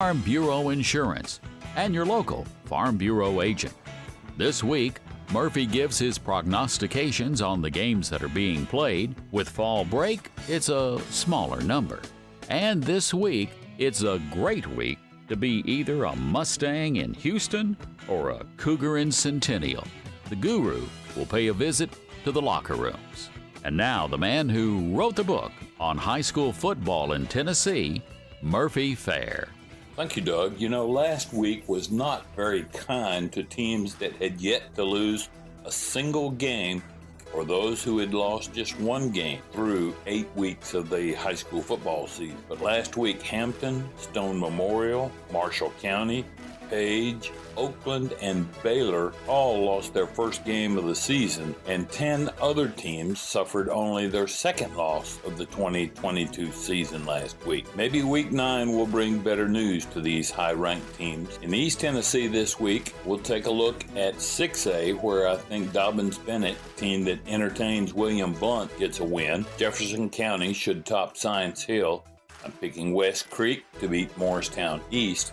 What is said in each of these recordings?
Farm Bureau Insurance and your local Farm Bureau agent. This week, Murphy gives his prognostications on the games that are being played. With fall break, it's a smaller number. And this week, it's a great week to be either a Mustang in Houston or a Cougar in Centennial. The Guru will pay a visit to the locker rooms. And now the man who wrote the book on high school football in Tennessee, Murphy Fair. Thank you, Doug. You know, last week was not very kind to teams that had yet to lose a single game or those who had lost just one game through 8 weeks of the high school football season. But last week, Hampton, Stone Memorial, Marshall County, Page, Oakland, and Baylor all lost their first game of the season, and 10 other teams suffered only their second loss of the 2022 season last week. Maybe Week 9 will bring better news to these high-ranked teams. In East Tennessee this week, we'll take a look at 6A, where I think Dobbins-Bennett, team that entertains William Blount, gets a win. Jefferson County should top Science Hill. I'm picking West Creek to beat Morristown East.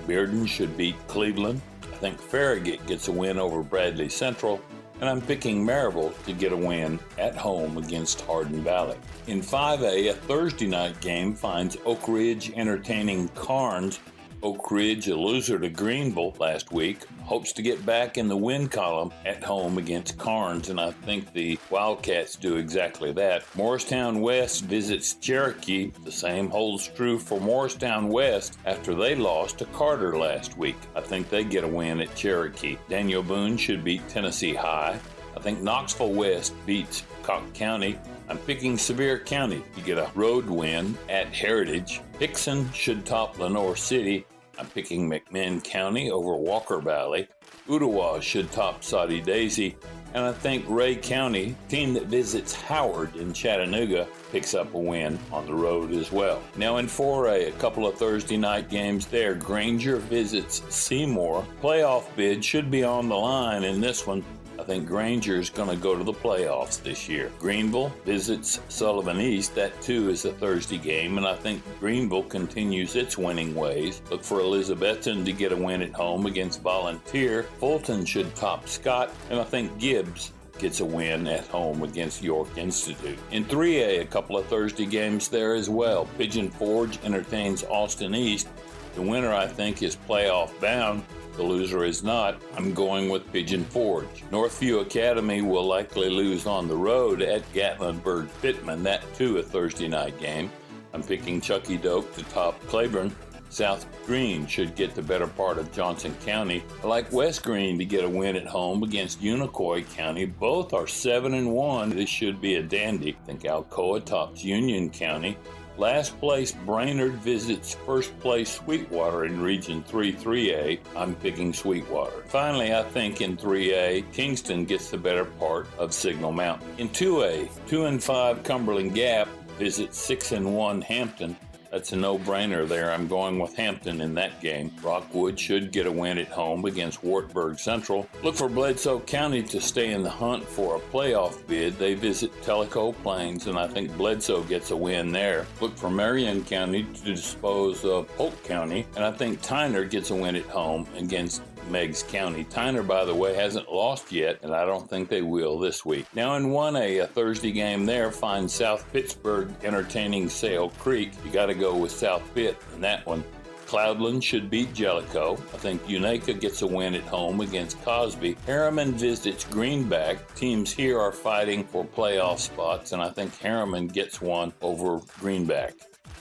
Bearden should beat Cleveland. I think Farragut gets a win over Bradley Central, and I'm picking Maryville to get a win at home against Hardin Valley. In 5A, a Thursday night game finds Oak Ridge entertaining Carnes. Oak Ridge, a loser to Greenville last week, hopes to get back in the win column at home against Carnes, and I think the Wildcats do exactly that. Morristown West visits Cherokee. The same holds true for Morristown West after they lost to Carter last week. I think they get a win at Cherokee. Daniel Boone should beat Tennessee High. I think Knoxville West beats Cock County. I'm picking Sevier County to get a road win at Heritage. Hickson should top Lenoir City. I'm picking McMinn County over Walker Valley. Ottawa should top Soddy Daisy. And I think Ray County, team that visits Howard in Chattanooga, picks up a win on the road as well. Now in 4A, a couple of Thursday night games there. Granger visits Seymour. Playoff bid should be on the line in this one. I think Granger is going to go to the playoffs this year. Greenville visits Sullivan East. That, too, is a Thursday game, and I think Greenville continues its winning ways. Look for Elizabethton to get a win at home against Volunteer. Fulton should top Scott, and I think Gibbs gets a win at home against York Institute. In 3A, a couple of Thursday games there as well. Pigeon Forge entertains Austin East. The winner, I think, is playoff bound. The loser is not. I'm going with Pigeon Forge. Northview Academy will likely lose on the road at Gatlinburg-Pittman. That, too, a Thursday night game. I'm picking Chucky Doak to top Claiborne. South Green should get the better part of Johnson County. I like West Green to get a win at home against Unicoi County. Both are 7-1. This should be a dandy. I think Alcoa tops Union County. Last place, Brainerd visits first place Sweetwater in Region 3-3A. I'm picking Sweetwater. Finally, I think in 3A, Kingston gets the better part of Signal Mountain. In 2A, 2-5 Cumberland Gap visits 6-1 Hampton. That's a no-brainer there. I'm going with Hampton in that game. Rockwood should get a win at home against Wartburg Central. Look for Bledsoe County to stay in the hunt for a playoff bid. They visit Tellico Plains, and I think Bledsoe gets a win there. Look for Marion County to dispose of Polk County, and I think Tyner gets a win at home against Meigs County. Tyner, by the way, hasn't lost yet, and I don't think they will this week. Now in 1A, a Thursday game there finds South Pittsburgh entertaining Sale Creek. You got to go with South Pitt in that one. Cloudland should beat Jellicoe. I think Unaka gets a win at home against Cosby. Harriman visits Greenback. Teams here are fighting for playoff spots, and I think Harriman gets one over Greenback.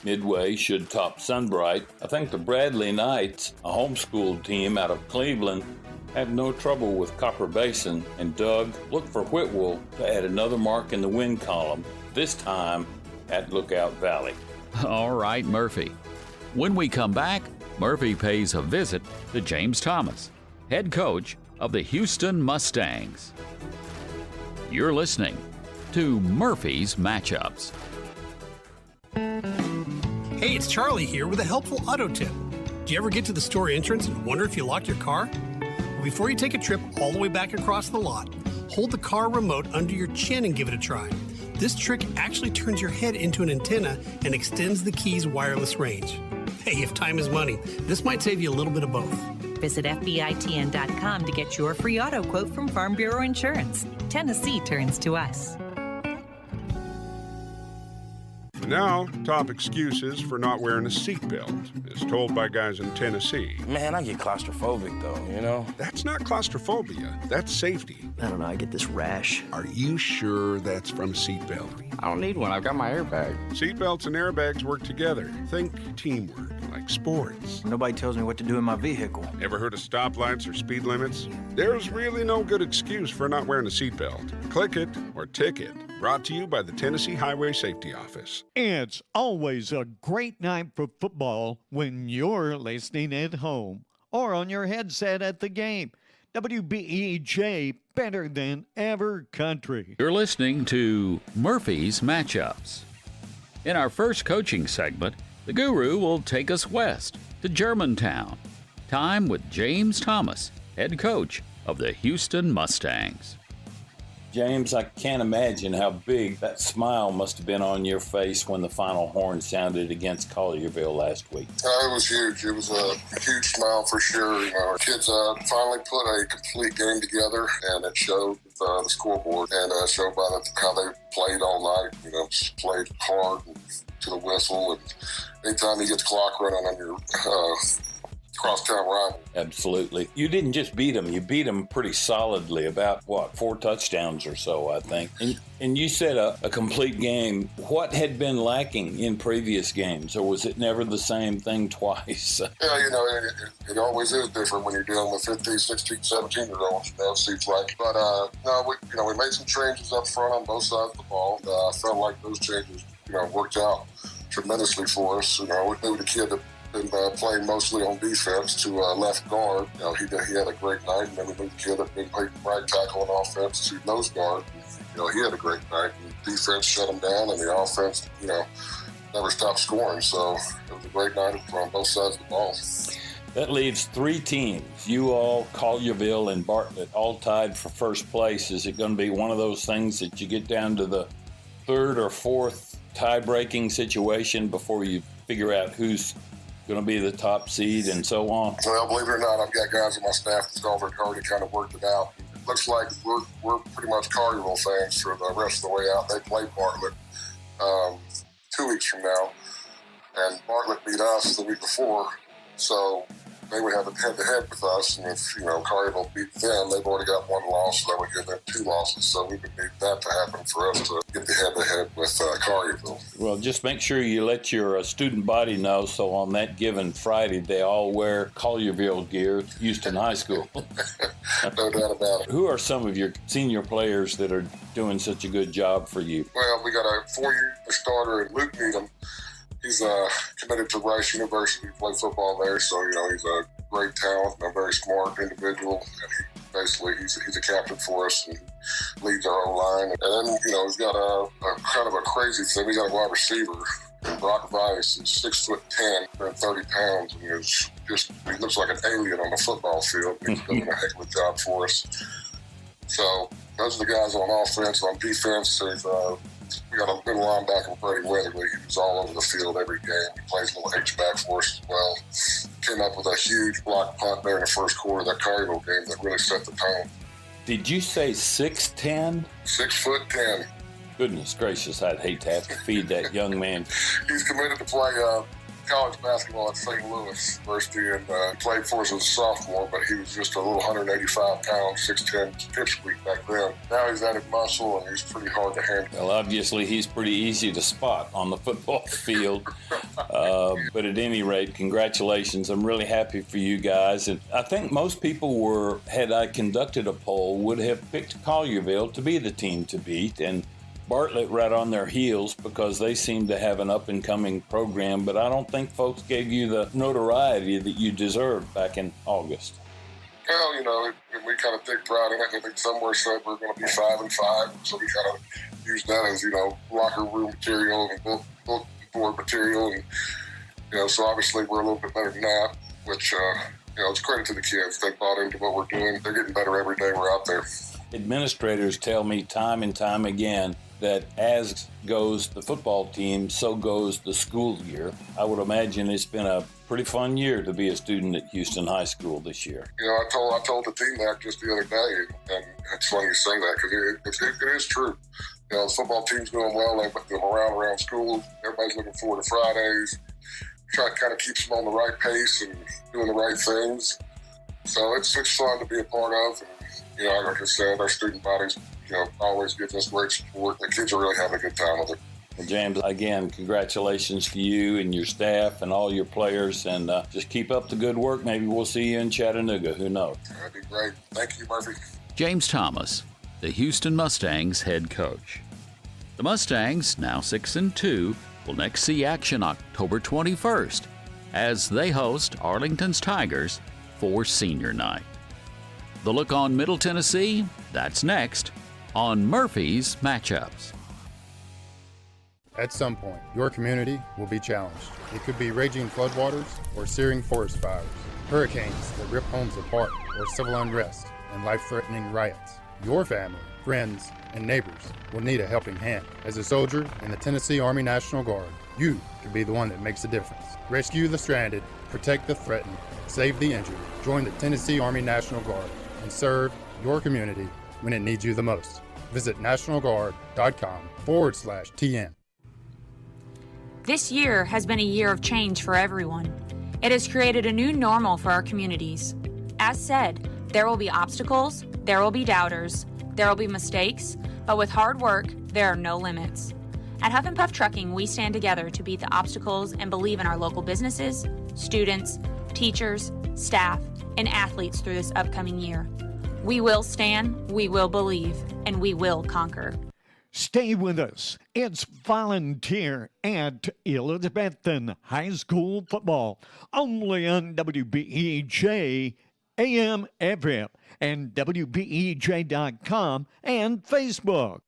Midway should top Sunbright. I think the Bradley Knights, a homeschooled team out of Cleveland, have no trouble with Copper Basin. And Doug, look for Whitwell to add another mark in the win column, this time at Lookout Valley. All right, Murphy. When we come back, Murphy pays a visit to James Thomas, head coach of the Houston Mustangs. You're listening to Murphy's Matchups. Hey, it's Charlie here with a helpful auto tip. Do you ever get to the store entrance and wonder if you locked your car? Well, before you take a trip all the way back across the lot, hold the car remote under your chin and give it a try. This trick actually turns your head into an antenna and extends the key's wireless range. Hey, if time is money, this might save you a little bit of both. Visit FBITN.com to get your free auto quote from Farm Bureau Insurance. Tennessee turns to us. Now, top excuses for not wearing a seatbelt, as told by guys in Tennessee. Man, I get claustrophobic, though, you know? That's not claustrophobia. That's safety. I don't know, I get this rash. Are you sure that's from a seatbelt? I don't need one. I've got my airbag. Seatbelts and airbags work together. Think teamwork, like sports. Nobody tells me what to do in my vehicle. Ever heard of stoplights or speed limits? There's really no good excuse for not wearing a seatbelt. Click it or ticket. Brought to you by the Tennessee Highway Safety Office. It's always a great night for football when you're listening at home or on your headset at the game. WBEJ, better than ever country. You're listening to Murphy's Matchups. In our first coaching segment, the Guru will take us west to Germantown. Time with James Thomas, head coach of the Houston Mustangs. James, I can't imagine how big that smile must have been on your face when the final horn sounded against Collierville last week. It was huge. It was a huge smile for sure. You know, our kids finally put a complete game together, and it showed the scoreboard, and showed by how they played all night. You know, just played hard and to the whistle, and anytime you get the clock running on your crosstown rival. Absolutely. You didn't just beat them. You beat them pretty solidly, about, 4 touchdowns or so, I think. And you said a complete game. What had been lacking in previous games, or was it never the same thing twice? Yeah, you know, it always is different when you're dealing with 15, 16, 17-year-olds, you know, it seems like. But, no, we made some changes up front on both sides of the ball. I felt like those changes, worked out tremendously for us. You know, we moved the kid that been playing mostly on defense to left guard. You know, he had a great night, and then we moved the kid that been playing right tackle on offense to nose guard. You know, he had a great night. And defense shut him down, and the offense, never stopped scoring. So it was a great night on both sides of the ball. That leaves 3 teams. You all, Collierville, and Bartlett, all tied for first place. Is it going to be one of those things that you get down to the 3rd or 4th tie-breaking situation before you figure out who's going to be the top seed and so on? Well, believe it or not, I've got guys on my staff that's already kind of worked it out. It looks like we're pretty much Collierville fans for the rest of the way out. They play Bartlett 2 weeks from now, and Bartlett beat us the week before, so they would have a head-to-head with us, and if, Collierville beat them, they've already got 1 loss, so that would give them 2 losses, so we would need that to happen for us to get the head-to-head with Collierville. Well, just make sure you let your student body know, so on that given Friday, they all wear Collierville gear at Houston High School. No doubt about it. Who are some of your senior players that are doing such a good job for you? Well, we got a 4-year starter in Luke Needham. He's committed to Rice University to play football there, so, he's a great talent and a very smart individual. And he's a captain for us and leads our O-line. And then, he's got a kind of a crazy thing. We got a wide receiver, Brock Weiss. He's 6'10", 130 pounds, and he looks like an alien on the football field. He's doing a heck of a job for us. So those are the guys on offense. On defense, we got a good linebacker, Brady Weatherly. He was all over the field every game. He plays a little H-back for us as well. Came up with a huge block punt there in the first quarter of that Collierville game that really set the tone. Did you say 6'10"? 6'10". Goodness gracious, I'd hate to have to feed that young man. He's committed to play college basketball at St. Louis University and played for us as a sophomore, but he was just a little 185 pound, 6'10" pipsqueak back then. Now he's added muscle, and he's pretty hard to handle. Well, obviously, he's pretty easy to spot on the football field. But at any rate, congratulations. I'm really happy for you guys. And I think most people had I conducted a poll, would have picked Collierville to be the team to beat. And Bartlett right on their heels because they seem to have an up-and-coming program, but I don't think folks gave you the notoriety that you deserved back in August. Well, we kind of take pride in it. I think somewhere said we're going to be 5-5, so we kind of use that as, locker room material and book board material. And, so obviously we're a little bit better than that, which, it's credit to the kids. They bought into what we're doing. They're getting better every day we're out there. Administrators tell me time and time again that as goes the football team, so goes the school year. I would imagine it's been a pretty fun year to be a student at Houston High School this year. You know, I told the team that just the other day, and it's funny you say that because it is true. You know, the football team's doing well. They're around school. Everybody's looking forward to Fridays. Try to kind of keep them on the right pace and doing the right things. So it's fun to be a part of. And, you know, like I said, our student bodies, you know, always gives us great support. The kids are really having a good time with it. Well, James, again, congratulations to you and your staff and all your players, and just keep up the good work. Maybe we'll see you in Chattanooga. Who knows? That'd be great. Thank you, Murphy. James Thomas, the Houston Mustangs head coach. The Mustangs, now 6-2, will next see action October 21st as they host Arlington's Tigers for Senior Night. The look on Middle Tennessee, that's next on Murphy's Matchups. At some point, your community will be challenged. It could be raging floodwaters or searing forest fires, hurricanes that rip homes apart, or civil unrest and life-threatening riots. Your family, friends, and neighbors will need a helping hand. As a soldier in the Tennessee Army National Guard, you could be the one that makes a difference. Rescue the stranded, protect the threatened, save the injured. Join the Tennessee Army National Guard and serve your community when it needs you the most. Visit nationalguard.com/TN. This year has been a year of change for everyone. It has created a new normal for our communities. As said, there will be obstacles, there will be doubters, there will be mistakes, but with hard work, there are no limits. At Huff and Puff Trucking, we stand together to beat the obstacles and believe in our local businesses, students, teachers, staff, and athletes through this upcoming year. We will stand, we will believe, and we will conquer. Stay with us. It's Volunteer at Elizabethton High School football, only on WBEJ AM FM and WBEJ.com and Facebook.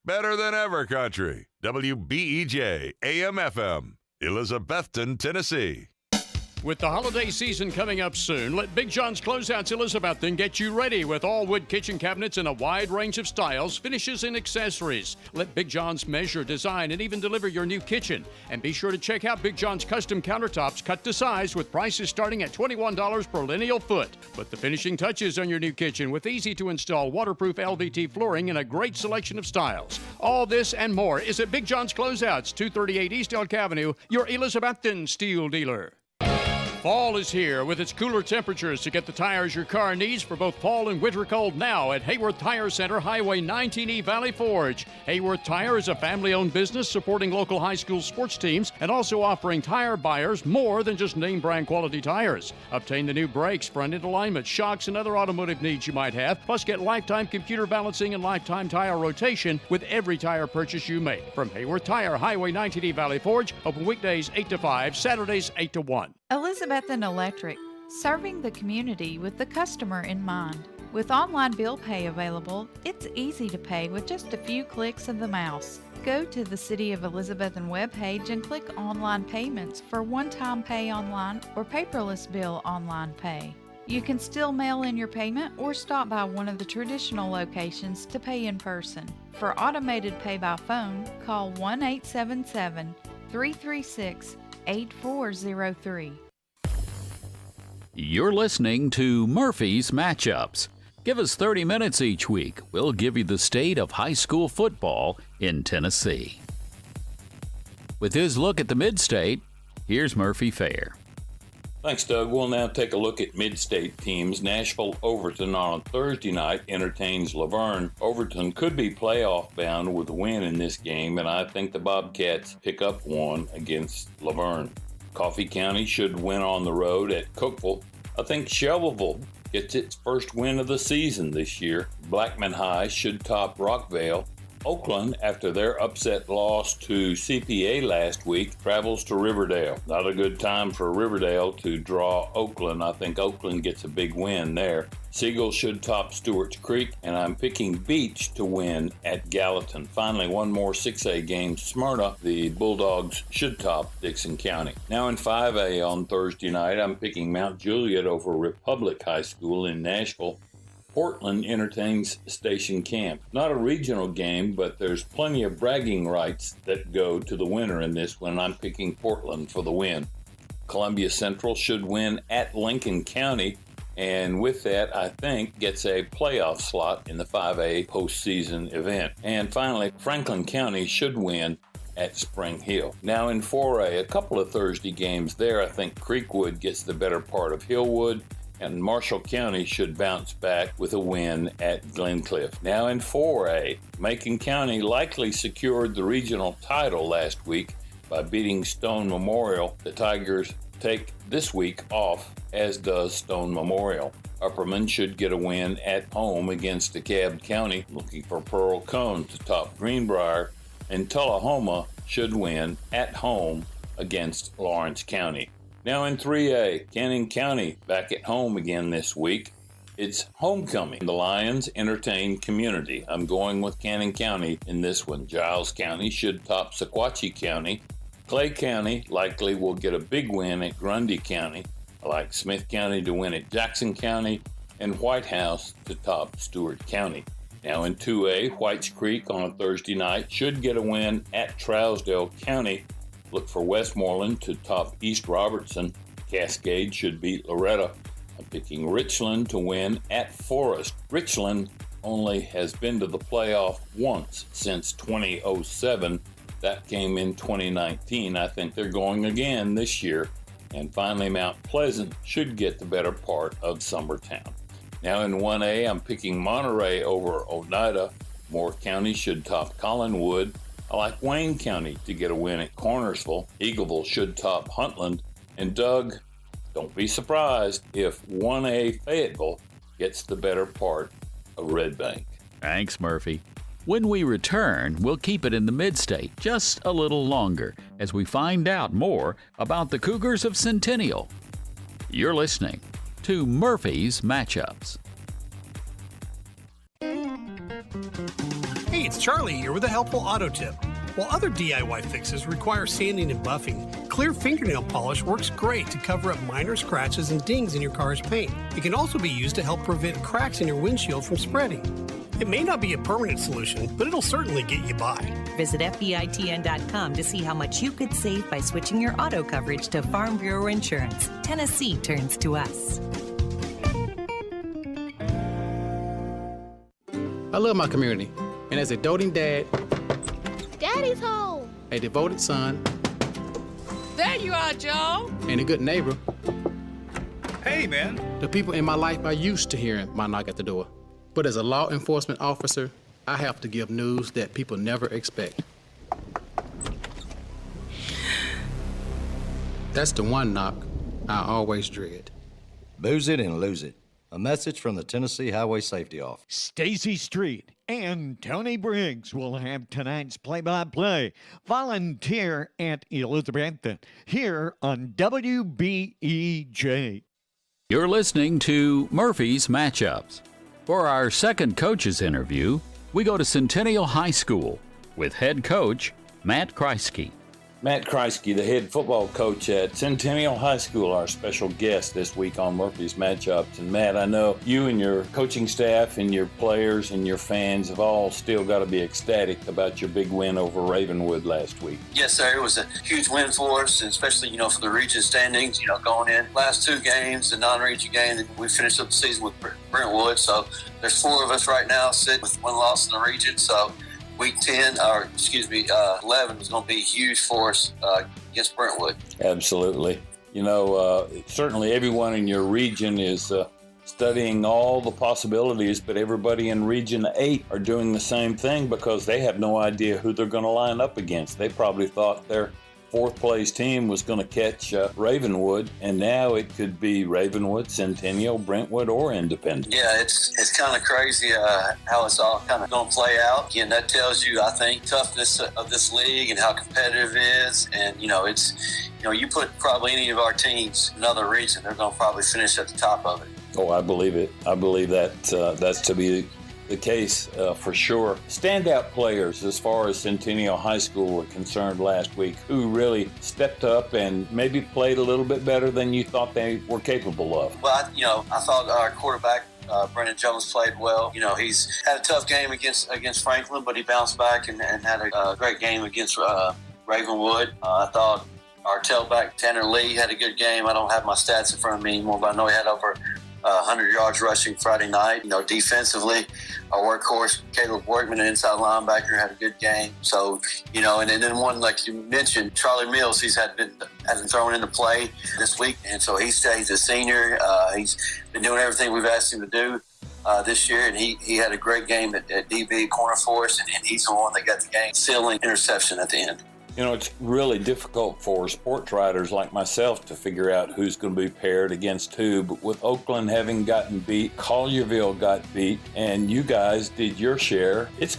Better than ever, country. WBEJ AM FM, Elizabethton, Tennessee. With the holiday season coming up soon, let Big John's Closeouts Elizabethton get you ready with all wood kitchen cabinets in a wide range of styles, finishes, and accessories. Let Big John's measure, design, and even deliver your new kitchen. And be sure to check out Big John's custom countertops cut to size with prices starting at $21 per lineal foot. Put the finishing touches on your new kitchen with easy-to-install waterproof LVT flooring in a great selection of styles. All this and more is at Big John's Closeouts, 238 East Elk Avenue, your Elizabethton steel dealer. Fall is here with its cooler temperatures to get the tires your car needs for both fall and winter cold now at Hayworth Tire Center, Highway 19E, Valley Forge. Hayworth Tire is a family-owned business supporting local high school sports teams and also offering tire buyers more than just name brand quality tires. Obtain the new brakes, front-end alignment, shocks, and other automotive needs you might have, plus get lifetime computer balancing and lifetime tire rotation with every tire purchase you make. From Hayworth Tire, Highway 19E, Valley Forge, open weekdays 8 to 5, Saturdays 8 to 1. Elizabethton Electric, serving the community with the customer in mind. With online bill pay available, it's easy to pay with just a few clicks of the mouse. Go to the City of Elizabethton webpage and click Online Payments for one-time pay online or paperless bill online pay. You can still mail in your payment or stop by one of the traditional locations to pay in person. For automated pay by phone, call 1-877-336-8403. You're listening to Murphy's Matchups. Give us 30 minutes each week. We'll give you the state of high school football in Tennessee. With his look at the Mid-State, here's Murphy Fair. Thanks, Doug. We'll now take a look at mid-state teams. Nashville Overton on Thursday night entertains Laverne. Overton could be playoff bound with a win in this game, and I think the Bobcats pick up one against Laverne. Coffee County should win on the road at Cookeville. I think Shelbyville gets its first win of the season this year. Blackman High should top Rockvale. Oakland, after their upset loss to CPA last week, travels to Riverdale. Not a good time for Riverdale to draw Oakland. I think Oakland gets a big win there. Siegel should top Stewart's Creek, and I'm picking Beach to win at Gallatin. Finally, one more 6A game. Smyrna, the Bulldogs should top Dixon County. Now in 5A on Thursday night, I'm picking Mount Juliet over Republic High School in Nashville. Portland entertains Station Camp. Not a regional game, but there's plenty of bragging rights that go to the winner in this one. I'm picking Portland for the win. Columbia Central should win at Lincoln County, and with that, I think, gets a playoff slot in the 5A postseason event. And finally, Franklin County should win at Spring Hill. Now in 4A, a couple of Thursday games there. I think Creekwood gets the better part of Hillwood, and Marshall County should bounce back with a win at Glencliff. Now in 4A, Macon County likely secured the regional title last week by beating Stone Memorial. The Tigers take this week off, as does Stone Memorial. Upperman should get a win at home against DeKalb County, looking for Pearl Cone to top Greenbrier, and Tullahoma should win at home against Lawrence County. Now in 3A, Cannon County back at home again this week. It's homecoming. The Lions entertain Community. I'm going with Cannon County in this one. Giles County should top Sequatchie County. Clay County likely will get a big win at Grundy County. I like Smith County to win at Jackson County, and White House to top Stewart County. Now in 2A, Whites Creek on a Thursday night should get a win at Trousdale County. Look for Westmoreland to top East Robertson. Cascade should beat Loretta. I'm picking Richland to win at Forest. Richland only has been to the playoff once since 2007. That came in 2019. I think they're going again this year. And finally, Mount Pleasant should get the better part of Summertown. Now in 1A, I'm picking Monterey over Oneida. Moore County should top Collinwood. I like Wayne County to get a win at Cornersville. Eagleville should top Huntland. And Doug, don't be surprised if 1A Fayetteville gets the better part of Red Bank. Thanks, Murphy. When we return, we'll keep it in the Mid-State just a little longer as we find out more about the Cougars of Centennial. You're listening to Murphy's Matchups. Hey, it's Charlie here with a helpful auto tip. While other DIY fixes require sanding and buffing, clear fingernail polish works great to cover up minor scratches and dings in your car's paint. It can also be used to help prevent cracks in your windshield from spreading. It may not be a permanent solution, but it'll certainly get you by. Visit FBITN.com to see how much you could save by switching your auto coverage to Farm Bureau Insurance. Tennessee turns to us. I love my community, and as a doting dad, Daddy's home, a devoted son, there you are, Joe, and a good neighbor. Hey, man. The people in my life are used to hearing my knock at the door. But as a law enforcement officer, I have to give news that people never expect. That's the one knock I always dread. Booze it and lose it. A message from the Tennessee Highway Safety Office. Stacy Street and Tony Briggs will have tonight's play-by-play. Volunteer at Elizabethton here on WBEJ. You're listening to Murphy's Matchups. For our second coaches interview, we go to Centennial High School with head coach Matt Kreisky. Matt Kreisky, the head football coach at Centennial High School, our special guest this week on Murphy's Matchups. And Matt, I know you and your coaching staff and your players and your fans have all still got to be ecstatic about your big win over Ravenwood last week. Yes, sir. It was a huge win for us, and especially, for the region standings, going in. Last two games, the non-region game, and we finished up the season with Brentwood. So there's 4 of us right now sitting with 1 loss in the region. So Week 11 was going to be huge for us against Brentwood. Absolutely. Certainly everyone in your region is studying all the possibilities, but everybody in Region 8 are doing the same thing because they have no idea who they're going to line up against. They probably thought their 4th place team was going to catch Ravenwood, and now it could be Ravenwood, Centennial, Brentwood, or Independent. Yeah, it's kind of crazy how it's all kind of going to play out. Again, that tells you, I think, toughness of this league and how competitive it is. And, it's, you put probably any of our teams in another region, they're going to probably finish at the top of it. Oh, I believe it. I believe that that's to be the case for sure. Standout players as far as Centennial High School were concerned last week, who really stepped up and maybe played a little bit better than you thought they were capable of? Well, I thought our quarterback, Brendan Jones played well. You know, he's had a tough game against Franklin, but he bounced back and had a great game against Ravenwood. I thought our tailback, Tanner Lee, had a good game. I don't have my stats in front of me anymore, but I know he had over 100 yards rushing Friday night. You know, defensively, our workhorse, Caleb Workman, an inside linebacker, had a good game. So, you know, and then one, like you mentioned, Charlie Mills, hasn't thrown into play this week, and so he's a senior. He's been doing everything we've asked him to do this year, and he had a great game at DB corner for us, and he's the one that got the game sealing interception at the end. You know, it's really difficult for sports writers like myself to figure out who's going to be paired against who. But with Oakland having gotten beat, Collierville got beat, and you guys did your share, it's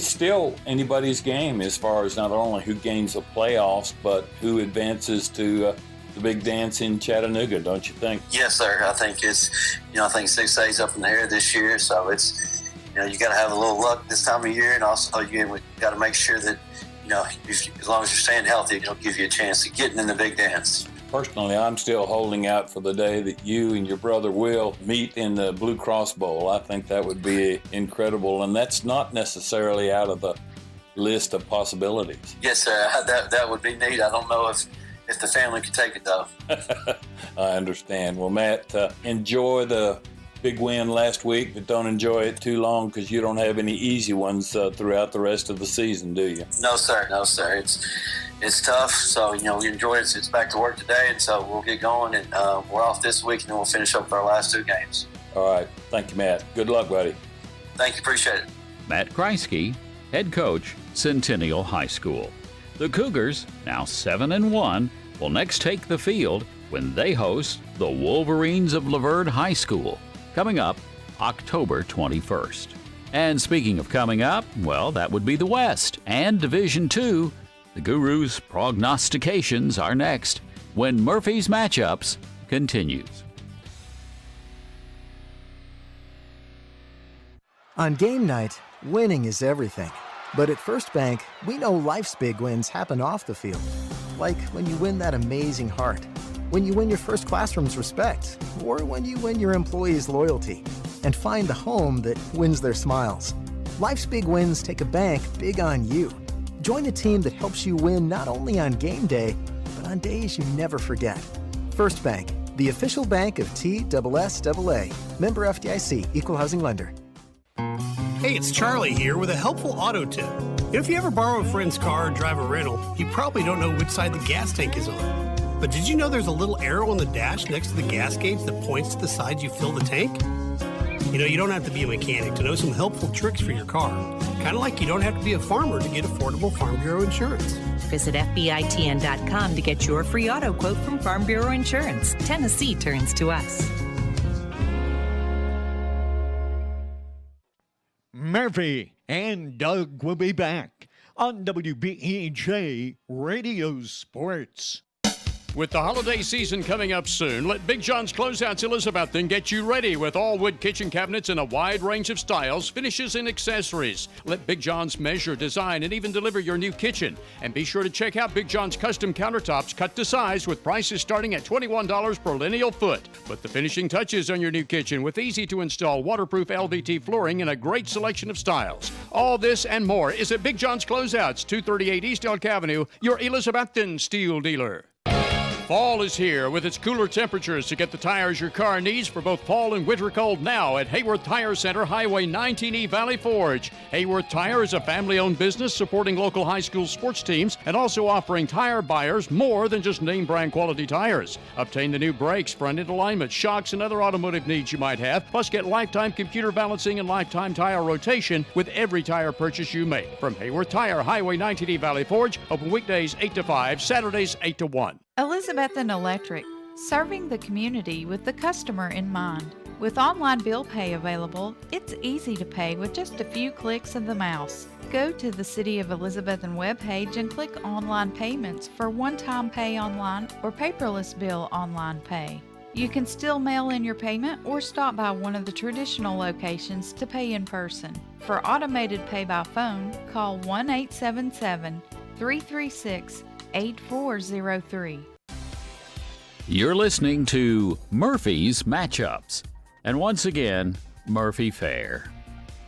still anybody's game as far as not only who gains the playoffs, but who advances to the big dance in Chattanooga, don't you think? Yes, sir. I think I think 6A's up in the air this year, so it's, you know, you got to have a little luck this time of year, and also you got to make sure that, you know, as long as you're staying healthy, it'll give you a chance to get in the big dance. Personally, I'm still holding out for the day that you and your brother Will meet in the Blue Cross Bowl. I think that would be incredible, and that's not necessarily out of the list of possibilities. Yes, sir. That would be neat. I don't know if the family could take it, though. I understand. Well, Matt, enjoy the big win last week, but don't enjoy it too long because you don't have any easy ones throughout the rest of the season, do you? No, sir. It's tough. So, you know, we enjoy it. It's back to work today, and so we'll get going. And we're off this week, and then we'll finish up with our last 2 games. All right. Thank you, Matt. Good luck, buddy. Thank you. Appreciate it. Matt Kreisky, head coach, Centennial High School. The Cougars, now 7-1, will next take the field when they host the Wolverines of Laverde High School, coming up October 21st. And speaking of coming up, well, that would be the West and Division II. The Guru's prognostications are next when Murphy's Matchups continues. On game night, winning is everything. But at First Bank, we know life's big wins happen off the field. Like when you win that amazing heart, when you win your first classroom's respect, or when you win your employees' loyalty and find the home that wins their smiles. Life's big wins take a bank big on you. Join a team that helps you win not only on game day, but on days you never forget. First Bank, the official bank of TSSAA. Member FDIC, Equal Housing Lender. Hey, it's Charlie here with a helpful auto tip. If you ever borrow a friend's car or drive a rental, you probably don't know which side the gas tank is on. But did you know there's a little arrow on the dash next to the gas gauge that points to the side you fill the tank? You know, you don't have to be a mechanic to know some helpful tricks for your car. Kind of like you don't have to be a farmer to get affordable Farm Bureau insurance. Visit FBITN.com to get your free auto quote from Farm Bureau Insurance. Tennessee turns to us. Murphy and Doug will be back on WBEJ Radio Sports. With the holiday season coming up soon, let Big John's Closeouts Elizabethton get you ready with all wood kitchen cabinets in a wide range of styles, finishes, and accessories. Let Big John's measure, design, and even deliver your new kitchen. And be sure to check out Big John's custom countertops cut to size with prices starting at $21 per lineal foot. Put the finishing touches on your new kitchen with easy-to-install waterproof LVT flooring in a great selection of styles. All this and more is at Big John's Closeouts, 238 East Elk Avenue, your Elizabethton steel dealer. Fall is here with its cooler temperatures to get the tires your car needs for both fall and winter cold now at Hayworth Tire Center, Highway 19E, Valley Forge. Hayworth Tire is a family-owned business supporting local high school sports teams and also offering tire buyers more than just name-brand quality tires. Obtain the new brakes, front-end alignment, shocks, and other automotive needs you might have, plus get lifetime computer balancing and lifetime tire rotation with every tire purchase you make. From Hayworth Tire, Highway 19E, Valley Forge, open weekdays 8 to 5, Saturdays 8 to 1. Elizabethton Electric, serving the community with the customer in mind. With online bill pay available, it's easy to pay with just a few clicks of the mouse. Go to the City of Elizabethton webpage and click Online Payments for one-time pay online or paperless bill online pay. You can still mail in your payment or stop by one of the traditional locations to pay in person. For automated pay by phone, call 1-877-336-8403. You're listening to Murphy's Matchups. And once again, Murphy Fair.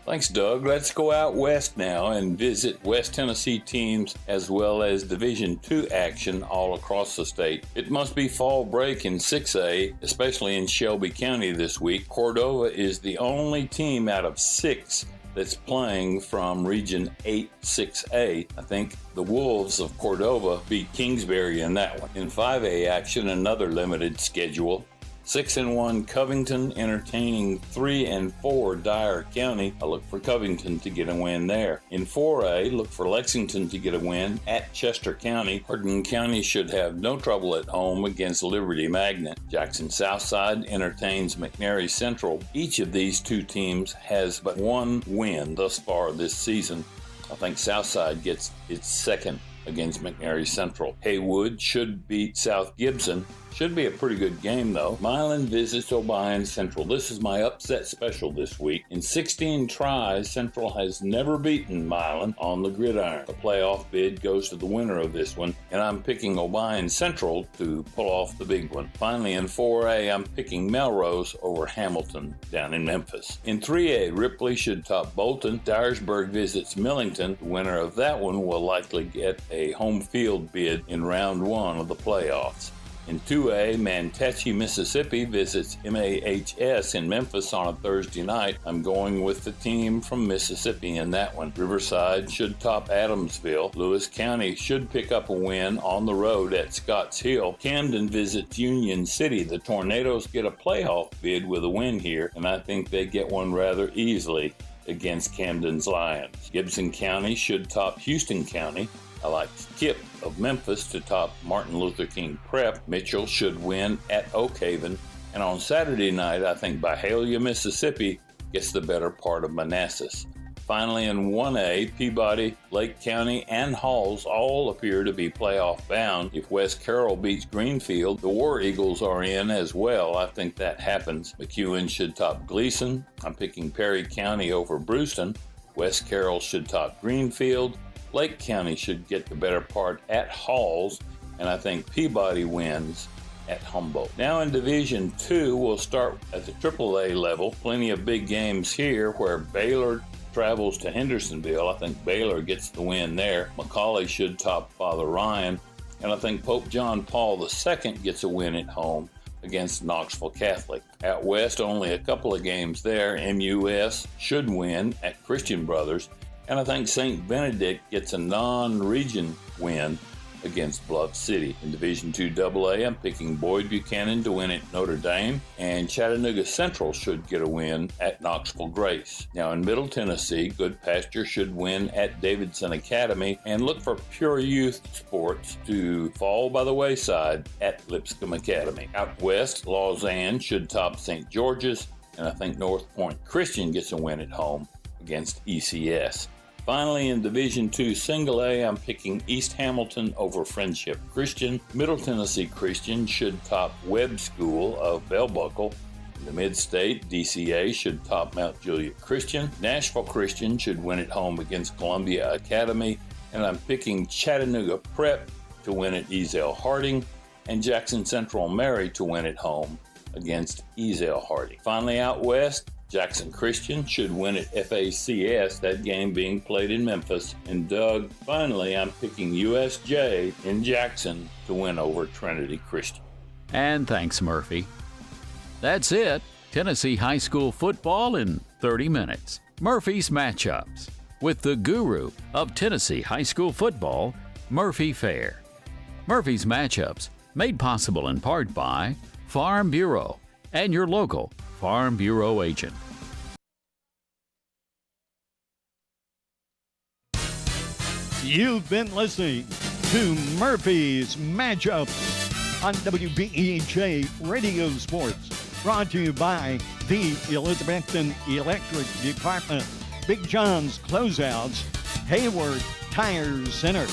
Thanks, Doug. Let's go out west now and visit West Tennessee teams as well as Division II action all across the state. It must be fall break in 6A, especially in Shelby County this week. Cordova is the only team out of 6 that's playing from Region 8 6A. I think the Wolves of Cordova beat Kingsbury in that one. In 5A action, another limited schedule. 6-1 Covington entertaining 3-4 Dyer County. I look for Covington to get a win there. In 4A, look for Lexington to get a win at Chester County. Hardin County should have no trouble at home against Liberty Magnet. Jackson Southside entertains McNary Central. Each of these two teams has but one win thus far this season. I think Southside gets its second against McNary Central. Haywood should beat South Gibson. Should be a pretty good game, though. Milan visits Obion Central. This is my upset special this week. In 16 tries, Central has never beaten Milan on the gridiron. The playoff bid goes to the winner of this one, and I'm picking Obion Central to pull off the big one. Finally, in 4A, I'm picking Melrose over Hamilton down in Memphis. In 3A, Ripley should top Bolton. Dyersburg visits Millington. The winner of that one will likely get a home field bid in round 1 of the playoffs. In 2A, Manteche, Mississippi visits MAHS in Memphis on a Thursday night. I'm going with the team from Mississippi in that one. Riverside should top Adamsville. Lewis County should pick up a win on the road at Scotts Hill. Camden visits Union City. The Tornadoes get a playoff bid with a win here, and I think they get one rather easily against Camden's Lions. Gibson County should top Houston County. I like Skip of Memphis to top Martin Luther King Prep. Mitchell should win at Oak Haven. And on Saturday night, I think Byhalia, Mississippi gets the better part of Manassas. Finally, in 1A, Peabody, Lake County, and Halls all appear to be playoff bound. If West Carroll beats Greenfield, the War Eagles are in as well. I think that happens. McEwen should top Gleason. I'm picking Perry County over Brewston. West Carroll should top Greenfield. Lake County should get the better part at Halls, and I think Peabody wins at Humboldt. Now in Division II, we'll start at the AAA level. Plenty of big games here where Baylor travels to Hendersonville. I think Baylor gets the win there. McCauley should top Father Ryan, and I think Pope John Paul II gets a win at home against Knoxville Catholic. Out west, only a couple of games there. MUS should win at Christian Brothers. And I think St. Benedict gets a non-region win against Bluff City. In Division II AA, I'm picking Boyd Buchanan to win at Notre Dame, and Chattanooga Central should get a win at Knoxville Grace. Now in Middle Tennessee, Good Pasture should win at Davidson Academy, and look for Pure Youth Sports to fall by the wayside at Lipscomb Academy. Out west, Lausanne should top St. George's, and I think North Point Christian gets a win at home against ECS. Finally, in Division II Single A, I'm picking East Hamilton over Friendship Christian. Middle Tennessee Christian should top Webb School of Bell Buckle. In the Mid-State, DCA should top Mount Juliet Christian. Nashville Christian should win at home against Columbia Academy. And I'm picking Chattanooga Prep to win at Ezell Harding, and Jackson Central Mary to win at home against Ezell Harding. Finally, out west, Jackson Christian should win at FACS, that game being played in Memphis. And Doug, finally, I'm picking USJ in Jackson to win over Trinity Christian. And thanks, Murphy. That's it. Tennessee high school football in 30 minutes. Murphy's matchups with the guru of Tennessee high school football, Murphy Fair. Murphy's matchups made possible in part by Farm Bureau and your local Farm Bureau agent. You've been listening to Murphy's Matchups on WBEJ Radio Sports, brought to you by the Elizabethton Electric Department, Big John's Closeouts, Hayward Tire Center.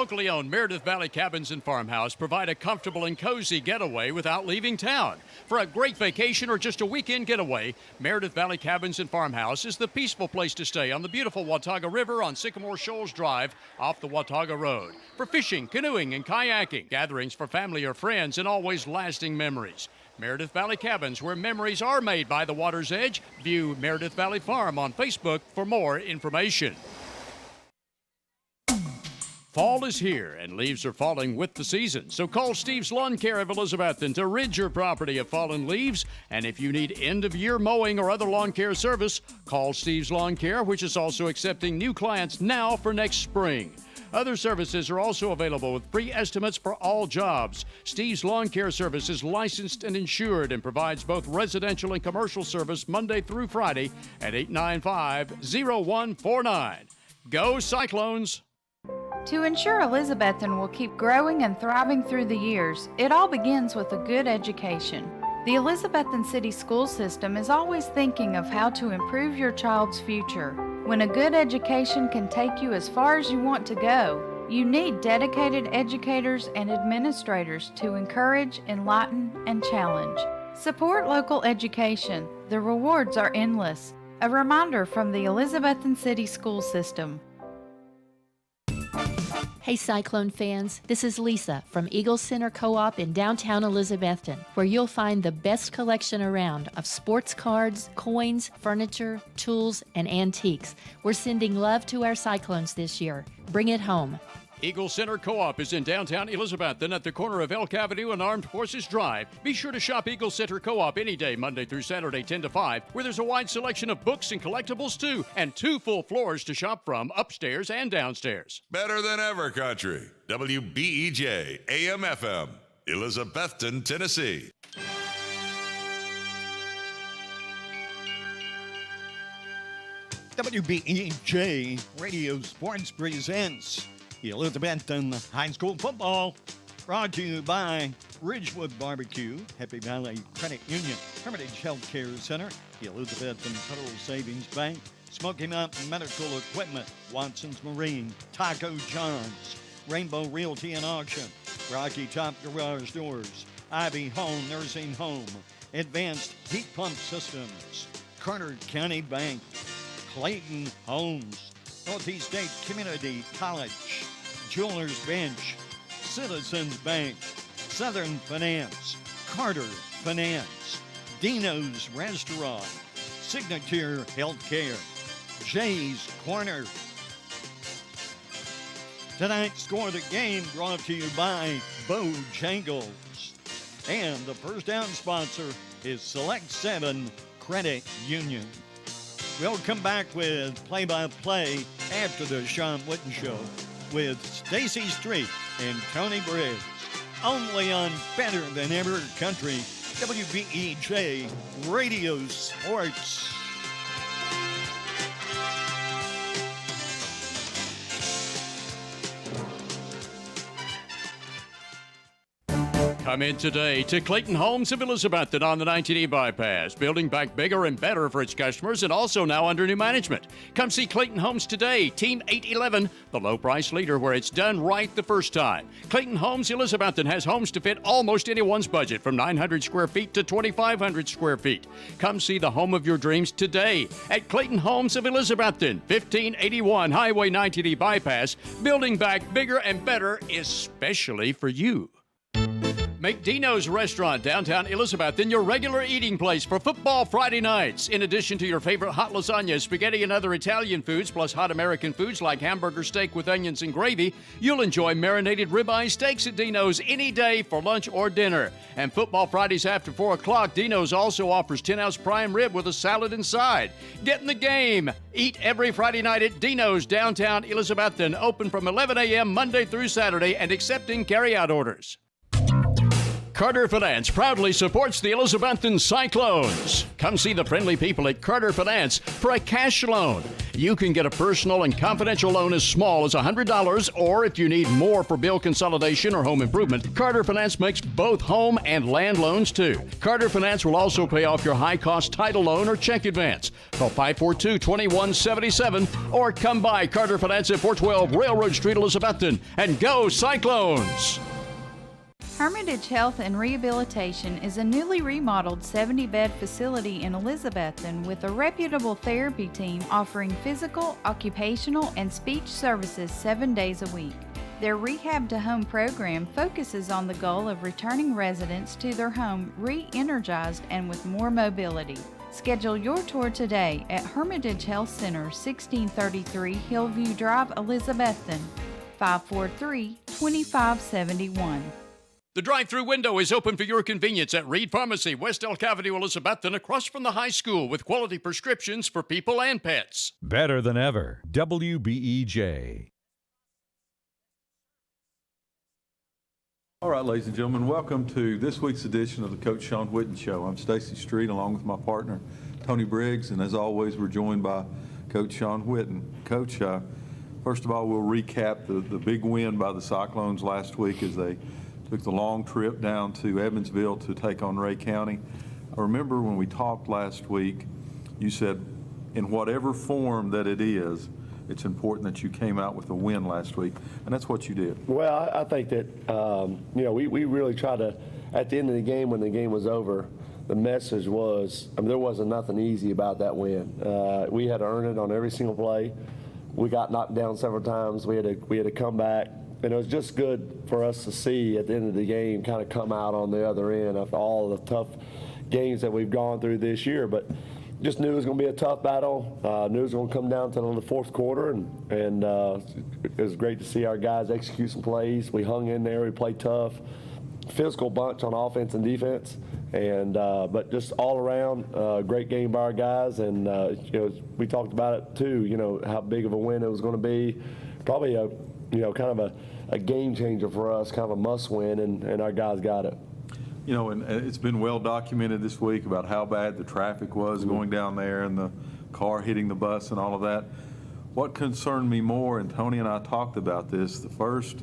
locally owned Meredith Valley Cabins and Farmhouse provide a comfortable and cozy getaway without leaving town. For a great vacation or just a weekend getaway, Meredith Valley Cabins and Farmhouse is the peaceful place to stay on the beautiful Watauga River on Sycamore Shoals Drive off the Watauga Road. For fishing, canoeing, and kayaking, gatherings for family or friends, and always lasting memories. Meredith Valley Cabins, where memories are made by the water's edge. View Meredith Valley Farm on Facebook for more information. Fall is here, and leaves are falling with the season. So call Steve's Lawn Care of Elizabethton to rid your property of fallen leaves. And if you need end-of-year mowing or other lawn care service, call Steve's Lawn Care, which is also accepting new clients now for next spring. Other services are also available with free estimates for all jobs. Steve's Lawn Care Service is licensed and insured and provides both residential and commercial service Monday through Friday at 895-0149. Go Cyclones! To ensure Elizabethton will keep growing and thriving through the years, it all begins with a good education. The Elizabethton City School System is always thinking of how to improve your child's future. When a good education can take you as far as you want to go, you need dedicated educators and administrators to encourage, enlighten, and challenge. Support local education. The rewards are endless. A reminder from the Elizabethton City School System. Hey Cyclone fans, this is Lisa from Eagle Center Co-op in downtown Elizabethton, where you'll find the best collection around of sports cards, coins, furniture, tools, and antiques. We're sending love to our Cyclones this year. Bring it home. Eagle Center Co-op is in downtown Elizabethton at the corner of Elk Avenue and Armed Forces Drive. Be sure to shop Eagle Center Co-op any day, Monday through Saturday, 10 to 5, where there's a wide selection of books and collectibles, too, and 2 full floors to shop from, upstairs and downstairs. Better than ever, country. WBEJ AM/FM, Elizabethton, Tennessee. WBEJ Radio Sports presents Elizabethton High School Football, brought to you by Ridgewood Barbecue, Happy Valley Credit Union, Hermitage Healthcare Center, Elizabethton Federal Savings Bank, Smoky Mountain Medical Equipment, Watson's Marine, Taco John's, Rainbow Realty and Auction, Rocky Top Garage Doors, Ivy Home Nursing Home, Advanced Heat Pump Systems, Carter County Bank, Clayton Homes, Northeast State Community College, Jewelers Bench, Citizens Bank, Southern Finance, Carter Finance, Dino's Restaurant, Signature Healthcare, Jay's Corner. Tonight's Score of the Game brought to you by Bojangles. And the first down sponsor is Select 7 Credit Union. We'll come back with play-by-play after the Sean Witten Show with Stacy Street and Tony Briggs. Only on Better Than Ever Country, WBEJ Radio Sports. Come in today to Clayton Homes of Elizabethton on the 19E Bypass, building back bigger and better for its customers and also now under new management. Come see Clayton Homes today, Team 811, the low price leader where it's done right the first time. Clayton Homes Elizabethton has homes to fit almost anyone's budget from 900 square feet to 2,500 square feet. Come see the home of your dreams today at Clayton Homes of Elizabethton, 1581 Highway 19E Bypass, building back bigger and better especially for you. Make Dino's Restaurant downtown Elizabethton your regular eating place for football Friday nights. In addition to your favorite hot lasagna, spaghetti, and other Italian foods, plus hot American foods like hamburger steak with onions and gravy, you'll enjoy marinated ribeye steaks at Dino's any day for lunch or dinner. And football Fridays after 4 o'clock, Dino's also offers 10-ounce prime rib with a salad inside. Get in the game. Eat every Friday night at Dino's downtown Elizabethton, open from 11 a.m. Monday through Saturday and accepting carry-out orders. Carter Finance proudly supports the Elizabethton Cyclones. Come see the friendly people at Carter Finance for a cash loan. You can get a personal and confidential loan as small as $100, or if you need more for bill consolidation or home improvement, Carter Finance makes both home and land loans too. Carter Finance will also pay off your high-cost title loan or check advance. Call 542-2177 or come by Carter Finance at 412 Railroad Street, Elizabethton, and go Cyclones! Hermitage Health and Rehabilitation is a newly remodeled 70-bed facility in Elizabethton with a reputable therapy team offering physical, occupational, and speech services 7 days a week. Their Rehab to Home program focuses on the goal of returning residents to their home re-energized and with more mobility. Schedule your tour today at Hermitage Health Center, 1633 Hillview Drive, Elizabethton, 543-2571. The drive-through window is open for your convenience at Reed Pharmacy, West Elk Avenue, Elizabethton, across from the high school with quality prescriptions for people and pets. Better than ever. WBEJ. All right, ladies and gentlemen, welcome to this week's edition of the Coach Sean Whitten Show. I'm Stacy Street along with my partner, Tony Briggs, and as always, we're joined by Coach Sean Whitten. Coach, first of all, we'll recap the big win by the Cyclones last week as they took the long trip down to Evansville to take on Ray County. I remember when we talked last week, you said in whatever form that it is, it's important that you came out with a win last week, and that's what you did. Well, I think that, we really tried to, at the end of the game, when the game was over, the message was, there wasn't nothing easy about that win. We had to earn it on every single play. We got knocked down several times. We had to come back. And it was just good for us to see at the end of the game kind of come out on the other end of all the tough games that we've gone through this year. But just knew it was going to be a tough battle. Knew it was going to come down to the fourth quarter. And it was great to see our guys execute some plays. We hung in there. We played tough. Physical bunch on offense and defense. And but just all around, great game by our guys. And, we talked about it too, how big of a win it was going to be. Probably kind of a game changer for us, kind of a must win, and our guys got it. And it's been well documented this week about how bad the traffic was going down there and the car hitting the bus and all of that. What concerned me more, and Tony and I talked about this, the first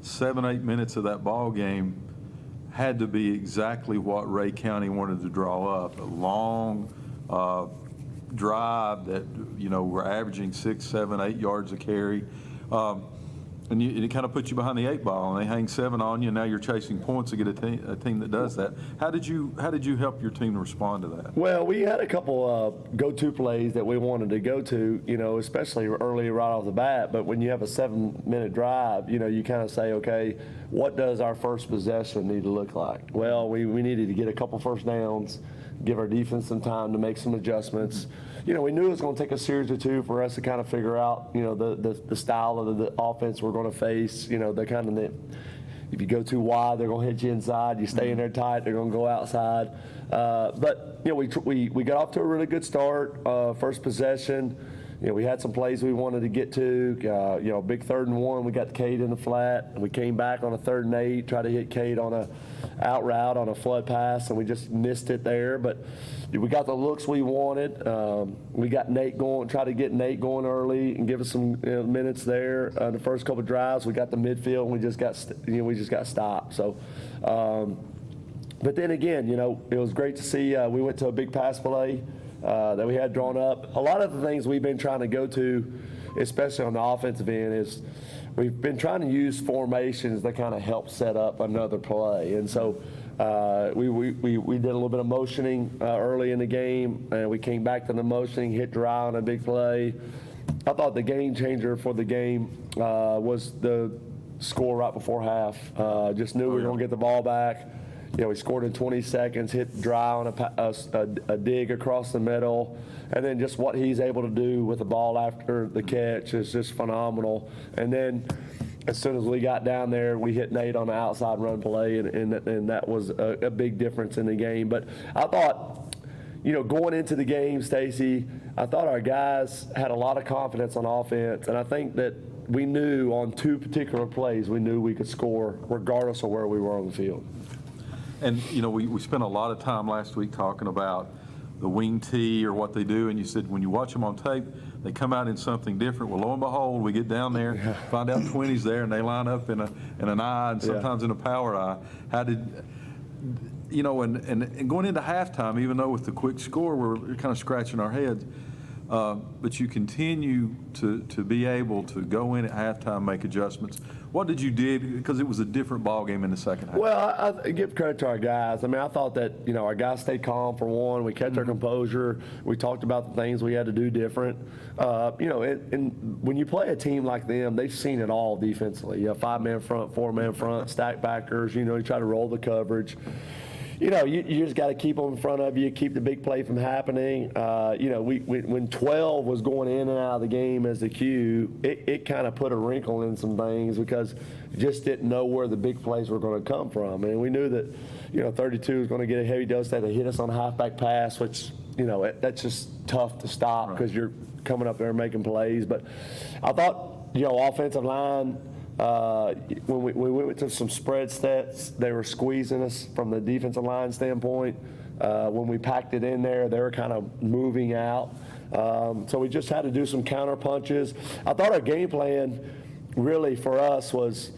7-8 minutes of that ball game had to be exactly what Ray County wanted to draw up. A long drive that, we're averaging 6, 7, 8 yards a carry. And it kind of puts you behind the 8 ball, and they hang 7 on you, and now you're chasing points to get a team that does that. How did you help your team to respond to that? Well, we had a couple go-to plays that we wanted to go to, especially early right off the bat. But when you have a 7-minute drive, you kind of say, okay, what does our first possession need to look like? Well, we needed to get a couple first downs, give our defense some time to make some adjustments. We knew it was going to take a series or two for us to kind of figure out, the style of the offense we're going to face. If you go too wide, they're going to hit you inside. You stay in there tight, they're going to go outside. But we got off to a really good start. First possession, we had some plays we wanted to get to. Big 3rd and 1, we got Cade in the flat. We came back on a 3rd and 8, tried to hit Cade on a out route on a flood pass, and we just missed it there. But we got the looks we wanted. We got Nate going, tried to get Nate going early and give us some minutes there. The first couple of drives, we got the midfield, and we just got stopped. So, but then again, it was great to see. We went to a big pass play that we had drawn up. A lot of the things we've been trying to go to, especially on the offensive end, is we've been trying to use formations that kind of help set up another play. And so we did a little bit of motioning early in the game, and we came back to the motioning, hit dry on a big play. I thought the game changer for the game was the score right before half. Just knew we were going to get the ball back. We scored in 20 seconds, hit dry on a dig across the middle, and then just what he's able to do with the ball after the catch is just phenomenal. And then as soon as we got down there, we hit Nate on the outside run play, and that was a big difference in the game. But I thought, going into the game, Stacy, I thought our guys had a lot of confidence on offense, and I think that we knew on 2 particular plays, we knew we could score regardless of where we were on the field. And, you know, we spent a lot of time last week talking about the wing tee or what they do, and you said when you watch them on tape, they come out in something different. Well, lo and behold, we get down there, find out 20's there, and they line up in an eye and sometimes in a power eye. How did, you know, and going into halftime, even though with the quick score, we're kind of scratching our heads, but you continue to be able to go in at halftime, make adjustments. What did you do? Because it was a different ball game in the second half. Well, I give credit to our guys. I mean, I thought that, you know, our guys stayed calm for one. We kept our composure. We talked about the things we had to do different. You know, and when you play a team like them, they've seen it all defensively. You have 5-man front, 4-man front, stack backers. You know, you try to roll the coverage. You know, you just got to keep them in front of you, keep the big play from happening. You know, when 12 was going in and out of the game as the cue, it kind of put a wrinkle in some things because you just didn't know where the big plays were going to come from. And we knew that, you know, 32 was going to get a heavy dose. They had to hit us on a halfback pass, which, you know, that's just tough to stop because you're coming up there making plays. But I thought, you know, offensive line, when we went to some spread sets, they were squeezing us from the defensive line standpoint. When we packed it in there, they were kind of moving out. So we just had to do some counter punches. I thought our game plan really for us was,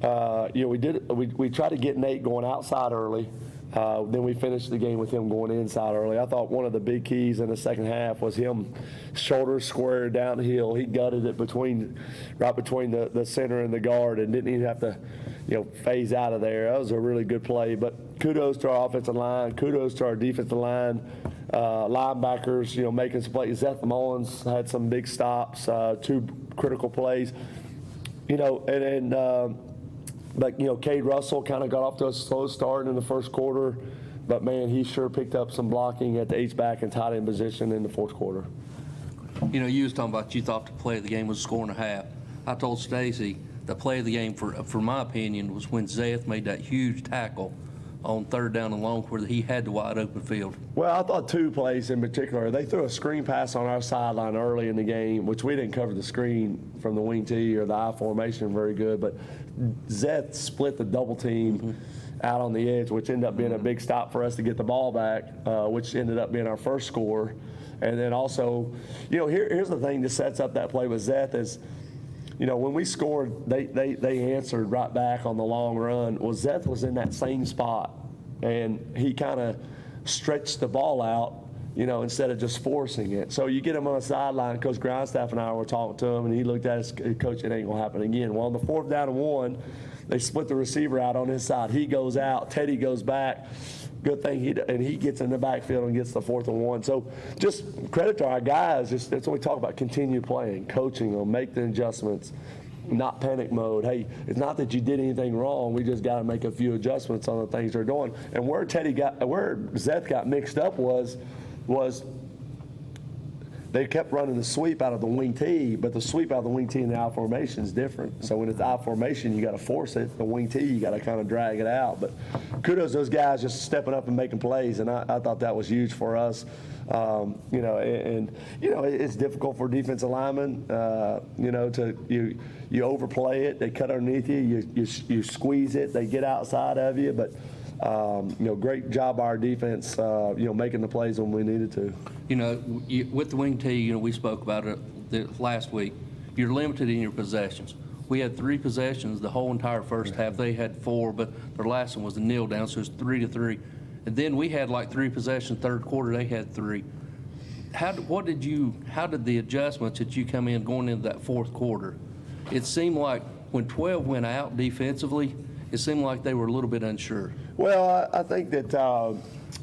you know, we tried to get Nate going outside early. Then we finished the game with him going inside early. I thought one of the big keys in the second half was him shoulders square downhill. He gutted it right between the center and the guard and didn't even have to, you know, phase out of there. That was a really good play. But kudos to our offensive line. Kudos to our defensive line. Linebackers, you know, making some plays. Seth Mullins had some big stops, 2 critical plays. You know, but, you know, Cade Russell kind of got off to a slow start in the first quarter. But, man, he sure picked up some blocking at the H-back and tight end position in the fourth quarter. You know, you was talking about you thought the play of the game was a score and a half. I told Stacy the play of the game, for my opinion, was when Zeth made that huge tackle on 3rd down and long where he had the wide open field. Well, I thought 2 plays in particular. They threw a screen pass on our sideline early in the game, which we didn't cover the screen from the wing tee or the I formation very good, but Zeth split the double team out on the edge, which ended up being a big stop for us to get the ball back, which ended up being our first score. And then also, you know, here's the thing that sets up that play with Zeth is, you know, when we scored, they answered right back on the long run. Well, Zeth was in that same spot, and he kind of stretched the ball out, you know, instead of just forcing it. So you get him on the sideline. Coach Grindstaff and I were talking to him, and he looked at us, Coach, it ain't going to happen again. Well, on the 4th down and 1, they split the receiver out on his side. He goes out. Teddy goes back. Good thing he gets in the backfield and gets the 4th and 1. So just credit to our guys. That's what we talk about, continue playing, coaching them, make the adjustments, not panic mode. Hey, it's not that you did anything wrong. We just got to make a few adjustments on the things they're doing. And where Zeth got mixed up was they kept running the sweep out of the wing tee, but the sweep out of the wing tee in the I formation is different. So when it's I formation, you got to force it. The wing tee, you got to kind of drag it out. But kudos to those guys just stepping up and making plays, and I thought that was huge for us. You know, and you know it's difficult for defensive linemen. You know, you overplay it, they cut underneath you, you squeeze it, they get outside of you, but. You know, great job by our defense, you know, making the plays when we needed to. You know, with the wing tee, you know, we spoke about it last week. You're limited in your possessions. We had 3 possessions the whole entire first half. They had 4, but their last one was a kneel down, so it's 3-3. And then we had like 3 possessions third quarter. They had 3. How did the adjustments that you come in going into that fourth quarter? It seemed like when 12 went out defensively, it seemed like they were a little bit unsure. Well, I think that,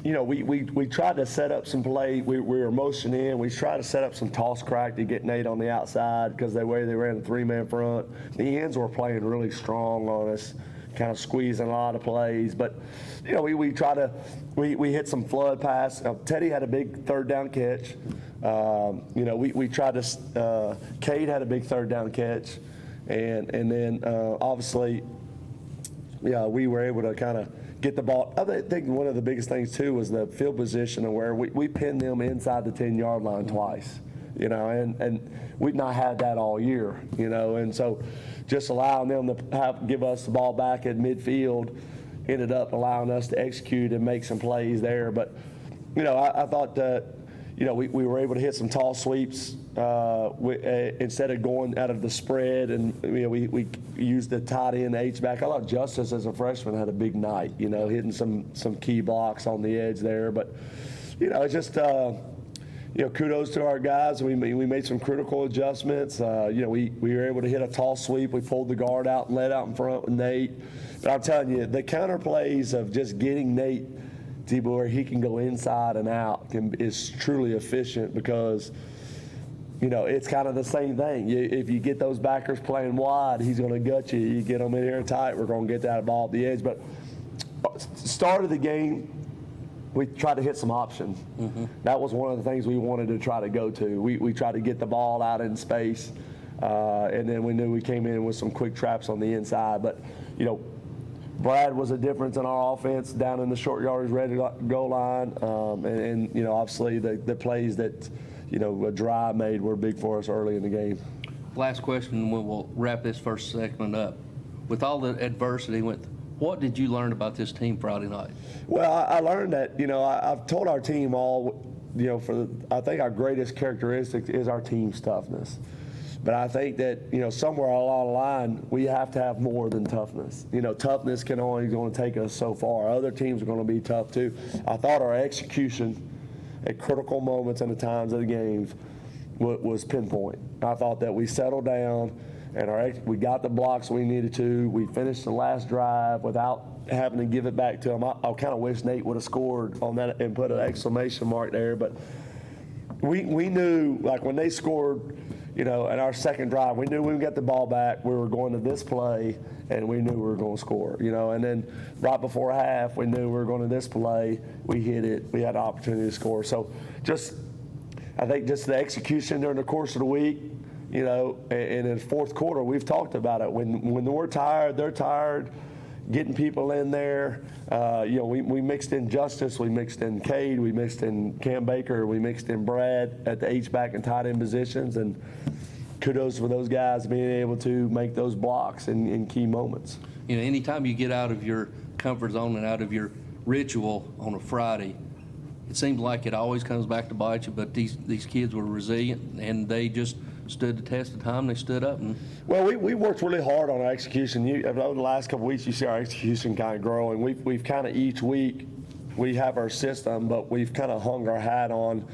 you know, we tried to set up some play. We were motioning in. We tried to set up some toss crack to get Nate on the outside because the way they ran a 3-man front. The ends were playing really strong on us, kind of squeezing a lot of plays. But, you know, we hit some flood pass. Teddy had a big 3rd down catch. You know, we tried to, Cade had a big 3rd down catch. And then, obviously, yeah, we were able to kind of get the ball. I think one of the biggest things, too, was the field position and where we pinned them inside the 10-yard line twice, you know, and we've not had that all year, you know, and so just allowing them to give us the ball back at midfield, ended up allowing us to execute and make some plays there. But, I thought that, we were able to hit some tall sweeps instead of going out of the spread, and we used the tight end H-back. I thought Justice as a freshman had a big night, hitting some key blocks on the edge there. But, it's just, kudos to our guys. We made some critical adjustments. We were able to hit a tall sweep. We pulled the guard out and let out in front with Nate. But I'm telling you, the counter plays of just getting Nate to where he can go inside and out is truly efficient because, it's kind of the same thing. If you get those backers playing wide, he's going to gut you. You get them in here tight, we're going to get that ball at the edge. But start of the game, we tried to hit some options. Mm-hmm. That was one of the things we wanted to try to go to. We tried to get the ball out in space, and then we knew we came in with some quick traps on the inside. But, Brad was a difference in our offense down in the short yardage red goal line, and obviously the plays that Dry made were big for us early in the game. Last question, we'll wrap this first segment up. With all the adversity, what did you learn about this team Friday night? Well, I learned that I've told our team all I think our greatest characteristic is our team's toughness. But I think that, somewhere along the line, we have to have more than toughness. Toughness can only going to take us so far. Other teams are going to be tough too. I thought our execution at critical moments and the times of the games was pinpoint. I thought that we settled down and we got the blocks we needed to. We finished the last drive without having to give it back to them. I kind of wish Nate would have scored on that and put an exclamation mark there. But we knew, like when they scored, in our second drive, we knew when we got the ball back, we were going to this play, and we knew we were going to score, And then right before half, we knew we were going to this play. We hit it. We had an opportunity to score. So I think the execution during the course of the week, and in the fourth quarter, we've talked about it. When we're tired, they're tired. Getting people in there. We mixed in Justice, we mixed in Cade, we mixed in Cam Baker, we mixed in Brad at the H-back and tight end positions, and kudos for those guys being able to make those blocks in key moments. Anytime you get out of your comfort zone and out of your ritual on a Friday, it seems like it always comes back to bite you, but these kids were resilient, and they just stood the test of time. They stood up. Well, we worked really hard on our execution. Over the last couple of weeks, you see our execution kind of grow, and we've kind of each week we have our system, but we've kind of hung our hat on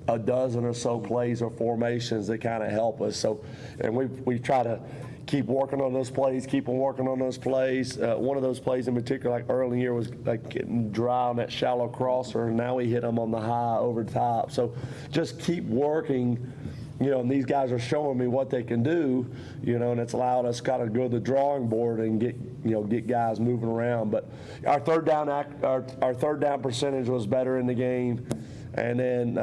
a dozen or so plays or formations that kind of help us. So, and we try to keep working on those plays, keep on working on those plays. One of those plays in particular, like early in the year, was like getting dry on that shallow crosser, and now we hit them on the high over the top. So just keep working. And these guys are showing me what they can do, and it's allowed us kind of go to the drawing board and get guys moving around. But our third down percentage was better in the game, and then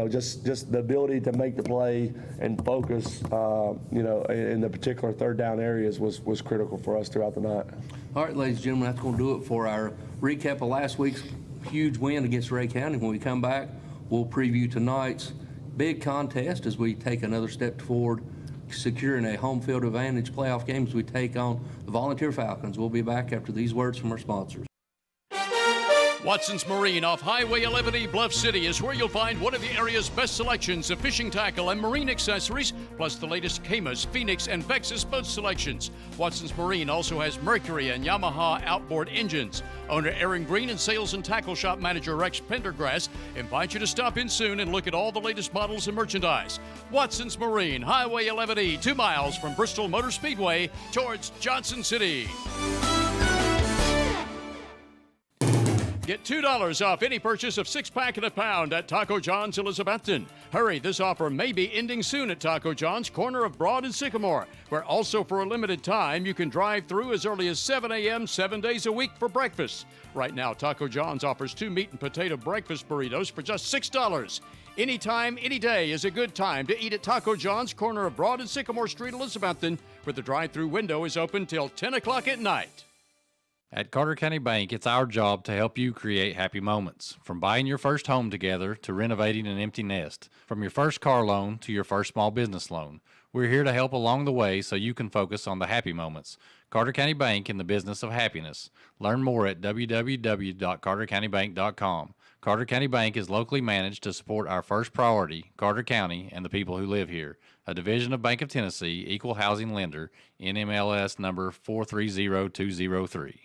just the ability to make the play and focus, in the particular third down areas was critical for us throughout the night. All right, ladies and gentlemen, that's going to do it for our recap of last week's huge win against Ray County. When we come back, we'll preview tonight's big contest as we take another step forward, securing a home field advantage playoff game as we take on the Volunteer Falcons. We'll be back after these words from our sponsors. Watson's Marine off Highway 11E Bluff City is where you'll find one of the area's best selections of fishing tackle and marine accessories, plus the latest Camus, Phoenix, and Vexus boat selections. Watson's Marine also has Mercury and Yamaha outboard engines. Owner Aaron Green and Sales and Tackle Shop Manager Rex Pendergrass invite you to stop in soon and look at all the latest models and merchandise. Watson's Marine, Highway 11E, 2 miles from Bristol Motor Speedway towards Johnson City. Get $2 off any purchase of 6-pack and a pound at Taco John's Elizabethton. Hurry, this offer may be ending soon at Taco John's, corner of Broad and Sycamore, where also for a limited time you can drive through as early as 7 a.m. 7 days a week for breakfast. Right now, Taco John's offers 2 meat and potato breakfast burritos for just $6. Anytime, any day is a good time to eat at Taco John's, corner of Broad and Sycamore Street, Elizabethton, where the drive-through window is open till 10 o'clock at night. At Carter County Bank, it's our job to help you create happy moments. From buying your first home together to renovating an empty nest. From your first car loan to your first small business loan. We're here to help along the way so you can focus on the happy moments. Carter County Bank in the business of happiness. Learn more at www.cartercountybank.com. Carter County Bank is locally managed to support our first priority, Carter County, and the people who live here. A division of Bank of Tennessee, equal housing lender, NMLS number 430203.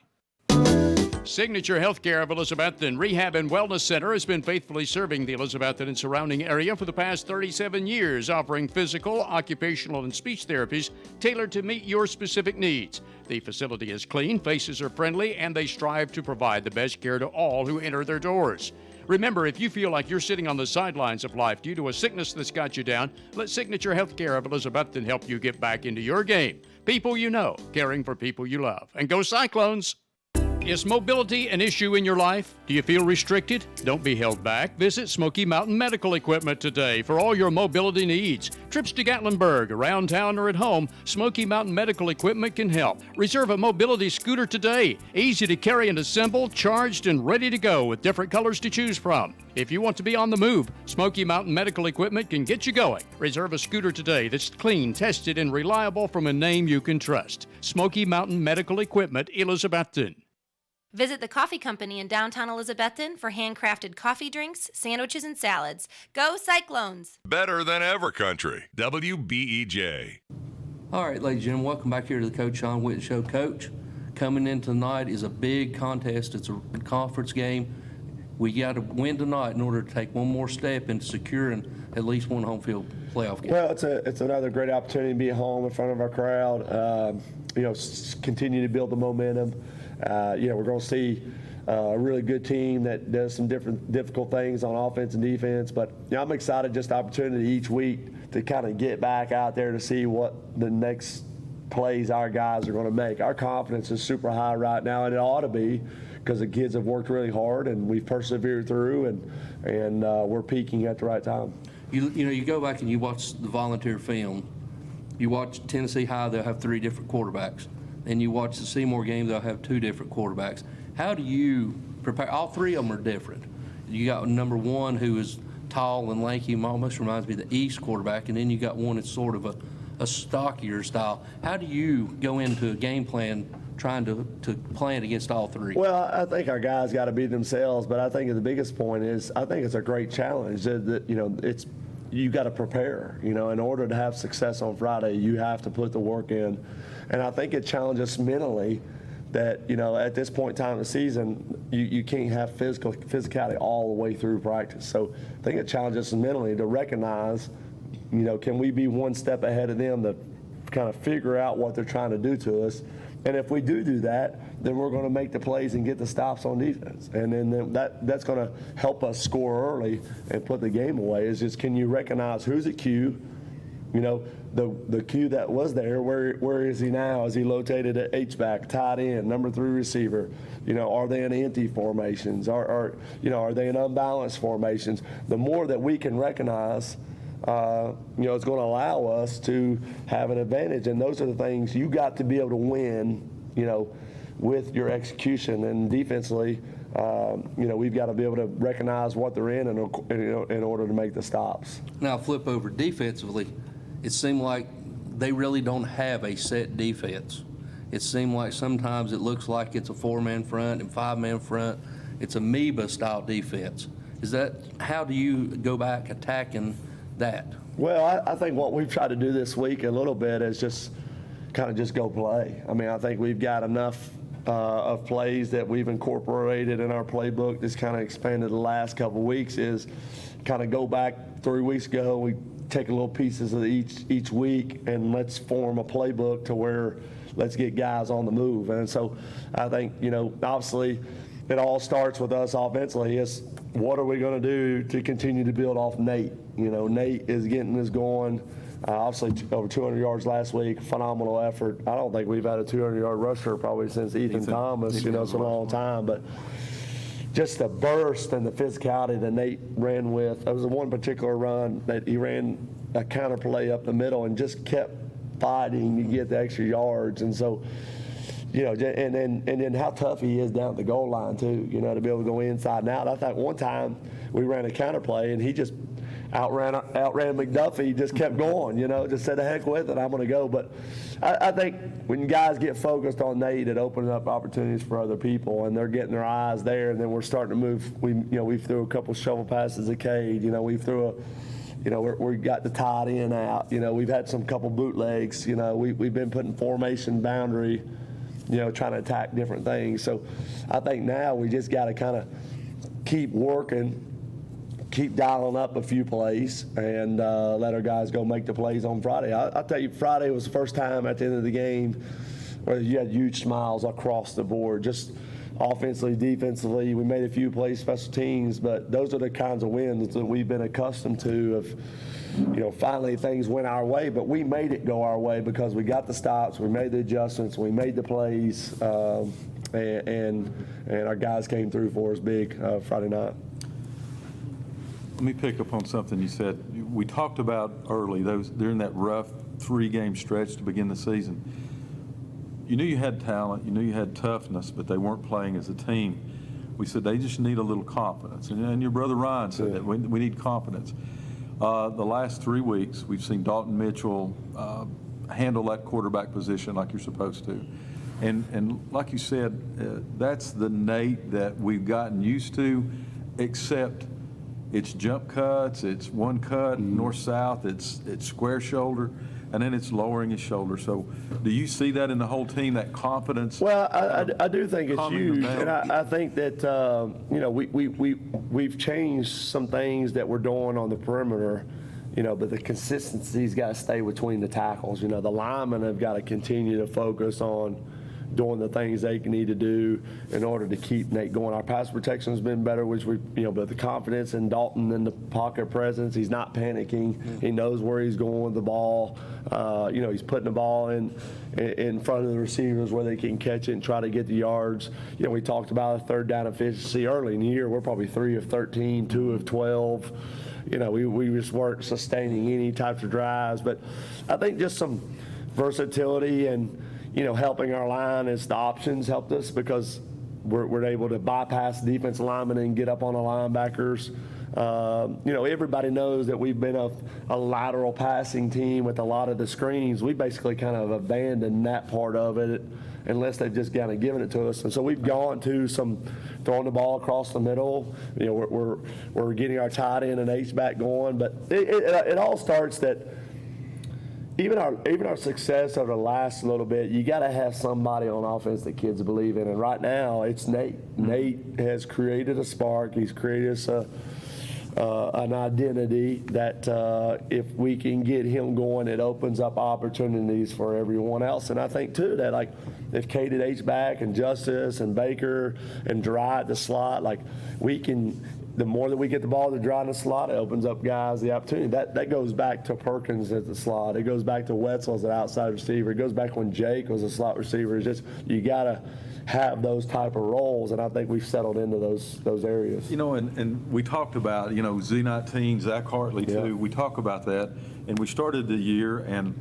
Signature Healthcare of Elizabethton Rehab and Wellness Center has been faithfully serving the Elizabethton and surrounding area for the past 37 years, offering physical, occupational, and speech therapies tailored to meet your specific needs. The facility is clean, faces are friendly, and they strive to provide the best care to all who enter their doors. Remember, if you feel like you're sitting on the sidelines of life due to a sickness that's got you down, let Signature Healthcare of Elizabethton help you get back into your game. People you know, caring for people you love. And go Cyclones! Is mobility an issue in your life? Do you feel restricted? Don't be held back. Visit Smoky Mountain Medical Equipment today for all your mobility needs. Trips to Gatlinburg, around town, or at home, Smoky Mountain Medical Equipment can help. Reserve a mobility scooter today. Easy to carry and assemble, charged and ready to go with different colors to choose from. If you want to be on the move, Smoky Mountain Medical Equipment can get you going. Reserve a scooter today that's clean, tested, and reliable from a name you can trust. Smoky Mountain Medical Equipment, Elizabethton. Visit the Coffee Company in downtown Elizabethton for handcrafted coffee drinks, sandwiches, and salads. Go Cyclones! Better than ever country. WBEJ. All right, ladies and gentlemen, welcome back here to the Coach Sean Witten Show. Coach, coming in tonight is a big contest. It's a conference game. We got to win tonight in order to take one more step into securing at least one home field playoff game. Well, it's another great opportunity to be at home in front of our crowd. Continue to build the momentum. We're going to see a really good team that does some difficult things on offense and defense. But I'm excited just the opportunity each week to kind of get back out there to see what the next plays our guys are going to make. Our confidence is super high right now, and it ought to be because the kids have worked really hard and we've persevered through, and we're peaking at the right time. You go back and you watch the volunteer film. You watch Tennessee High; they'll have 3 different quarterbacks. And you watch the Seymour game, they'll have 2 different quarterbacks. How do you prepare? All 3 of them are different. You got number 1 who is tall and lanky, almost reminds me of the East quarterback, and then you got one that's sort of a stockier style. How do you go into a game plan trying to plan against all 3? Well, I think our guys got to be themselves, but I think the biggest point is I think it's a great challenge that you got to prepare. In order to have success on Friday, you have to put the work in. And I think it challenges us mentally that, at this point in time of the season, you can't have physicality all the way through practice. So I think it challenges us mentally to recognize, can we be one step ahead of them to kind of figure out what they're trying to do to us. And if we do that, then we're going to make the plays and get the stops on defense. And then that's going to help us score early and put the game away. Is just, can you recognize who's at Q? The Q that was there, where is he now? Is he located at H-back, tight end, number 3 receiver? Are they in empty formations? Are they in unbalanced formations? The more that we can recognize, it's going to allow us to have an advantage. And those are the things you got to be able to win, with your execution. And defensively, we've got to be able to recognize what they're in order to make the stops. Now flip over defensively. It seemed like they really don't have a set defense. It seemed like sometimes it looks like it's a 4-man front and 5-man front. It's amoeba-style defense. How do you go back attacking that? Well, I think what we've tried to do this week a little bit is just go play. I mean, I think we've got enough of plays that we've incorporated in our playbook that's kind of expanded the last couple of weeks is kind of go back 3 weeks ago. We take a little pieces of each week and let's form a playbook to where let's get guys on the move. And so I think, obviously it all starts with us offensively. Is what are we going to do to continue to build off Nate? Nate is getting us going. Obviously over 200 yards last week, phenomenal effort. I don't think we've had a 200-yard rusher probably since Ethan Thomas, it's a long time. But just the burst and the physicality that Nate ran with. There was one particular run that he ran a counter play up the middle and just kept fighting to get the extra yards. And so, and then how tough he is down at the goal line too, to be able to go inside and out. I thought one time we ran a counter play and he just, outran McDuffie, just kept going, just said the heck with it, I'm going to go. But I think when guys get focused on Nate, it opens up opportunities for other people, and they're getting their eyes there, and then we're starting to move. We threw a couple shovel passes at Cade, we threw we got the tight end out, we've had some couple bootlegs, we've been putting formation boundary, trying to attack different things. So I think now we just got to kind of keep working, keep dialing up a few plays, and let our guys go make the plays on Friday. I'll tell you, Friday was the first time at the end of the game where you had huge smiles across the board, just offensively, defensively. We made a few plays, special teams, but those are the kinds of wins that we've been accustomed to of, finally things went our way, but we made it go our way because we got the stops, we made the adjustments, we made the plays, and our guys came through for us big Friday night. Let me pick up on something you said. We talked about early, during that rough 3-game stretch to begin the season. You knew you had talent, you knew you had toughness, but they weren't playing as a team. We said they just need a little confidence. And your brother Ryan said that we need confidence. The last 3 weeks, we've seen Dalton Mitchell handle that quarterback position like you're supposed to. And like you said, that's the Nate that we've gotten used to, except it's jump cuts, it's one cut, north-south, it's square shoulder, and then it's lowering his shoulder. So do you see that in the whole team, that confidence? Well, I do think it's huge, and I think that, we've changed some things that we're doing on the perimeter, but the consistency's got to stay between the tackles. The linemen have got to continue to focus on doing the things they need to do in order to keep Nate going. Our pass protection has been better, which but the confidence in Dalton and the pocket presence, he's not panicking. He knows where he's going with the ball. He's putting the ball in front of the receivers where they can catch it and try to get the yards. We talked about a third down efficiency early in the year. We're probably 3 of 13, 2 of 12. We just weren't sustaining any types of drives. But I think just some versatility and helping our line as the options helped us because we're able to bypass the defensive linemen and get up on the linebackers. Everybody knows that we've been a lateral passing team with a lot of the screens. We basically kind of abandoned that part of it unless they've just kind of given it to us. And so we've gone to some throwing the ball across the middle. We're getting our tight end and H-back going. But it all starts that even our success over the last little bit, you got to have somebody on offense that kids believe in. And right now, it's Nate. Nate has created a spark. He's created us an identity that if we can get him going, it opens up opportunities for everyone else. And I think, too, that, like, if Cade at H-back and Justice and Baker and Dry at the slot, like, we can – the more that we get the ball to Dry in the slot, it opens up guys the opportunity. That goes back to Perkins at the slot. It goes back to Wetzel as an outside receiver. It goes back when Jake was a slot receiver. It's just you got to have those type of roles, and I think we've settled into those areas. And we talked about, Z19, Zach Hartley, too. Yeah. We talk about that, and we started the year, and,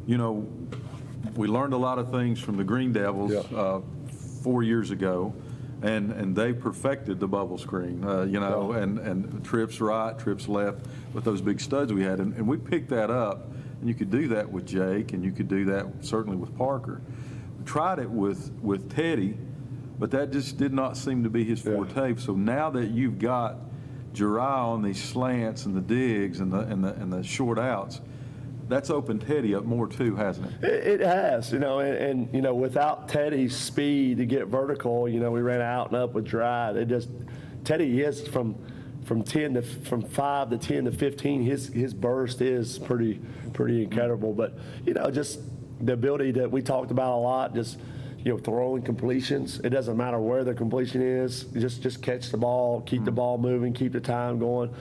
we learned a lot of things from the Green Devils 4 years ago. And they perfected the bubble screen, and trips right, trips left with those big studs we had. And we picked that up, and you could do that with Jake, and you could do that certainly with Parker. We tried it with Teddy, but that just did not seem to be his forte. So now that you've got Jeriah on these slants and the digs and the short outs, that's opened Teddy up more too, hasn't it? It has, and without Teddy's speed to get vertical, we ran out and up with Dry. Teddy is from 5 to 10 to 15. His burst is pretty incredible. But just the ability that we talked about a lot, just throwing completions. It doesn't matter where the completion is. Just catch the ball, keep the ball moving, keep the time going.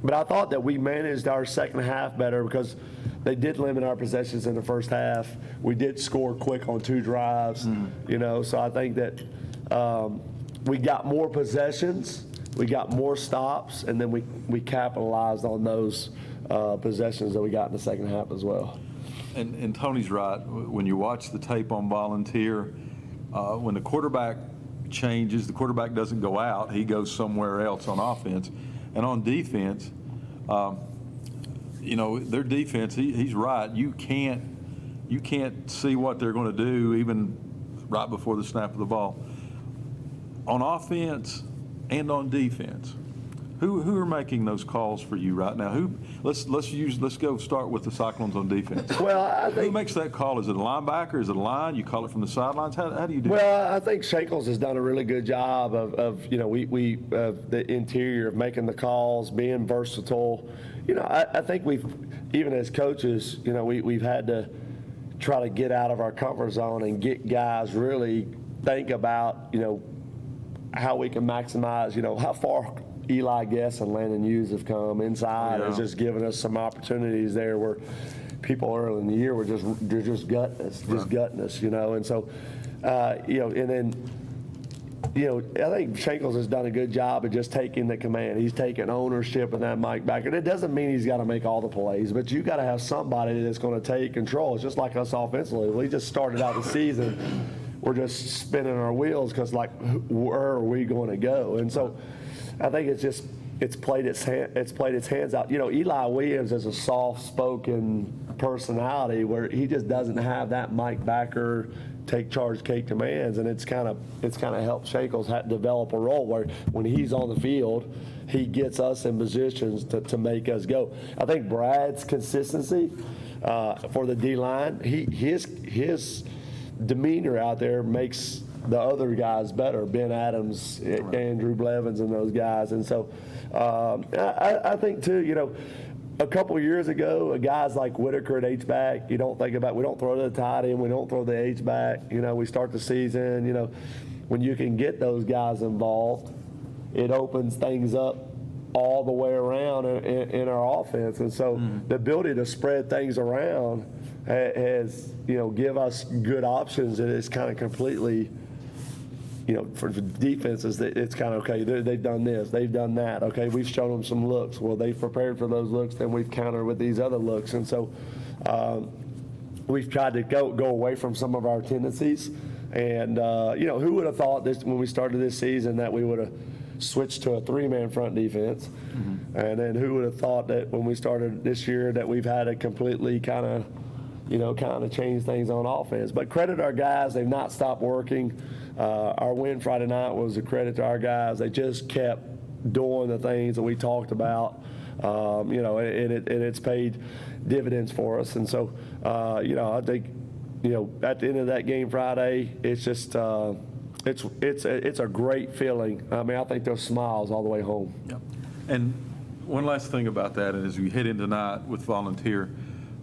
But I thought that we managed our second half better because they did limit our possessions in the first half. We did score quick on 2 drives, so I think that we got more possessions, we got more stops, and then we capitalized on those possessions that we got in the second half as well. And Tony's right. When you watch the tape on Volunteer, when the quarterback changes, the quarterback doesn't go out, he goes somewhere else on offense. And on defense, their defense, he's right. You can't see what they're going to do even right before the snap of the ball. On offense and on defense, who are making those calls for you right now? Let's go start with the Cyclones on defense. Well, who makes that call? Is it a linebacker? Is it a line? You call it from the sidelines? How do you do it? Well, I think Shankles has done a really good job of the interior of making the calls, being versatile. I think we've, even as coaches, we've had to try to get out of our comfort zone and get guys really think about, how we can maximize, how far Eli Guess and Landon Hughes have come inside. Has just given us some opportunities there where people early in the year were just gutting us, and so, and then, I think Shankles has done a good job of just taking the command. He's taking ownership of that Mike back. And it doesn't mean he's got to make all the plays, but you got to have somebody that's going to take control. It's just like us offensively. We just started out the season, we're just spinning our wheels because, where are we going to go? And so I think it's played its hands out. Eli Williams is a soft-spoken personality where he just doesn't have that Mike Backer take charge, take commands, and it's kind of helped Shankles develop a role where when he's on the field, he gets us in positions to make us go. I think Brad's consistency for the D-line, his demeanor out there makes the other guys better, Ben Adams, Andrew Blevins, and those guys. And so I think, too, a couple years ago, guys like Whitaker at H-back, we don't throw to the tight end, we don't throw the H-back. We start the season, when you can get those guys involved, it opens things up all the way around in our offense. And so the ability to spread things around has, give us good options, and it's kind of completely, for the defenses, it's kind of, okay, they've done this, they've done that. Okay, we've shown them some looks. Well, they've prepared for those looks, then we've countered with these other looks. And so we've tried to go away from some of our tendencies. And, who would have thought this when we started this season that we would have switched to a three-man front defense? And then who would have thought that when we started this year that we've had to completely kind of change things on offense. But credit our guys, they've not stopped working. Our win Friday night was a credit to our guys. They just kept doing the things that we talked about, and it's paid dividends for us. And so, I think, at the end of that game Friday, it's just it's a great feeling. I mean, I think there's smiles all the way home. Yep. And one last thing about that, and as we head into tonight with Volunteer,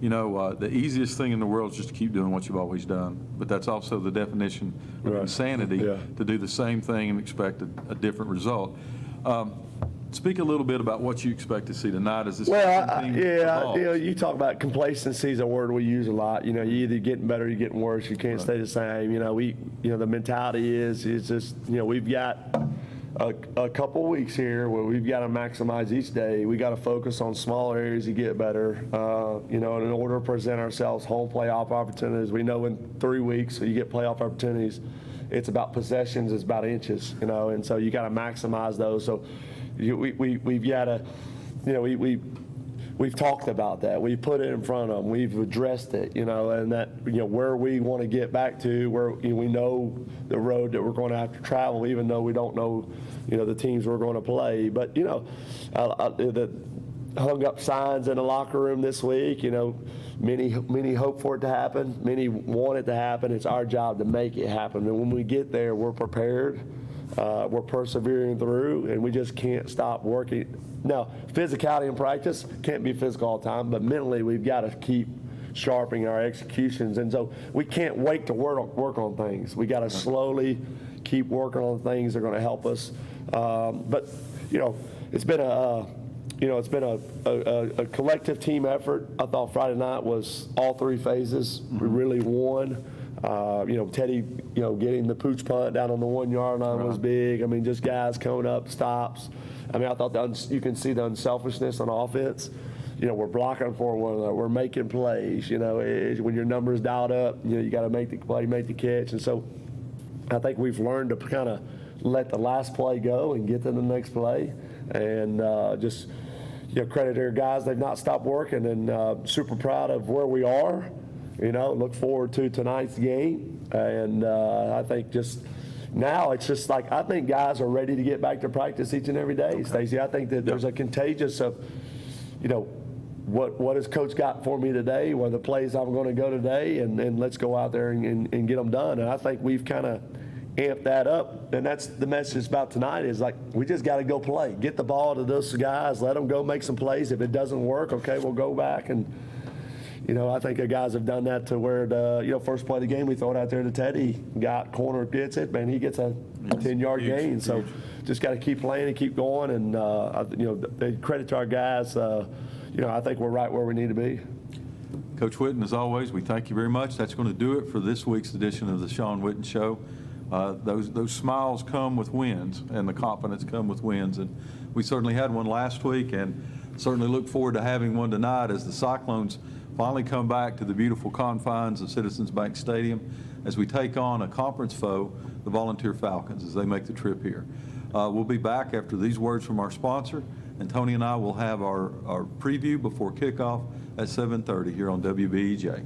the easiest thing in the world is just to keep doing what you've always done. But that's also the definition of insanity, to do the same thing and expect a different result. Speak a little bit about what you expect to see tonight as this team evolves. You talk about complacency is a word we use a lot. You're either getting better or you're getting worse. You can't stay the same. The mentality is just, we've got a couple weeks here where we've got to maximize each day. We got to focus on small areas to get better. In order to present ourselves home playoff opportunities. We know in 3 weeks you get playoff opportunities. It's about possessions. It's about inches. And so you got to maximize those. So we've got to, we've talked about that. We put it in front of them. We've addressed it. And that where we want to get back to, where we know the road that we're going to have to travel, even though we don't know, the teams we're going to play. But the hung up signs in the locker room this week. Many hope for it to happen. Many want it to happen. It's our job to make it happen. And when we get there, we're prepared. We're persevering through, and we just can't stop working. Now, physicality in practice can't be physical all the time, but mentally we've got to keep sharpening our executions. And so we can't wait to work on things. We got to slowly keep working on things that are going to help us. But it's been a collective team effort. I thought Friday night was all three phases. We really won. Teddy, getting the pooch punt down on the 1 yard line was big. I mean, just guys coming up, stops. I mean, I thought you can see the unselfishness on offense. We're blocking for one another. We're making plays. When your number's dialed up, you got to make the play, make the catch. And so I think we've learned to kind of let the last play go and get to the next play and just credit their guys. They've not stopped working, and super proud of where we are. Look forward to tonight's game, and I think just now it's just like I think guys are ready to get back to practice each and every day, Stacey. I think that there's a contagious of, what has Coach got for me today, what are the plays I'm going to go today, and let's go out there and get them done. And I think we've kind of amped that up, and that's the message about tonight is like we just got to go play. Get the ball to those guys, let them go make some plays. If it doesn't work, okay, we'll go back. And, I think the guys have done that to where the, first play of the game, we throw it out there to Teddy, got corner, gets it, man, he gets a 10-yard gain. So just got to keep playing and keep going, and, they credit to our guys. I think we're right where we need to be. Coach Whitten, as always, we thank you very much. That's going to do it for this week's edition of the Sean Whitten Show. Those smiles come with wins, and the confidence come with wins. And we certainly had one last week, and certainly look forward to having one tonight as the Cyclones finally come back to the beautiful confines of Citizens Bank Stadium as we take on a conference foe, the Volunteer Falcons, as they make the trip here. We'll be back after these words from our sponsor, and Tony and I will have our preview before kickoff at 7:30 here on WBEJ.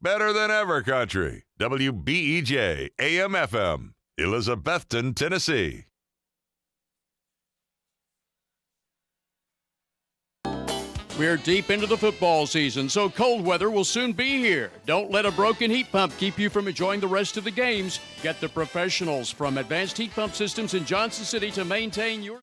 Better than ever country. WBEJ AM/FM, Elizabethton, Tennessee. We're deep into the football season, so cold weather will soon be here. Don't let a broken heat pump keep you from enjoying the rest of the games. Get the professionals from Advanced Heat Pump Systems in Johnson City to maintain your...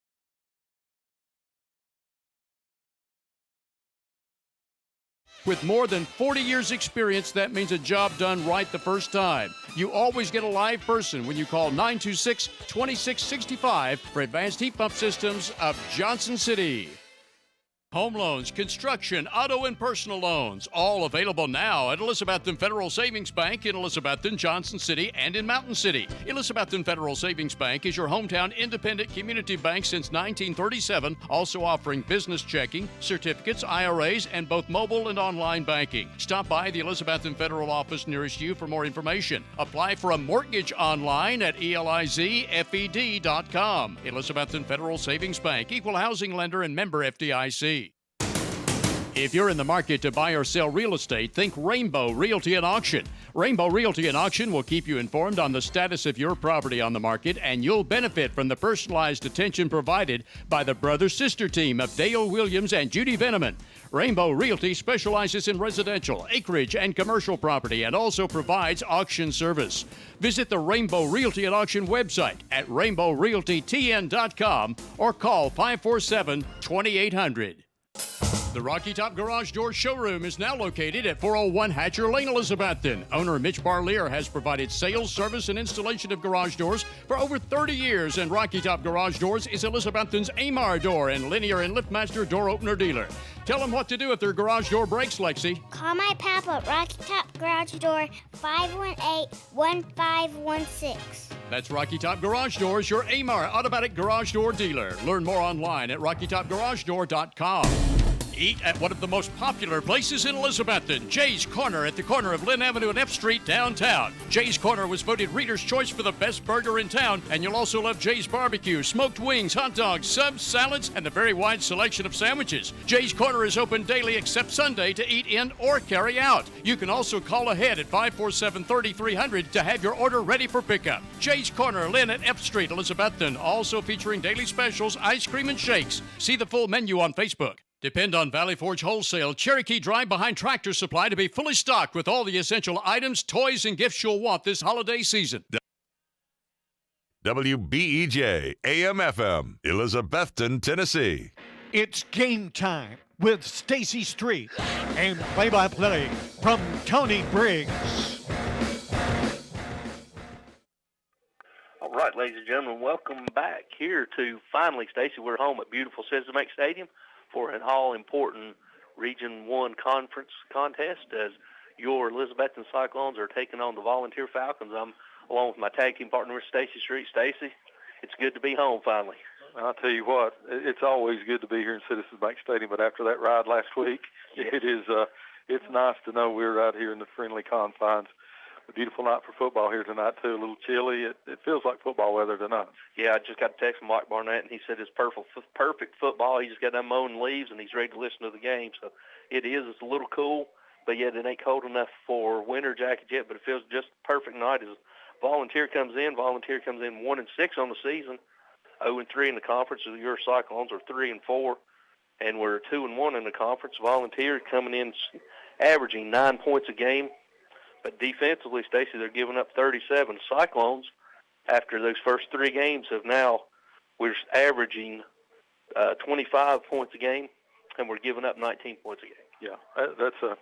With more than 40 years experience, that means a job done right the first time. You always get a live person when you call 926-2665 for Advanced Heat Pump Systems of Johnson City. Home loans, construction, auto, and personal loans, all available now at Elizabethton Federal Savings Bank in Elizabethton, Johnson City, and in Mountain City. Elizabethton Federal Savings Bank is your hometown independent community bank since 1937, also offering business checking, certificates, IRAs, and both mobile and online banking. Stop by the Elizabethton Federal office nearest you for more information. Apply for a mortgage online at elizfed.com. Elizabethton Federal Savings Bank, equal housing lender and member FDIC. If you're in the market to buy or sell real estate, think Rainbow Realty and Auction. Rainbow Realty and Auction will keep you informed on the status of your property on the market, and you'll benefit from the personalized attention provided by the brother-sister team of Dale Williams and Judy Veneman. Rainbow Realty specializes in residential, acreage, and commercial property and also provides auction service. Visit the Rainbow Realty and Auction website at rainbowrealtytn.com or call 547-2800. The Rocky Top Garage Door showroom is now located at 401 Hatcher Lane, Elizabethton. Owner Mitch Barlier has provided sales, service, and installation of garage doors for over 30 years, and Rocky Top Garage Doors is Elizabethton's Amar Door and Linear and LiftMaster door opener dealer. Tell them what to do if their garage door breaks, Lexi. Call my papa, Rocky Top Garage Door, 518-1516. That's Rocky Top Garage Doors, your Amar automatic garage door dealer. Learn more online at rockytopgaragedoor.com. Eat at one of the most popular places in Elizabethton, Jay's Corner at the corner of Lynn Avenue and F Street downtown. Jay's Corner was voted Reader's Choice for the best burger in town, and you'll also love Jay's Barbecue, smoked wings, hot dogs, subs, salads, and a very wide selection of sandwiches. Jay's Corner is open daily except Sunday to eat in or carry out. You can also call ahead at 547-3300 to have your order ready for pickup. Jay's Corner, Lynn at F Street, Elizabethton, also featuring daily specials, ice cream, and shakes. See the full menu on Facebook. Depend on Valley Forge Wholesale Cherokee Drive behind Tractor Supply to be fully stocked with all the essential items, toys, and gifts you'll want this holiday season. WBEJ AM/FM, Elizabethton, Tennessee. It's game time with Stacy Street and play-by-play from Tony Briggs. All right, ladies and gentlemen, welcome back here to finally, Stacy, we're home at beautiful Citizens Bank Stadium for an all-important Region 1 conference contest as your Elizabethton Cyclones are taking on the Volunteer Falcons. I'm along with my tag team partner, Stacy Street. Stacy, it's good to be home finally. I'll tell you what, it's always good to be here in Citizens Bank Stadium, but after that ride last week, it's nice to know we're right here in the friendly confines a beautiful night for football here tonight, too. A little chilly. It feels like football weather tonight. Yeah, I just got a text from Mike Barnett, and he said it's perfect football. He just got done mowing leaves, and he's ready to listen to the game. So it is. It's a little cool, but yet it ain't cold enough for winter jackets yet, but it feels just a perfect night as Volunteer comes in 1-6 on the season, 0-3 in the conference. Your Cyclones are 3-4, and we're 2-1 in the conference. Volunteer coming in averaging 9 points a game. But defensively, Stacy, they're giving up 37. Cyclones, after those first 3 games, we're averaging 25 points a game, and we're giving up 19 points a game. Yeah, that's that.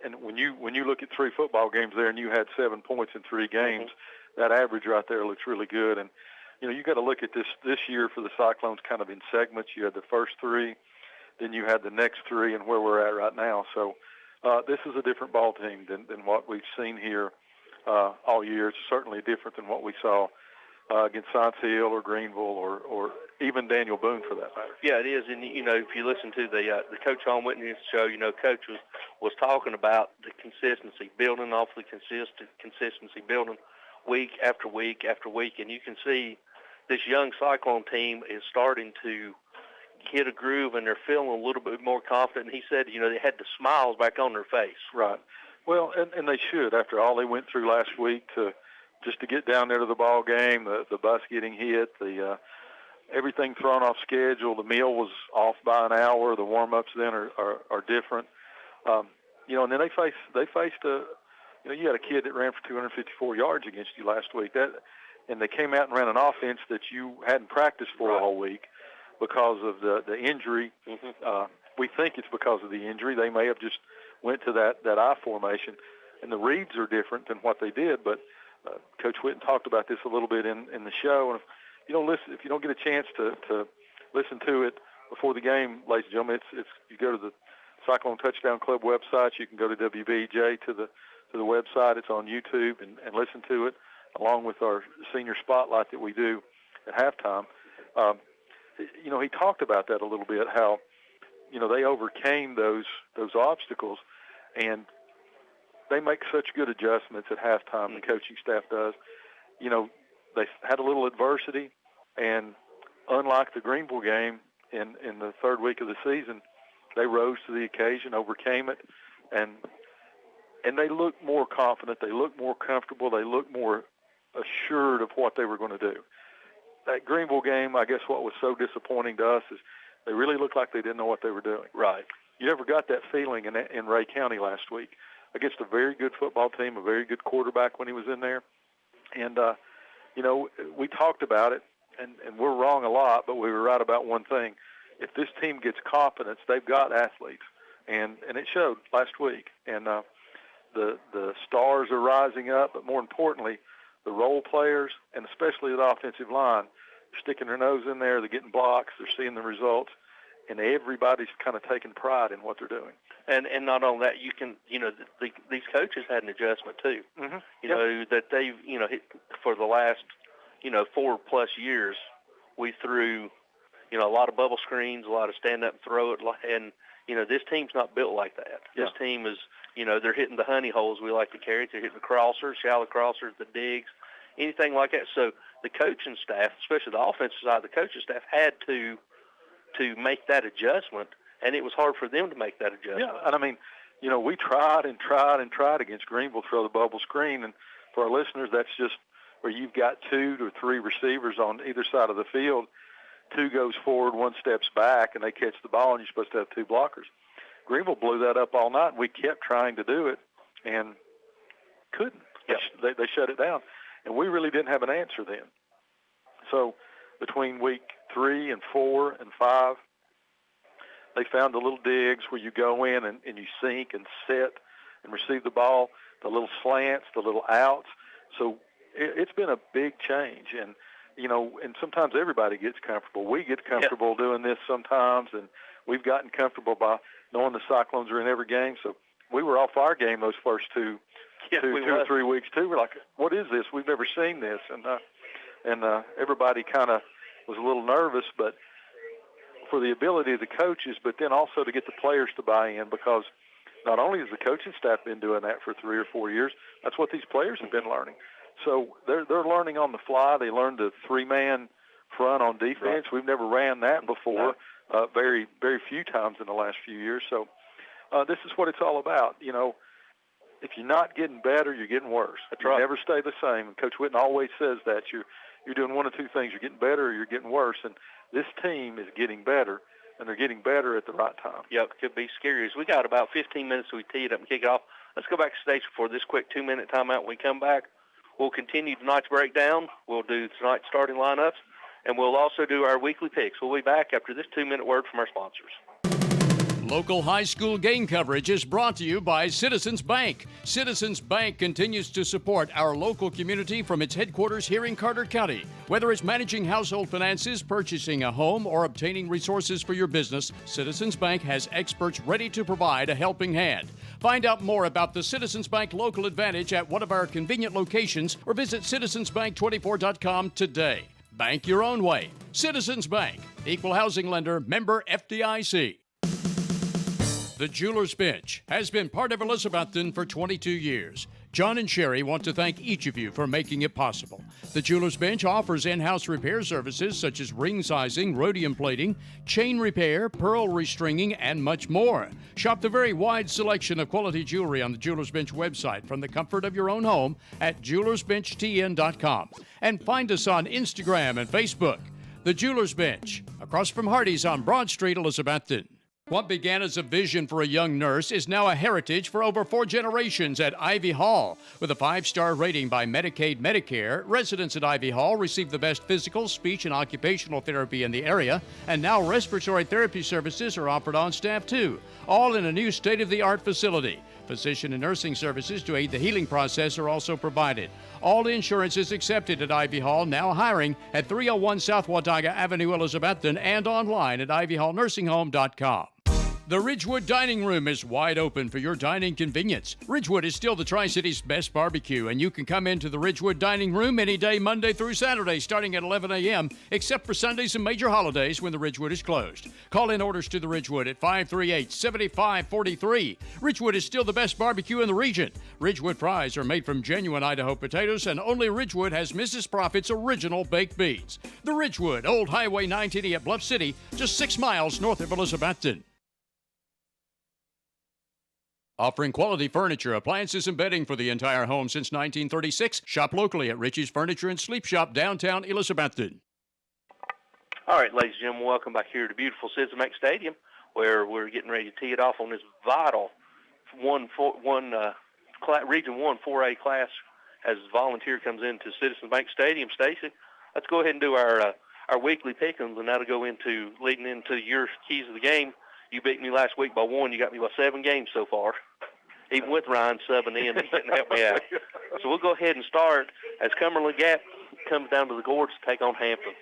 And when you look at 3 football games there, and you had 7 points in 3 games, that average right there looks really good. And you got to look at this year for the Cyclones kind of in segments. You had the first 3, then you had the next 3, and where we're at right now. So. This is a different ball team than what we've seen here all year. It's certainly different than what we saw against Science Hill or Greenville or even Daniel Boone for that matter. Yeah, it is. And, if you listen to the Coach Sean Whitney show, Coach was talking about the consistency, building off the consistency, building week after week after week. And you can see this young Cyclone team is starting to hit a groove, and they're feeling a little bit more confident. And he said, they had the smiles back on their face. Right. Well, and they should, after all they went through last week, to get down there to the ball game, the bus getting hit, the everything thrown off schedule. The meal was off by an hour. The warm-ups then are different. And then they faced you had a kid that ran for 254 yards against you last week. And they came out and ran an offense that you hadn't practiced for all week. Because of the injury. We think it's because of the injury. They may have just went to that I formation. And the reads are different than what they did. But Coach Whitten talked about this a little bit in the show. And if you don't get a chance to listen to it before the game, ladies and gentlemen, it's you go to the Cyclone Touchdown Club website. You can go to WBEJ to the website. It's on YouTube and listen to it, along with our senior spotlight that we do at halftime. He talked about that a little bit, how, they overcame those obstacles, and they make such good adjustments at halftime, the coaching staff does. They had a little adversity, and unlike the Greenville game in the 3rd week of the season, they rose to the occasion, overcame it, and they looked more confident, they looked more comfortable, they looked more assured of what they were going to do. That Greenville game, I guess what was so disappointing to us is they really looked like they didn't know what they were doing. Right. You never got that feeling in Ray County last week against a very good football team, a very good quarterback when he was in there. And, we talked about it, and we're wrong a lot, but we were right about one thing. If this team gets confidence, they've got athletes. And it showed last week. And the stars are rising up, but more importantly, the role players, and especially the offensive line, they're sticking their nose in there, they're getting blocks, they're seeing the results, and everybody's kind of taking pride in what they're doing. And not only that, you can, these coaches had an adjustment too. That they've, hit for the last, 4+ years, we threw, a lot of bubble screens, a lot of stand up and throw it, and, this team's not built like that. Yeah. This team is, they're hitting the honey holes we like to carry. They're hitting the crossers, shallow crossers, the digs, anything like that. So the coaching staff, especially the offensive side, the coaching staff had to make that adjustment, and it was hard for them to make that adjustment. Yeah, and I mean, we tried and tried and tried against Greenville to throw the bubble screen, and for our listeners, that's just where you've got 2 to 3 receivers on either side of the field. 2 goes forward, 1 steps back, and they catch the ball, and you're supposed to have 2 blockers. Greenville blew that up all night. We kept trying to do it and couldn't. Yep. They shut it down, and we really didn't have an answer then. So between week 3 and 4 and 5, they found the little digs where you go in and you sink and set and receive the ball, the little slants, the little outs. So it's been a big change, and and sometimes everybody gets comfortable. We get comfortable doing this sometimes, and we've gotten comfortable by knowing the Cyclones are in every game. So we were off our game those first two or 3 weeks too. We're like, what is this? We've never seen this, and everybody kind of was a little nervous, but for the ability of the coaches, but then also to get the players to buy in, because not only has the coaching staff been doing that for 3 or 4 years, that's what these players have been learning. So they're learning on the fly. They learned a 3-man front on defense. Right. We've never ran that before, very, very few times in the last few years. So this is what it's all about. You know, if you're not getting better, you're getting worse. That's right. You never stay the same. And Coach Whitten always says that. You're doing one of two things. You're getting better or you're getting worse. And this team is getting better, and they're getting better at the right time. Yeah, it could be scary. We got about 15 minutes so we tee it up and kick it off. Let's go back to station for this quick 2-minute timeout. When we come back, we'll continue tonight's breakdown. We'll do tonight's starting lineups, and we'll also do our weekly picks. We'll be back after this 2-minute word from our sponsors. Local high school game coverage is brought to you by Citizens Bank. Citizens Bank continues to support our local community from its headquarters here in Carter County. Whether it's managing household finances, purchasing a home, or obtaining resources for your business, Citizens Bank has experts ready to provide a helping hand. Find out more about the Citizens Bank Local Advantage at one of our convenient locations or visit citizensbank24.com today. Bank your own way. Citizens Bank. Equal housing lender. Member FDIC. The Jeweler's Bench has been part of Elizabethton for 22 years. John and Sherry want to thank each of you for making it possible. The Jeweler's Bench offers in-house repair services such as ring sizing, rhodium plating, chain repair, pearl restringing, and much more. Shop the very wide selection of quality jewelry on the Jeweler's Bench website from the comfort of your own home at jewelersbenchtn.com. And find us on Instagram and Facebook. The Jeweler's Bench, across from Hardee's on Broad Street, Elizabethton. What began as a vision for a young nurse is now a heritage for over 4 generations at Ivy Hall. With a 5-star rating by Medicaid Medicare, residents at Ivy Hall receive the best physical, speech, and occupational therapy in the area, and now respiratory therapy services are offered on staff too, all in a new state-of-the-art facility. Physician and nursing services to aid the healing process are also provided. All insurance is accepted at Ivy Hall, now hiring at 301 South Watauga Avenue, Elizabethton, and online at ivyhallnursinghome.com. The Ridgewood Dining Room is wide open for your dining convenience. Ridgewood is still the Tri-City's best barbecue, and you can come into the Ridgewood Dining Room any day, Monday through Saturday, starting at 11 a.m., except for Sundays and major holidays when the Ridgewood is closed. Call in orders to the Ridgewood at 538-7543. Ridgewood is still the best barbecue in the region. Ridgewood fries are made from genuine Idaho potatoes, and only Ridgewood has Mrs. Profit's original baked beans. The Ridgewood, Old Highway 980 at Bluff City, just 6 miles north of Elizabethton. Offering quality furniture, appliances, and bedding for the entire home since 1936. Shop locally at Richie's Furniture and Sleep Shop, downtown Elizabethton. All right, ladies and gentlemen, welcome back here to beautiful Citizens Bank Stadium, where we're getting ready to tee it off on this vital Region 1 4A class as volunteer comes into Citizens Bank Stadium. Stacy, let's go ahead and do our weekly pick-ems, and that'll go into leading into your keys of the game. You beat me last week by 1. You got me by 7 games so far. Even with Ryan subbing in, he didn't help me out. So we'll go ahead and start as Cumberland Gap comes down to the Gorge to take on Hampton.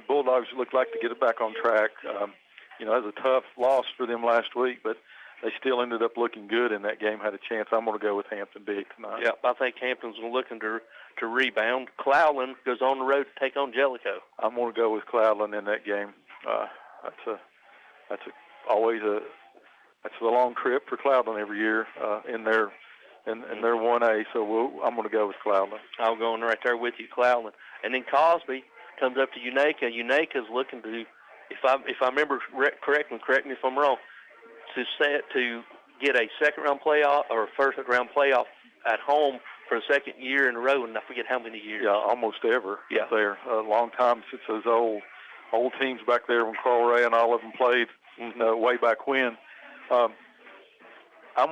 Bulldogs look like to get it back on track. That was a tough loss for them last week, but they still ended up looking good in that game, had a chance. I'm going to go with Hampton big tonight. Yeah, I think Hampton's looking to rebound. Cloudland goes on the road to take on Jellicoe. I'm going to go with Cloudland in that game. That's a long trip for Cloudland every year in their 1A. So I'm going to go with Cloudland. I'm going right there with you, Cloudland. And then Cosby comes up to Unaka. Unaka's looking to, if I remember correctly, correct me if I'm wrong, to get a second-round playoff or a first-round playoff at home for the second year in a row, and I forget how many years. Yeah, almost ever. Yeah, there a long time since those old teams back there when Carl Ray and all of them played way back when. I'm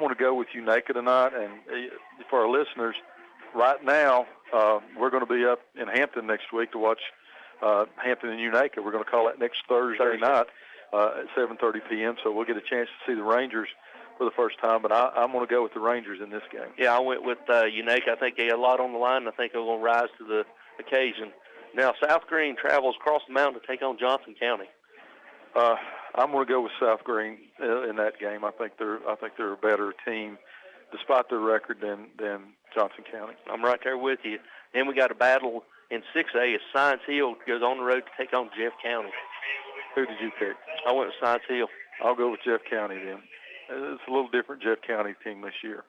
going to go with Unaka tonight, and for our listeners, right now we're going to be up in Hampton next week to watch Hampton and Unaka. We're going to call that next Thursday night at 7:30 p.m. So we'll get a chance to see the Rangers for the first time. But I'm going to go with the Rangers in this game. Yeah, I went with Unaka. I think they got a lot on the line. I think they're going to rise to the occasion. Now South Green travels across the mountain to take on Johnson County. I'm going to go with South Green in that game. I think they're a better team, despite their record, than Johnson County. I'm right there with you. Then we got a battle in 6A as Science Hill goes on the road to take on Jeff County. Who did you pick? I went with Science Hill. I'll go with Jeff County then. It's a little different Jeff County team this year.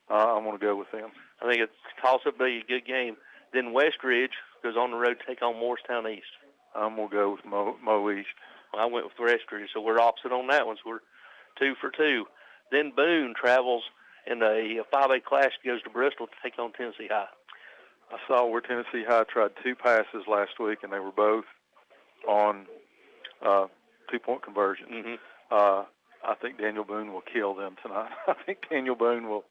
I'm going to go with them. I think it's toss-up be a good game. Then West Ridge goes on the road to take on Morristown East. I'm going to go with Mo East. I went with West Ridge, so we're opposite on that one. So we're 2 for 2. Then Boone travels in a 5A clash, goes to Bristol to take on Tennessee High. I saw where Tennessee High tried 2 passes last week, and they were both on 2-point conversion. Mm-hmm. I think Daniel Boone will kill them tonight. I think Daniel Boone will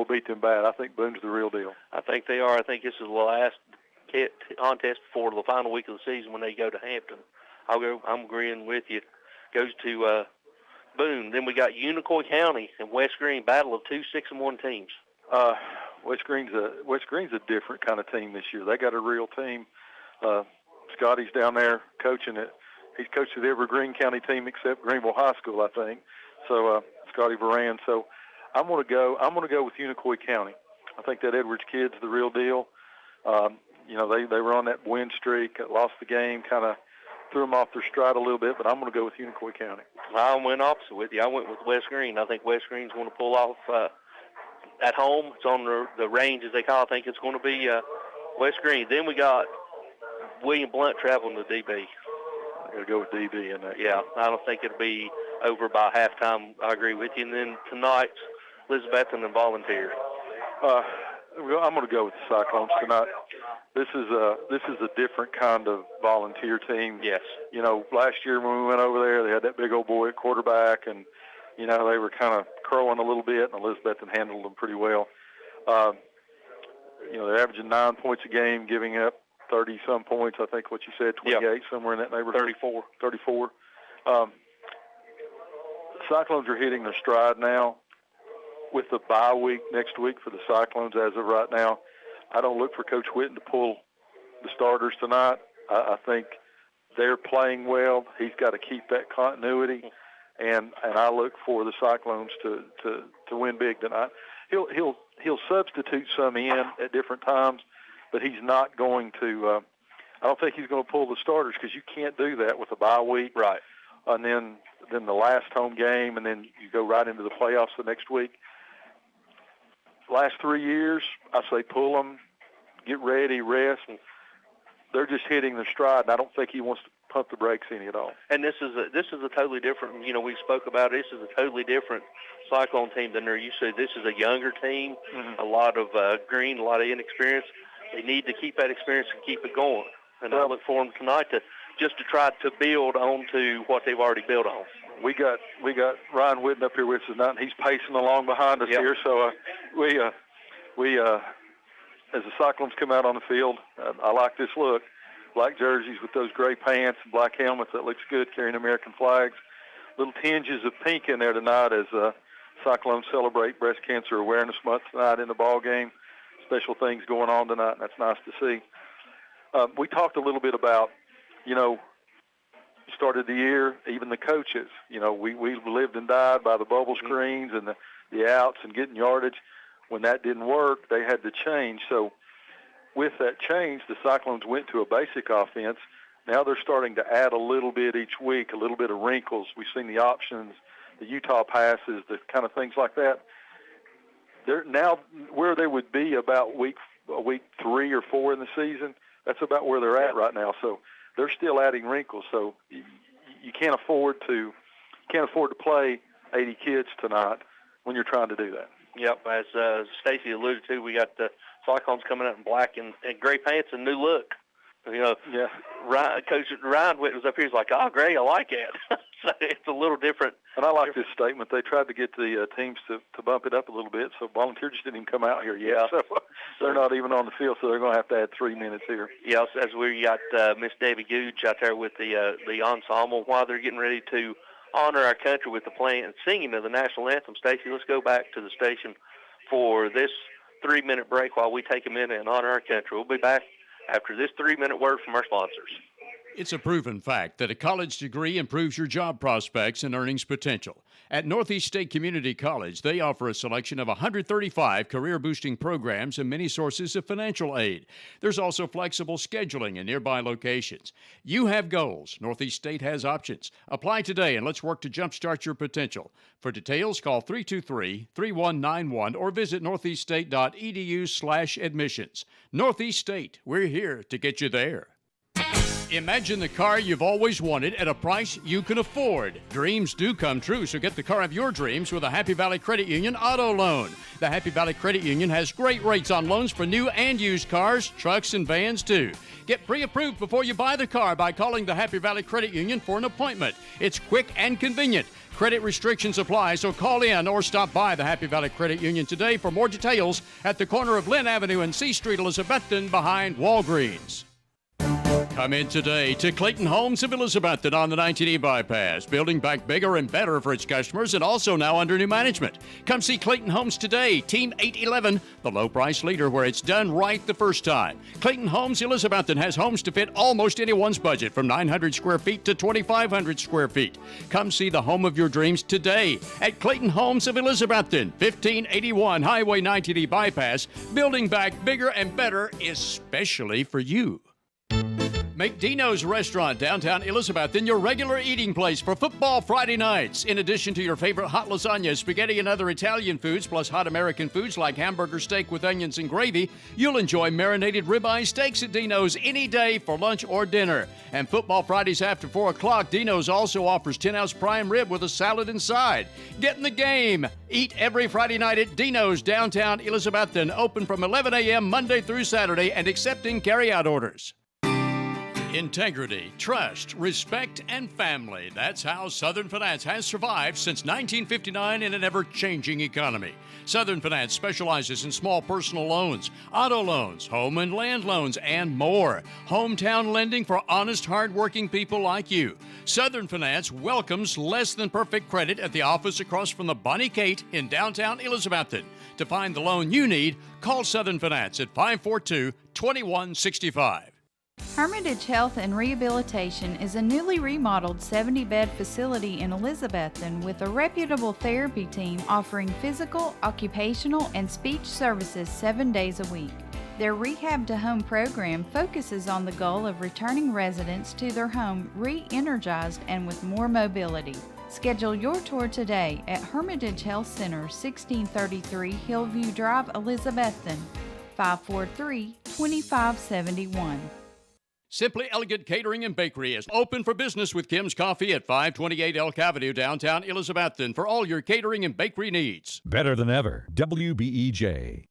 beat them bad. I think Boone's the real deal. I think they are. I think this is the last contest before the final week of the season when they go to Hampton. I'm agreeing with you. Goes to Boone. Then we got Unicoi County and West Green, battle of 2 6-1 teams. West Green's a different kind of team this year. They got a real team. Scotty's down there coaching it. He's coached the every Greene County team except Greenville High School, I think. So Scotty Varan. So I'm going to go with Unicoi County. I think that Edwards kid's the real deal. They were on that win streak, lost the game, kind of threw them off their stride a little bit, but I'm going to go with Unicoi County. I went opposite with you. I went with West Green. I think West Green's going to pull off at home. It's on the range, as they call it. I think it's going to be West Green. Then we got William Blunt traveling to DB. I got to go with DB in that. Yeah, I don't think it'll be over by halftime. I agree with you. And then tonight's Elizabethton and Volunteer. I'm going to go with the Cyclones tonight. This is a different kind of Volunteer team. Yes. Last year when we went over there, they had that big old boy at quarterback, and they were kind of curling a little bit, and Elizabethton handled them pretty well. They're averaging 9 points a game, giving up 30-some points. I think what you said, 28, somewhere in that neighborhood. 34. Cyclones are hitting their stride now. With the bye week next week for the Cyclones as of right now, I don't look for Coach Whitten to pull the starters tonight. I think they're playing well. He's got to keep that continuity, and I look for the Cyclones to win big tonight. He'll substitute some in at different times, but he's not going to. I don't think he's going to pull the starters because you can't do that with a bye week, right? And then the last home game, and then you go right into the playoffs the next week. Last 3 years, I say pull them, get ready, rest. And they're just hitting their stride, and I don't think he wants to pump the brakes any at all. And this is a totally different. We spoke about it. This is a totally different Cyclone team than they're used to. This is a younger team, a lot of green, a lot of inexperience. They need to keep that experience and keep it going. And I look for them tonight to try to build onto what they've already built on. We got Ryan Whitten up here with us tonight, and he's pacing along behind us here. So we as the Cyclones come out on the field, I like this look. Black jerseys with those gray pants and black helmets. That looks good, carrying American flags. Little tinges of pink in there tonight as Cyclones celebrate Breast Cancer Awareness Month tonight in the ball game. Special things going on tonight, and that's nice to see. We talked a little bit about, started the year, even the coaches. We lived and died by the bubble screens and the outs and getting yardage. When that didn't work, they had to change. So with that change, the Cyclones went to a basic offense. Now they're starting to add a little bit each week, a little bit of wrinkles. We've seen the options, the Utah passes, the kind of things like that. They're now where they would be about week 3 or 4 in the season. That's about where they're at right now. So they're still adding wrinkles. So you can't afford to play 80 kids tonight when you're trying to do that. Yep, as Stacy alluded to, we got the Cyclones coming out in black and gray pants and new look. Yeah. Coach Ryan Whitten was up here. He's like, "Oh, gray, I like it." So it's a little different. And I like this statement. They tried to get the teams to bump it up a little bit, so Volunteer just didn't even come out here yet. Yeah. So they're not even on the field, so they're going to have to add 3 minutes here. Yes, as we got Miss Debbie Gooch out there with the ensemble while they're getting ready to honor our country with the playing and singing of the national anthem. Stacy, let's go back to the station for this 3-minute break while we take a minute and honor our country. We'll be back after this 3-minute word from our sponsors. It's a proven fact that a college degree improves your job prospects and earnings potential. At Northeast State Community College, they offer a selection of 135 career-boosting programs and many sources of financial aid. There's also flexible scheduling in nearby locations. You have goals. Northeast State has options. Apply today and let's work to jumpstart your potential. For details, call 323-3191 or visit northeaststate.edu/admissions. Northeast State, we're here to get you there. Imagine the car you've always wanted at a price you can afford. Dreams do come true, so get the car of your dreams with a Happy Valley Credit Union auto loan. The Happy Valley Credit Union has great rates on loans for new and used cars, trucks, and vans too. Get pre-approved before you buy the car by calling the Happy Valley Credit Union for an appointment. It's quick and convenient. Credit restrictions apply, so call in or stop by the Happy Valley Credit Union today for more details at the corner of Lynn Avenue and C Street, Elizabethton, behind Walgreens. Come in today to Clayton Homes of Elizabethton on the 19E bypass, building back bigger and better for its customers and also now under new management. Come see Clayton Homes today, Team 811, the low price leader where it's done right the first time. Clayton Homes Elizabethton has homes to fit almost anyone's budget from 900 square feet to 2,500 square feet. Come see the home of your dreams today at Clayton Homes of Elizabethton, 1581 Highway 19E bypass, building back bigger and better, especially for you. Make Dino's Restaurant downtown Elizabethton your regular eating place for football Friday nights. In addition to your favorite hot lasagna, spaghetti, and other Italian foods, plus hot American foods like hamburger steak with onions and gravy, you'll enjoy marinated ribeye steaks at Dino's any day for lunch or dinner. And football Fridays after 4 o'clock, Dino's also offers 10-ounce prime rib with a salad inside. Get in the game. Eat every Friday night at Dino's downtown Elizabethton, open from 11 a.m. Monday through Saturday and accepting carry-out orders. Integrity, trust, respect, and family. That's how Southern Finance has survived since 1959 in an ever-changing economy. Southern Finance specializes in small personal loans, auto loans, home and land loans, and more. Hometown lending for honest, hard-working people like you. Southern Finance welcomes less than perfect credit at the office across from the Bonnie Kate in downtown Elizabethton. To find the loan you need, call Southern Finance at 542-2165. Hermitage Health and Rehabilitation is a newly remodeled 70-bed facility in Elizabethton with a reputable therapy team offering physical, occupational, and speech services 7 days a week. Their Rehab to Home program focuses on the goal of returning residents to their home re-energized and with more mobility. Schedule your tour today at Hermitage Health Center, 1633 Hillview Drive, Elizabethton, 543-2571. Simply Elegant Catering and Bakery is open for business with Kim's Coffee at 528 Elk Avenue, downtown Elizabethton, for all your catering and bakery needs. Better than ever. WBEJ.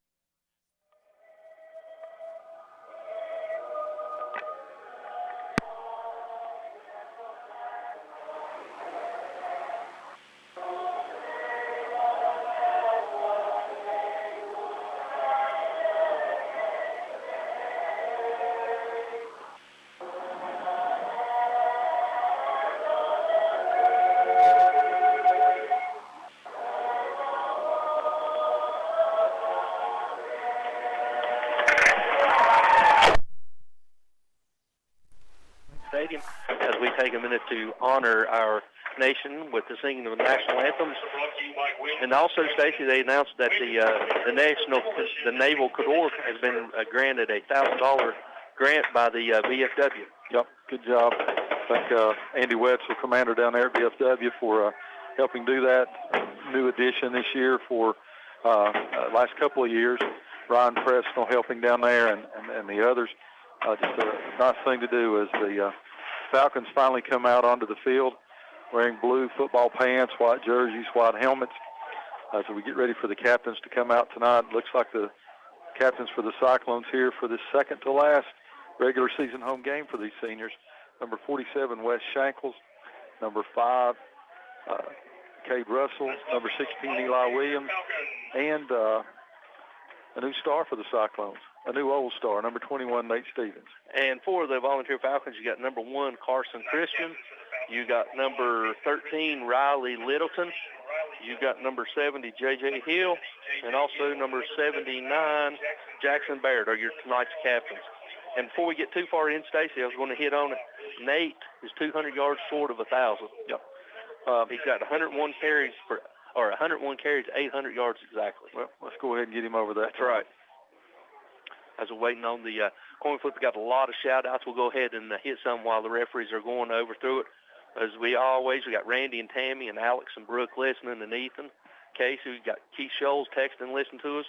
Stadium as we take a minute to honor our nation with the singing of the national anthems. And also, Stacy, they announced that the Naval Cador has been granted a $1,000 grant by the VFW. Yep, good job. Thank Andy Wetzel, commander down there at VFW, for helping do that. New addition this year for last couple of years. Ryan Presnell helping down there and the others. Just a nice thing to do as the Falcons finally come out onto the field wearing blue football pants, white jerseys, white helmets. So we get ready for the captains to come out tonight. Looks like the captains for the Cyclones here for this second to last regular season home game for these seniors. Number 47, Wes Shankles. Number 5, Cade Russell. Number 16, Eli Williams. And a new star for the Cyclones, a new old star, number 21, Nate Stevens. And for the Volunteer Falcons, you got number 1, Carson Christian. You got number 13, Riley Littleton. You got number 70, J.J. Hill. And also number 79, Jackson Baird are your tonight's captains. And before we get too far in, Stacy, I was going to hit on it. Nate is 200 yards short of 1,000. Yep. He's got 101 carries, 800 yards exactly. Well, let's go ahead and get him over that. That's right. As we're waiting on the coin flip, we got a lot of shout-outs. We'll go ahead and hit some while the referees are going over through it. As we got Randy and Tammy and Alex and Brooke listening, and Ethan, Casey. We got Keith Scholes texting, listening to us.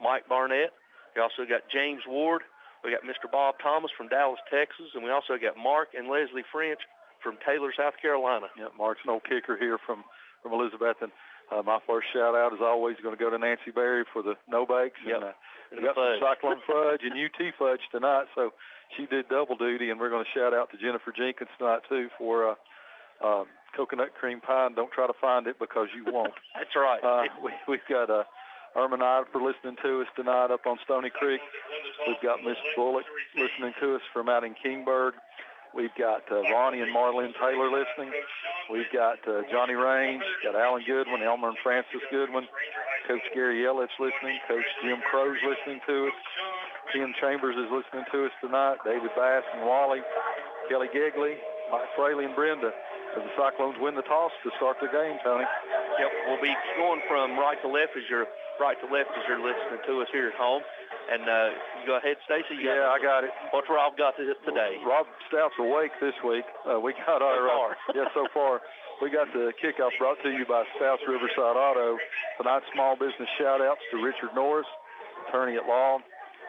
Mike Barnett. We also got James Ward. We got Mr. Bob Thomas from Dallas, Texas, and we also got Mark and Leslie French from Taylor, South Carolina. Yeah, Mark's an old kicker here from Elizabethton. My first shout-out is always going to go to Nancy Berry for the no-bakes. Yep. And we got some Cyclone Fudge and UT Fudge tonight, so she did double duty, and we're going to shout out to Jennifer Jenkins tonight, too, for coconut cream pie. And don't try to find it because you won't. That's right. We've got Herman for listening to us tonight up on Stony Creek. We've got Miss Bullock listening to us from out in Kingburg. We've got Ronnie and Marlene Taylor listening. We've got Johnny Raines, got Alan Goodwin, Elmer and Francis Goodwin. Coach Gary Ellitt's listening. Coach Jim Crow's listening to us. Ken Chambers is listening to us tonight. David Bass and Wally. Kelly Gigley, Mike Fraley and Brenda. As the Cyclones win the toss to start the game, Tony. Yep, we'll be going from right to left as you're listening to us here at home. And you go ahead, Stacy. Yeah, I got it. What's Rob got today? Rob Stout's awake this week. We got our so far. We got the kickoff brought to you by Stouts Riverside Auto. Tonight's small business shout-outs to Richard Norris, attorney at law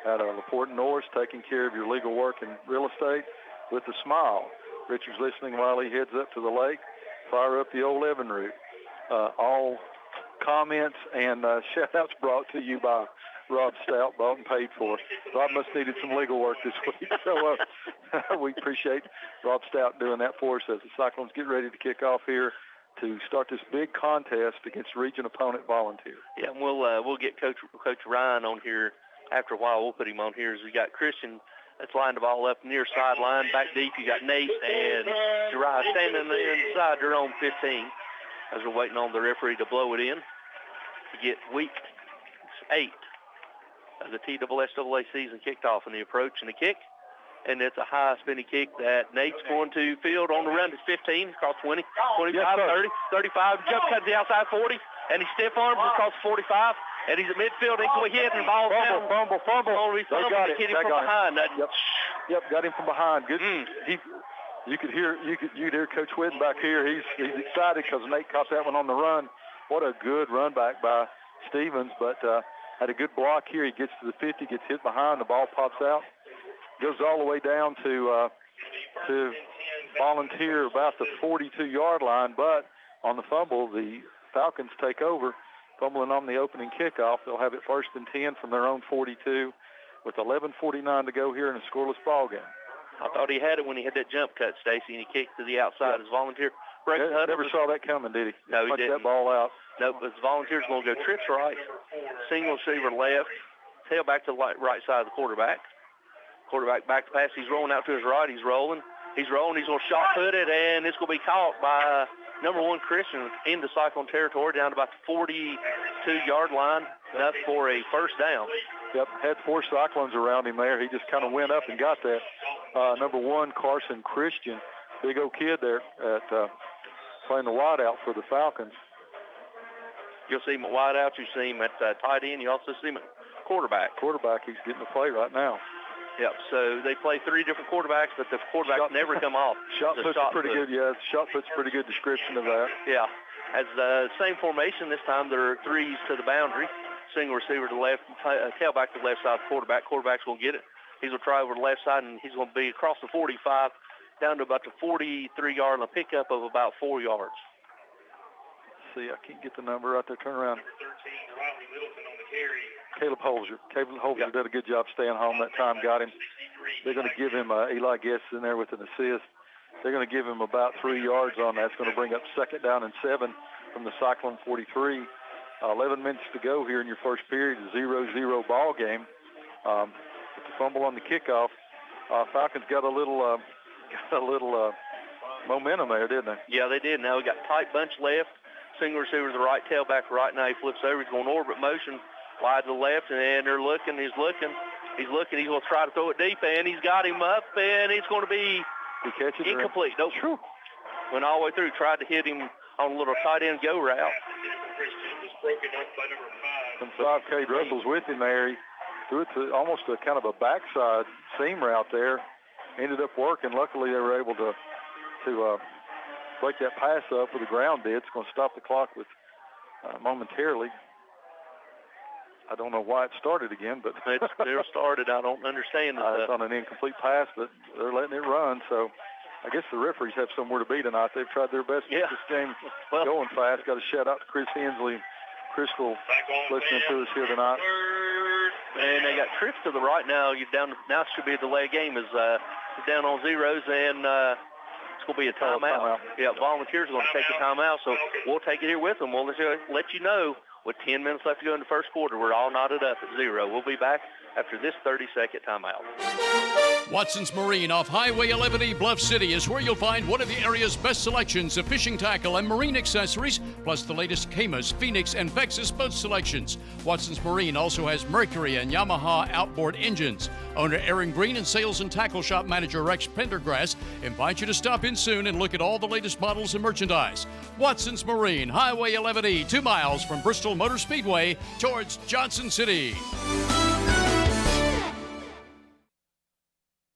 at LaPorte Norris, taking care of your legal work in real estate with a smile. Richard's listening while he heads up to the lake. Fire up the old Evan route. All comments and shout-outs brought to you by Rob Stout, bought and paid for. Rob must have needed some legal work this week, so we appreciate Rob Stout doing that for us as the Cyclones get ready to kick off here to start this big contest against region opponent Volunteer. Yeah, and we'll get Coach Ryan on here after a while. We'll put him on here as we got Christian that's lined the ball up near sideline. Back deep, you got Nate and Uriah standing inside their own 15 as we're waiting on the referee to blow it in to get week 8 of the TSSAA season kicked off. And the approach and the kick, and it's a high spinning kick that Nate's going to field on the run to 15, across 20, 25, 30, 35, jump cut to the outside 40, and he stiff arms across 45. And he's at midfield. He's going to hit and ball down. Fumble. They got it. Hit him from behind. Yep, got him from behind. Good. You could hear Coach Whitten back here. He's excited because Nate caught that one on the run. What a good run back by Stevens, but had a good block here. He gets to the 50, gets hit behind. The ball pops out, goes all the way down to Volunteer about the 42-yard line. But on the fumble, the Falcons take over. Fumbling on the opening kickoff. They'll have it 1st and 10 from their own 42 with 11:49 to go here in a scoreless ball game. I thought he had it when he had that jump cut, Stacy, and he kicked to the outside as Volunteer. Never saw that coming, did he? No, he punched didn't. That ball out. No, but Volunteer's going to go trips right, single receiver left, tail back to the right side of the quarterback. Quarterback back to pass. He's rolling out to his right. He's rolling. He's going to shot put it, and it's going to be caught by number 1 Christian into Cyclone territory down to about the 42-yard line, enough for a first down. Yep, had 4 Cyclones around him there. He just kind of went up and got that. Number 1, Carson Christian, big old kid there at playing the wide out for the Falcons. You'll see him at wide out. You see him at tight end. You also see him at quarterback. He's getting the play right now. Yep, so they play 3 different quarterbacks, but the quarterbacks never come off. Shot put's pretty good, yeah. Shot put's pretty good description of that. Yeah. As the same formation this time, there are 3s to the boundary. Single receiver to the left, tailback to the left side of the quarterback. Quarterback's going to get it. He's going to try over the left side, and he's going to be across the 45 down to about the 43-yard line, a pickup of about 4 yards. Let's see, I can't get the number right there. Turn around. Caleb Holzer. Did a good job staying home that time, got him. They're going to give him Eli Guest in there with an assist. They're going to give him about 3 yards on that. It's going to bring up 2nd down and 7 from the Cyclone 43. 11 minutes to go here in your first period, 0-0 ball game. With the fumble on the kickoff, Falcons got a little momentum there, didn't they? Yeah, they did. Now we got tight bunch left. Single receiver to the right, tailback right now. He flips over. He's going orbit motion wide to the left, and they're looking. He's looking. He's looking. He's going to try to throw it deep, and he's got him up, and it's going to be incomplete. Nope. True. Went all the way through. Tried to hit him on a little tight end go route. And 5K Russell's with him there. He threw it to almost a kind of a backside seam route there. Ended up working. Luckily, they were able to break that pass up where the ground did. It's going to stop the clock with momentarily. I don't know why it started again, but it's still started. I don't understand it. It's on an incomplete pass, but they're letting it run. So I guess the referees have somewhere to be tonight. They've tried their best to get this game going fast. Got a shout out to Chris Hensley, Crystal, listening to us here tonight. And they got trips to the right now. You're down. Now it should be a delay game. Is down on zeros, and it's going to be a timeout. Yeah, Volunteers are going to take a timeout, so we'll take it here with them. We'll let you know. With 10 minutes left to go in the first quarter, we're all knotted up at 0. We'll be back after this 30-second timeout. Watson's Marine off Highway 11E Bluff City is where you'll find one of the area's best selections of fishing tackle and marine accessories, plus the latest Caymas, Phoenix, and Vexus boat selections. Watson's Marine also has Mercury and Yamaha outboard engines. Owner Aaron Green and sales and tackle shop manager Rex Pendergrass invite you to stop in soon and look at all the latest models and merchandise. Watson's Marine, Highway 11E, 2 miles from Bristol Motor Speedway towards Johnson City.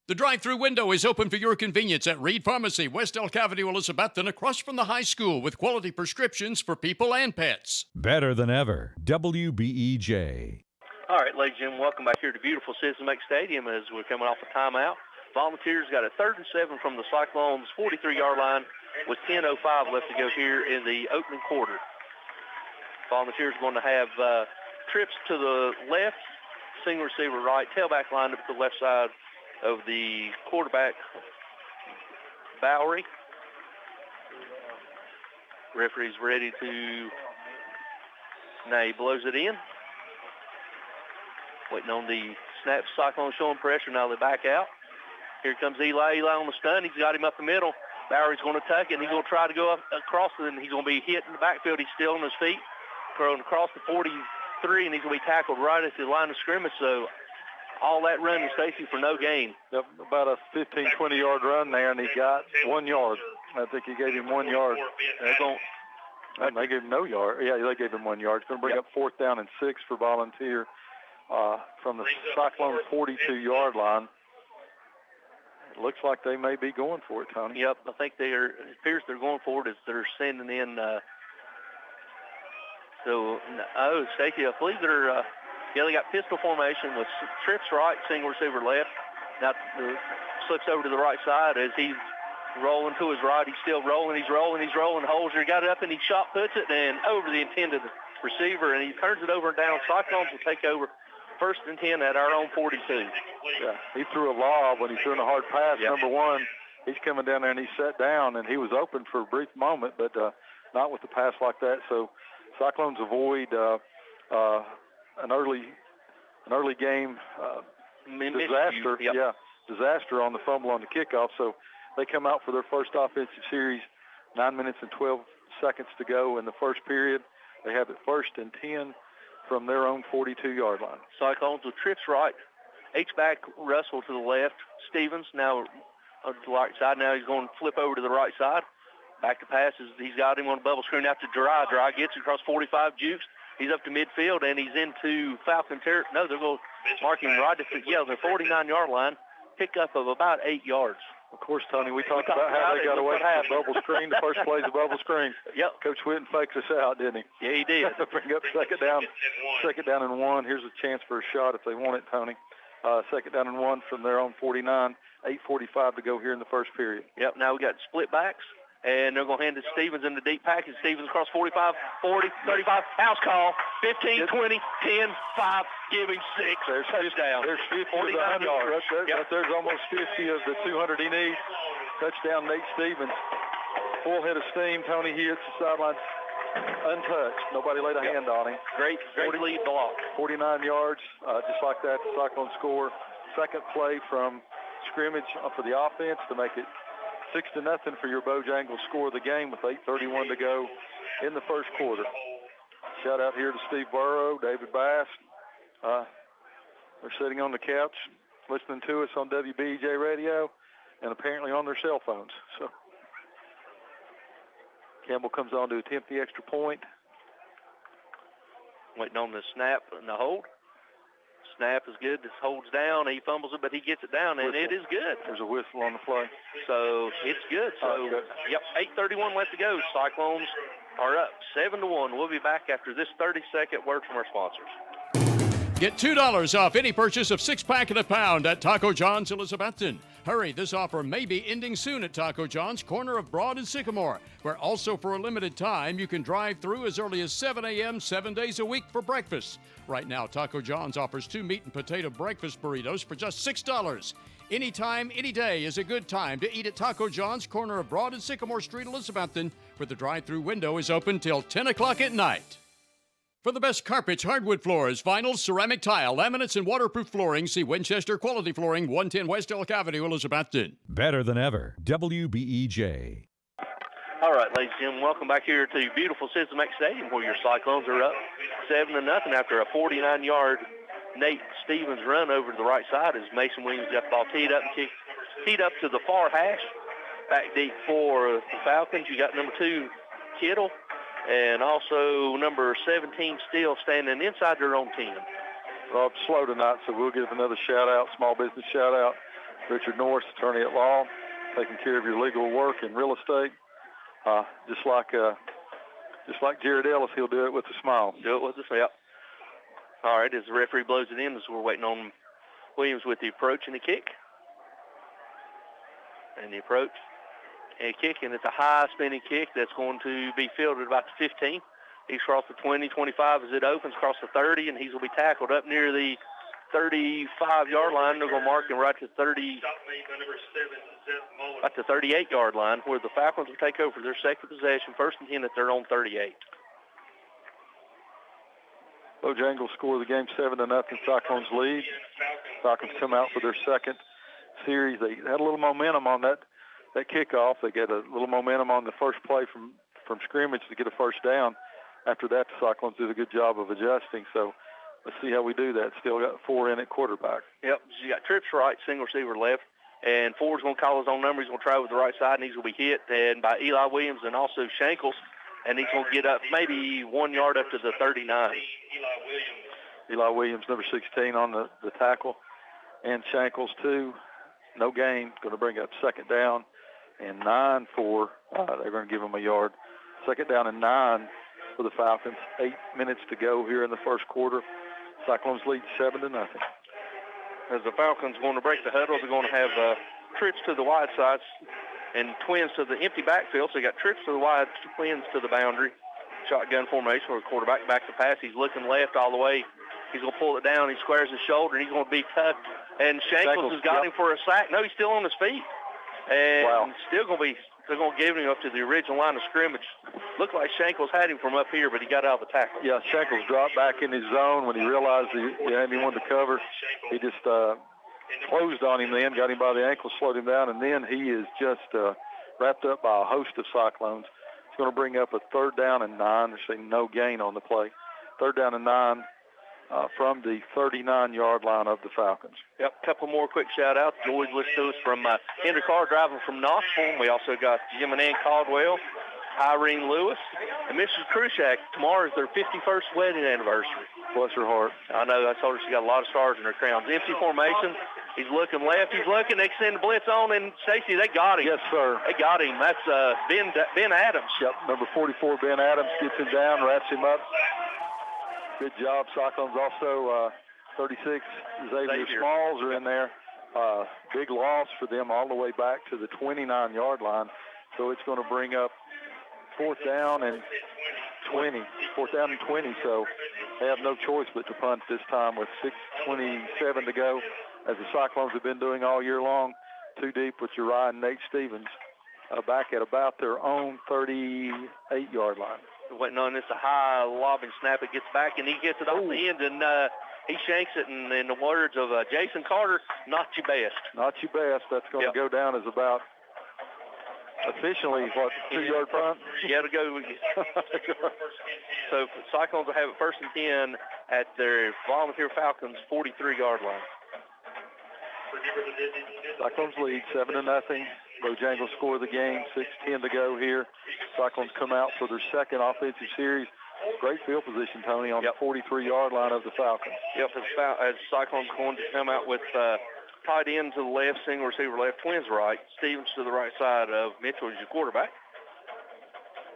The drive-through window is open for your convenience at Reed Pharmacy, West Elk Avenue, Elizabethton, across from the high school with quality prescriptions for people and pets. Better than ever. WBEJ. All right, ladies and gentlemen, welcome back here to beautiful Citizen Bank Stadium as we're coming off a timeout. Volunteers got a 3rd and 7 from the Cyclones' 43-yard line with 10:05 left to go here in the opening quarter. Volunteers are going to have trips to the left, single receiver right, tailback lined up to the left side of the quarterback, Bowery. Referee's ready to, now he blows it in. Waiting on the snap. Cyclone showing pressure. Now they back out. Here comes Eli. Eli on the stun. He's got him up the middle. Bowery's going to tuck it, and he's going to try to go up across it, and he's going to be hit in the backfield. He's still on his feet. Thrown across the 43, and he's going to be tackled right at the line of scrimmage. So all that running, Stacy, for no gain. Yep, about a 15, 20-yard run there, and he got 1 yard. I think he gave him 1 yard. They gave him no yard. Yeah, they gave him 1 yard. It's going to bring up 4th down and 6 for Volunteer from the Cyclone 42-yard line. It looks like they may be going for it, Tony. Yep, I think it appears they're going for it as they're sending in. Stacy, I believe they're, they got pistol formation with trips right, single receiver left. Now slips over to the right side as he's rolling to his right. He's still rolling. He's rolling. Holzer got it up, and he shot puts it and over the intended receiver, and he turns it over and down. Cyclones will take over 1st and 10 at our own 42. Yeah, he threw a lob when he threw in a hard pass. Yep. Number 1, he's coming down there, and he sat down, and he was open for a brief moment, but not with the pass like that. So Cyclones avoid an early game disaster. Yep. Yeah, disaster on the fumble on the kickoff. So they come out for their first offensive series, 9 minutes and 12 seconds to go in the first period. They have it 1st and 10 from their own 42-yard line. Cyclones with trips right. H-back Russell to the left. Stevens now on the right side. Now he's going to flip over to the right side. Back to passes. He's got him on a bubble screen after Dry. Dry gets across 45, jukes. He's up to midfield, and he's into Falcon territory. No, they're going to mark him right at the 49-yard line. Pickup of about 8 yards. Of course, Tony, we talked about how they got away from the bubble screen. The first play is the bubble screen. Yep. Coach Whitten faked us out, didn't he? Yeah, he did. Bring up second down and 1. Here's a chance for a shot if they want it, Tony. 2nd down and 1 from their own 49. 8:45 to go here in the first period. Yep, now we got split backs. And they're going to hand it to Stevens in the deep package. Stevens across 45, 40, 35. House call. 15, 20, 10, 5. Give him 6. There's touchdown. There's 50 of the 100 yards. There's almost 50 of the 200 he needs. Touchdown, Nate Stevens. Full head of steam. Tony, he hits the sideline untouched. Nobody laid a hand on him. Great lead block. 49 yards. Just like that, the Cyclones score. Second play from scrimmage for the offense to make it 6-0 for your Bojangles score of the game with 8:31 to go in the first quarter. Shout out here to Steve Burrow, David Bass, They're sitting on the couch listening to us on WBEJ Radio and apparently on their cell phones. So Campbell comes on to attempt the extra point. Waiting on the snap and the hold. Snap is good. This holds down. He fumbles it, but he gets it down, and it is good. There's a whistle on the play. So it's good. So, yep, 8:31 left to go. Cyclones are up 7-1. We'll be back after this 30-second word from our sponsors. Get $2 off any purchase of 6-pack and a pound at Taco John's Elizabethton. Hurry, this offer may be ending soon at Taco John's, corner of Broad and Sycamore, where also for a limited time you can drive through as early as 7 a.m. 7 days a week for breakfast. Right now, Taco John's offers 2 meat and potato breakfast burritos for just $6. Anytime, any day is a good time to eat at Taco John's, corner of Broad and Sycamore Street, Elizabethton, where the drive-through window is open till 10 o'clock at night. For the best carpets, hardwood floors, vinyl, ceramic tile, laminates, and waterproof flooring, see Winchester Quality Flooring, 110 West Elk Avenue, Elizabethton. Better than ever. WBEJ. All right, ladies and gentlemen, welcome back here to beautiful Sizzle Stadium, where your Cyclones are up 7-0 after a 49-yard Nate Stevens run over to the right side as Mason Williams got the ball teed up and teed up to the far hash. Back deep for the Falcons. You got number 2, Kittle. And also number 17 still standing inside their own 10. Well, it's slow tonight, so we'll give another shout-out, small business shout-out. Richard Norris, attorney at law, taking care of your legal work in real estate. Just like Jared Ellis, he'll do it with a smile. Do it with a smile. All right, as the referee blows it in, as we're waiting on Williams with the approach and the kick. And the approach. And kick, and it's a high spinning kick that's going to be fielded about the 15. He's crossed the 20, 25 as it opens, across the 30, and he's going to be tackled up near the 35-yard line. They're going to mark him right to 38-yard line, where the Falcons will take over their second possession, 1st and 10 at their own 38. Bojangles score the game 7-0. Cyclones lead. Falcons come out for their second series. They had a little momentum on that kickoff. They get a little momentum on the first play from scrimmage to get a first down. After that, the Cyclones did a good job of adjusting. So let's see how we do that. Still got 4 in at quarterback. Yep, so you got trips right, single receiver left, and Ford's going to call his own number. He's going to try with the right side, and he's going to be hit and by Eli Williams and also Shankles, and he's going to get up maybe 1 yard up to the 39. Eli Williams, number 16 on the tackle, and Shankles too. No gain. Going to bring up 2nd down and 9 for, they're going to give him a yard. 2nd down and 9 for the Falcons. 8 minutes to go here in the first quarter. Cyclones lead 7-0. As the Falcons going to break the huddle, they're going to have trips to the wide sides and twins to the empty backfield. So you got trips to the wide, twins to the boundary. Shotgun formation where the quarterback back to pass. He's looking left all the way. He's going to pull it down. He squares his shoulder, and he's going to be tucked. And Shankles has got him for a sack. No, he's still on his feet. And still going to be, they're going to give him up to the original line of scrimmage. Looked like Shankles had him from up here, but he got out of the tackle. Yeah, Shankles dropped back in his zone when he realized he had anyone to cover. He just closed on him then, got him by the ankle, slowed him down, and then he is just wrapped up by a host of Cyclones. It's going to bring up a 3rd down and 9. There's no gain on the play. 3rd down and 9. From the 39-yard line of the Falcons. Yep, a couple more quick shout-outs. George listened to us from Henry Carr driving from Knoxville. We also got Jim and Ann Caldwell, Irene Lewis, and Mrs. Krushak. Tomorrow is their 51st wedding anniversary. Bless her heart. I know. I told her she got a lot of stars in her crowns. Empty formation. He's looking left. He's looking. They send the blitz on, and Stacy, they got him. Yes, sir. They got him. That's Ben Adams. Yep, number 44, Ben Adams, gets him down, wraps him up. Good job. Cyclones also 36, Xavier Smalls are in there. Big loss for them all the way back to the 29-yard line. So it's going to bring up 4th down and 20. 4th down and 20, so they have no choice but to punt this time with 6:27 to go, as the Cyclones have been doing all year long. 2 deep with Uriah and Nate Stevens back at about their own 38-yard line. Waiting on this, a high lobbing snap. It gets back, and he gets it off the end, and he shanks it. And in the words of Jason Carter, not your best. Not your best. That's going to go down as about Efficiently, what, 2-yard punt? Yeah, to go. So Cyclones will have it 1st and 10 at their Volunteer Falcons 43-yard line. Cyclones lead 7-0. Bojangles score the game, 6:10 to go here. Cyclones come out for their second offensive series. Great field position, Tony, on the 43-yard line of the Falcons. Yep, as Cyclones going to come out with tight end to the left, single receiver left, twins right, Stevens to the right side of Mitchell as your quarterback.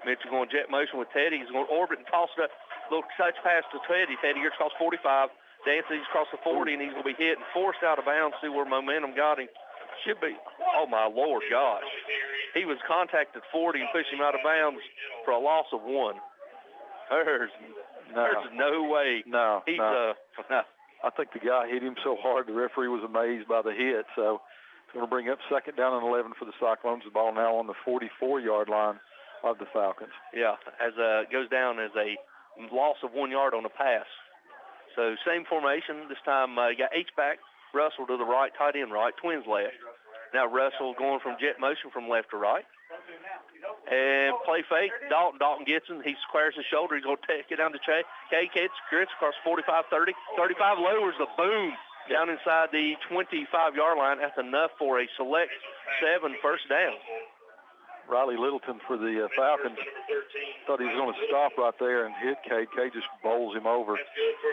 Mitchell going jet motion with Teddy. He's going to orbit and toss it up. Little touch pass to Teddy. Teddy here across 45. Dances across the 40, and he's going to be hit and forced out of bounds. See where momentum got him. Should be. Oh, my Lord, gosh. He was contacted 40 and pushed him out of bounds for a loss of 1. There's no way. No. No. I think the guy hit him so hard the referee was amazed by the hit. So it's going to bring up 2nd down and 11 for the Cyclones. The ball now on the 44-yard line of the Falcons. Yeah, as goes down as a loss of 1 yard on a pass. So same formation. This time you got H-back, Russell to the right, tight end right, twins left. Now Russell going from jet motion from left to right. And play fake, Dalton gets him. He squares his shoulder. He's going to take it down to Chris across 45, 30. 35 lowers the boom down inside the 25-yard line. That's enough for a select 7 first down. Riley Littleton for the Falcons thought he was going to stop right there and hit Cade. Cade just bowls him over.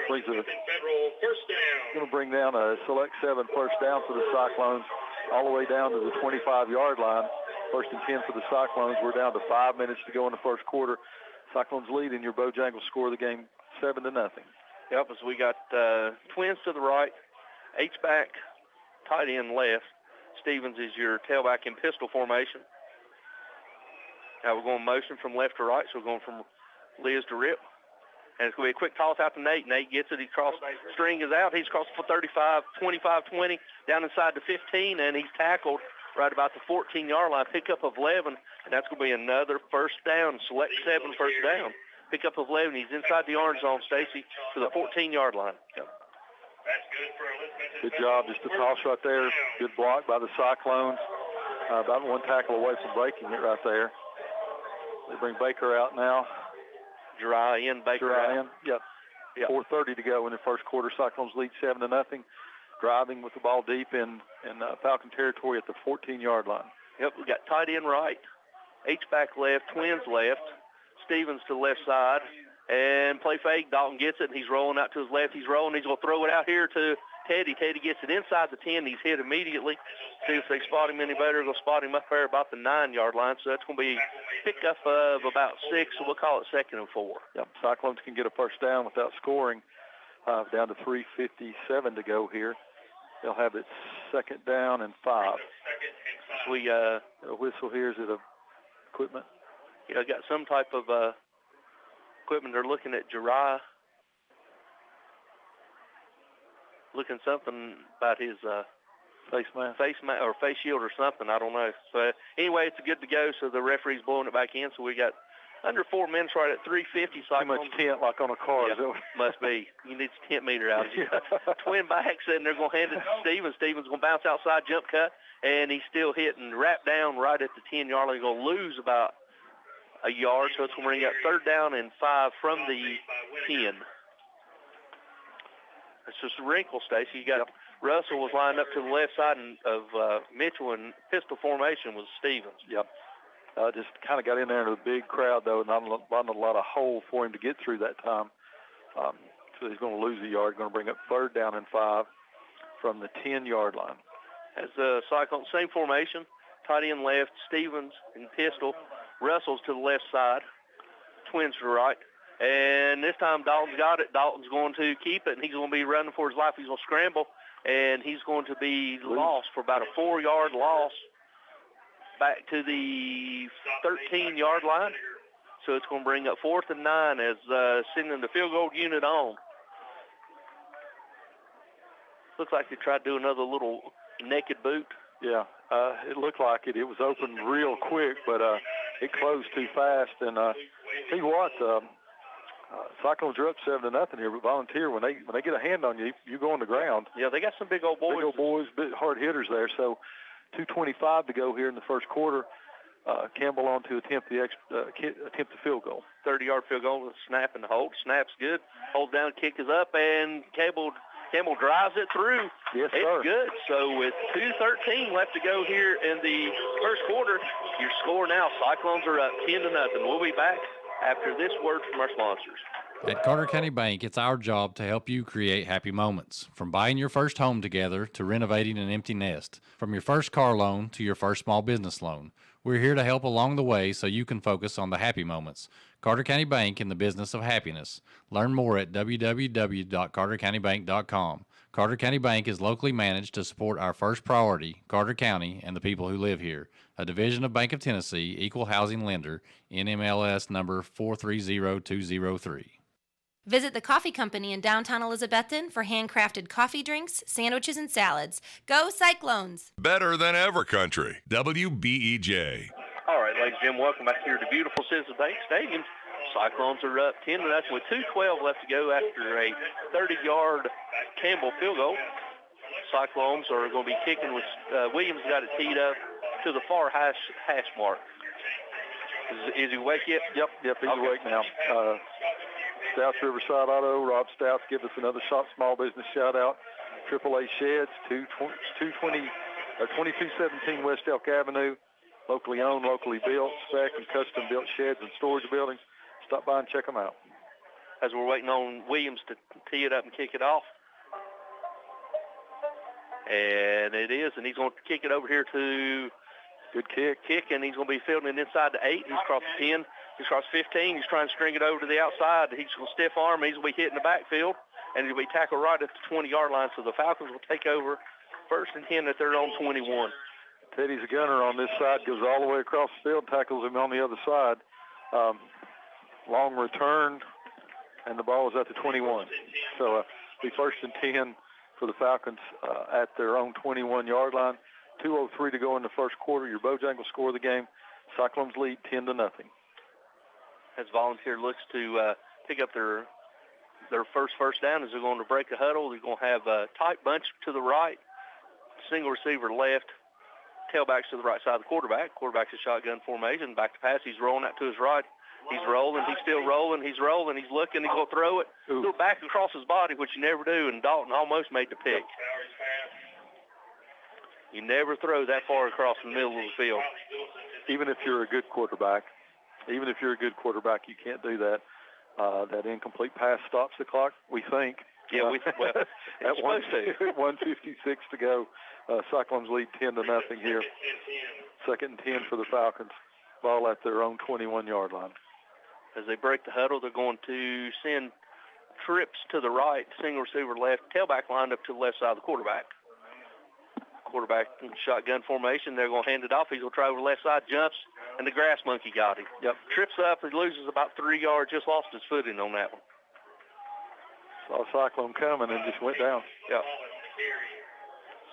Going to bring down a select 7 first down for the Cyclones all the way down to the 25-yard line. 1st and 10 for the Cyclones. We're down to 5 minutes to go in the first quarter. Cyclones lead, and your Bojangles score the game 7-0. Yep, as we got twins to the right, H-back, tight end left. Stevens is your tailback in pistol formation. Now we're going motion from left to right, so we're going from Liz to Rip. And it's going to be a quick toss out to Nate. Nate gets it. He string is out. He's crossed for 35, 25, 20, down inside the 15, and he's tackled right about the 14-yard line. Pickup of 11, and that's going to be another first down. Select 7 first down. Pickup of 11. He's inside the orange zone, Stacy, to the 14-yard line. Good job. Just a toss right there. Good block by the Cyclones. About 1 tackle away from breaking it right there. They bring Baker out now. Dry in, Baker out. Yep. 4:30 to go in the first quarter. Cyclones lead 7-0. Driving with the ball deep in Falcon territory at the 14-yard line. Yep, we got tight end right, H-back left, twins left, Stevens to the left side, and play fake. Dalton gets it, and he's rolling out to his left. He's rolling. He's going to throw it out here to Teddy. Teddy gets it inside the 10. He's hit immediately. See if they spot him any better. They'll spot him up there about the 9-yard line. So that's going to be pickup of about 6. So we'll call it 2nd and 4. Yep, Cyclones can get a first down without scoring. Down to 3:57 to go here. They'll have it 2nd down and 5. So we a whistle here. Is it equipment? Yeah, got some type of equipment. They're looking at Jariah. Looking something about his face mask or face shield or something. I don't know. So anyway, it's good to go. So the referee's blowing it back in. So we got under 4 minutes right at 3:50. Too much tent like on a car. Yeah, must be. You need the tent meter out. Twin backs, and they're going to hand it to Stevens. Stevens going to bounce outside, jump cut, and he's still hitting, wrap down right at the 10-yard line. He's going to lose about a yard, so it's going to bring up 3rd down and 5 from the 10. It's just a wrinkle, Stacey. You got Russell was lined up to the left side of Mitchell, and pistol formation was Stevens. Yep. Just kind of got in there into a big crowd, though, not a lot of hole for him to get through that time. So he's going to lose a yard. Going to bring up 3rd down and 5 from the 10-yard line. As the Cyclone, same formation, tight end left, Stevens and pistol. Russell's to the left side, twins to the right. And this time Dalton's got it. Dalton's going to keep it, and he's going to be running for his life. He's going to scramble, and he's going to be lost for about a 4-yard loss back to the 13-yard line. So it's going to bring up 4th and 9 as sending the field goal unit on. Looks like they tried to do another little naked boot. Yeah, it looked like it. It was open real quick, but it closed too fast. And tell you what, Cyclones are up 7-0 here, but Volunteer, when they get a hand on you, you go on the ground. Yeah, they got some big old boys. Big old boys, big hard hitters there. So 2:25 to go here in the first quarter. Campbell on to attempt the field goal. 30-yard field goal with a snap and the hold. Snap's good. Hold down, kick is up, and Campbell drives it through. Yes, it's sir. Good. So with 2:13 left to go here in the first quarter, your score now, Cyclones are up 10-0. We'll be back after this word from our sponsors. At Carter County Bank, it's our job to help you create happy moments. From buying your first home together to renovating an empty nest. From your first car loan to your first small business loan. We're here to help along the way so you can focus on the happy moments. Carter County Bank in the business of happiness. Learn more at www.cartercountybank.com. Carter County Bank is locally managed to support our first priority, Carter County, and the people who live here. A division of Bank of Tennessee, equal housing lender, NMLS number 430203. Visit the coffee company in downtown Elizabethton for handcrafted coffee drinks, sandwiches, and salads. Go Cyclones! Better than ever country. WBEJ. All right, ladies and gentlemen, welcome back here to beautiful Citizens Bank Stadium. Cyclones are up 10-0 with 2:12 left to go after a 30-yard Campbell field goal. Cyclones are going to be kicking with Williams got it teed up to the far hash mark. Is he awake yet? Yep, he's awake now. Stouts Riverside Auto, Rob Stouts, give us another small business shout out. AAA Sheds, 2217 West Elk Avenue, locally owned, locally built, spec and custom built sheds and storage buildings. Stop by and check them out. As we're waiting on Williams to tee it up and kick it off. And it is, and he's going to kick it over here to good kick, and he's going to be fielding it inside the 8. He's across the 10. He's across 15. He's trying to string it over to the outside. He's going to stiff arm. He's going to be hitting the backfield, and he'll be tackled right at the 20-yard line. So the Falcons will take over first and 10 at their own 21. Teddy's a gunner on this side, goes all the way across the field, tackles him on the other side. Long return, and the ball is at the 21. So be first and 10 for the Falcons at their own 21-yard line. 2:03 to go in the first quarter. Your Bojangles score of the game. Cyclones lead 10-0. As Volunteer looks to pick up their first down as they're going to break the huddle. They're going to have a tight bunch to the right, single receiver left, tailbacks to the right side of the quarterback. Quarterback's a shotgun formation. Back to pass. He's rolling out to his right. He's rolling. He's still rolling. He's rolling. He's looking. He's going to throw it. Go back across his body, which you never do, and Dalton almost made the pick. You never throw that far across the middle of the field. Even if you're a good quarterback, you can't do that. That incomplete pass stops the clock, we think. Yeah, at 1:56 to go. Cyclones lead 10-0 here. Second and 10 for the Falcons. Ball at their own 21-yard line. As they break the huddle, they're going to send trips to the right, single receiver left, tailback lined up to the left side of the quarterback. Quarterback in shotgun formation. They're going to hand it off. He's going to try over the left side, jumps, and the grass monkey got him. Yep. Trips up. He loses about 3 yards, just lost his footing on that one. Saw Cyclone coming and just went down. Yep.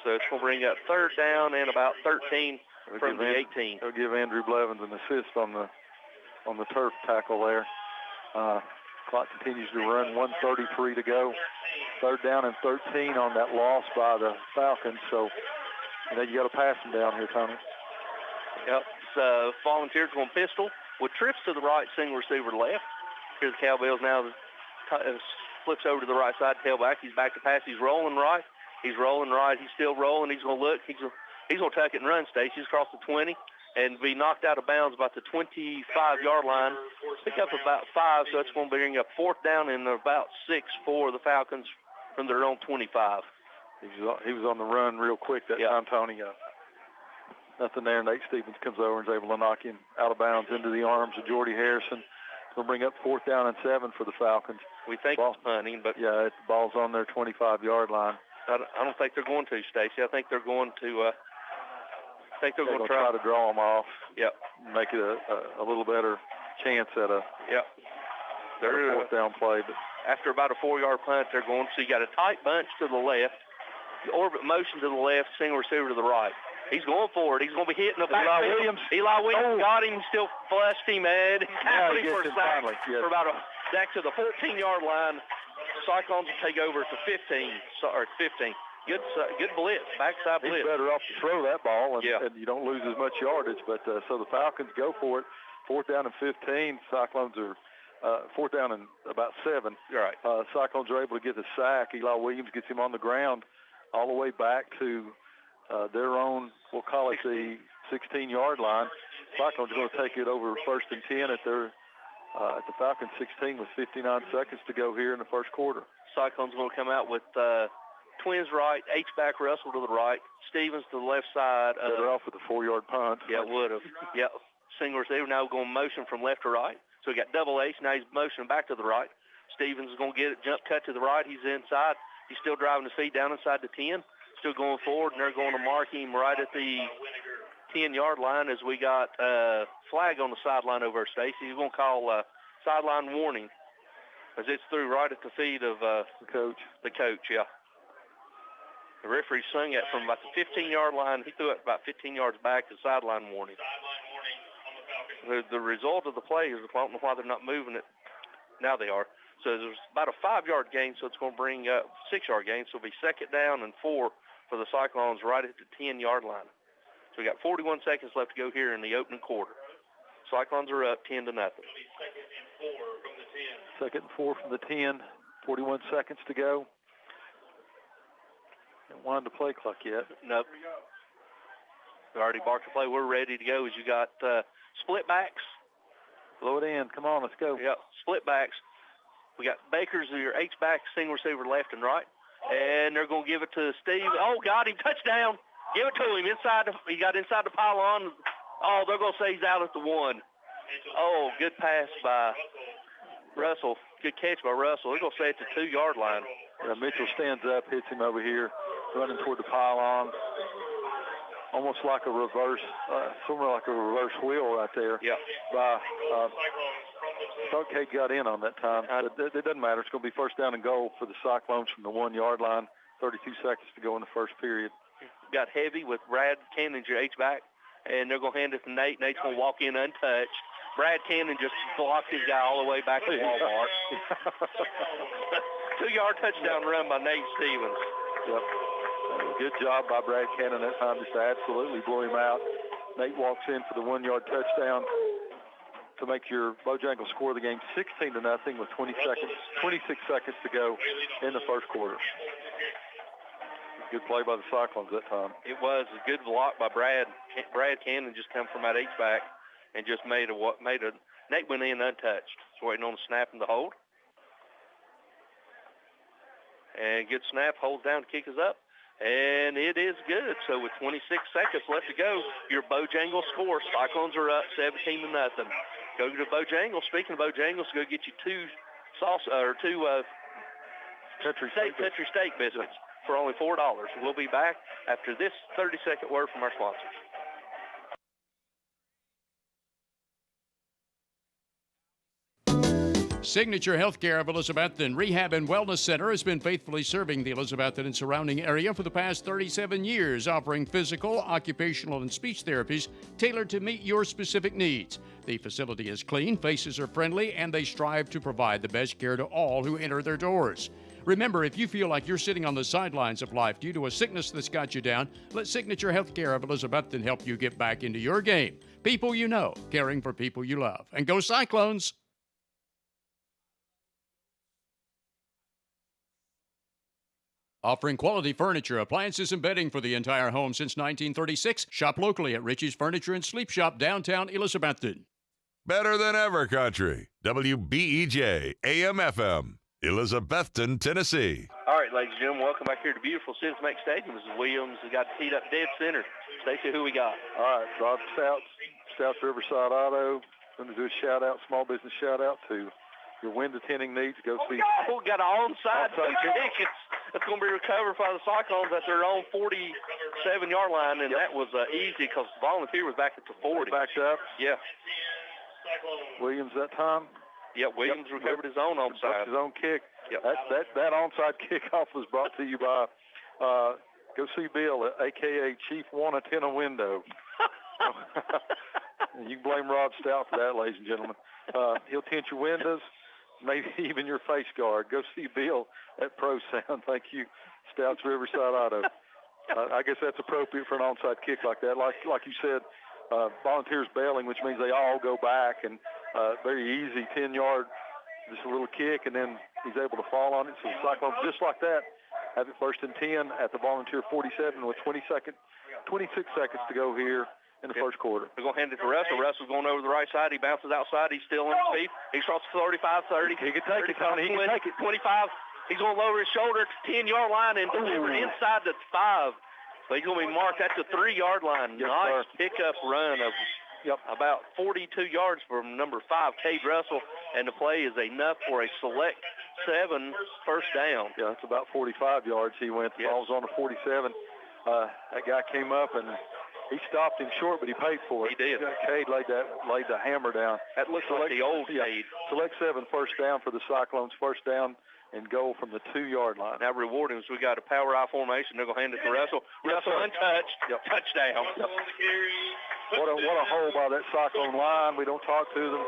So it's going to bring up third down and about 13 from the 18. They'll give Andrew Blevins an assist on the turf tackle there. Clock continues to run, 1:33 to go. Third down and 13 on that loss by the Falcons. So, you got to pass them down here, Tony. Yep. So Volunteers going pistol with trips to the right, single receiver left. Here's the Cowbells now. Flips over to the right side, tailback. He's back to pass. He's rolling right. He's still rolling. He's going to look. He's going to tuck it and run, Stacey. He's across the 20 and be knocked out of bounds about the 25-yard line. Pick up about 5, so it's going to bring up fourth down and about 6 for the Falcons from their own 25. He was on the run real quick that time, Tony. Nothing there. Nate Stevens comes over and is able to knock him out of bounds into the arms of Jordy Harrison. It's going to bring up fourth down and 7 for the Falcons. We think it's punting, but the ball's on their 25-yard line. I don't think they're going to, Stacey. I think they're going to. They're going to try to draw them off. Yep. Make it a little better chance at a fourth down play. But after about a 4-yard punt, they're going. So you got a tight bunch to the left, orbit motion to the left, single receiver to the right. He's going for it. He's going to be hitting the backfield. Eli Williams got him, still flushed him, Ed. He gets him finally. Yes. For about back to the 14-yard line. Cyclones will take over to 15. Good blitz, backside blitz. He's better off to throw that ball, and you don't lose as much yardage. But so the Falcons go for it. 4th down and 15. Cyclones are 4th down and about 7. Right. Cyclones are able to get the sack. Eli Williams gets him on the ground all the way back to their own, we'll call it the 16-yard line. Cyclones are going to take it over 1st and 10 at the Falcons 16 with 59 seconds to go here in the first quarter. Cyclones going to come out with Twins right, H-back Russell to the right, Stevens to the left side. They're off with a 4-yard punt. Yeah, would have. Yeah. Single receiver now going motion from left to right. So we got double H. Now he's motioning back to the right. Stevens is going to get it, jump cut to the right. He's inside. He's still driving his feet down inside the 10. Still going forward, and they're going to mark him right at the 10-yard line as we got flag on the sideline over Stacy. He's going to call sideline warning as it's through right at the feet of the coach. The coach, yeah. The referee sung it from about the 15-yard line. He threw it about 15 yards back to sideline warning. The result of the play is, I don't know why they're not moving it. Now they are. So there's about a 5-yard gain, so it's going to bring up 6-yard gain. So it'll be 2nd down and 4 for the Cyclones right at the 10-yard line. So we got 41 seconds left to go here in the opening quarter. Cyclones are up 10-0. 2nd and 4 from the 10. 41 seconds to go. Don't wind the play clock yet. Nope. We already marked the play. We're ready to go as you got split backs. Blow it in. Come on, let's go. Yeah, split backs. We got Bakers, your H-back, single receiver left and right. And they're going to give it to Steve. Oh, got him. Touchdown. Give it to him. He got inside the pylon. Oh, they're going to say he's out at the 1. Oh, good pass by Russell. Good catch by Russell. They're going to say it's the 2-yard line. Yeah, Mitchell stands up, hits him over here, running toward the pylon. Almost like a reverse, somewhere like a reverse wheel right there. Yeah. Thought Kate got in on that time. But it doesn't matter. It's going to be 1st down and goal for the Cyclones from the 1-yard line. 32 seconds to go in the first period. Got heavy with Brad Cannon, your H-back, and they're going to hand it to Nate. Nate's going to walk in untouched. Brad Cannon just blocked his guy all the way back to Walmart. 2-yard touchdown run by Nate Stevens. Yep. Good job by Brad Cannon that time just to absolutely blow him out. Nate walks in for the 1-yard touchdown to make your Bojangles score the game 16-0 with 26 seconds to go in the first quarter. Good play by the Cyclones that time. It was a good block by Brad. Brad Cannon just come from that H-back and just made a Nate went in untouched. So waiting on the snap and the hold. And good snap, holds down, kick is up. And it is good. So with 26 seconds left to go, your Bojangles score. Cyclones are up 17-0. Go to Bojangles. Speaking of Bojangles, go get you two country steak biscuits for only $4. We'll be back after this 30-second word from our sponsors. Signature Healthcare of Elizabethton Rehab and Wellness Center has been faithfully serving the Elizabethton and surrounding area for the past 37 years, offering physical, occupational, and speech therapies tailored to meet your specific needs. The facility is clean, faces are friendly, and they strive to provide the best care to all who enter their doors. Remember, if you feel like you're sitting on the sidelines of life due to a sickness that's got you down, let Signature Healthcare of Elizabethton help you get back into your game. People you know, caring for people you love. And go Cyclones! Offering quality furniture, appliances, and bedding for the entire home since 1936. Shop locally at Richie's Furniture and Sleep Shop, downtown Elizabethton. Better than ever country. WBEJ AM/FM. Elizabethton, Tennessee. All right, ladies and gentlemen, welcome back here to beautiful Citizens Bank Stadium. This is Williams. We got teed up dead center. Stacy, who we got? All right, Rob Stouts Riverside Auto. Going to do a shout-out, small business shout-out to your wind attending needs. Go see. Oh, got an onside tickets. That's going to be recovered by the Cyclones at their own 47-yard line, and that was easy because Volunteer was back at the 40. Backed up? Yeah. Williams that time? Yeah, Williams recovered his own onside. His own kick. Yep. That onside kickoff was brought to you by Go See Bill, a.k.a. Chief Wanna Tint a Window. You can blame Rob Stout for that, ladies and gentlemen. He'll tint your windows. maybe even your face guard. Go see Bill at Pro Sound. Thank you, Stouts Riverside Auto. I guess that's appropriate for an onside kick like that. Like you said, volunteers bailing, which means they all go back, and very easy 10-yard, just a little kick, and then he's able to fall on it. So the Cyclones, just like that, have it 1st and 10 at the volunteer 47 with 26 seconds to go here in the first quarter. They're going to hand it to Russell. Russell's going over to the right side. He bounces outside. He's still in his feet. He's across the 35-30. He can take it, Tony. He can take it. 25. He's going to lower his shoulder to the 10-yard line and deliver it inside the 5. So he's going to be marked at the 3-yard line. Yes, nice sir. pickup run of about 42 yards from number 5, Cade Russell, and the play is enough for a select 7 first down. Yeah, it's about 45 yards he went. The ball was on the 47. That guy came up and he stopped him short, but he paid for it. He did. Cade laid the hammer down. That looks like the old Cade. Select 7 first down for the Cyclones. First down and goal from the 2-yard line. Now rewarding us, we got a power I formation. They're going to hand it to Russell. Russell untouched. Touchdown. What a hole by that Cyclone line. We don't talk to them.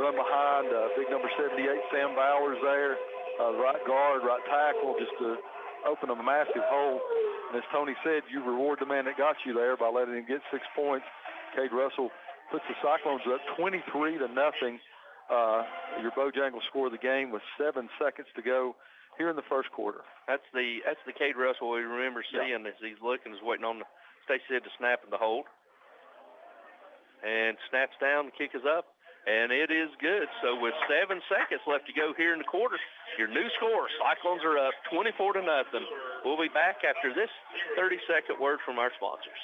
Run behind big number 78, Sam Bowers there. Right guard, right tackle, just to open a massive hole. And as Tony said, you reward the man that got you there by letting him get 6 points. Cade Russell puts the Cyclones up 23-0. Your Bojangles score of the game with 7 seconds to go here in the first quarter. That's the Cade Russell we remember seeing as he's looking, is waiting on Stacey said to snap and to hold. And snaps down, the kick is up, and it is good. So with 7 seconds left to go here in the quarter, your new score, Cyclones are up 24-0. We'll be back after this 30-second word from our sponsors.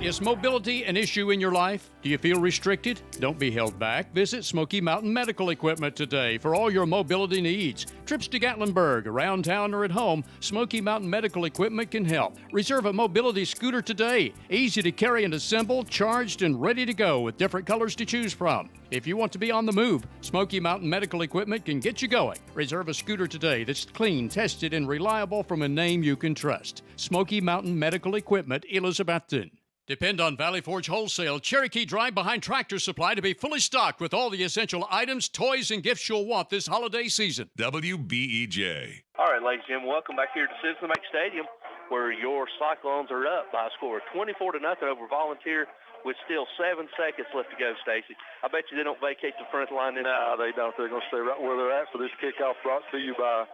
Is mobility an issue in your life? Do you feel restricted? Don't be held back. Visit Smoky Mountain Medical Equipment today for all your mobility needs. Trips to Gatlinburg, around town, or at home, Smoky Mountain Medical Equipment can help. Reserve a mobility scooter today. Easy to carry and assemble, charged and ready to go with different colors to choose from. If you want to be on the move, Smoky Mountain Medical Equipment can get you going. Reserve a scooter today that's clean, tested, and reliable from a name you can trust. Smoky Mountain Medical Equipment, Elizabethton. Depend on Valley Forge Wholesale Cherokee Drive behind Tractor Supply to be fully stocked with all the essential items, toys, and gifts you'll want this holiday season. WBEJ. All right, ladies and gentlemen, welcome back here to Citizen Bank Stadium, where your Cyclones are up by a score of 24-0 over Volunteer with still 7 seconds left to go, Stacy. I bet you they don't vacate the front line. No, they don't. They're going to stay right where they're at for this kickoff, brought to you by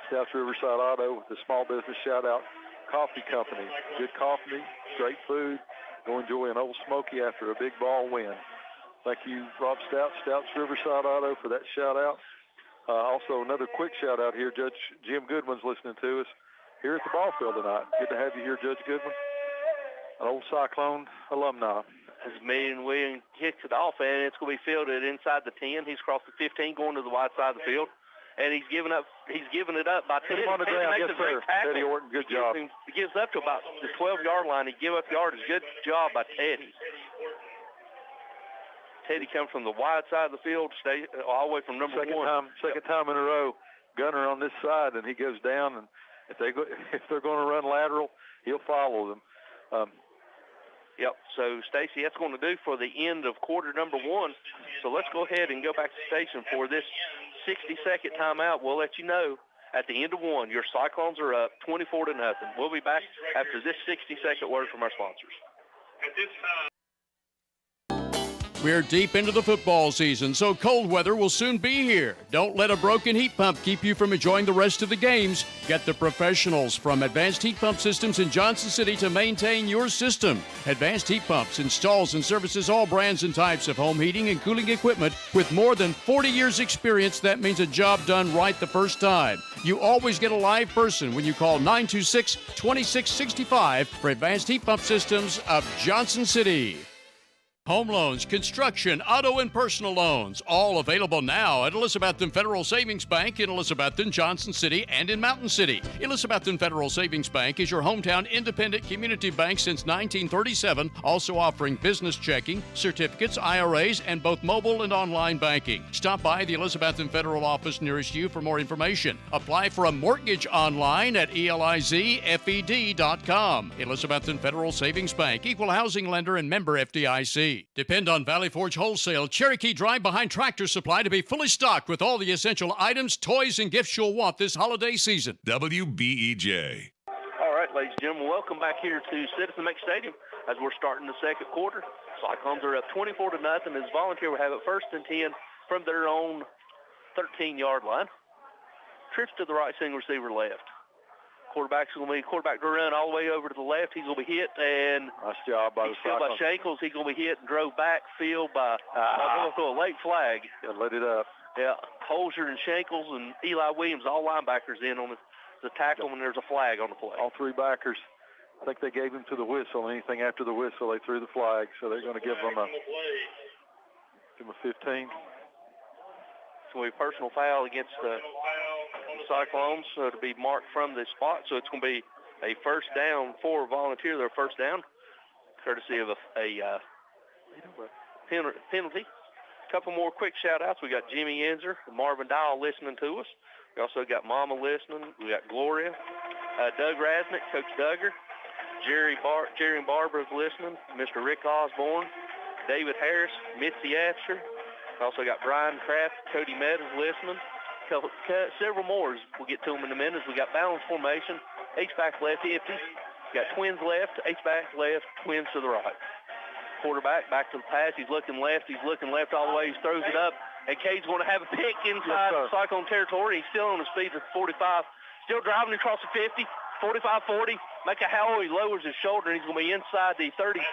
South Riverside Auto with the Small Business Shout-Out Coffee Company. Good coffee, great food. Go enjoy an Old Smoky after a big ball win. Thank you, Rob Stouts Riverside Auto, for that shout-out. Also, another quick shout-out here. Judge Jim Goodwin's listening to us here at the ball field tonight. Good to have you here, Judge Goodwin. An old Cyclone alumni. As William kicks it off, and it's going to be fielded inside the 10. He's crossed the 15, going to the wide side of the field. And he's given it up by 10. Put him on the ground. Yes, sir. Teddy Orton, good job. He gives up to about the 12-yard line. He give up yardage. Good job by Teddy. Teddy comes from the wide side of the field, all the way from number 1. Second time in a row. Gunner on this side, and he goes down. And if they're going to run lateral, he'll follow them. Yep. So, Stacy, that's going to do for the end of quarter number 1. So let's go ahead and go back to the station for this 60-second timeout. We'll let you know at the end of 1, your Cyclones are up 24-0. We'll be back after this 60-second word from our sponsors. At this time, we're deep into the football season, so cold weather will soon be here. Don't let a broken heat pump keep you from enjoying the rest of the games. Get the professionals from Advanced Heat Pump Systems in Johnson City to maintain your system. Advanced Heat Pumps installs and services all brands and types of home heating and cooling equipment with more than 40 years experience. That means a job done right the first time. You always get a live person when you call 926-2665 for Advanced Heat Pump Systems of Johnson City. Home loans, construction, auto, and personal loans, all available now at Elizabethton Federal Savings Bank in Elizabethton, Johnson City, and in Mountain City. Elizabethton Federal Savings Bank is your hometown independent community bank since 1937, also offering business checking, certificates, IRAs, and both mobile and online banking. Stop by the Elizabethton Federal office nearest you for more information. Apply for a mortgage online at elizfed.com. Elizabethton Federal Savings Bank, equal housing lender and member FDIC. Cherokee. Depend on Valley Forge Wholesale Cherokee Drive behind Tractor Supply to be fully stocked with all the essential items, toys, and gifts you'll want this holiday season. WBEJ. All right, ladies and gentlemen, welcome back here to Citizen Bank Stadium as we're starting the second quarter. Cyclones are up 24-0 as Volunteer will have it 1st and 10 from their own 13-yard line. Trips to the right, single receiver left. Quarterback to run all the way over to the left. He's going to be hit, and nice job by Shankles. He's going to be hit and drove backfield by going to throw a late flag. Yeah, let it up. Yeah, Holzer and Shankles and Eli Williams, all linebackers in on the tackle, and there's a flag on the play. All three backers. I think they gave him to the whistle. Anything after the whistle, they threw the flag, so they're going to give them a 15. It's going to be a personal foul against the Cyclones, so to be marked from the spot. So it's going to be a first down for Volunteer. Their first down, courtesy of a penalty. A couple more quick shout-outs. We got Jimmy Enzer and Marvin Dial listening to us. We also got Mama listening. We got Gloria, Doug Rasnick, Coach Duggar, Jerry and Barbara's listening, Mr. Rick Osborne, David Harris, Mitzi Asher. Also got Brian Kraft, Cody Meadows listening. Several more. We'll get to them in a minute. We got balance formation. H-back left empty. Got twins left, H-back left, twins to the right. Quarterback back to the pass. He's looking left all the way. He throws it up. And Cade's going to have a pick inside Cyclone territory. He's still on the speed of 45. Still driving across the 50, 45-40. Micah Howell, he lowers his shoulder, and he's going to be inside the 35.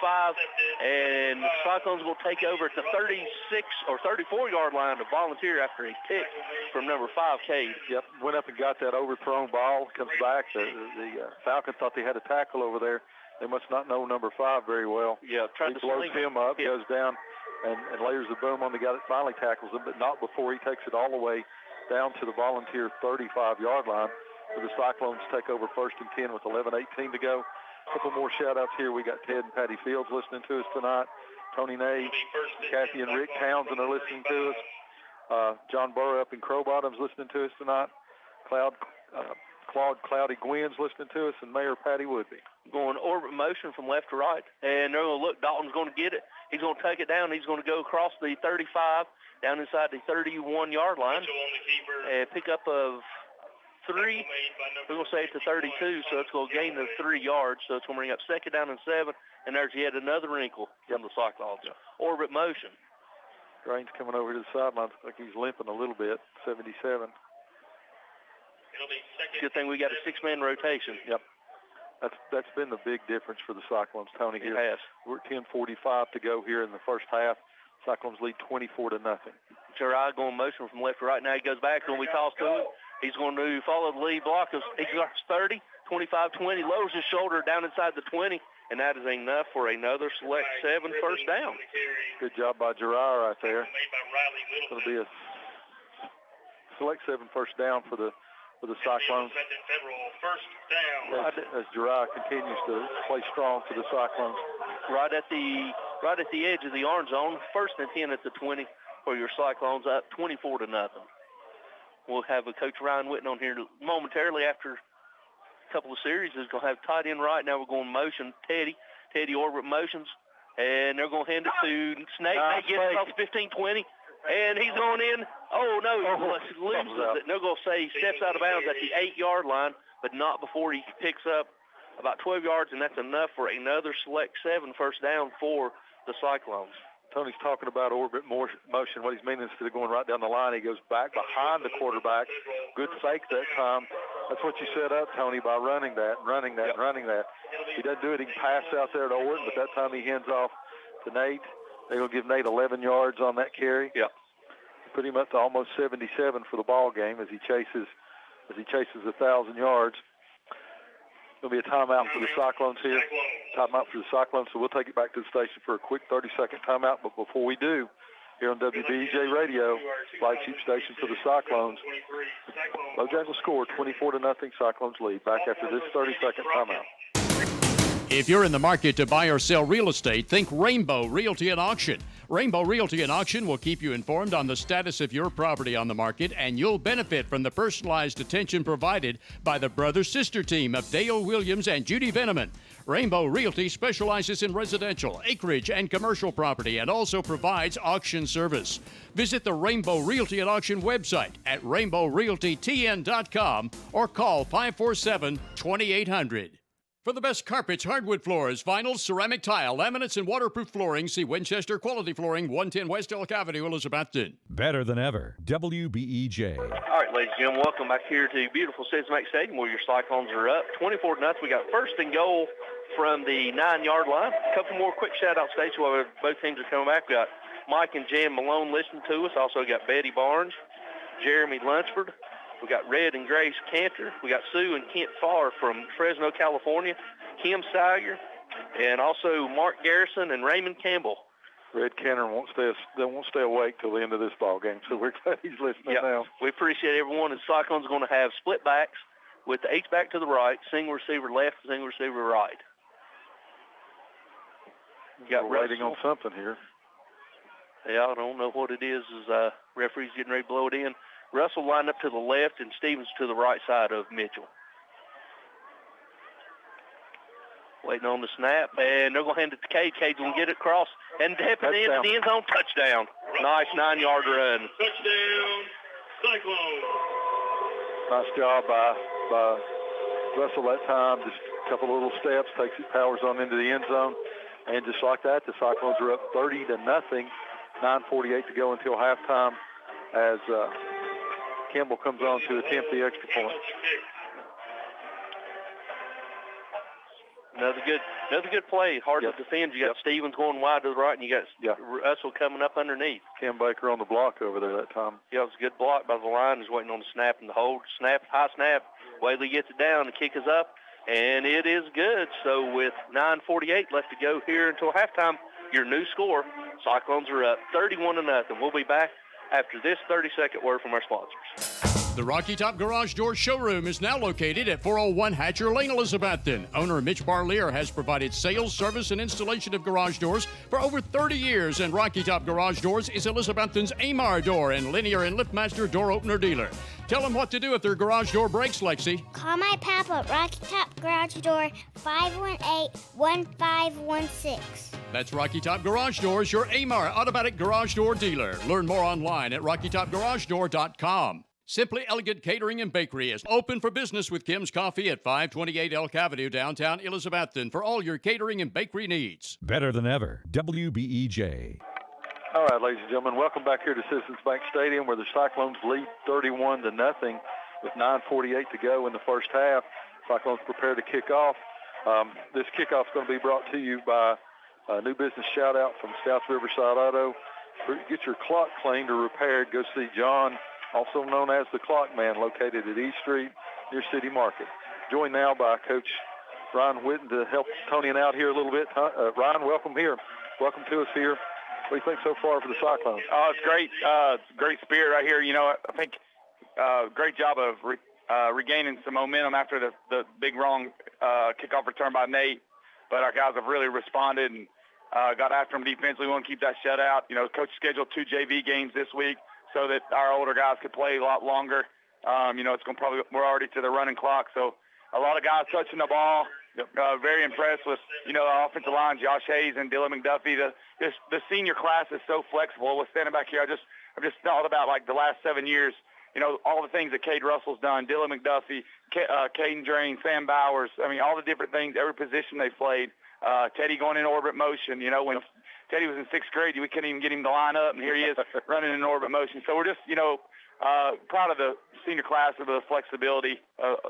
And Cyclones will take over at the 36 or 34-yard line to Volunteer after a pick from number 5, Cade. Yep, went up and got that overthrown ball. Comes back. The Falcons thought they had a tackle over there. They must not know number 5 very well. Yeah, he blows him up, goes down, and layers the boom on the guy that finally tackles him, but not before he takes it all the way down to the Volunteer 35-yard line. For the Cyclones take over 1st and 10 with 11:18 to go. A couple more shout-outs here. We got Ted and Patty Fields listening to us tonight. Tony Ney, Kathy and Rick Townsend are listening to us. John Burr up in Crow Bottom's listening to us tonight. Claude Cloudy Gwynn's listening to us, and Mayor Patty Woodby. Going orbit motion from left to right, and they're going to look. Dalton's going to get it. He's going to take it down. He's going to go across the 35, down inside the 31-yard line, and pick up of 3. We're going to say it's to 32, so it's going to gain the 3 yards. So it's going to bring up 2nd down and 7, and there's yet another wrinkle from the Cyclones. Yeah. Orbit motion. Grain's coming over to the sideline. Looks like he's limping a little bit. 77. Good thing we got a 6-man rotation. Yep. That's been the big difference for the Cyclones, Tony. It has. We're at 10:45 to go here in the first half. Cyclones lead 24-0. Gerard going motion from left to right. Now he goes back when we toss to him. He's going to follow the lead block. He starts 30, 25, 20, lowers his shoulder down inside the 20, and that is enough for another select 7 first down. Good job by Gerard right there. It's going to be a select 7 first down for the Cyclones. As Gerard continues to play strong for the Cyclones. Right at the edge of the orange zone, 1st and 10 at the 20 for your Cyclones, up 24-0. We'll have a Coach Ryan Whitten on here momentarily after a couple of series. He's going to have tight end right. Now we're going motion Teddy orbit motions, and they're going to hand it to Snake. Snake gets it off the 15-20, and he's going in. Oh, no, he loses it. They're going to say he steps out of bounds at the 8-yard line, but not before he picks up about 12 yards, and that's enough for another select 7 first down for the Cyclones. Tony's talking about orbit motion. What he's meaning is instead of going right down the line, he goes back behind the quarterback. Good fake that time. That's what you set up, Tony, by running that. He doesn't do it. He can pass out there to Orton, but that time he hands off to Nate. They're going to give Nate 11 yards on that carry. Yeah. Put him up to almost 77 for the ball game as he chases 1,000 yards. Going to be a timeout for the Cyclones here. Timeout for the Cyclones, so we'll take it back to the station for a quick 30-second timeout. But before we do, here on WBEJ Radio, flagship station for the Cyclones, Bojangles score 24-0. Cyclones lead. Back after this 30-second timeout. If you're in the market to buy or sell real estate, think Rainbow Realty and Auction. Rainbow Realty and Auction will keep you informed on the status of your property on the market, and you'll benefit from the personalized attention provided by the brother-sister team of Dale Williams and Judy Veneman. Rainbow Realty specializes in residential, acreage, and commercial property and also provides auction service. Visit the Rainbow Realty and Auction website at rainbowrealtytn.com or call 547-2800. For the best carpets, hardwood floors, vinyl, ceramic tile, laminates, and waterproof flooring, see Winchester Quality Flooring, 110 West Elk Avenue, Elizabethton. Better than ever. WBEJ. All right, ladies and gentlemen, welcome back here to beautiful Citizens Stadium where your Cyclones are up 24-0. We got first and goal from the 9-yard line. A couple more quick shout-outs, Stacey, while both teams are coming back. We got Mike and Jan Malone listening to us. Also got Betty Barnes, Jeremy Lunsford. We got Red and Grace Cantor. We got Sue and Kent Farr from Fresno, California. Kim Sawyer, and also Mark Garrison and Raymond Campbell. Red Cantor won't stay awake till the end of this ball game, so we're glad he's listening now. We appreciate everyone. The Cyclones are going to have split backs with the H-back to the right, single receiver left, single receiver right. We're waiting on something here. Yeah, I don't know what it is. Referee's getting ready to blow it in. Russell lined up to the left and Stevens to the right side of Mitchell. Waiting on the snap, and they're going to hand it to Cade. Cade's going to get it across and dip it into the end zone. Touchdown. Nice 9-yard run. Touchdown, Cyclone. Nice job by Russell that time. Just a couple of little steps, takes it, powers on into the end zone. And just like that, the Cyclones are up 30-0. 9:48 to go until halftime as Campbell comes on to attempt the extra point. Another good play. Hard to defend. You got Stevens going wide to the right, and you got Russell coming up underneath. Kim Baker on the block over there that time. Yeah, it was a good block by the line. He's waiting on the snap and the hold. Snap, high snap. Whaley gets it down. The kick is up, and it is good. So with 9:48 left to go here until halftime, your new score, Cyclones are up 31-0. We'll be back after this 30-second word from our sponsors. The Rocky Top Garage Door showroom is now located at 401 Hatcher Lane, Elizabethton. Owner Mitch Barlier has provided sales, service, and installation of garage doors for over 30 years, and Rocky Top Garage Doors is Elizabethton's Amar Door and Linear and LiftMaster door opener dealer. Tell them what to do if their garage door breaks, Lexi. Call my papa, Rocky Top Garage Door, 518-1516. That's Rocky Top Garage Doors, your Amar automatic garage door dealer. Learn more online at rockytopgaragedoor.com. Simply Elegant Catering and Bakery is open for business with Kim's Coffee at 528 Elk Avenue, downtown Elizabethton, for all your catering and bakery needs. Better than ever. WBEJ. All right, ladies and gentlemen, welcome back here to Citizens Bank Stadium where the Cyclones lead 31-0 with 9:48 to go in the first half. Cyclones prepare to kick off. This kickoff is going to be brought to you by a new business shout-out from South Riverside Auto. Get your clock cleaned or repaired. Go see John, also known as the Clock Man, located at East Street near City Market. Joined now by Coach Ryan Whitten to help Tony out here a little bit. Ryan, welcome here. Welcome to us here. What do you think so far for the Cyclones? Oh, it's great. Great spirit right here. You know, I think great job of regaining some momentum after the big wrong kickoff return by Nate. But our guys have really responded and got after them defensively. We want to keep that shutout. You know, coach scheduled 2 JV games this week so that our older guys could play a lot longer. You know, it's going to we're already to the running clock. So a lot of guys touching the ball. Very impressed with, you know, the offensive line, Josh Hayes and Dylan McDuffie. The senior class is so flexible. With standing back here, I've just thought about, like, the last 7 years, you know, all the things that Cade Russell's done, Dylan McDuffie, Caden Drain, Sam Bowers. I mean, all the different things, every position they played. Teddy going in orbit motion. You know, when Teddy was in 6th grade, we couldn't even get him to line up, and here he is running in orbit motion. So we're just, you know, proud of the senior class of the flexibility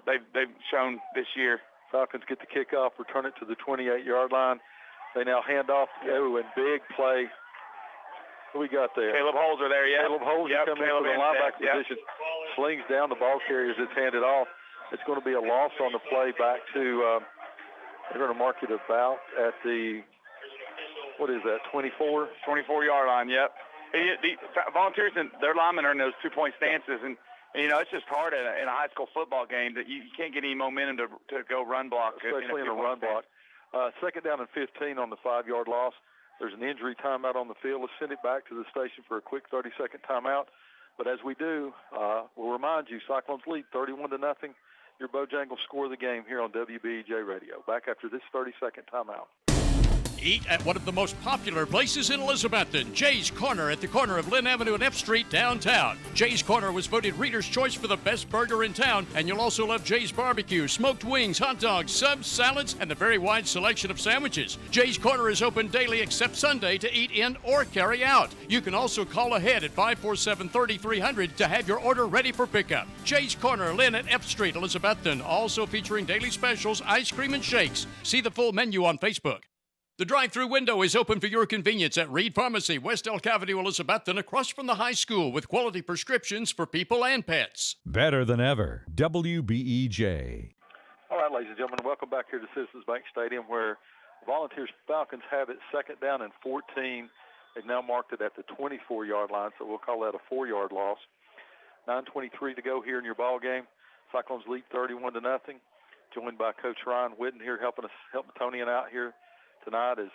they've shown this year. Falcons get the kickoff, return it to the 28-yard line. They now hand off to go in big play. Who we got there? Caleb Holzer there, yeah. Caleb Holzer coming in from the linebacker position. Slings down the ball carrier as it's handed off. It's going to be a loss on the play back to, they're going to mark it about at the, what is that, 24? 24-yard line, yep. The Volunteers and their linemen are in those two-point stances, and you know, it's just hard in a high school football game that you can't get any momentum to go run block. Especially in a run block. Second down and 15 on the 5-yard loss. There's an injury timeout on the field. Let's send it back to the station for a quick 30-second timeout. But as we do, we'll remind you, Cyclones lead 31-0. Your Bojangles score of the game here on WBEJ Radio. Back after this 30-second timeout. Eat at one of the most popular places in Elizabethton, Jay's Corner at the corner of Lynn Avenue and F Street downtown. Jay's Corner was voted Reader's Choice for the best burger in town, and you'll also love Jay's Barbecue, smoked wings, hot dogs, subs, salads, and the very wide selection of sandwiches. Jay's Corner is open daily except Sunday to eat in or carry out. You can also call ahead at 547-3300 to have your order ready for pickup. Jay's Corner, Lynn at F Street, Elizabethton, also featuring daily specials, ice cream, and shakes. See the full menu on Facebook. The drive-through window is open for your convenience at Reed Pharmacy, West Elk Avenue, Elizabethton, across from the high school with quality prescriptions for people and pets. Better than ever. WBEJ. All right, ladies and gentlemen, welcome back here to Citizens Bank Stadium where Volunteers Falcons have it second down and 14. They've now marked it at the 24-yard line, so we'll call that a 4-yard loss. 9:23 to go here in your ball game. Cyclones lead 31-0. Joined by Coach Ryan Whitten here helping Tony out here tonight as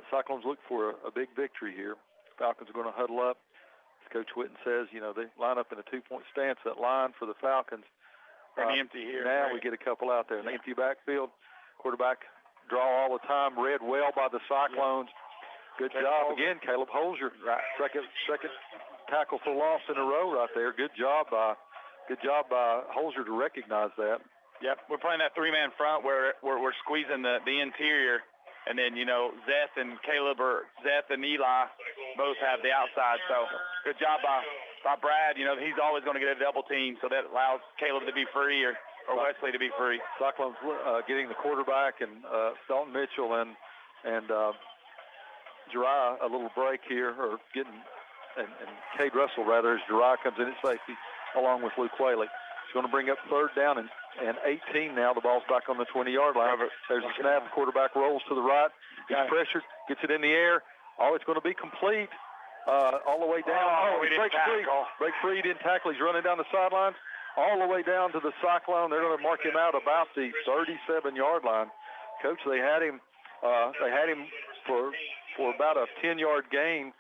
Cyclones look for a big victory here. Falcons are going to huddle up. As Coach Whitten says, they line up in a 2-point stance. That line for the Falcons. Empty here. Now we get a couple out there. An empty backfield. Quarterback draw all the time. Read well by the Cyclones. Good job again, Caleb Holzer. Right. Second tackle for loss in a row right there. Good job by Holzer to recognize that. Yep, we're playing that three-man front where we're squeezing the interior, and then, Zeth and Caleb or Zeth and Eli both have the outside. So good job by Brad. He's always going to get a double team, so that allows Caleb to be free or Wesley to be free. Cyclones getting the quarterback and Dalton Mitchell and Jeriah a little break here, or getting and Cade Russell rather, as Jeriah comes in at safety along with Luke Whaley. He's going to bring up third down and 18 now. The ball's back on the 20-yard line. There's a snap. Quarterback rolls to the right. Gets pressured. Gets it in the air. Oh, it's going to be complete all the way down. He breaks free. Break free. Didn't tackle. He's running down the sidelines all the way down to the Cyclone. They're going to mark him out about the 37-yard line. Coach, they had him for about a 10-yard gain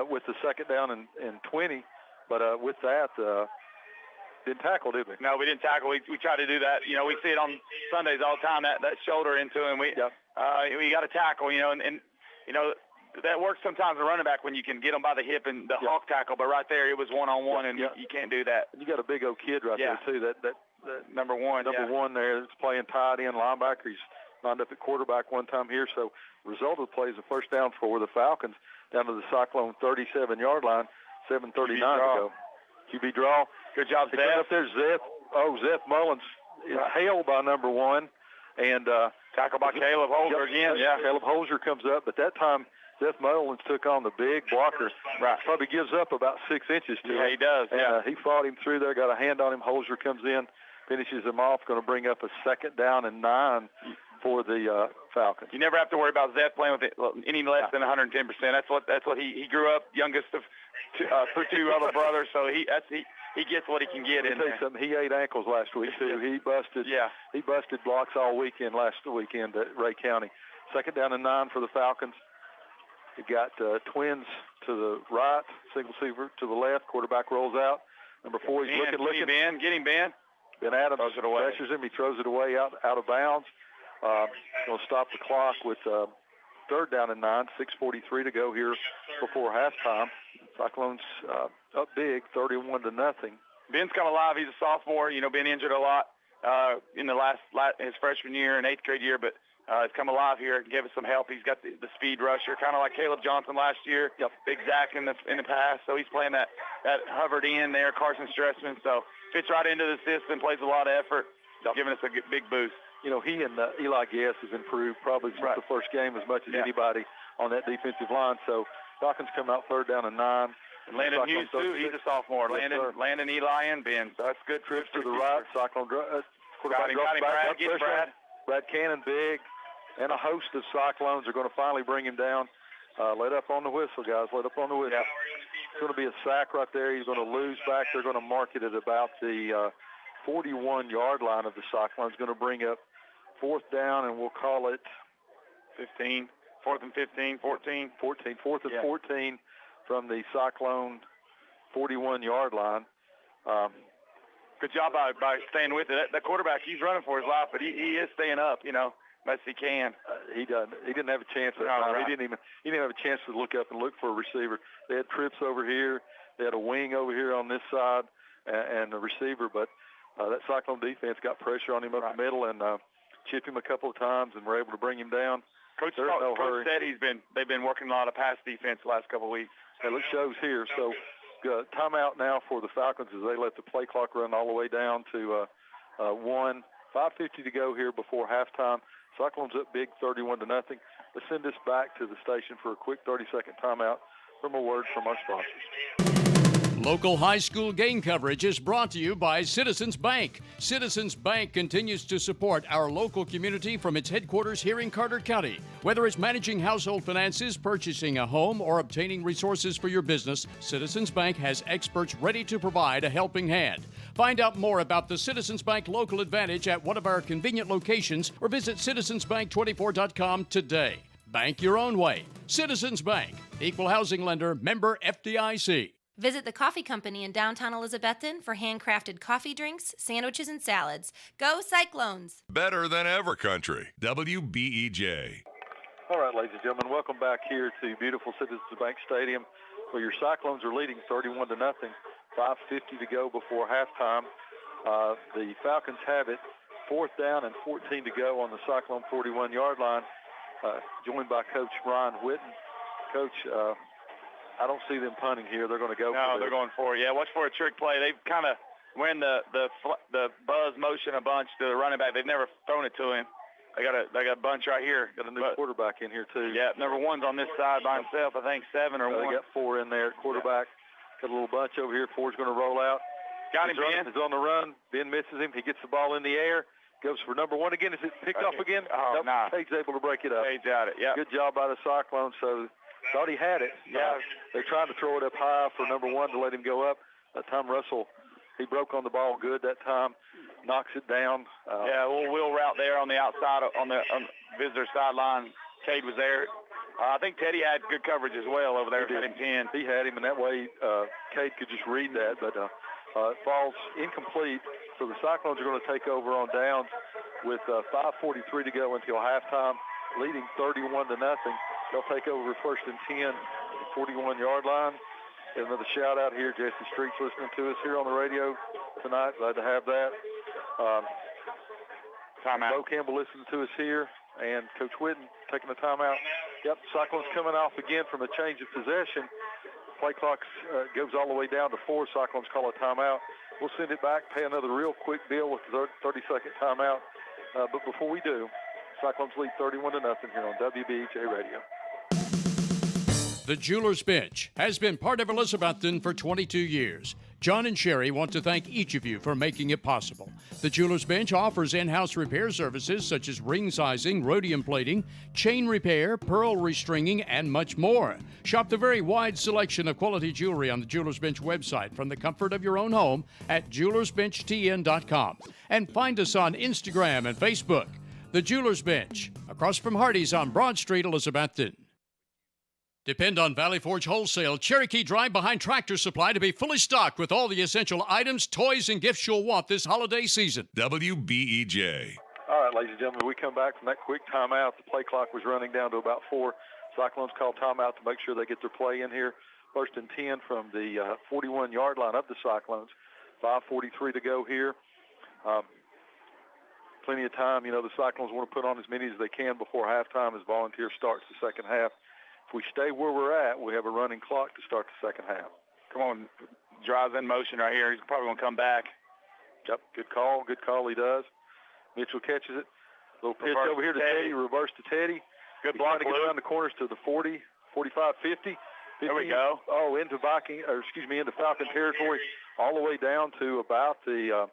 with the second down and 20. But with that, didn't tackle, did we? No, we didn't tackle. We try to do that. We see it on Sundays all the time, that shoulder into him. We got to tackle, and that works sometimes a running back when you can get him by the hip and the hawk tackle. But right there, it was one-on-one, and you can't do that. And you got a big old kid right there, too. That number one there that's playing tight end linebacker. He's lined up at quarterback one time here. So result of the play is a first down for the Falcons down to the Cyclone 37-yard line, 7:39 to go. QB draw. Good job, Zeth. Up there, Zeth. Zeth Mullins is hailed by number one. And tackle by Caleb Holzer again. Yeah, Caleb Holzer comes up. But that time, Zeth Mullins took on the big blocker. Right. Probably gives up about 6 inches to him. Yeah, he does. And he fought him through there, got a hand on him. Holzer comes in, finishes him off, going to bring up a second down and 9 for the Falcons. You never have to worry about Zeth playing with any less than 110%. That's what he grew up, youngest of two other brothers, so he gets what he can get in there. Something. He ate ankles last week too. He busted blocks all weekend last weekend at Ray County. Second down and 9 for the Falcons. You got twins to the right, single receiver to the left. Quarterback rolls out. Number 4, he's looking. Get him, Ben. Ben Adams pressures him. He throws it away out of bounds. Going to stop the clock with third down and 9. 6:43 to go here before halftime. Cyclones up big, 31-0. Ben's come alive. He's a sophomore. Been injured a lot in the his freshman year and 8th grade year, but he's come alive here and gave us some help. He's got the speed rusher, kind of like Caleb Johnson last year. Yep. Big Zach in the past, so he's playing that hovered in there, Carson Stressman. So fits right into the system, plays a lot of effort, giving us a big boost. He and Eli Guess have improved probably since the first game as much as anybody on that defensive line. So Falcons come out third down and 9. And Landon Hughes, too, he's a sophomore. Yes, Landon, Eli, and Ben. So that's good. Trips to the right. Cyclone quarterback got him, Brad. Get Brad. Brad Cannon, big, and a host of Cyclones are going to finally bring him down. Let up on the whistle, guys. Let up on the whistle. It's going to be a sack right there. He's going to lose back. They're going to mark it at about the 41-yard line of the Cyclones. Going to bring up fourth down, and we'll call it 15. 4th and 15, 14. 14. 4th and 14 from the Cyclone 41-yard line. Good job by staying with it. That quarterback, he's running for his life, but he is staying up, best he can. He didn't have a chance that time. Right. He didn't have a chance to look up and look for a receiver. They had trips over here. They had a wing over here on this side and a receiver, but that Cyclone defense got pressure on him up the middle and chipped him a couple of times and were able to bring him down. Coach There's no hurry. said they've been working a lot of pass defense the last couple of weeks. It shows here. So timeout now for the Falcons as they let the play clock run all the way down to 5:50 to go here before halftime. Cyclones up big 31-0. Let's send this back to the station for a quick 30-second timeout from a word from our sponsors. Local high school game coverage is brought to you by Citizens Bank. Citizens Bank continues to support our local community from its headquarters here in Carter County. Whether it's managing household finances, purchasing a home, or obtaining resources for your business, Citizens Bank has experts ready to provide a helping hand. Find out more about the Citizens Bank Local Advantage at one of our convenient locations or visit citizensbank24.com today. Bank your own way. Citizens Bank, equal housing lender, member FDIC. Visit the coffee company in downtown Elizabethton for handcrafted coffee drinks, sandwiches, and salads. Go Cyclones! Better than ever country. WBEJ. All right, ladies and gentlemen, welcome back here to beautiful Citizens Bank Stadium where your Cyclones are leading 31-0. 5:50 to go before halftime. The Falcons have it. 4th down and 14 to go on the Cyclone 41-yard line, joined by Coach Ryan Whitten. Coach, I don't see them punting here. They're going to go for it. No, they're going for it. Yeah, watch for a trick play. They've kind of ran the buzz motion a bunch to the running back. They've never thrown it to him. They got a bunch right here. Got a new quarterback in here too. Yeah, number 1's on this side by himself. I think 7 or 1. They got 4 in there. Quarterback. Got a little bunch over here. 4's going to roll out. Got him, Ben. He's on the run. Ben misses him. He gets the ball in the air. Goes for number 1 again. Is it picked off again? Oh, nope. nah. Cade's able to break it up. Cade's got it, yeah. Good job by the Cyclones. So thought he had it. Yeah. They tried to throw it up high for number 1 to let him go up. That time Russell, he broke on the ball good that time, knocks it down. Yeah, a little wheel route there on the outside, on the visitor sideline. Cade was there. I think Teddy had good coverage as well over there. He had him, and that way Cade could just read that. But it falls incomplete, so the Cyclones are going to take over on downs with 5:43 to go until halftime, leading 31-0. They'll take over 1st and 10, 41-yard line. And another shout out here, Jesse Street's listening to us here on the radio tonight. Glad to have that. Timeout. Bo Campbell listening to us here, and Coach Whitten taking a timeout. Yep, Cyclones coming off again from a change of possession. Play clock goes all the way down to 4. Cyclones call a timeout. We'll send it back, pay another real quick bill with the 30-second timeout. But before we do, Cyclones lead 31-0 here on WBEJ Radio. The Jewelers Bench has been part of Elizabethton for 22 years. John and Sherry want to thank each of you for making it possible. The Jewelers Bench offers in-house repair services such as ring sizing, rhodium plating, chain repair, pearl restringing, and much more. Shop the very wide selection of quality jewelry on the Jewelers Bench website from the comfort of your own home at jewelersbenchtn.com. And find us on Instagram and Facebook. The Jewelers Bench, across from Hardee's on Broad Street, Elizabethton. Depend on Valley Forge Wholesale Cherokee Drive behind Tractor Supply to be fully stocked with all the essential items, toys, and gifts you'll want this holiday season. WBEJ. All right, ladies and gentlemen, we come back from that quick timeout. The play clock was running down to about 4. Cyclones call timeout to make sure they get their play in here. 1st and 10 from the 41-yard line of the Cyclones. 5:43 to go here. Plenty of time. The Cyclones want to put on as many as they can before halftime as Volunteer starts the second half. If we stay where we're at, we have a running clock to start the second half. Come on, drives in motion right here. He's probably going to come back. Yep, good call, he does. Mitchell catches it. Little pitch over here to Teddy, reverse to Teddy. Good block, trying to get around the corners to the 40, 45, 50. There we go. Oh, into Falcon territory, all the way down to about the,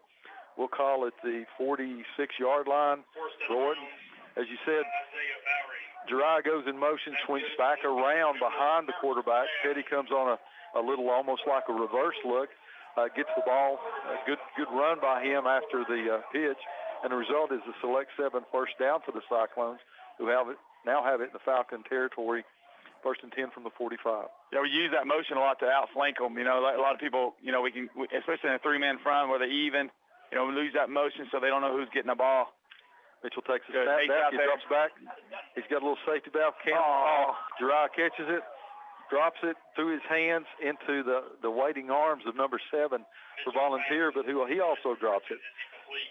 we'll call it the 46-yard line. Jordan, as you said, Jirai goes in motion, swings back around behind the quarterback. Teddy comes on a little almost like a reverse look, gets the ball. Good run by him after the pitch. And the result is the select 7 first down for the Cyclones, who now have it in the Falcon territory, 1st and 10 from the 45. Yeah, we use that motion a lot to outflank them. You know, like a lot of people, you know, especially in a 3-man front where they're even, you know, we lose that motion so they don't know who's getting the ball. Mitchell takes a snap back. He drops back. He's got a little safety valve. Jeriah catches it, drops it through his hands into the waiting arms of number 7 for Volunteer, but he also drops it.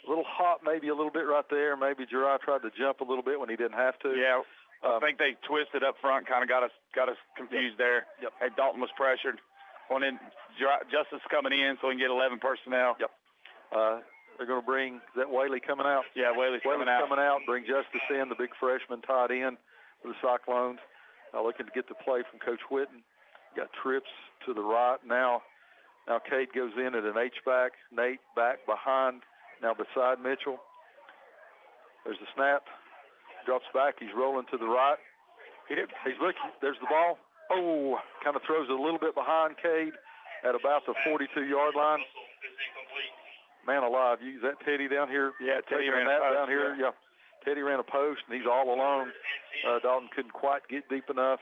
A little hot maybe a little bit right there. Maybe Jeriah tried to jump a little bit when he didn't have to. Yeah, I think they twisted up front, kind of got us confused there. Yep. Hey, Dalton was pressured. Well, then Justice coming in so we can get 11 personnel. Yep. They're going to bring, is that Whaley coming out? Yeah, Whaley's coming out. Bring Justice in, the big freshman tight end for the Cyclones. Looking to get the play from Coach Whitten. Got trips to the right. Now Cade goes in at an H-back. Nate back behind, now beside Mitchell. There's the snap. Drops back. He's rolling to the right. He's looking. There's the ball. Oh, kind of throws it a little bit behind Cade at about the 42-yard line. Man alive, is that Teddy down here? Yeah, Teddy ran that down here. Yeah, Teddy ran a post, and he's all alone. Dalton couldn't quite get deep enough.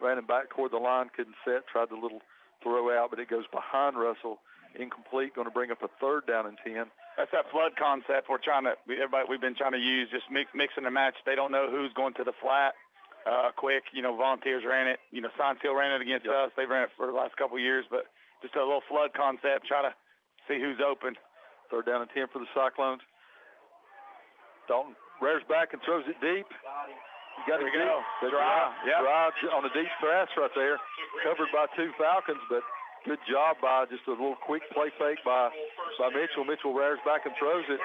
Ran him back toward the line, couldn't set. Tried the little throw out, but it goes behind Russell. Incomplete. Going to bring up a 3rd down and 10. That's that flood concept we've been trying to use, just mixing and match. They don't know who's going to the flat quick. You know, Volunteers ran it. You know, Science Hill ran it against us. They ran it for the last couple of years, but just a little flood concept, try to see who's open. 3rd down and 10 for the Cyclones. Dalton rears back and throws it deep. You got it deep. Drive on a deep pass right there. Covered by 2 Falcons, but good job by just a little quick play fake by Mitchell. Mitchell rears back and throws it,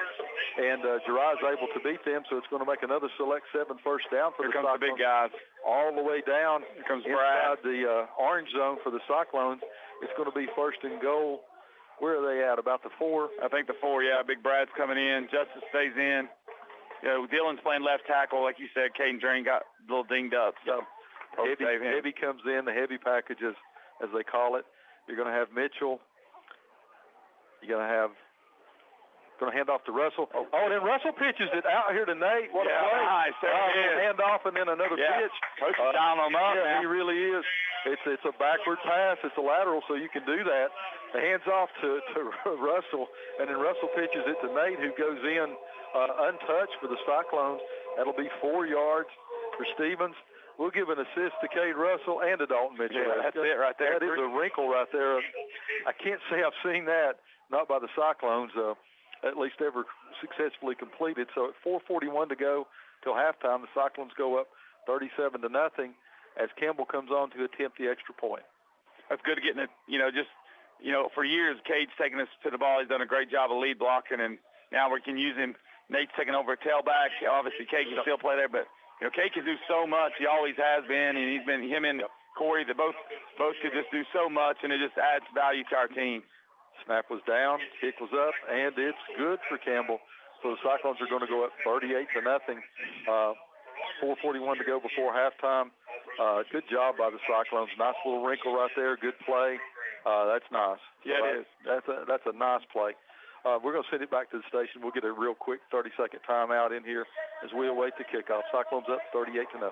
and Jeriah's able to beat them, so it's going to make another select 7 first down for the Cyclones. Here comes the big guys. All the way down. Here comes inside the orange zone for the Cyclones. It's going to be 1st and goal. Where are they at? About the 4? I think the 4, yeah. Big Brad's coming in. Justice stays in. You know, Dylan's playing left tackle. Like you said, Caden Drain got a little dinged up. So heavy comes in, the heavy packages, as they call it. You're going to have Mitchell. You're going to hand off to Russell. Oh, and then Russell pitches it out here to Nate. What a play. Nice. Hand off and then another pitch. Coach is down on him up. Yeah, he really is. It's a backward pass. It's a lateral, so you can do that. The hands off to Russell, and then Russell pitches it to Nate, who goes in untouched for the Cyclones. That'll be 4 yards for Stevens. We'll give an assist to Cade Russell and to Dalton Mitchell. Yeah, that's it right there. That is a wrinkle right there. I can't say I've seen that, not by the Cyclones, at least ever successfully completed. So at 4:41 to go till halftime, the Cyclones go up 37-0 as Campbell comes on to attempt the extra point. That's good getting it, for years, Cade's taken us to the ball. He's done a great job of lead blocking, and now we can use him. Nate's taking over a tailback. Obviously, Cade can still play there, but Cade can do so much. He always has been, and he's been him and Corey. They both could just do so much, and it just adds value to our team. Snap was down, kick was up, and it's good for Campbell. So the Cyclones are going to go up 38-0. 4:41 to go before halftime. Good job by the Cyclones. Nice little wrinkle right there. Good play. That's nice. Yeah, it is. That's a nice play. We're going to send it back to the station. We'll get a real quick 30-second timeout in here as we await the kickoff. Cyclones up 38-0.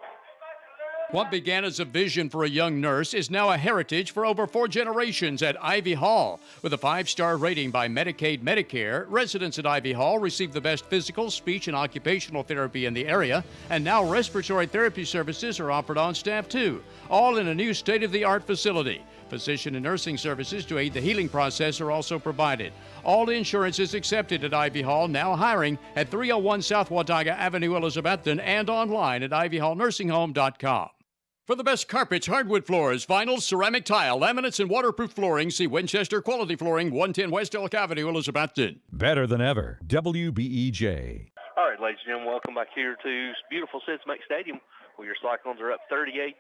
What began as a vision for a young nurse is now a heritage for over 4 generations at Ivy Hall. With a 5-star rating by Medicaid Medicare, residents at Ivy Hall receive the best physical, speech, and occupational therapy in the area, and now respiratory therapy services are offered on staff too, all in a new state-of-the-art facility. Physician and nursing services to aid the healing process are also provided. All insurance is accepted at Ivy Hall, now hiring at 301 South Watauga Avenue, Elizabethton, and online at ivyhallnursinghome.com. For the best carpets, hardwood floors, vinyl, ceramic tile, laminates, and waterproof flooring, see Winchester Quality Flooring, 110 West Elk Avenue, Elizabethton. Better than ever, WBEJ. All right, ladies and gentlemen, welcome back here to beautiful Cincinnati Stadium, where your Cyclones are up 38-0.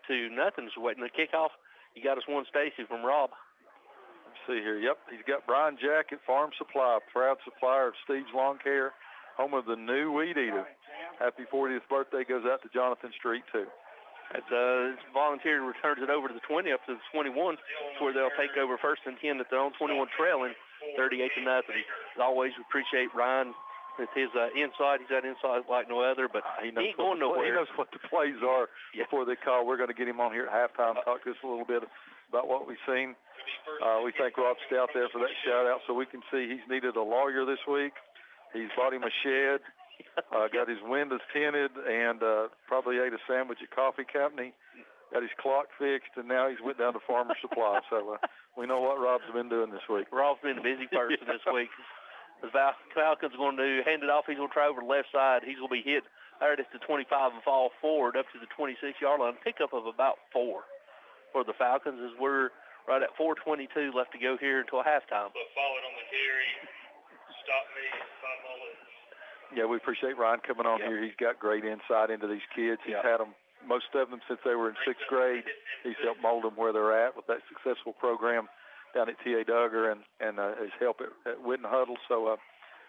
Just waiting to kick off. You got us one, Stacy, from Rob. Let's see here. Yep, he's got Brian Jack at Farm Supply, proud supplier of Steve's Lawn Care, home of the new Weed Eater. Happy 40th birthday goes out to Jonathan Street, too. As Volunteer returns it over to the 20, up to the 21, where they'll take over 1st and 10 at their own 21 trailing, 38-0. As always, we appreciate Ryan with his inside. He's got inside like no other, but he ain't going nowhere. He knows what the plays are before they call. We're going to get him on here at halftime, talk to us a little bit about what we've seen. We thank Rob Stout there for that shout-out, so we can see he's needed a lawyer this week. He's bought him a shed, got his windows tinted, and probably ate a sandwich at Coffee Company, got his clock fixed, and now he's went down to Farmer Supply. So we know what Rob's been doing this week. Rob's been a busy person this week. The Falcons are going to hand it off. He's going to try over the left side. He's going to be hit there at the 25 and fall forward up to the 26-yard line. Pickup of about 4 for the Falcons as we're right at 4:22 left to go here until halftime. But followed on the carry. Stop me. Yeah, we appreciate Ryan coming on here. He's got great insight into these kids. He's had them, most of them, since they were in 6th grade. He's helped mold them where they're at with that successful program down at T.A. Duggar and his help at Whitten Huddle. So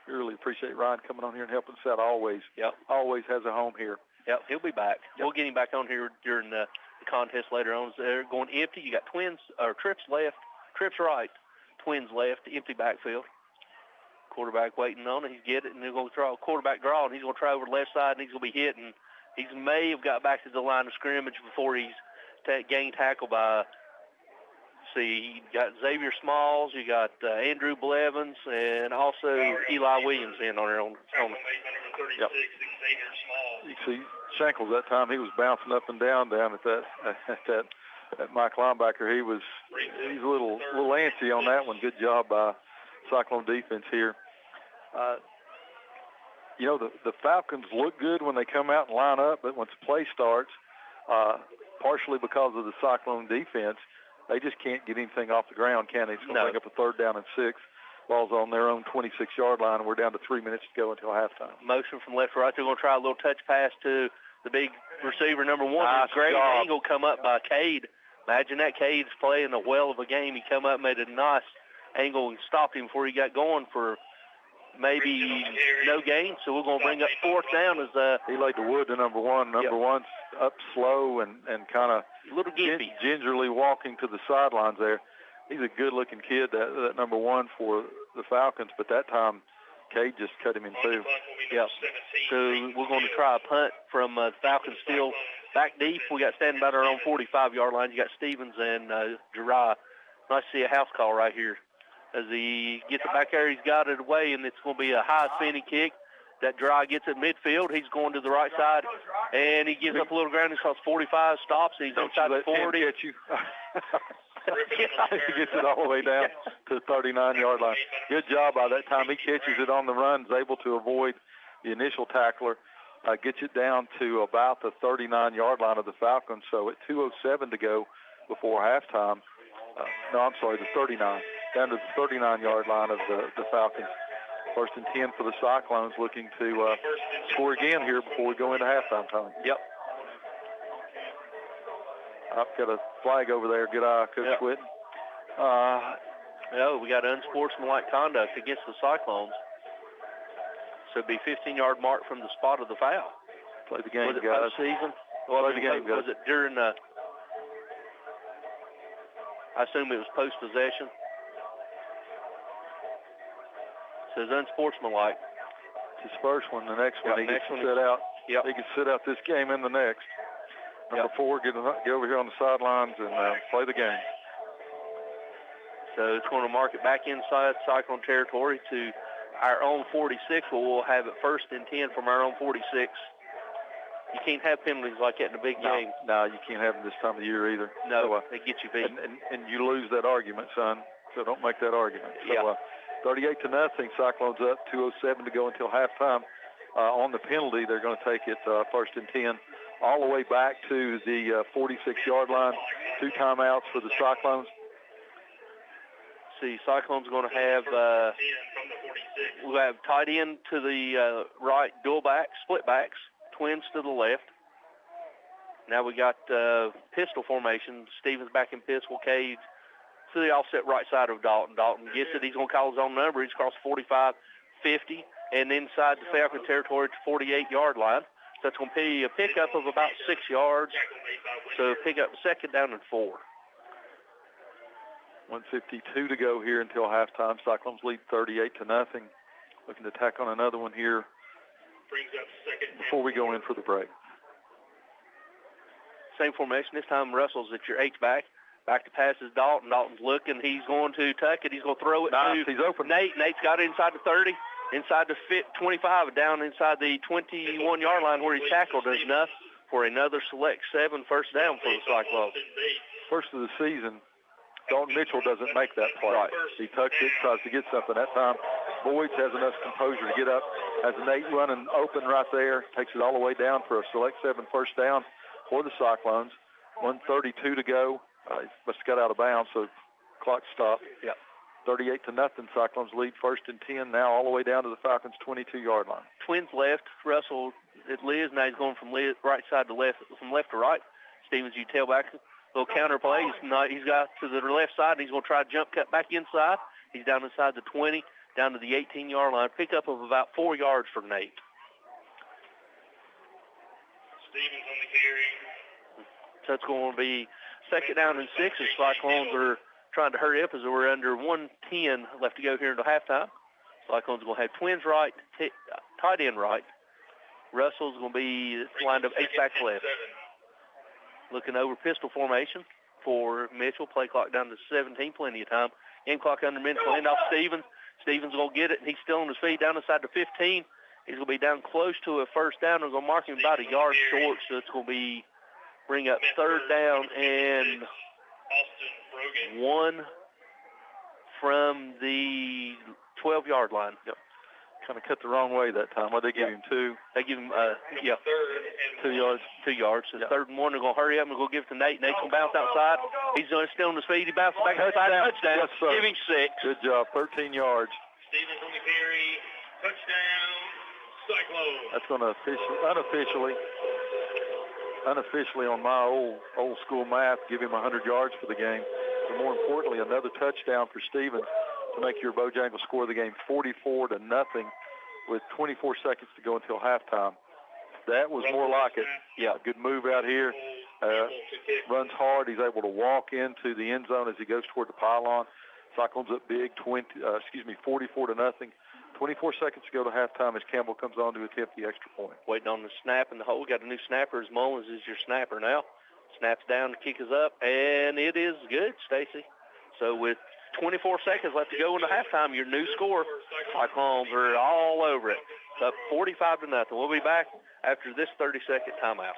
we really appreciate Ryan coming on here and helping us out always. Always has a home here. Yep, he'll be back. We'll get him back on here during the contest later on. They're going empty. You got trips left, trips right, twins left, empty backfield. Quarterback waiting on it. He's get it, and they're going to throw a quarterback draw, and he's going to try over the left side, and he's going to be hit, and he may have got back to the line of scrimmage before he's gained tackle by, you got Xavier Smalls, you got Andrew Blevins, and also Eli Williams in on there. You see Shankles that time, he was bouncing up and down at that Mike linebacker. He's a little antsy on that one. Good job by Cyclone defense here. The Falcons look good when they come out and line up, but once the play starts, partially because of the Cyclone defense, they just can't get anything off the ground, can they? It's going to bring up a 3rd down and 6. Ball's on their own 26-yard line, and we're down to 3 minutes to go until halftime. Motion from left to right. They're going to try a little touch pass to the big receiver, number 1. Nice great job. angle come up by Cade. Imagine that. Cade's playing a well of a game. He come up, made a nice angle, and stopped him before he got going for maybe no gain. So we're going to bring up 4th down as he laid the wood to number 1. Number 1's up slow and kind of gingerly walking to the sidelines there. He's a good-looking kid, that number 1 for the Falcons, but that time Cade just cut him in 2. Yep. So we're going to try a punt from the Falcons still back deep. We got standing by our own 45-yard line. You got Stevens and Gerard. Nice to see a house call right here. As he gets it back there, he's got it away, and it's going to be a high spinning kick. That Dry gets it midfield. He's going to the right side, and he gives up a little ground. He calls 45, stops, and he's inside the 40. He gets it all the way down to the 39-yard line. Good job by that time. He catches it on the run, is able to avoid the initial tackler, gets it down to about the 39-yard line of the Falcons. So at 2:07 to go before halftime, the 39, down to the 39-yard line of the Falcons. 1st and 10 for the Cyclones, looking to score again here before we go into halftime time. Yep. I've got a flag over there. Good eye, Coach Whitten. We got unsportsmanlike conduct against the Cyclones. So it'd be 15-yard mark from the spot of the foul. Play the game, was it guys. Postseason? Play the game, guys. Was it during I assume it was post-possession. Says unsportsmanlike. It's his first one. The next one, he gets to sit out. Yep. He can sit out this game and the next. Number 4, get over here on the sidelines and play the game. So it's going to mark it back inside Cyclone territory to our own 46. We'll have it 1st and 10 from our own 46. You can't have penalties like that in a big game. No, you can't have them this time of year either. No, they get you beat. And you lose that argument, son. So don't make that argument. So 38-0, Cyclones up, 2:07 to go until halftime. On the penalty, they're going to take it 1st and 10 all the way back to the 46-yard line. 2 timeouts for the Cyclones. See, Cyclones going to have we'll have tight end to the right, dual back, split backs, twins to the left. Now we got pistol formation. Stevens back in pistol, Cade to the offset right side of Dalton. Dalton gets it. He's going to call his own number. He's across 45, 50, and inside the Falcon territory to 48-yard line. So that's going to be a pickup of about 6 yards. So pick up 2nd down and 4. 1:52 to go here until halftime. Cyclones lead 38-0. looking to tack on another one here before we go in for the break. Same formation. This time Russell's at your H-back. Back to pass is Dalton. Dalton's looking. He's going to tuck it. He's going to throw it to He's open. Nate. Nate's got it inside the 30, inside the 25, down inside the 21-yard line where he's tackled. Does enough for another select 7 first down for the Cyclones. First of the season, Dalton Mitchell doesn't make that play. Right. He tucks it, tries to get something. That time, Boyd has enough composure to get up. Has Nate running open right there. Takes it all the way down for a select 7 first down for the Cyclones. 1:32 to go. He must have got out of bounds, so clock stopped. Yep. 38-0. Cyclones lead 1st and 10. Now all the way down to the Falcons' 22-yard line. Twins left. Russell at Liz. Now he's going from Liz, right side to left, from left to right. Stevens, you tailback. Little counter play. He's got to the left side, and he's going to try to jump cut back inside. He's down inside the 20, down to the 18-yard line. Pickup of about 4 yards for Nate. Stevens on the carry. So it's going to be 2nd down and 6 as Cyclones are trying to hurry up as we're under 1:10 left to go here until halftime. Cyclones are going to have Twins right, tight end right. Russell's going to be lined up H-back left. Looking over pistol formation for Mitchell. Play clock down to 17, plenty of time. Game clock under minutes. Hand off Stevens. Stevens will get it. He's still on his feet down inside the 15. He's going to be down close to a first down. We're going to mark him about a yard short, so it's going to be bring up 3rd down and 1 from the 12-yard line. Yep. Kind of cut the wrong way that time. What they give him 2? They give him 2 yards. 2 yards. So 3rd and 1. They're going to hurry up and go give it to Nate. Nate's going to bounce outside. He's still on his feet. He bounces back inside. Touchdown. Yes, sir. Give him 6. Good job. 13 yards. Stevens on the carry. Touchdown, Cyclones. That's going to unofficially on my old school math, give him 100 yards for the game. But more importantly, another touchdown for Stevens to make your Bojangles score the game 44-0 with 24 seconds to go until halftime. That was more like it. Yeah, good move out here. Runs hard. He's able to walk into the end zone as he goes toward the pylon. Cyclones up big, 44-0. 24 seconds to go to halftime as Campbell comes on to attempt the extra point. Waiting on the snap in the hole. We got a new snapper. As Mullins is your snapper now. Snaps down, the kick is up, and it is good, Stacy. So with 24 seconds left to go into halftime, your new score, Cyclones are all over it. It's up 45-0. We'll be back after this 30-second timeout.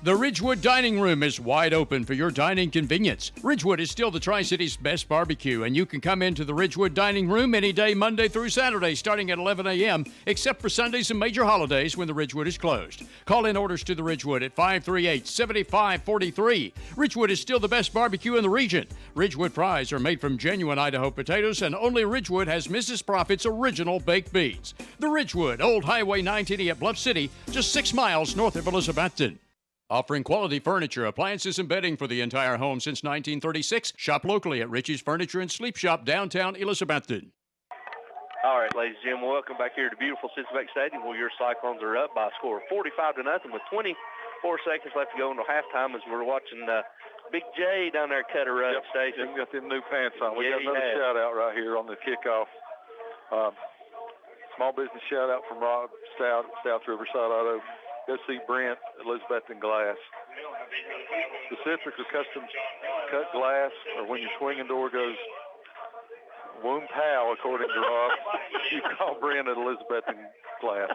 The Ridgewood Dining Room is wide open for your dining convenience. Ridgewood is still the Tri-City's best barbecue, and you can come into the Ridgewood Dining Room any day, Monday through Saturday, starting at 11 a.m., except for Sundays and major holidays when the Ridgewood is closed. Call in orders to the Ridgewood at 538-7543. Ridgewood is still the best barbecue in the region. Ridgewood fries are made from genuine Idaho potatoes, and only Ridgewood has Mrs. Profit's original baked beans. The Ridgewood, Old Highway 980 at Bluff City, just 6 miles north of Elizabethton. Offering quality furniture, appliances, and bedding for the entire home since 1936. Shop locally at Richie's Furniture and Sleep Shop, downtown Elizabethton. All right, ladies and gentlemen, welcome back here to beautiful Cincinnati Stadium where your Cyclones are up by a score of 45-0 with 24 seconds left to go until halftime as we're watching Big J down there cut a run. Yep, Station. he got them new pants on. We Yeah, got another shout-out right here on the kickoff. Small business shout-out from Rob Stout, South Riverside Auto. Go see Brent, Elizabethton Glass. Specifically custom cut glass, or when your swinging door goes woom pow, according to Rob, you call Brent at Elizabethton Glass.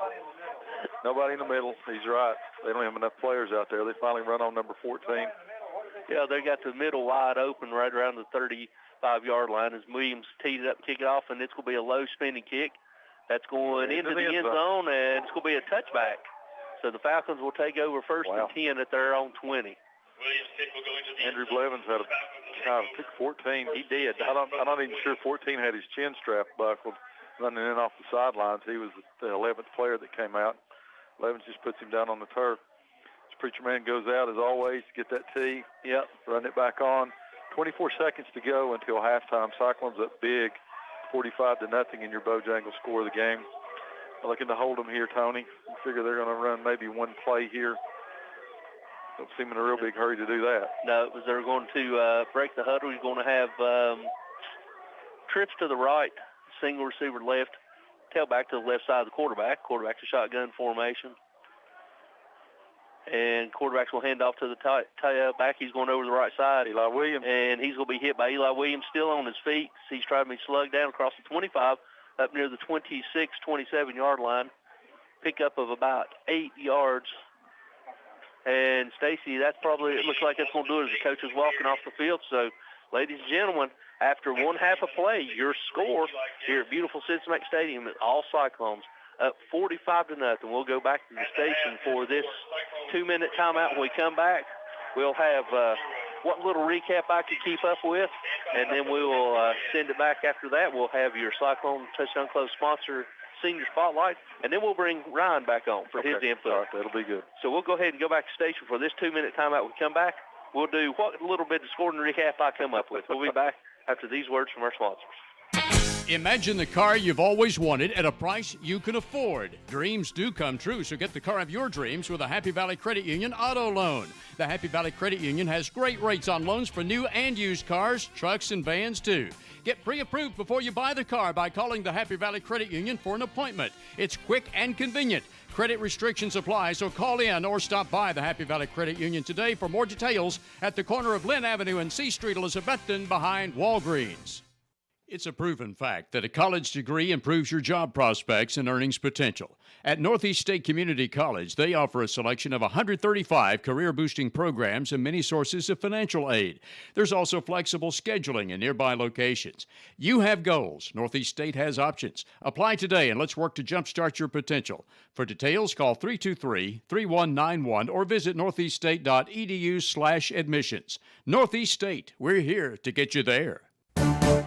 Nobody in the middle. He's right. They don't have enough players out there. They finally run on number 14. Yeah, they got the middle wide open right around the 35-yard line as Williams teed it up, kick it off, and it's going to be a low spinning kick. That's going into the end zone, and it's going to be a touchback. So the Falcons will take over 1st and 10 at their own 20. Andrew Blevins had a pick 14. He did. I'm not even sure 14 had his chin strap buckled running in off the sidelines. He was the 11th player that came out. Blevins just puts him down on the turf. This preacher man goes out as always to get that tee. Yep. Run it back on. 24 seconds to go until halftime. Cyclones up big, 45-0 in your Bojangles score of the game. Looking to hold them here, Tony. I figure they're going to run maybe one play here. Don't seem in a real big hurry to do that. No, they're going to break the huddle. You're going to have trips to the right, single receiver left, tailback to the left side of the quarterback. Quarterback's a shotgun formation. And quarterbacks will hand off to the tailback. He's going over the right side. Eli Williams. And he's going to be hit by Eli Williams, still on his feet. He's trying to be slugged down across the 25, up near the 26, 27-yard line. Pickup of about 8 yards. And, Stacy, that's probably, it looks like that's going to do it as the coach is walking off the field. So, ladies and gentlemen, after one half of play, your score here at beautiful Cincinnati Stadium is all Cyclones up 45-0. We'll go back to the station for this 2-minute timeout. When we come back, we'll have what little recap I can keep up with, and then we will send it back after that. We'll have your Cyclone Touchdown Club sponsor senior spotlight, and then we'll bring Ryan back on for his input. All right, that'll be good. So we'll go ahead and go back to the station for this 2-minute timeout. When we come back, we'll do what little bit of scoring recap I come up with. We'll be back after these words from our sponsors. Imagine the car you've always wanted at a price you can afford. Dreams do come true, so get the car of your dreams with a Happy Valley Credit Union auto loan. The Happy Valley Credit Union has great rates on loans for new and used cars, trucks, and vans too. Get pre-approved before you buy the car by calling the Happy Valley Credit Union for an appointment. It's quick and convenient. Credit restrictions apply, so call in or stop by the Happy Valley Credit Union today for more details at the corner of Lynn Avenue and C Street, Elizabethton, behind Walgreens. It's a proven fact that a college degree improves your job prospects and earnings potential. At Northeast State Community College, they offer a selection of 135 career-boosting programs and many sources of financial aid. There's also flexible scheduling in nearby locations. You have goals. Northeast State has options. Apply today and let's work to jumpstart your potential. For details, call 323-3191 or visit northeaststate.edu/admissions. Northeast State, we're here to get you there.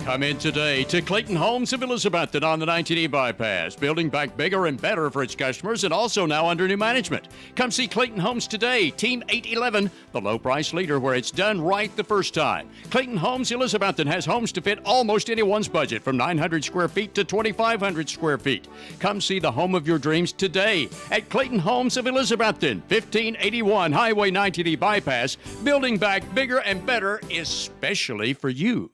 Come in today to Clayton Homes of Elizabethton on the 19E bypass, building back bigger and better for its customers and also now under new management. Come see Clayton Homes today, Team 811, the low price leader where it's done right the first time. Clayton Homes Elizabethton has homes to fit almost anyone's budget from 900 square feet to 2,500 square feet. Come see the home of your dreams today at Clayton Homes of Elizabethton, 1581 Highway 19E bypass, building back bigger and better especially for you.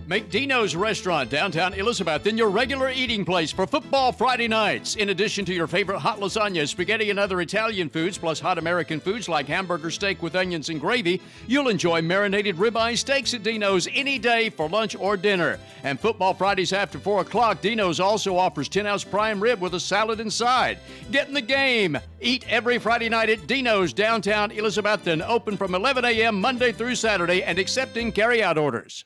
Make Dino's Restaurant downtown Elizabethton your regular eating place for football Friday nights. In addition to your favorite hot lasagna, spaghetti, and other Italian foods, plus hot American foods like hamburger steak with onions and gravy, you'll enjoy marinated ribeye steaks at Dino's any day for lunch or dinner. And football Fridays after 4 o'clock, Dino's also offers 10-ounce prime rib with a salad inside. Get in the game. Eat every Friday night at Dino's downtown Elizabethton, open from 11 a.m. Monday through Saturday and accepting carry-out orders.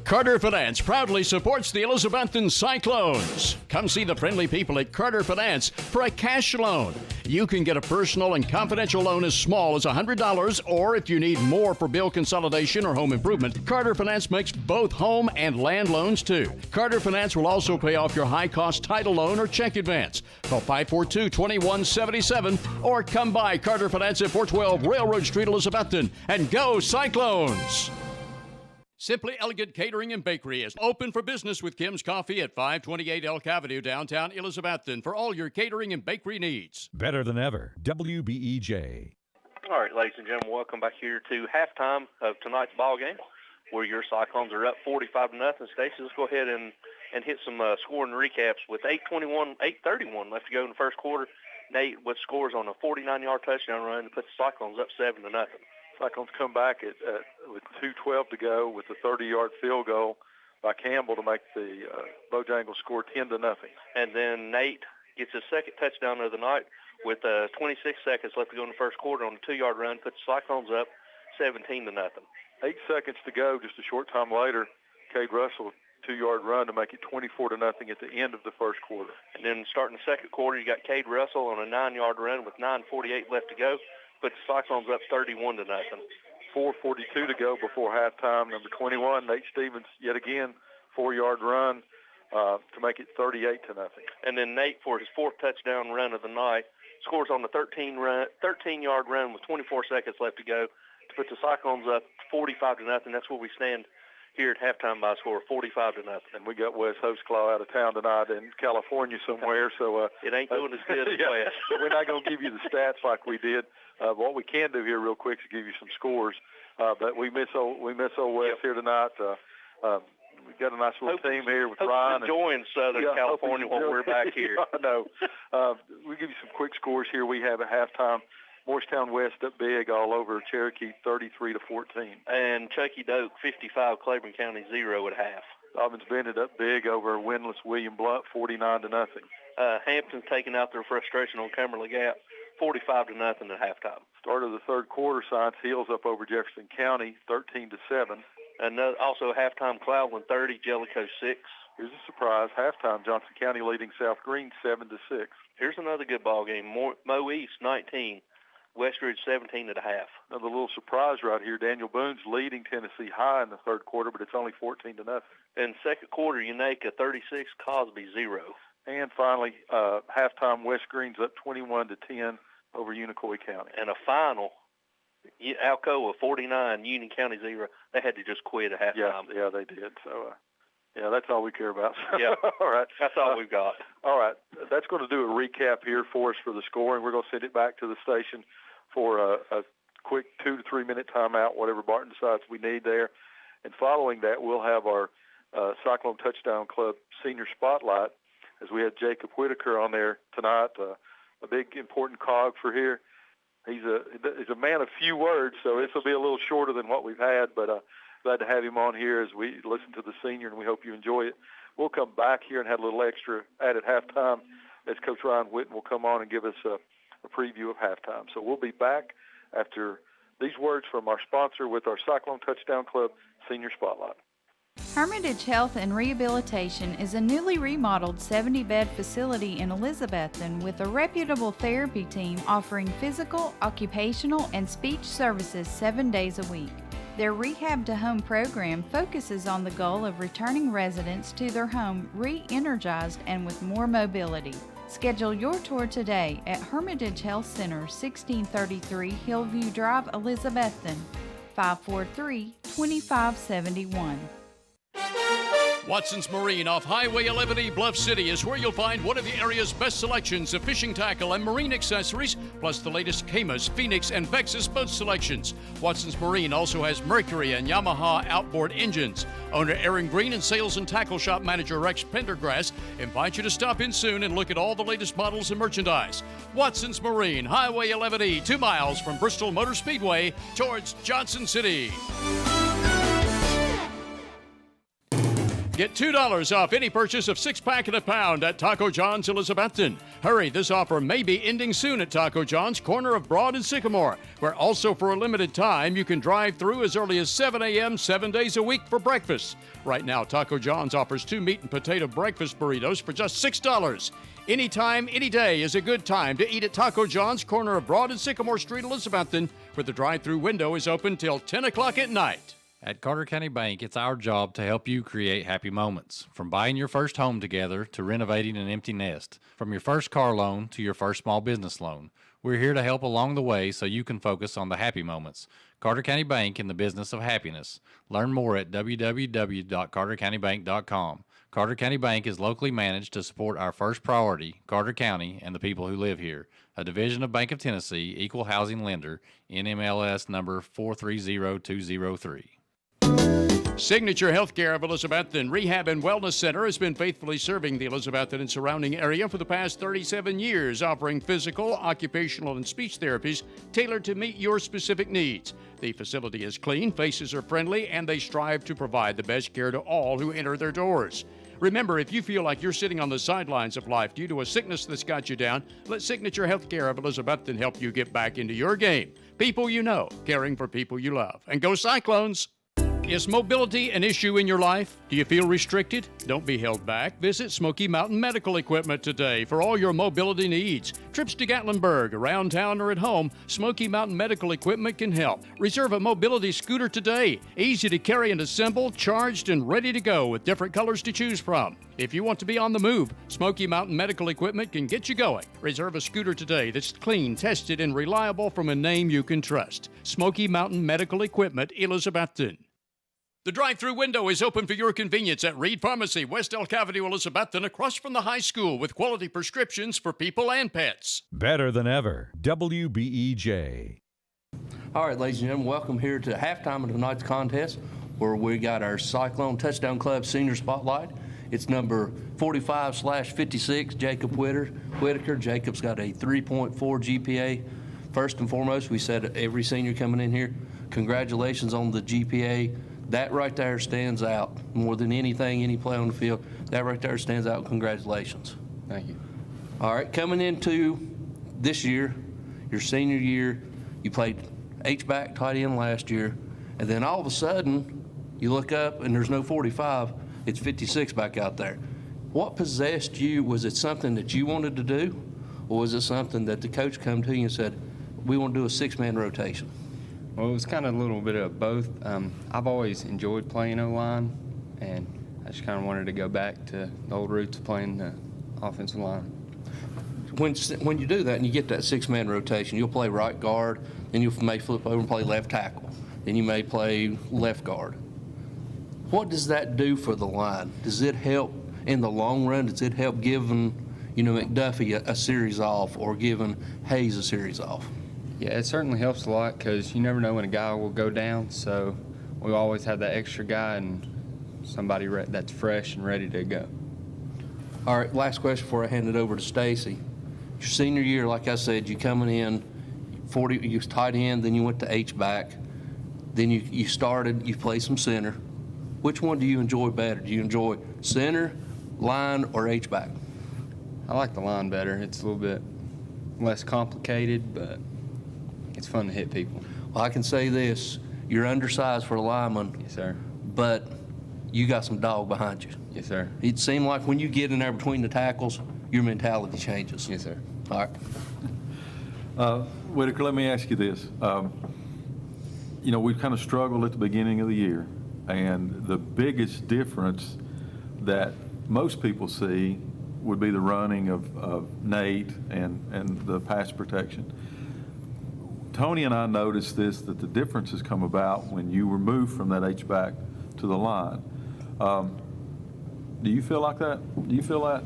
Carter Finance proudly supports the Elizabethton Cyclones. Come see the friendly people at Carter Finance for a cash loan. You can get a personal and confidential loan as small as $100, or if you need more for bill consolidation or home improvement, Carter Finance makes both home and land loans too. Carter Finance will also pay off your high-cost title loan or check advance. Call 542-2177 or come by Carter Finance at 412 Railroad Street, Elizabethton, and go Cyclones! Simply Elegant Catering and Bakery is open for business with Kim's Coffee at 528 Elk Avenue, downtown Elizabethton, for all your catering and bakery needs. Better than ever. WBEJ. All right, ladies and gentlemen, welcome back here to halftime of tonight's ball game, where your Cyclones are up 45-0. Stacey, let's go ahead and hit some scoring recaps. With 8:31 left to go in the first quarter, Nate with scores on a 49-yard touchdown run to put the Cyclones up 7-0. Cyclones come back with 2:12 to go with a 30-yard field goal by Campbell to make the Bojangles score 10-0. And then Nate gets his second touchdown of the night with 26 seconds left to go in the first quarter on a 2-yard run, puts the Cyclones up 17-0. 8 seconds to go, just a short time later, Cade Russell, 2-yard run to make it 24-0 at the end of the first quarter. And then starting the second quarter, you got Cade Russell on a 9-yard run with 9:48 left to go. Put the Cyclones up 31-0. 4:42 to go before halftime. Number 21, Nate Stevens, yet again, 4-yard run to make it 38-0. And then Nate, for his fourth touchdown run of the night, scores on the 13-yard run with 24 seconds left to go to put the Cyclones up 45-0. That's where we stand here at halftime by a score of 45-0. And we got Wes Hostclaw out of town tonight in California somewhere, so it ain't doing as good as Wes. We're not going to give you the stats like we did. What we can do here real quick is give you some scores. But we miss old Wes here tonight. we've got a nice little team here with Hope Ryan. Enjoying Southern California while we're back here. I know. We'll give you some quick scores here. We have at halftime, Morristown West up big all over Cherokee, 33-14. And Chucky Doak, 55, Claiborne County 0 at half. Dobbins Bennett up big over winless William Blunt, 49-0. Hampton's taking out their frustration on Cumberland Gap, 45-0 at halftime. Start of the third quarter, Science Hills up over Jefferson County, 13-7. And also halftime, Cloudland 30, Jellicoe 6. Here's a surprise. Halftime, Johnson County leading South Green 7-6. Here's another good ball game. Mo East 19, Westridge 17 at a half. Another little surprise right here. Daniel Boone's leading Tennessee High in the third quarter, but it's only 14-0. In second quarter, Unaka 36, Cosby 0. And finally, halftime, West Green's up 21-10 over Unicoi County. And a final, Alcoa 49, Union County 0. They had to just quit at halftime. Yeah, they did. So, that's all we care about. Yeah, all right. That's all we've got. All right. That's going to do a recap here for us for the scoring. We're going to send it back to the station for a quick 2 to 3 minute timeout, whatever Barton decides we need there. And following that, we'll have our Cyclone Touchdown Club Senior Spotlight, as we had Jacob Whitaker on there tonight, a big important cog for here. He's a man of few words, so this will be a little shorter than what we've had, but glad to have him on here as we listen to the senior, and we hope you enjoy it. We'll come back here and have a little extra added halftime as Coach Ryan Whitten will come on and give us a preview of halftime. So we'll be back after these words from our sponsor with our Cyclone Touchdown Club Senior Spotlight. Hermitage Health and Rehabilitation is a newly remodeled 70-bed facility in Elizabethton with a reputable therapy team offering physical, occupational, and speech services 7 days a week. Their Rehab to Home program focuses on the goal of returning residents to their home re-energized and with more mobility. Schedule your tour today at Hermitage Health Center, 1633 Hillview Drive, Elizabethton, 543-2571. Watson's Marine off Highway 11E Bluff City is where you'll find one of the area's best selections of fishing tackle and marine accessories, plus the latest Caymas, Phoenix, and Vexus boat selections. Watson's Marine also has Mercury and Yamaha outboard engines. Owner Aaron Green and Sales and Tackle Shop Manager Rex Pendergrass invite you to stop in soon and look at all the latest models and merchandise. Watson's Marine, Highway 11E, 2 miles from Bristol Motor Speedway towards Johnson City. Get $2 off any purchase of 6-pack and a pound at Taco John's Elizabethton. Hurry, this offer may be ending soon at Taco John's, corner of Broad and Sycamore, where also for a limited time you can drive through as early as 7 a.m. 7 days a week for breakfast. Right now, Taco John's offers 2 meat and potato breakfast burritos for just $6. Anytime, any day is a good time to eat at Taco John's, corner of Broad and Sycamore Street, Elizabethton, where the drive-through window is open till 10 o'clock at night. At Carter County Bank, it's our job to help you create happy moments. From buying your first home together to renovating an empty nest, from your first car loan to your first small business loan, we're here to help along the way so you can focus on the happy moments. Carter County Bank, in the business of happiness. Learn more at www.cartercountybank.com. Carter County Bank is locally managed to support our first priority, Carter County, and the people who live here. A division of Bank of Tennessee, equal housing lender, NMLS number 430203. Signature Healthcare of Elizabethton Rehab and Wellness Center has been faithfully serving the Elizabethton and surrounding area for the past 37 years, offering physical, occupational, and speech therapies tailored to meet your specific needs. The facility is clean, faces are friendly, and they strive to provide the best care to all who enter their doors. Remember, if you feel like you're sitting on the sidelines of life due to a sickness that's got you down, let Signature Healthcare of Elizabethton help you get back into your game. People you know, caring for people you love. And go Cyclones! Is mobility an issue in your life? Do you feel restricted? Don't be held back. Visit Smoky Mountain Medical Equipment today for all your mobility needs. Trips to Gatlinburg, around town, or at home, Smoky Mountain Medical Equipment can help. Reserve a mobility scooter today. Easy to carry and assemble, charged and ready to go with different colors to choose from. If you want to be on the move, Smoky Mountain Medical Equipment can get you going. Reserve a scooter today that's clean, tested, and reliable from a name you can trust. Smoky Mountain Medical Equipment, Elizabethton. The drive-through window is open for your convenience at Reed Pharmacy, West Elk Avenue, Elizabethton, across from the high school with quality prescriptions for people and pets. Better than ever, WBEJ. All right, ladies and gentlemen, welcome here to halftime of tonight's contest. where we got our Cyclone Touchdown Club Senior Spotlight. It's number 45/56, Jacob Whitaker. Jacob's got a 3.4 GPA. First and foremost, we said every senior coming in here, congratulations on the GPA. That right there stands out more than anything, any play on the field. That right there stands out. Congratulations. Thank you. All right, coming into this year, your senior year, you played H-back, tight end last year, and then all of a sudden, you look up and there's no 45, it's 56 back out there. What possessed you? Was it something that you wanted to do, or was it something that the coach come to you and said, we want to do a 6-man rotation? Well, it was kind of a little bit of both. I've always enjoyed playing O-line, and I just kind of wanted to go back to the old roots of playing the offensive line. When you do that and you get that 6-man rotation, you'll play right guard, then you may flip over and play left tackle, then you may play left guard. What does that do for the line? Does it help in the long run? Does it help giving, McDuffie a series off, or giving Hayes a series off? Yeah, it certainly helps a lot, because you never know when a guy will go down, so we always have that extra guy and somebody that's fresh and ready to go. All right, last question before I hand it over to Stacy. Your senior year, like I said, you coming in, you was tight end, then you went to H-back, then you played some center. Which one do you enjoy better? Do you enjoy center, line, or H-back? I like the line better. It's a little bit less complicated, but it's fun to hit people. Well, I can say this, you're undersized for a lineman. Yes, sir. But you got some dog behind you. Yes, sir. It seemed like when you get in there between the tackles, your mentality changes. Yes, sir. All right. Whitaker, let me ask you this. We've kind of struggled at the beginning of the year, and the biggest difference that most people see would be the running of Nate and the pass protection. Tony and I noticed that the difference has come about when you were moved from that H-back to the line. Do you feel like that? Do you feel that?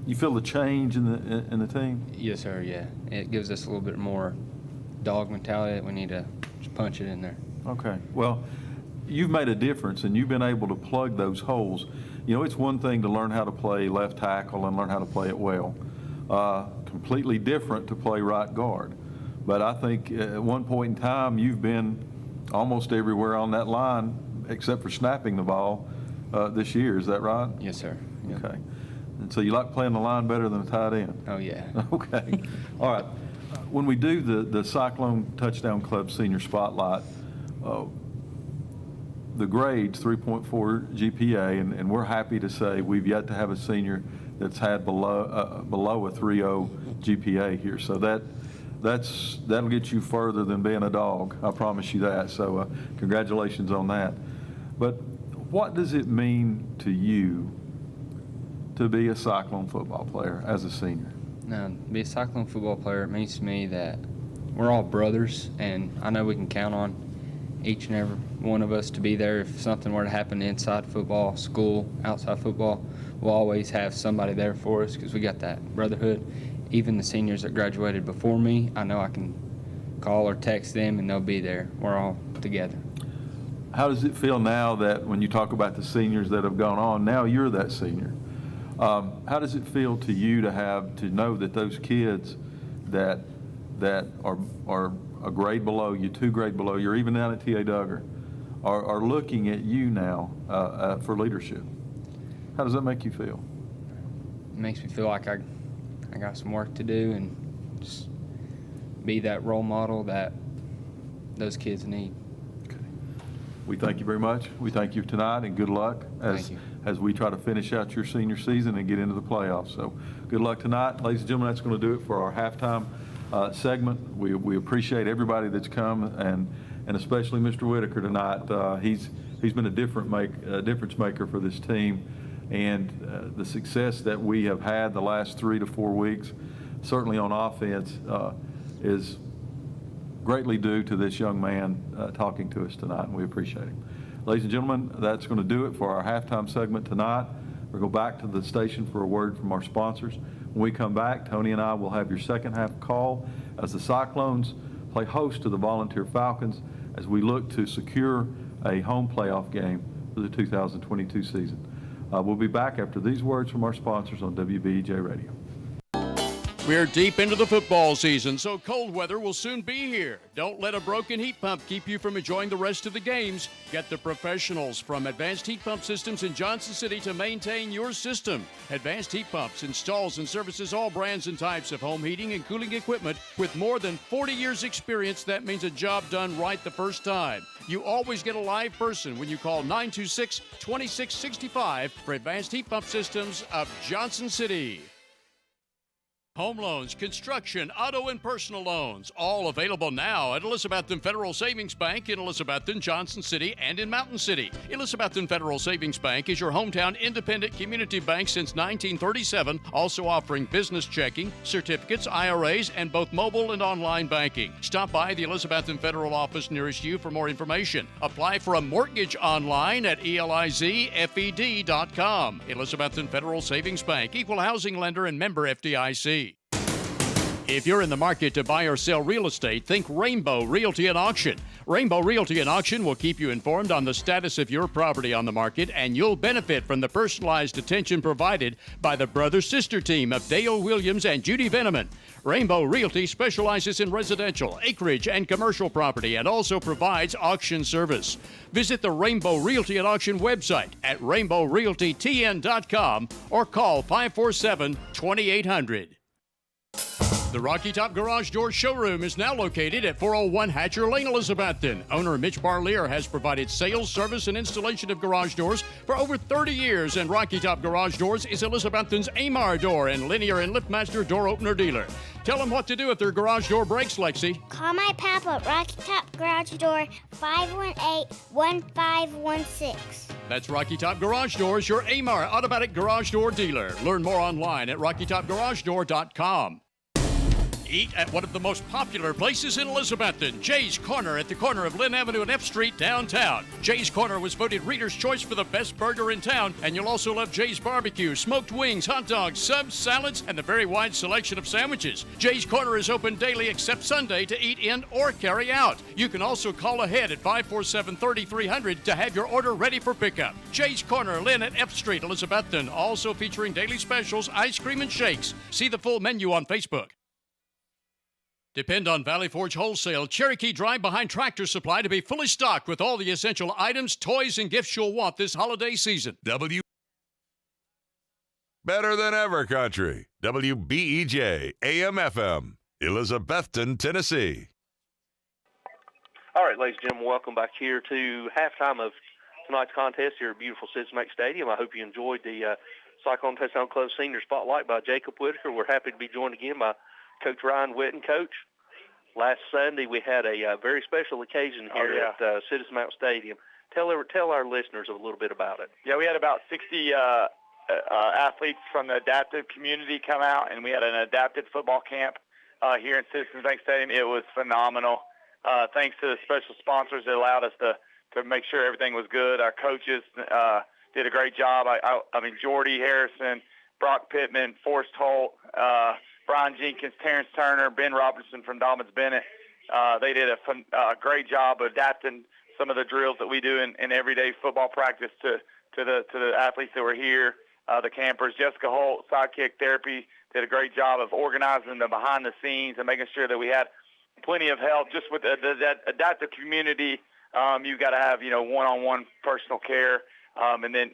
You feel the change in the team? Yes, sir, yeah. It gives us a little bit more dog mentality that we need to just punch it in there. Okay. Well, you've made a difference, and you've been able to plug those holes. It's one thing to learn how to play left tackle and learn how to play it well. Completely different to play right guard. But I think at one point in time, you've been almost everywhere on that line except for snapping the ball this year. Is that right? Yes, sir. Yep. Okay. And so you like playing the line better than a tight end? Oh, yeah. Okay. All right. When we do the Cyclone Touchdown Club Senior Spotlight, the grades, 3.4 GPA, and we're happy to say we've yet to have a senior that's had below a 3.0 GPA here. So that'll get you further than being a dog. I promise you that. So congratulations on that. But what does it mean to you to be a Cyclone football player as a senior? Now, to be a Cyclone football player, it means to me that we're all brothers, and I know we can count on each and every one of us to be there. If something were to happen inside football, school, outside football, we'll always have somebody there for us because we got that brotherhood. Even the seniors that graduated before me, I know I can call or text them and they'll be there. We're all together. How does it feel now that when you talk about the seniors that have gone on, now you're that senior? How does it feel to you to know that those kids that are a grade below you, 2 grade below you, or even down at T.A. Duggar, are looking at you now for leadership? How does that make you feel? It makes me feel like I got some work to do and just be that role model that those kids need. Okay. We thank you very much. We thank you tonight, and good luck as we try to finish out your senior season and get into the playoffs. So good luck tonight. Ladies and gentlemen, that's going to do it for our halftime segment. We appreciate everybody that's come, and especially Mr. Whitaker tonight. He's been a difference maker for this team, and the success that we have had the last 3 to 4 weeks, certainly on offense, is greatly due to this young man talking to us tonight, and we appreciate him. Ladies and gentlemen, that's going to do it for our halftime segment tonight. We'll go back to the station for a word from our sponsors. When we come back, Tony and I will have your second half call as the Cyclones play host to the Volunteer Falcons as we look to secure a home playoff game for the 2022 season. We'll be back after these words from our sponsors on WBEJ Radio. We're deep into the football season, so cold weather will soon be here. Don't let a broken heat pump keep you from enjoying the rest of the games. Get the professionals from Advanced Heat Pump Systems in Johnson City to maintain your system. Advanced Heat Pumps installs and services all brands and types of home heating and cooling equipment. With more than 40 years experience, that means a job done right the first time. You always get a live person when you call 926-2665 for Advanced Heat Pump Systems of Johnson City. Home loans, construction, auto, and personal loans, all available now at Elizabethton Federal Savings Bank in Elizabethton, Johnson City, and in Mountain City. Elizabethton Federal Savings Bank is your hometown independent community bank since 1937, also offering business checking, certificates, IRAs, and both mobile and online banking. Stop by the Elizabethton Federal office nearest you for more information. Apply for a mortgage online at elizfed.com. Elizabethton Federal Savings Bank, equal housing lender and member FDIC. If you're in the market to buy or sell real estate, think Rainbow Realty and Auction. Rainbow Realty and Auction will keep you informed on the status of your property on the market, and you'll benefit from the personalized attention provided by the brother-sister team of Dale Williams and Judy Veneman. Rainbow Realty specializes in residential, acreage, and commercial property and also provides auction service. Visit the Rainbow Realty and Auction website at rainbowrealtytn.com or call 547-2800. The Rocky Top Garage Door showroom is now located at 401 Hatcher Lane, Elizabethton. Owner Mitch Barlier has provided sales, service, and installation of garage doors for over 30 years, and Rocky Top Garage Doors is Elizabethton's Amar Door and Linear and LiftMaster door opener dealer. Tell them what to do if their garage door breaks, Lexi. Call my papa at Rocky Top Garage Door, 518-1516. That's Rocky Top Garage Doors, your Amar automatic garage door dealer. Learn more online at rockytopgaragedoor.com. Eat at one of the most popular places in Elizabethton, Jay's Corner at the corner of Lynn Avenue and F Street downtown. Jay's Corner was voted Reader's Choice for the best burger in town, and you'll also love Jay's Barbecue, smoked wings, hot dogs, subs, salads, and the very wide selection of sandwiches. Jay's Corner is open daily except Sunday to eat in or carry out. You can also call ahead at 547-3300 to have your order ready for pickup. Jay's Corner, Lynn at F Street, Elizabethton, also featuring daily specials, ice cream, and shakes. See the full menu on Facebook. Depend on Valley Forge Wholesale Cherokee Drive behind Tractor Supply to be fully stocked with all the essential items, toys, and gifts you'll want this holiday season. Better than ever country. WBEJ AM/FM, Elizabethton, Tennessee. All right, ladies and gentlemen, welcome back here to halftime of tonight's contest here at beautiful Citizens Bank Stadium. I hope you enjoyed the Cyclone Touchdown Club Senior Spotlight by Jacob Whitaker. We're happy to be joined again by Coach Ryan Witten. Coach, last Sunday we had a very special occasion here at Citizen Mount Stadium. Tell our listeners a little bit about it. Yeah, we had about 60 athletes from the adaptive community come out, and we had an adapted football camp here in Citizens Bank Stadium. It was phenomenal. Thanks to the special sponsors that allowed us to make sure everything was good. Our coaches did a great job. I mean, Jordy Harrison, Brock Pittman, Forrest Holt, Brian Jenkins, Terrence Turner, Ben Robertson from Dobbins Bennett. They did a great job of adapting some of the drills that we do in everyday football practice to the athletes that were here, the campers. Jessica Holt, Sidekick Therapy, did a great job of organizing the behind the scenes and making sure that we had plenty of help. Just with that adaptive community, you've got to have, one-on-one personal care. And then,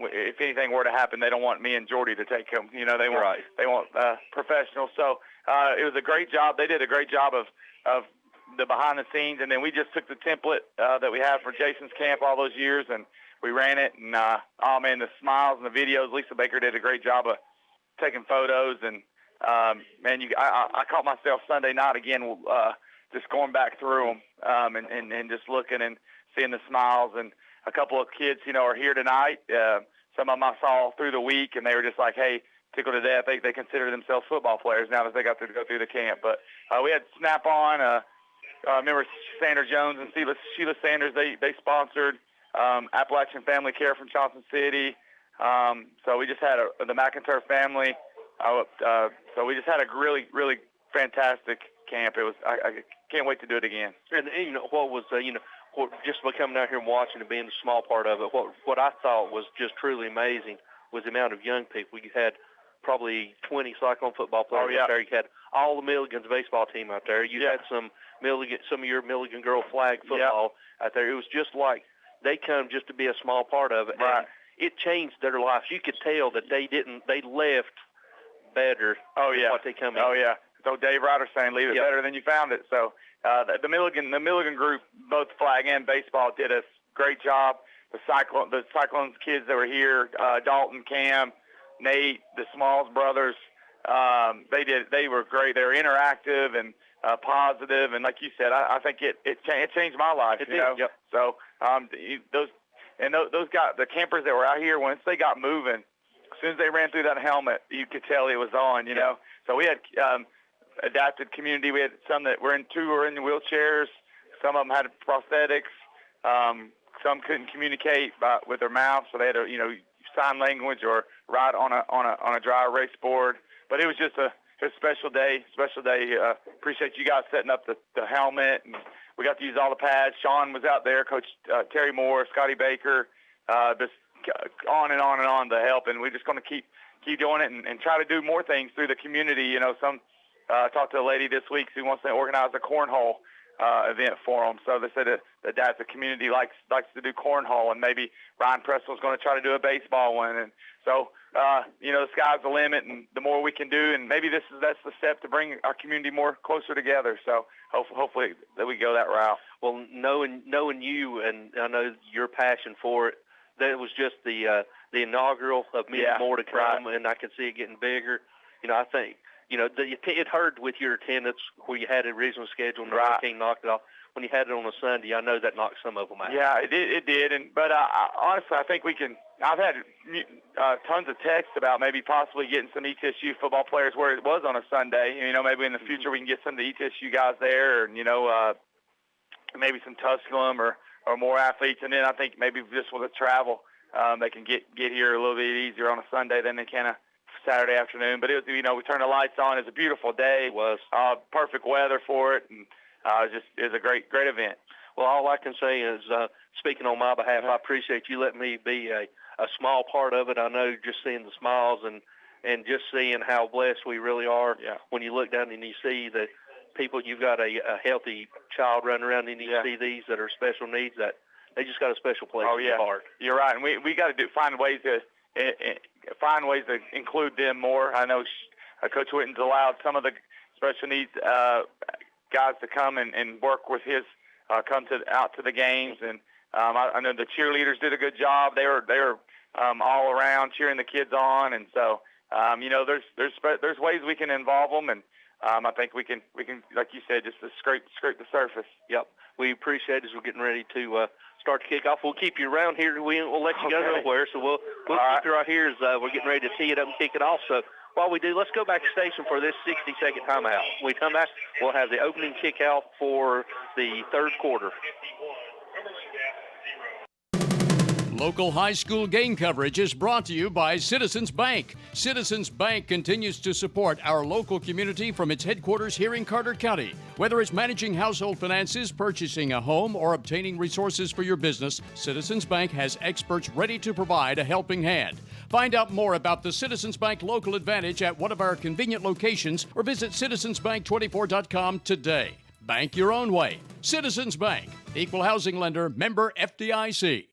if anything were to happen, they don't want me and Jordy to take them. They want professionals. So it was a great job. They did a great job of the behind the scenes, and then we just took the template that we had for Jason's camp all those years, and we ran it. And the smiles and the videos. Lisa Baker did a great job of taking photos, and I caught myself Sunday night again, just going back through them and just looking and seeing the smiles. And a couple of kids, are here tonight. Some of them I saw through the week, and they were just like, hey, tickled to death. They consider themselves football players now that they got to go through the camp. But we had Snap-on. Remember Sandra Jones and Sheila Sanders, they sponsored Appalachian Family Care from Johnson City. So we just had the McIntyre family. So we just had a really, really fantastic camp. It was I can't wait to do it again. And what was just by coming out here and watching and being a small part of it, what I thought was just truly amazing was the amount of young people. You had probably 20 Cyclone football players out there. You had all the Milligan's baseball team out there. You had some of your Milligan girl flag football out there. It was just like they come just to be a small part of it. Right. And it changed their lives. You could tell that they left better than what they come in. Oh, yeah. So Dave Ryder saying, leave it better than you found it. So the Milligan group, both flag and baseball, did a great job. The Cyclones kids that were here, Dalton, Cam, Nate, the Smalls brothers, they were great. They were interactive and positive, and like you said, I think it changed my life. It did. Yep. So those guys, the campers that were out here, once they got moving, as soon as they ran through that helmet, you could tell it was on. You know. So we had adapted community. We had some that were in wheelchairs. Some of them had prosthetics. Some couldn't communicate with their mouths, so they had to sign language or ride on a dry erase board. But it was just a special day. Appreciate you guys setting up the helmet, and we got to use all the pads. Sean was out there, Coach Terry Moore, Scotty Baker, just on and on and on to help. And we're just going to keep doing it and try to do more things through the community. I talked to a lady this week who wants to organize a cornhole event for them. So they said that the community likes to do cornhole, and maybe Ryan Pressel's going to try to do a baseball one. And so, the sky's the limit, and the more we can do, and maybe that's the step to bring our community more closer together. So hopefully that we go that route. Well, knowing you, and I know your passion for it, that was just the inaugural of many more to come, and I can see it getting bigger. I think. It hurt with your attendance where you had it originally scheduled and the hurricane knocked it off. When you had it on a Sunday, I know that knocked some of them out. Yeah, it did. But honestly, I think we can. I've had tons of texts about maybe possibly getting some ETSU football players where it was on a Sunday. Maybe in the future we can get some of the ETSU guys there, and maybe some Tusculum or more athletes. And then I think maybe just with the travel, they can get here a little bit easier on a Sunday than they can a Saturday afternoon. But it was, we turned the lights on. It was a beautiful day. It was perfect weather for it, and it was a great event. Well, all I can say is, speaking on my behalf, I appreciate you letting me be a small part of it. I know just seeing the smiles and just seeing how blessed we really are. Yeah. When you look down and you see that people, you've got a healthy child running around, and you see these that are special needs, that they just got a special place in the heart. You're right, and we got to find ways to include them more. I know Coach Whitten's allowed some of the special needs guys to come and work with his out to the games, and I know the cheerleaders did a good job. They were all around cheering the kids on, and so there's ways we can involve them, and I think we can like you said, just to scrape the surface. Yep, we appreciate it as we're getting ready to start the kickoff. We'll keep you around here. We'll let you go nowhere, so we'll keep you right here as we're getting ready to tee it up and kick it off. So while we do, let's go back to station for this 60-second timeout. When we come back, we'll have the opening kickoff for the third quarter. Local high school game coverage is brought to you by Citizens Bank. Citizens Bank continues to support our local community from its headquarters here in Carter County. Whether it's managing household finances, purchasing a home, or obtaining resources for your business, Citizens Bank has experts ready to provide a helping hand. Find out more about the Citizens Bank Local Advantage at one of our convenient locations or visit citizensbank24.com today. Bank your own way. Citizens Bank, equal housing lender, member FDIC.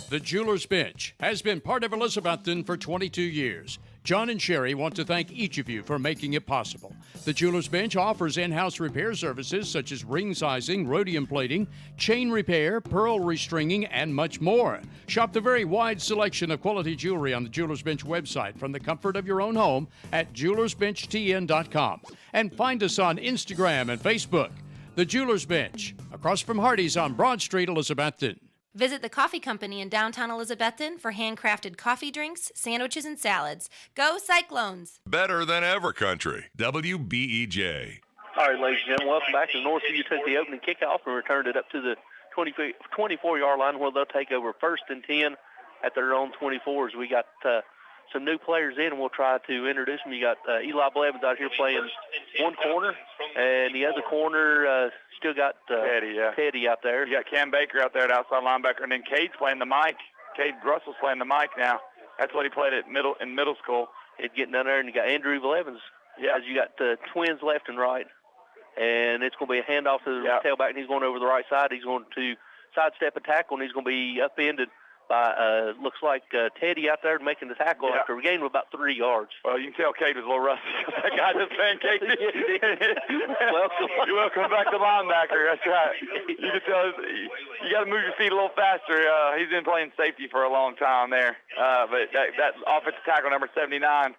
The Jeweler's Bench has been part of Elizabethton for 22 years. John and Sherry want to thank each of you for making it possible. The Jeweler's Bench offers in-house repair services such as ring sizing, rhodium plating, chain repair, pearl restringing, and much more. Shop the very wide selection of quality jewelry on the Jeweler's Bench website from the comfort of your own home at jewelersbenchtn.com. And find us on Instagram and Facebook. The Jeweler's Bench, across from Hardee's on Broad Street, Elizabethton. Visit the coffee company in downtown Elizabethton for handcrafted coffee drinks, sandwiches, and salads. Go Cyclones! Better than ever country. WBEJ. All right, ladies and gentlemen, welcome back to Northview. Took the opening kickoff and returned it up to the 24-yard line where they'll take over 1st and 10 at their own 24 as we got some new players in, and we'll try to introduce them. You got Eli Blevins out here playing one corner, and the other corner still got Teddy out there. You got Cam Baker out there at outside linebacker, and then Cade's playing the mic. Cade Russell's playing the mic now. That's what he played in middle school. He's getting down there, and you got Andrew Blevins. Yeah. You got twins left and right, and it's going to be a handoff to the tailback, and he's going over the right side. He's going to sidestep a tackle, and he's going to be upended by, looks like Teddy out there making the tackle after a gain of about 3 yards. Well, you can tell Cade was a little rusty. That guy just pancaked. Welcome back to linebacker. That's right. You can tell you got to move your feet a little faster. He's been playing safety for a long time there. But that offensive tackle, number 79,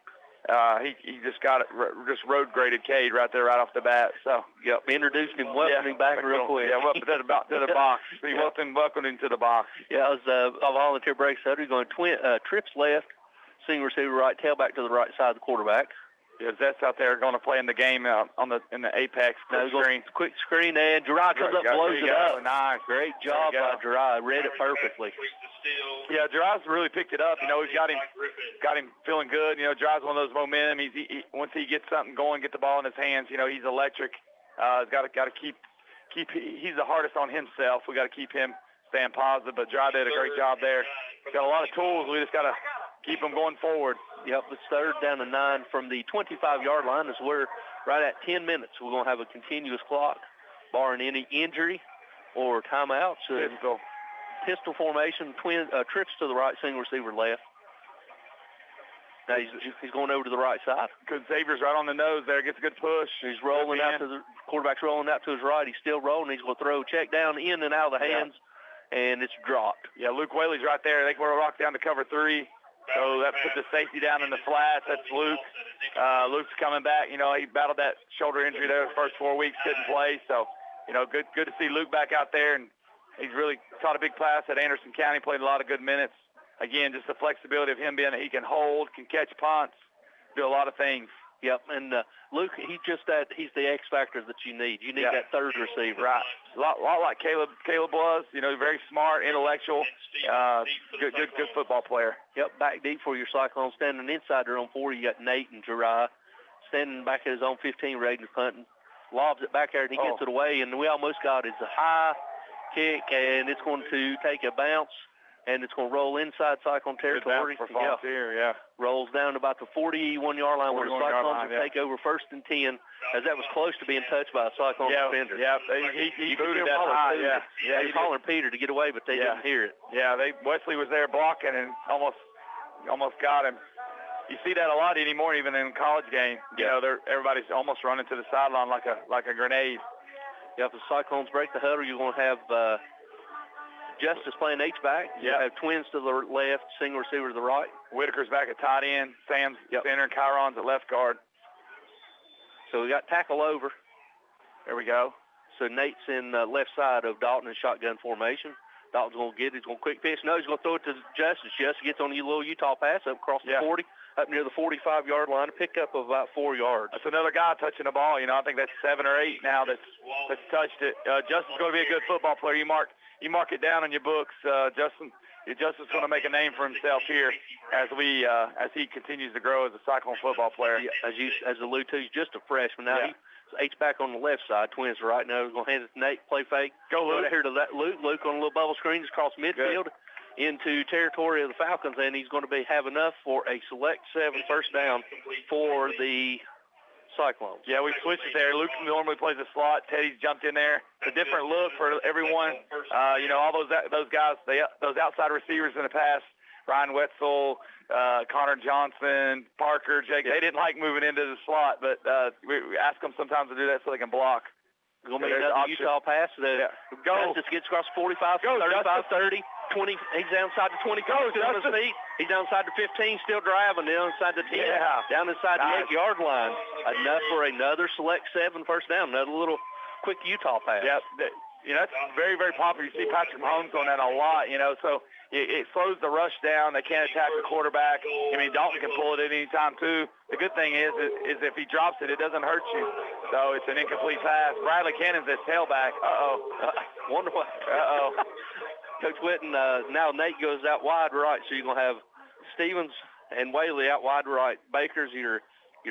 he just got it, just road graded Cade right there, right off the bat. So, introduced him, welcomed him back real quick. Yeah, welcome to the box. He welcomed him to the box. Yeah, it was a volunteer break. So he's going trips left, single receiver right, tailback to the right side of the quarterback. Yeah, Zets out there going to play in the game in the apex screen. Quick screen, and Gerard comes up and blows it up. Nice. Great job by Gerard. Read it perfectly. Yeah, Gerard's really picked it up. He's got him feeling good. Gerard's one of those momentum. He once he gets something going, get the ball in his hands. He's electric. Got to keep. He's the hardest on himself. We got to keep him staying positive. But Gerard did a great job there. Got a lot of tools. We just got to keep him going forward. Yep, it's third down to 9 from the 25-yard line. As we're right at 10 minutes. We're going to have a continuous clock, barring any injury or timeouts. Pistol formation, trips to the right, single receiver left. Now he's going over to the right side. Good. Xavier's right on the nose there. Gets a good push. He's rolling out to the quarterback's rolling out to his right. He's still rolling. He's going to throw a check down in and out of the hands, and it's dropped. Yeah, Luke Whaley's right there. They want to rock down to cover 3. So that puts the safety down in the flats. That's Luke. Luke's coming back. He battled that shoulder injury there the first 4 weeks, couldn't play. So, good to see Luke back out there. And he's really caught a big pass at Anderson County, played a lot of good minutes. Again, just the flexibility of him being that he can hold, can catch punts, do a lot of things. Yep, and Luke, he's the X factor that you need. You need that third receiver. Right. A lot like Caleb was, very smart, intellectual, good football player. Yep, back deep for your Cyclones. Standing inside their own 40, you got Nate and Jeriah. Standing back at his own 15, ready to punt. Lobs it back there, and he gets it away, and we almost got it. It's a high kick, and it's going to take a bounce, and it's going to roll inside Cyclone territory. For Volunteer, Rolls down to about the 41-yard line where the Cyclones will take over 1st and 10, as that was close to being touched by a Cyclone defender. Yeah, he booted that high. Yeah, he was calling Peter to get away, but they didn't hear it. Yeah, Wesley was there blocking and almost got him. You see that a lot anymore, even in a college game. Everybody's almost running to the sideline like a grenade. Yeah, if the Cyclones break the huddle, you're going to have Justice playing H-back. You have twins to the left, single receiver to the right. Whitaker's back at tight end. Sam's center, and Chiron's at left guard. So we got tackle over. There we go. So Nate's in left side of Dalton in shotgun formation. Dalton's going to get it. He's going to quick pitch. No, he's going to throw it to Justice. Justice gets on a little Utah pass up across the 40, up near the 45-yard line, a pickup of about 4 yards. That's another guy touching the ball. I think that's 7 or 8 now that's touched it. Justin's going to be a good football player. You mark it down in your books. Justin's going to make a name for himself here as he continues to grow as a Cyclone football player. Yeah, as alluded to, he's just a freshman. Now he's H-back on the left side, twins right now. He's going to hand it to Nate, play fake. Go, Luke. Right here to Luke. Luke on a little bubble screen, just across midfield into territory of the Falcons, and he's going to have enough for a select 7 first down for the Cyclones. Yeah, we switched it there. Luke normally plays a slot. Teddy's jumped in there. It's a different look for everyone. All those guys, those outside receivers in the past, Ryan Wetzel, Connor Johnson, Parker, Jake, they didn't like moving into the slot, but we ask them sometimes to do that so they can block. It's going to be another Utah pass. Justice gets across 45, 35, 30, 20. He's downside to 20. Goes on his feet. He's downside to 15, still driving. Down inside the 10. Down inside the 8-yard line. Enough for another select 7 first down. Another little quick Utah pass. Yeah, that's very, very popular. You see Patrick Mahomes on that a lot, so it slows the rush down. They can't attack the quarterback. Dalton can pull it at any time, too. The good thing is if he drops it, it doesn't hurt you. So it's an incomplete pass. Bradley Cannon's at tailback. Wonderful. Coach Whitten, now Nate goes out wide right, so you're going to have Stevens and Whaley out wide right. Baker's your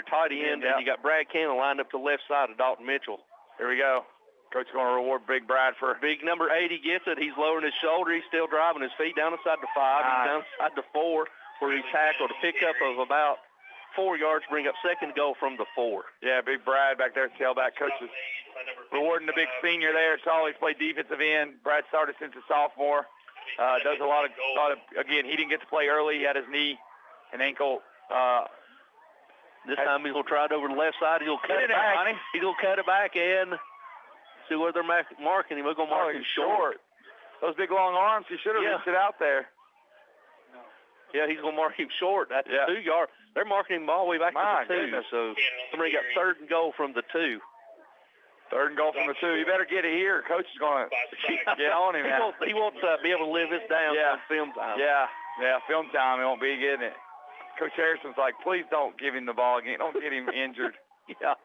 tight end, and you got Brad Cannon lined up to the left side of Dalton Mitchell. Here we go. Coach is going to reward Big Brad for... Big number 80 gets it. He's lowering his shoulder. He's still driving his feet down inside the 5, down inside the 4, where he tackled a pickup of about 4 yards, bring up second goal from the 4. Yeah, Big Brad back there, tailback. Coach is rewarding the big senior there. Tall, he's played defensive end. Brad started since a sophomore. Does a lot of, again, he didn't get to play early. He had his knee and ankle. This time he's going to try it over the left side. He'll cut it back. He's going to cut it back and see where they're marking him. We're going to mark him short. Those big long arms, he should have reached it out there. Yeah, he's going to mark him short. That's 2 yards. They're marking him all the way back to the 2. Goodness. So somebody got 3rd and goal from the 2. 3rd and goal from the 2. You better get it here. Coach is going to get on him now. He wants to be able to live this down on film time. Yeah, film time. He won't be getting it. Coach Harrison's like, please don't give him the ball again. Don't get him injured. Yeah.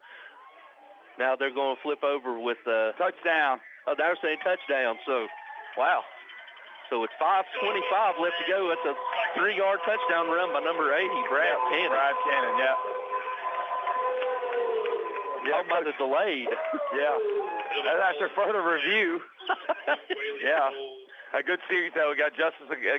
Now they're going to flip over with touchdown. Oh, they're saying touchdown. So, wow. So it's 5:25 left to go. It's a 3-yard touchdown run by number 80, Brad Cannon. Brad Cannon, yeah. Talking about the delayed. Yeah. And after further review. Yeah. A good series, though. We got Justice again,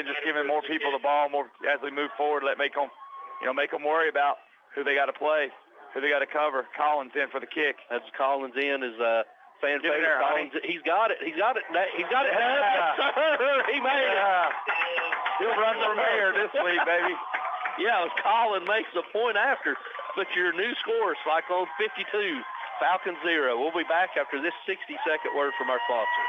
just giving more people the ball more as we move forward. Make them worry about who they got to play, who they got to cover. Collins in for the kick. That's Collins in is fan favorite. Collins. He's got it. He's got it. He's got it. He made it. He'll run for mayor this week, baby. Yeah, Collins makes the point after. But your new score, Cyclones 52, Falcons 0. We'll be back after this 60-second word from our sponsor.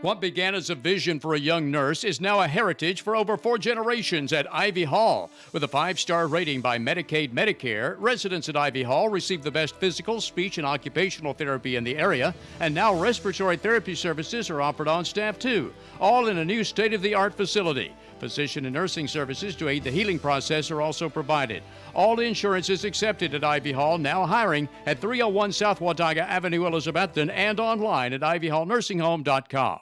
What began as a vision for a young nurse is now a heritage for over 4 generations at Ivy Hall. With a 5-star rating by Medicaid Medicare, residents at Ivy Hall receive the best physical, speech, and occupational therapy in the area, and now respiratory therapy services are offered on staff too, all in a new state-of-the-art facility. Physician and nursing services to aid the healing process are also provided. All insurance is accepted at Ivy Hall, now hiring at 301 South Watauga Avenue, Elizabethton, and online at ivyhallnursinghome.com.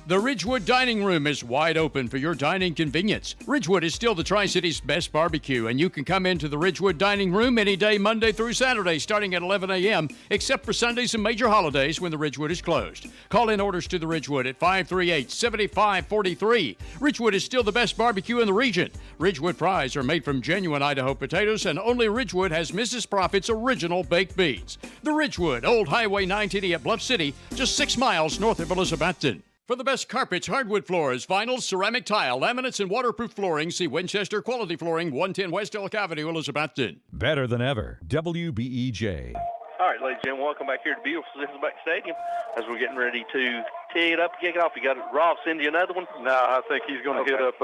The Ridgewood Dining Room is wide open for your dining convenience. Ridgewood is still the Tri-City's best barbecue, and you can come into the Ridgewood Dining Room any day, Monday through Saturday, starting at 11 a.m., except for Sundays and major holidays when the Ridgewood is closed. Call in orders to the Ridgewood at 538-7543. Ridgewood is still the best barbecue in the region. Ridgewood fries are made from genuine Idaho potatoes, and only Ridgewood has Mrs. Profit's original baked beans. The Ridgewood, Old Highway 980 at Bluff City, just 6 miles north of Elizabethton. For the best carpets, hardwood floors, vinyl, ceramic tile, laminates, and waterproof flooring, see Winchester Quality Flooring, 110 West Elk Avenue, Elizabethton. Better than ever, WBEJ. All right, ladies and gentlemen, welcome back here to beautiful Elizabeth Stadium as we're getting ready to tee it up, kick it off. You got it, Rob, send you another one? No, I think he's going to hit up.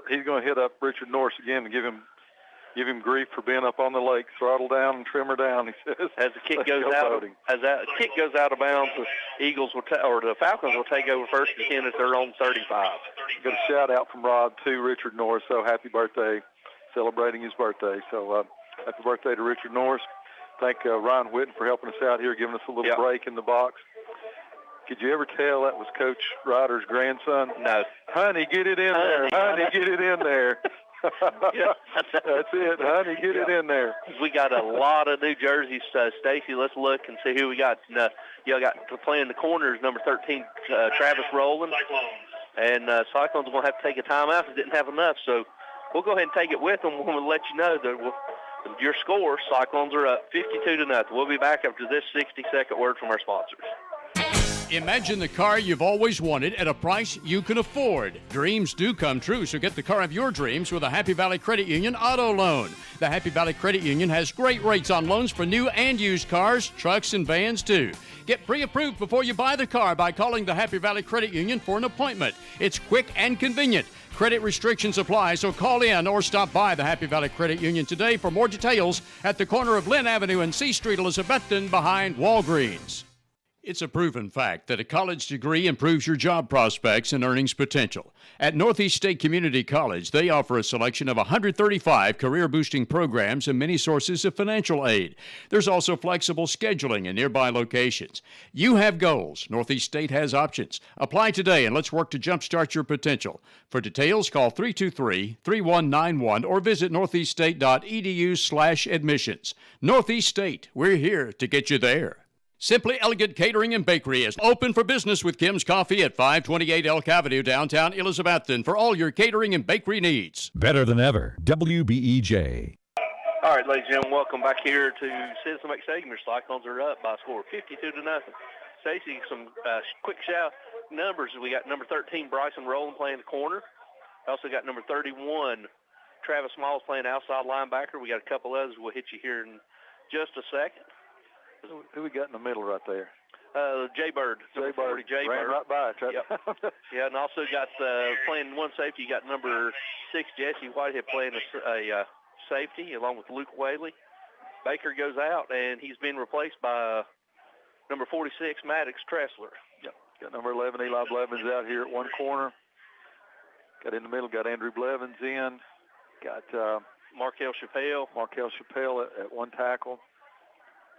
He's going to hit up Richard Norris again and give him grief for being up on the lake. Throttle down and trim her down, he says. As the kick goes out, of bounds, the Eagles or the Falcons will take over first and 10 at their own 35. Got a shout out from Rod to Richard Norris. So happy birthday, celebrating his birthday. So happy birthday to Richard Norris. Thank Ryan Whitten for helping us out here, giving us a little break in the box. Could you ever tell that was Coach Ryder's grandson? No. Honey, get it in there. Honey, get it in there. That's it, honey. Get it in there. We got a lot of new jerseys, Stacy. Let's look and see who we got. You got to play in the corners, number 13, Travis Rowland. And Cyclones are going to have to take a timeout because didn't have enough. So we'll go ahead and take it with them. We'll let you know that your score, Cyclones are up 52-0. We'll be back after this 60-second word from our sponsors. Imagine the car you've always wanted at a price you can afford. Dreams do come true, so get the car of your dreams with a Happy Valley Credit Union auto loan. The Happy Valley Credit Union has great rates on loans for new and used cars, trucks, and vans, too. Get pre-approved before you buy the car by calling the Happy Valley Credit Union for an appointment. It's quick and convenient. Credit restrictions apply, so call in or stop by the Happy Valley Credit Union today for more details at the corner of Lynn Avenue and C Street, Elizabethton, behind Walgreens. It's a proven fact that a college degree improves your job prospects and earnings potential. At Northeast State Community College, they offer a selection of 135 career-boosting programs and many sources of financial aid. There's also flexible scheduling in nearby locations. You have goals. Northeast State has options. Apply today and let's work to jumpstart your potential. For details, call 323-3191 or visit northeaststate.edu/admissions. Northeast State, we're here to get you there. Simply Elegant Catering and Bakery is open for business with Kim's Coffee at 528 Elk Avenue, downtown Elizabethton, for all your catering and bakery needs. Better than ever. WBEJ. All right, ladies and gentlemen, welcome back here to Citizen Bank Stadium. Your Cyclones are up by a score of 52-0. Stacey, some quick shout numbers. We got number 13, Bryson Rowland, playing the corner. Also got number 31, Travis Smalls, playing outside linebacker. We got a couple others we'll hit you here in just a second. Who we got in the middle right there? Jay Bird. Jay Bird. Jay Ran Bird. right by us. Yep. Yeah, and also got playing one safety. You got number 6, Jesse Whitehead, playing a safety along with Luke Whaley. Baker goes out, and he's been replaced by number 46, Maddox Tressler. Yep. Got number 11, Eli Blevins, out here at one corner. Got in the middle, got Andrew Blevins in. Got Markel Chappelle. At one tackle.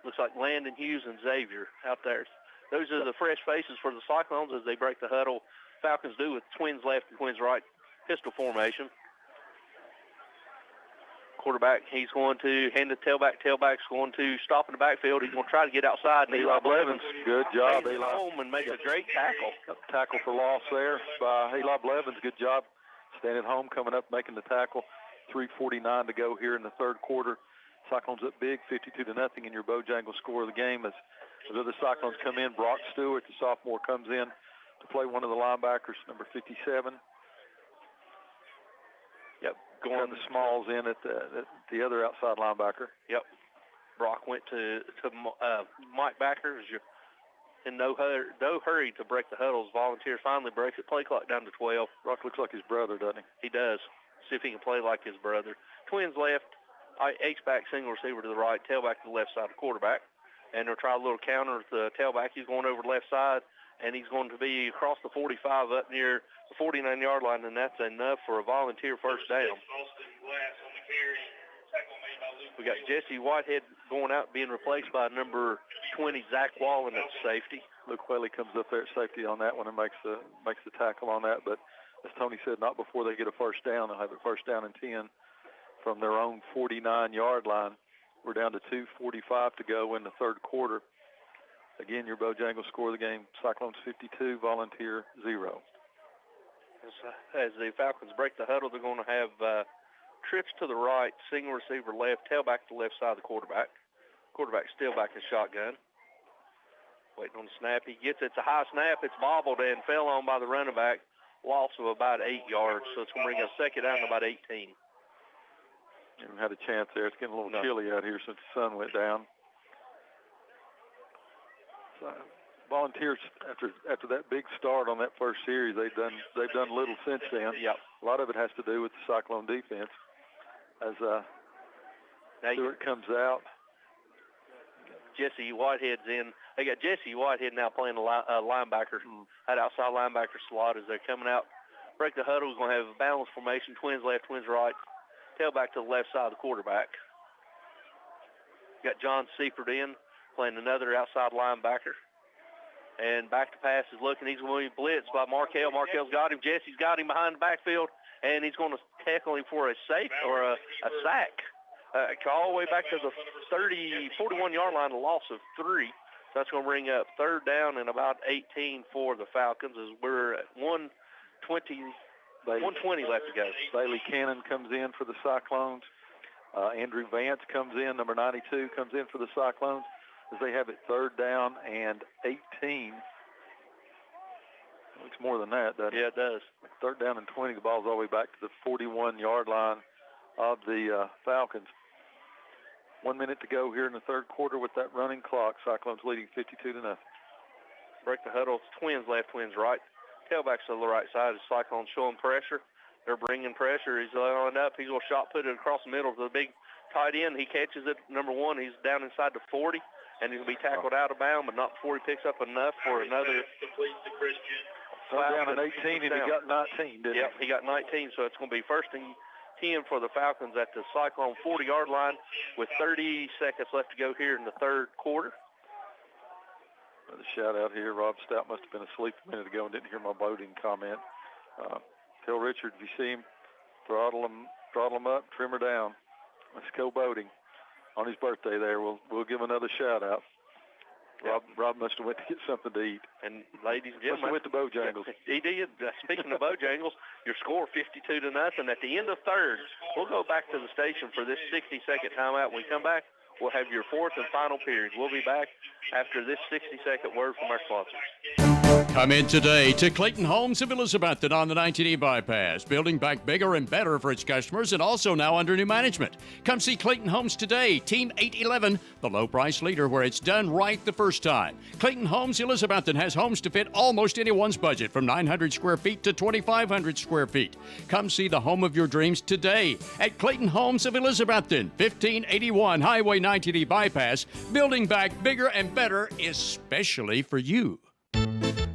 Looks like Landon Hughes and Xavier out there. Those are the fresh faces for the Cyclones as they break the huddle. Falcons do with twins left and twins right pistol formation. Quarterback, he's going to hand the tailback. Tailback's going to stop in the backfield. He's going to try to get outside. And Eli Blevins, good job, Eli. Home and makes a great tackle. Tackle for loss there by Eli Blevins. Good job. Staying at home, coming up, making the tackle. 3:49 to go here in the third quarter. Cyclones up big, 52-0 in your Bojangles score of the game. As other Cyclones come in, Brock Stewart, the sophomore, comes in to play one of the linebackers, number 57. Yep, going the Smalls in at the other outside linebacker. Yep. Brock went to Mike Backer. In no hurry to break the huddles. Volunteers finally breaks it. Play clock down to 12. Brock looks like his brother, doesn't he? He does. See if he can play like his brother. Twins left. H-back, single receiver to the right, tailback to the left side of the quarterback. And they'll try a little counter with the tailback. He's going over the left side, and he's going to be across the 45 up near the 49-yard line, and that's enough for a volunteer first down. We got Jesse Whitehead going out, being replaced by number 20, Zach Wallen at safety. Luke Whaley comes up there at safety on that one and makes the tackle on that. But as Tony said, not before they get a first down. They'll have a first down and 10 from their own 49-yard line. We're down to 2:45 to go in the third quarter. Again, your Bojangles score of the game, Cyclones 52, Volunteer 0. As the Falcons break the huddle, they're going to have trips to the right, single receiver left, tailback to the left side of the quarterback. Quarterback still back in shotgun. Waiting on the snap. He gets it. It's a high snap. It's bobbled and fell on by the running back. Loss of about 8 yards. So it's going to bring a second down to about 18. Haven't had a chance there. It's getting a little chilly out here since the sun went down. So, Volunteers, after that big start on that first series, they've done little since then. Yep. A lot of it has to do with the Cyclone defense. As Stewart comes out, Jesse Whitehead's in. They got Jesse Whitehead now playing a linebacker, that outside linebacker slot as they're coming out. Break the huddle. Is going to have a balanced formation, twins left, twins right. Tailback to the left side of the quarterback. Got John Seifert in, playing another outside linebacker. And back to pass is looking. He's going to be blitzed by Markel. Markel's got him. Jesse's got him behind the backfield, and he's going to tackle him for a sack. All the way back to the 41-yard line, a loss of 3. So that's going to bring up third down and about 18 for the Falcons as we're at 120 left to go. Bailey Cannon comes in for the Cyclones. Andrew Vance comes in, number 92, comes in for the Cyclones as they have it third down and 18. Looks more than that, doesn't it? Yeah, it does. Third down and 20. The ball's all the way back to the 41-yard line of the Falcons. 1 minute to go here in the third quarter with that running clock. Cyclones leading 52-0. Break the huddle. It's twins left, twins right. Tailback's to the right side. The Cyclones showing pressure. They're bringing pressure. He's lined up. He's going to shot put it across the middle to the big tight end. He catches it, number 1. He's down inside the 40. and he'll be tackled out of bounds, but not before he picks up enough for another. Down at 18, and he got 19, didn't he? Yep, he got 19, so it's going to be 1st and 10 for the Falcons at the Cyclone 40-yard line with 30 seconds left to go here in the third quarter. Another shout out here. Rob Stout must have been asleep a minute ago and didn't hear my boating comment. Tell Richard, if you see him, throttle him up, trim her down. Let's go boating on his birthday there. We'll give him another shout out. Rob must have went to get something to eat. And ladies and gentlemen, went to Bojangles. He did. Speaking of Bojangles, your score 52-0. At the end of third, we'll go back to the station for this 60-second timeout. When we come back, we'll have your fourth and final period. We'll be back after this 60-second word from our sponsors. Come in today to Clayton Homes of Elizabethton on the 19E bypass, building back bigger and better for its customers and also now under new management. Come see Clayton Homes today, Team 811, the low price leader where it's done right the first time. Clayton Homes Elizabethton has homes to fit almost anyone's budget from 900 square feet to 2,500 square feet. Come see the home of your dreams today at Clayton Homes of Elizabethton, 1581 Highway 19E bypass, building back bigger and better, especially for you.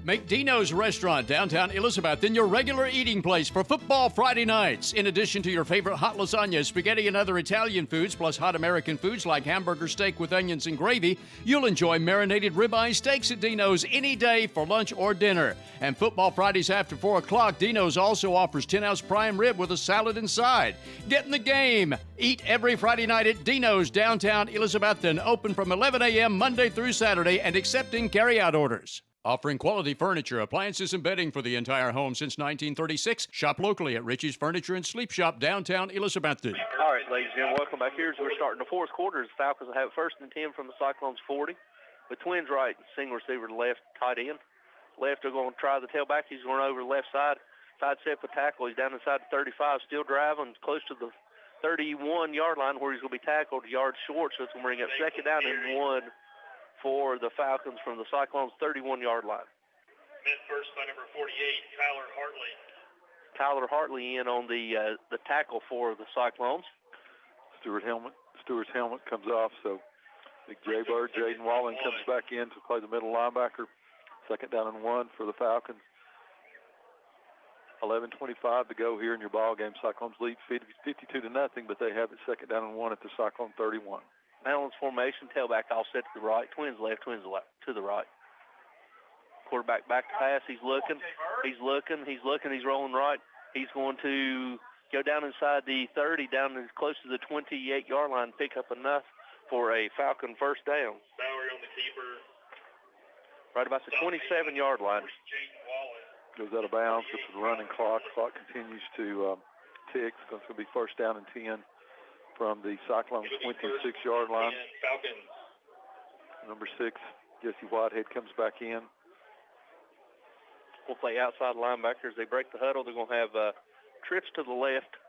Make Dino's Restaurant downtown Elizabethton your regular eating place for football Friday nights. In addition to your favorite hot lasagna, spaghetti, and other Italian foods, plus hot American foods like hamburger steak with onions and gravy, you'll enjoy marinated ribeye steaks at Dino's any day for lunch or dinner. And football Fridays after 4 o'clock, Dino's also offers 10-ounce prime rib with a salad inside. Get in the game. Eat every Friday night at Dino's downtown Elizabethton, open from 11 a.m. Monday through Saturday and accepting carry-out orders. Offering quality furniture, appliances, and bedding for the entire home since 1936. Shop locally at Richie's Furniture and Sleep Shop, downtown Elizabethton. All right, ladies and gentlemen, welcome back here as we're starting the fourth quarter. The Falcons will have 1st and 10 from the Cyclones 40. The Twins right, single receiver to left, tight end. Left, they're going to try the tailback. He's going over the left side. Side step for tackle. He's down inside the 35, still driving close to the 31-yard line where he's going to be tackled a yard short, so it's going to bring up 2nd down and 1 for the Falcons from the Cyclones' 31-yard line. Met first by number 48, Tyler Hartley. Tyler Hartley in on the tackle for the Cyclones. Stewart's helmet comes off, so Big Jaybird, Jaden Wallen comes back in to play the middle linebacker. 2nd down and 1 for the Falcons. 11:25 to go here in your ball game. Cyclones lead 52-0, but they have it 2nd down and 1 at the Cyclone 31. Balanced formation, tailback all set to the right, Twins left, Twins to the right. Quarterback back to pass, he's looking, he's rolling right. He's going to go down inside the 30, down as close to the 28-yard line, pick up enough for a Falcon 1st down. Bowery on the keeper. Right about the 27-yard line. Goes out of bounds with the running clock. Clock continues to tick. It's going to be 1st down and 10. From the Cyclone 26-yard line. Falcons. Number 6, Jesse Whitehead comes back in. We'll play outside linebackers. They break the huddle. They're going to have trips to the left,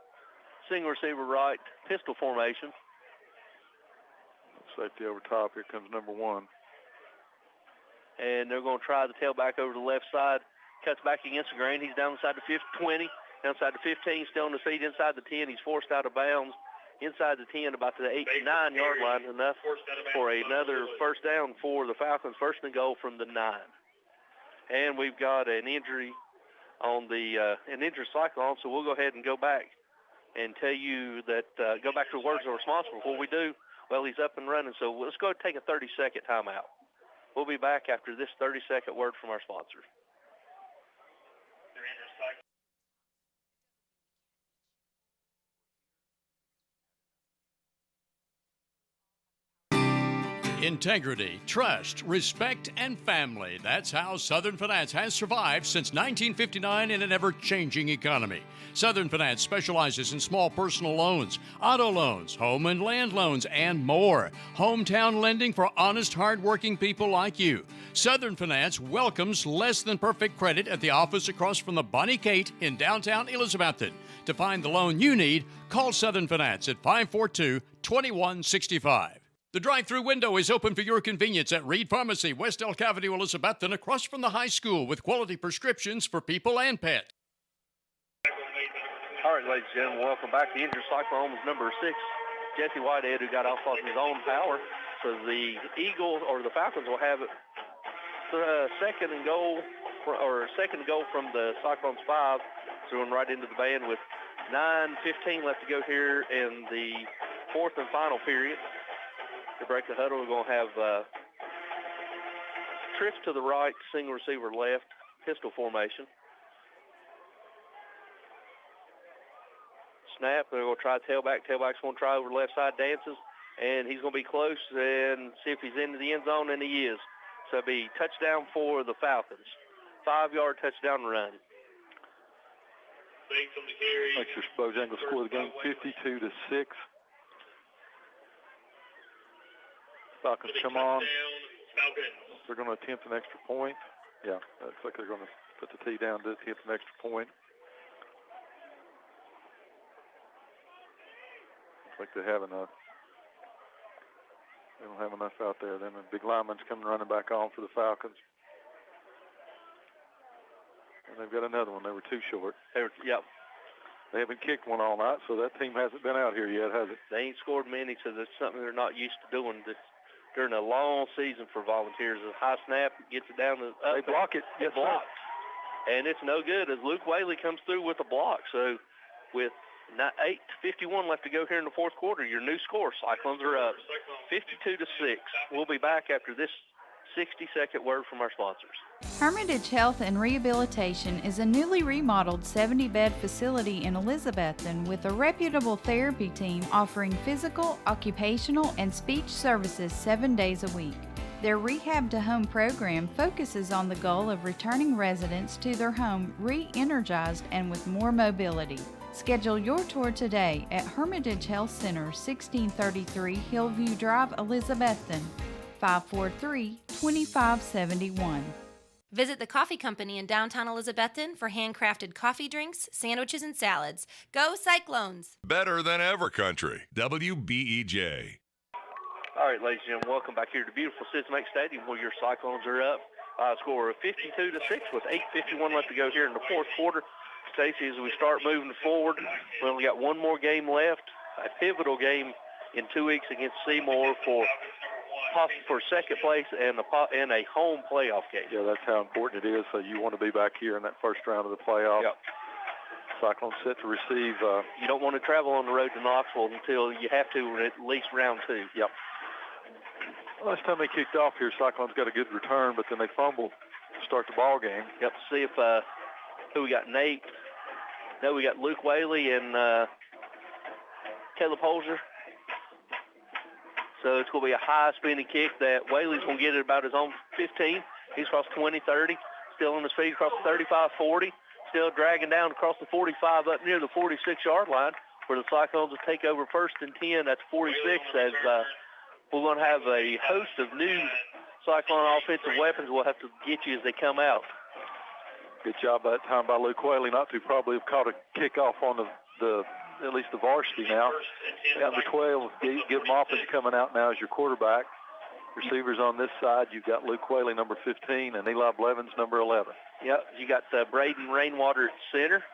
single receiver right, pistol formation. Safety over top. Here comes number 1. And they're going to try the tailback over the left side. Cuts back against the grain. He's down inside the 20, downside the 15, still on the feet inside the 10. He's forced out of bounds. Inside the 10, about the 8 to 9-yard line, enough for another 1st down for the Falcons. 1st and goal from the 9. And we've got an injury on an injured Cyclone, so we'll go ahead and go back and tell you that, go back to the words of responsible. Before we do, well, he's up and running, so let's go take a 30-second timeout. We'll be back after this 30-second word from our sponsors. Integrity, trust, respect, and family. That's how Southern Finance has survived since 1959 in an ever-changing economy. Southern Finance specializes in small personal loans, auto loans, home and land loans, and more. Hometown lending for honest, hard-working people like you. Southern Finance welcomes less-than-perfect credit at the office across from the Bonnie Kate in downtown Elizabethton. To find the loan you need, call Southern Finance at 542-2165. The drive-through window is open for your convenience at Reed Pharmacy, West Elk Avenue, Elizabethton, across from the high school with quality prescriptions for people and pets. All right, ladies and gentlemen, welcome back. The injured Cyclone is number 6, Jesse Whitehead, who got off on his own power. So the Eagles or the Falcons will have it second and goal from the Cyclones 5. So going right into the band with 9:15 left to go here in the fourth and final period. To break the huddle, we're going to have trips to the right, single receiver left, pistol formation. Snap, they're going to try tailback. Tailback's going to try over the left side, dances, and he's going to be close and see if he's into the end zone, and he is. So it'll be touchdown for the Falcons. 5-yard touchdown run. Makes your Bojangles score the game 52-6. Falcons come on. They're going to attempt an extra point. Yeah, looks like they're going to put the tee down to attempt an extra point. Looks like they don't have enough out there. Then the big lineman's coming running back on for the Falcons. And they've got another one. They were too short. Yep. They haven't kicked one all night, so that team hasn't been out here yet, has it? They ain't scored many, so that's something they're not used to doing during a long season for Volunteers. A high snap gets it down to up. They block it. Yes, blocked. And it's no good as Luke Whaley comes through with a block. So with 8:51 left to go here in the fourth quarter, your new score, Cyclones are up 52-6. We'll be back after this 60-second word from our sponsors. Hermitage Health and Rehabilitation is a newly remodeled 70-bed facility in Elizabethton with a reputable therapy team offering physical, occupational, and speech services 7 days a week. Their Rehab to Home program focuses on the goal of returning residents to their home re-energized and with more mobility. Schedule your tour today at Hermitage Health Center, 1633 Hillview Drive, Elizabethton, 543-2571. Visit the Coffee Company in downtown Elizabethton for handcrafted coffee drinks, sandwiches, and salads. Go Cyclones! Better than ever country. WBEJ. All right, ladies and gentlemen, welcome back here to beautiful Sysmax Stadium where your Cyclones are up. Score of 52-6 with 8:51 left to go here in the fourth quarter. Stacy, as we start moving forward, we only got one more game left, a pivotal game in 2 weeks against Seymour for second place and a home playoff game. Yeah, that's how important it is. So you want to be back here in that first round of the playoff. Yep. Cyclones set to receive. You don't want to travel on the road to Knoxville until you have to at least round 2. Yep. Last time they kicked off here, Cyclones got a good return, but then they fumbled to start the ball game. Yep. See if who we got? Nate. No, we got Luke Whaley and Caleb Holzer. So it's going to be a high spinning kick that Whaley's going to get it about his own 15. He's across 20, 30. Still on his feet across the 35, 40. Still dragging down across the 45 up near the 46-yard line where the Cyclones will take over first and 10. That's 46 as we're going to have a host of new Cyclone offensive weapons we'll have to get you as they come out. Good job that time by Luke Whaley not to probably have caught a kickoff on the at least the varsity now. Number 12, Gibb Maupin's coming out now as your quarterback. Receivers on this side, you've got Luke Whaley, number 15, and Eli Blevins, number 11. Yep, you got Braden Rainwater at center.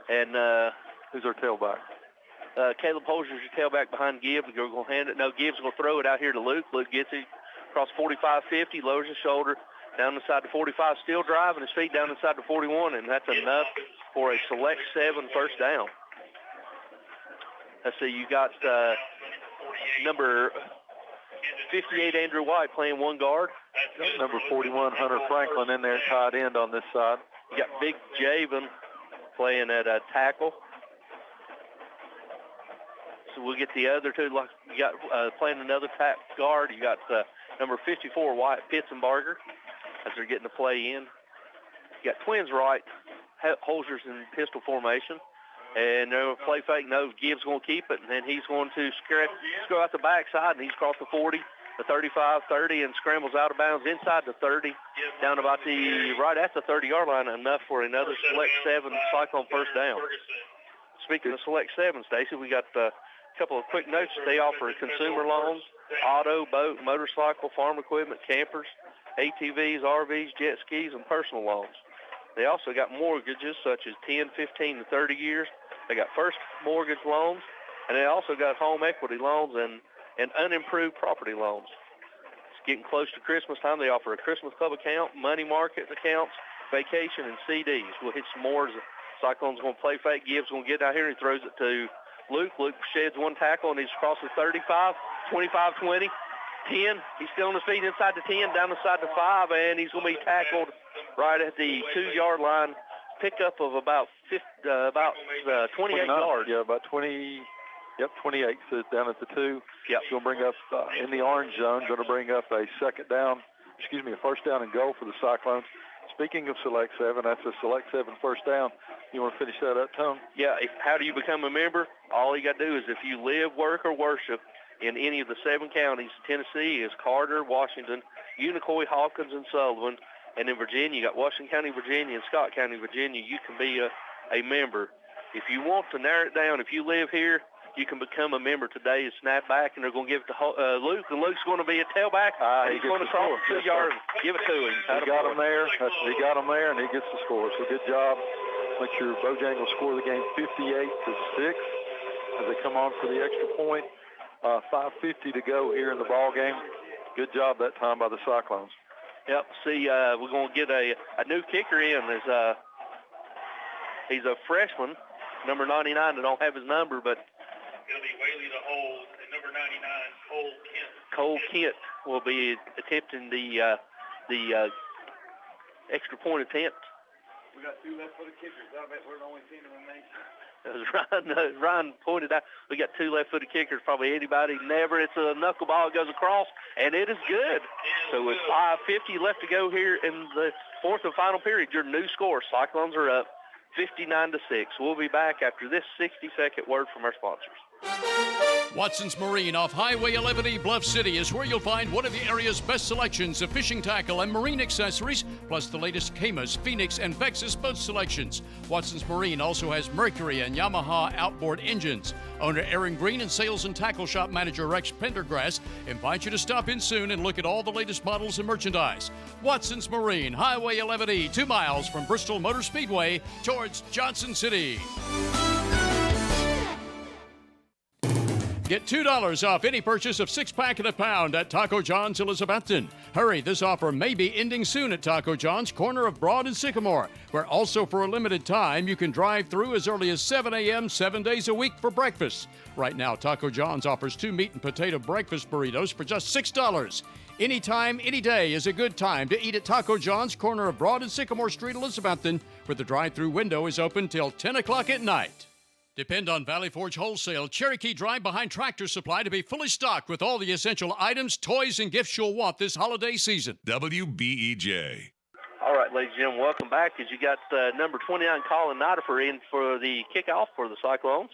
And who's our tailback? Caleb Holzer's your tailback behind Gibbs. They're going to hand it. No, Gibbs going to throw it out here to Luke. Luke gets it across 45-50, lowers his shoulder, down inside the 45, still driving his feet down inside the 41, and that's enough for a select 7 first down. Let's see, you got number 58, Andrew White, playing one guard. Number 41, Hunter Franklin, in there tight end on this side. You got Big Javen playing at tackle. So we'll get the other two. You got playing another guard. You got number 54, Wyatt Pitzenbarger, as they're getting the play in. You got twins right, Holzer's in pistol formation. And they'll play fake. No, Gibbs going to keep it, and then he's going to go out the backside, and he's across the 40, the 35, 30, and scrambles out of bounds inside the 30, down about right at the 30-yard line, enough for another select 7 Cyclone first down. Speaking of select 7, Stacy, we got a couple of quick notes. They offer consumer loans, auto, boat, motorcycle, farm equipment, campers, ATVs, RVs, jet skis, and personal loans. They also got mortgages such as 10, 15, and 30 years. They got first mortgage loans, and they also got home equity loans. And and unimproved property loans. It's getting close to Christmas time. They offer a Christmas Club account, money market accounts, vacation, and CDs. We'll hit some more as the Cyclones going to play fake. Gibbs going to get out here, and he throws it to Luke. Luke sheds one tackle, and he's across the 35, 25, 20, 10. He's still on his feet inside the 10, down the side to 5, and he's going to be tackled right at the 2-yard line. Pickup of about 28 yards. Yeah, about 20. Yep, 28. So it's down at the 2. Yep. Going to bring up in the orange zone. Going to bring up a first down and goal for the Cyclones. Speaking of Select 7, that's a Select 7 first down. You want to finish that up, Tom? Yeah. How do you become a member? All you got to do is if you live, work, or worship in any of the 7 counties, Tennessee is Carter, Washington, Unicoi, Hawkins, and Sullivan. And in Virginia, you got Washington County, Virginia, and Scott County, Virginia. You can be a member. If you want to narrow it down, if you live here, you can become a member today and snap back, and they're going to give it to Luke, and Luke's going to be a tailback. He's going to cross the 2 yards. Give it to him. He got him there. He got him there, and he gets the score. So good job. Make sure Bojangles score the game 58-6 as they come on for the extra point. 5:50 to go here in the ball game. Good job that time by the Cyclones. Yep. See, we're going to get a new kicker in. He's a freshman, number 99. I don't have his number, but it'll be Whaley to hold, and number 99, Cole Kent. Cole Kent will be attempting the extra point attempt. We got 2 left-footed kickers. I bet we're the only team in the nation. As Ryan pointed out, we got 2 left-footed kickers. Probably anybody never. It's a knuckleball. It goes across, and it is good. So with 5:50 left to go here in the fourth and final period, your new score, Cyclones are up 59-6. We'll be back after this 60-second word from our sponsors. Watson's Marine off Highway 11E Bluff City is where you'll find one of the area's best selections of fishing tackle and marine accessories, plus the latest Camas, Phoenix, and Vexus boat selections. Watson's Marine also has Mercury and Yamaha outboard engines. Owner Aaron Green and sales and tackle shop manager Rex Pendergrass invite you to stop in soon and look at all the latest models and merchandise. Watson's Marine, Highway 11E, 2 miles from Bristol Motor Speedway towards Johnson City. Get $2 off any purchase of 6-pack and a pound at Taco John's Elizabethton. Hurry, this offer may be ending soon at Taco John's, corner of Broad and Sycamore, where also for a limited time you can drive through as early as 7 a.m. 7 days a week for breakfast. Right now, Taco John's offers 2 meat and potato breakfast burritos for just $6. Anytime, any day is a good time to eat at Taco John's, corner of Broad and Sycamore Street, Elizabethton, where the drive-through window is open till 10 o'clock at night. Depend on Valley Forge Wholesale Cherokee Drive behind Tractor Supply to be fully stocked with all the essential items, toys, and gifts you'll want this holiday season. WBEJ. All right, ladies and gentlemen, welcome back. As you got number 29, Colin Nidifer, in for the kickoff for the Cyclones.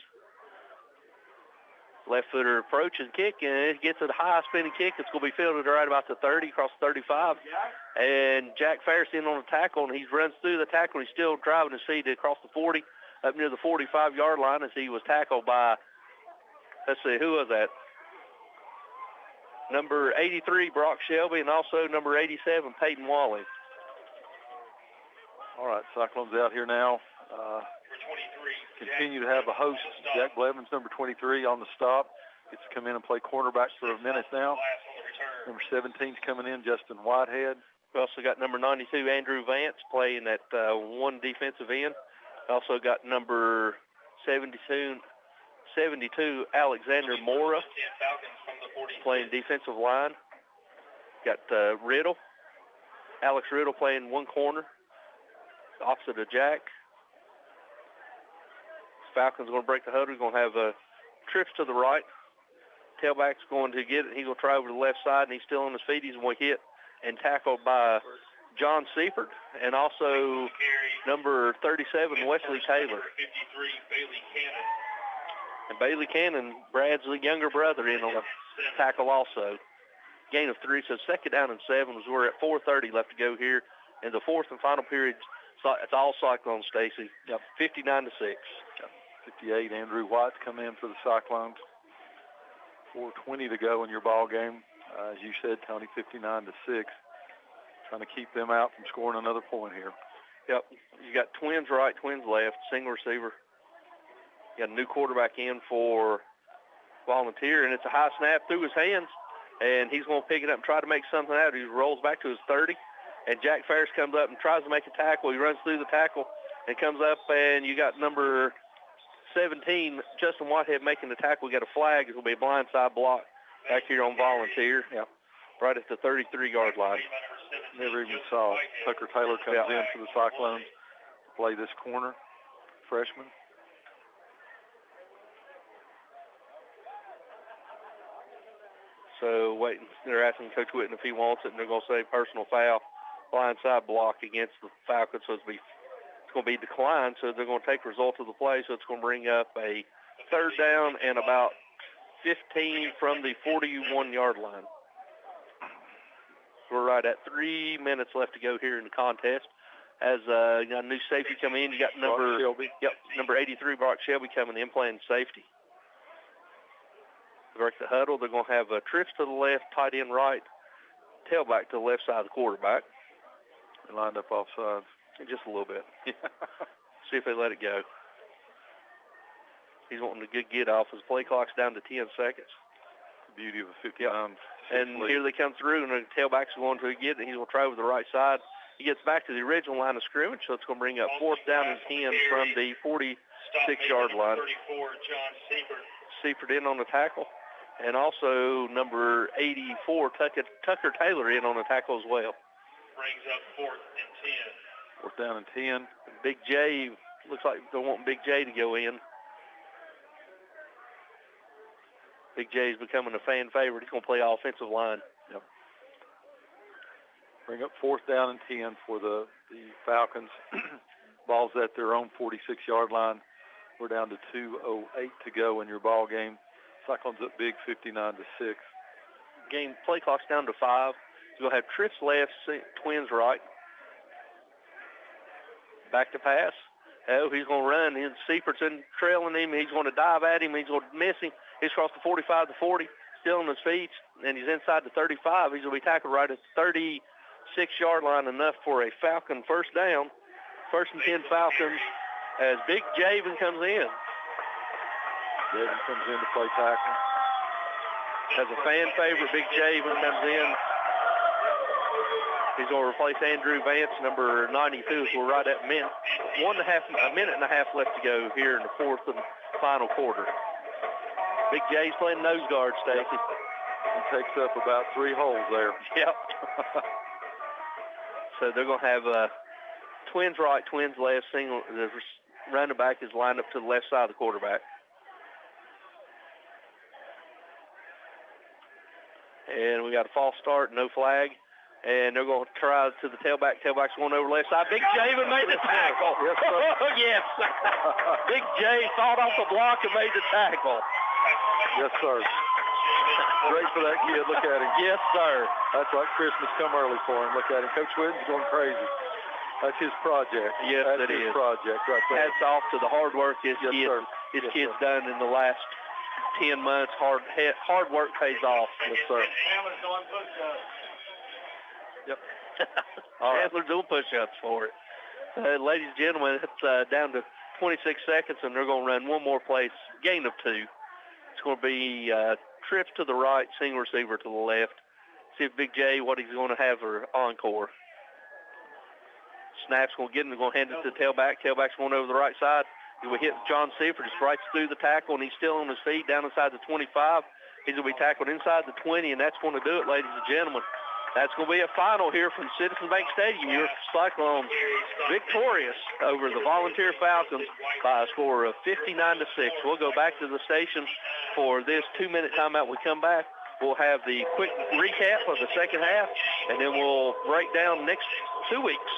Left footer approach and kick, and it gets a high spinning kick. It's going to be fielded right about the 30, across the 35. And Jack Ferris in on the tackle, and he runs through the tackle, and he's still driving his feet across the 40. Up near the 45-yard line as he was tackled by, let's see, who was that? Number 83, Brock Shelby, and also number 87, Peyton Wally. All right, Cyclones out here now. Continue to have a host, Jack Blevins, number 23, on the stop. Gets to come in and play cornerback for a minute now. Number 17's coming in, Justin Whitehead. We also got number 92, Andrew Vance, playing at one defensive end. Also got number 72, Alexander Mora, playing defensive line. Got Riddle, Alex Riddle playing one corner, opposite of Jack. Falcons going to break the huddle. He's going to have trips to the right. Tailback's going to get it. He's going to try over to the left side, and he's still on his feet. He's going to hit and tackled by John Seifert, and also number 37, Wesley Taylor. And Bailey Cannon, Brad's younger brother, in on the tackle also. Gain of 3, so second down and 7. We're at 4:30 left to go here in the fourth and final period. It's all Cyclones, Stacy. Yep. 59-6. Yep. 58, Andrew White's come in for the Cyclones. 4:20 to go in your ball game. As you said, Tony, 59-6. Trying to keep them out from scoring another point here. Yep. You got twins right, twins left, single receiver. You got a new quarterback in for Volunteer, and it's a high snap through his hands, and he's going to pick it up and try to make something out of it. He rolls back to his 30, and Jack Ferris comes up and tries to make a tackle. He runs through the tackle and comes up, and you got number 17, Justin Whitehead, making the tackle. We got a flag. It will be a blindside block back here on Volunteer, right at the 33-yard line. Never even saw Tucker Taylor comes in for the Cyclones to play this corner, freshman. So waiting, they're asking Coach Whitten if he wants it, and they're going to say personal foul, blindside block against the Falcons. So it's going to be declined, so they're going to take result of the play. So it's going to bring up a third down and about 15 from the 41-yard line. We're right at 3 minutes left to go here in the contest. As you got a new safety coming in, you got number 83, Brock Shelby, coming in playing safety. Break the huddle. They're going to have trips to the left, tight end right, tailback to the left side of the quarterback. They lined up off sides. Just a little bit. See if they let it go. He's wanting a good get off. His play clock's down to 10 seconds. The beauty of a 59. And here they come through, and the tailback's going to get it. He's going to try with the right side. He gets back to the original line of scrimmage, so it's going to bring up fourth down and 10 from the 46-yard line. 34, John Seifert. Seifert in on the tackle. And also number 84, Tucker Taylor, in on the tackle as well. Brings up 4th and 10. Fourth down and 10. Big J, looks like they're wanting Big J to go in. Big J is becoming a fan favorite. He's going to play offensive line. Yep. Bring up fourth down and 10 for the Falcons. Ball's at their own 46-yard line. We're down to 2:08 to go in your ball game. Cyclones up big, 59-6. Game play clock's down to 5. You'll have trips left, Twins right. Back to pass. Oh, he's going to run. Seifert's in trailing him. He's going to dive at him. He's going to miss him. He's across the 45 to 40, still on his feet, and he's inside the 35. He's going to be tackled right at the 36-yard line, enough for a Falcon first down. First and 10 Falcons as Big Javen comes in. Javen comes in to play tackle. As a fan favorite, Big Javen comes in. He's going to replace Andrew Vance, number 92. So we're right at a minute and a half left to go here in the fourth and final quarter. Big J's playing nose guard, Stacy. He takes up about 3 holes there. Yep. So they're going to have Twins right, Twins left. The running back is lined up to the left side of the quarterback. And we got a false start, no flag. And they're going to try to the tailback. Tailback's going over left side. Big Javen made the tackle. Yes, sir. Yes. Big J fought off the block and made the tackle. Yes, sir. Great for that kid. Look at him. Yes, sir. That's like Christmas come early for him. Look at him. Coach Whitten's going crazy. That's his project. Yes, That's it his is. project right there. Hats off to the hard work his Yes, kid's sir. done in the last 10 months. Hard work pays off. Yes, sir. Handler's doing push-ups. Yep. All right. Handler's doing push-ups for it. Ladies and gentlemen, it's down to 26 seconds, and they're going to run one more play. Gain of 2. It's going to be trips to the right, single receiver to the left. See if Big J, what he's going to have for encore. Snap's going to get him. They're going to hand it to the tailback. Tailback's going over the right side. He will hit John Seifert. Just right through the tackle, and he's still on his feet down inside the 25. He's going to be tackled inside the 20, and that's going to do it, ladies and gentlemen. That's going to be a final here from Citizens Bank Stadium. Your Cyclones victorious over the Volunteer Falcons by a score of 59-6. We'll go back to the station for this 2-minute timeout. When we come back, we'll have the quick recap of the second half, and then we'll break down next 2 weeks,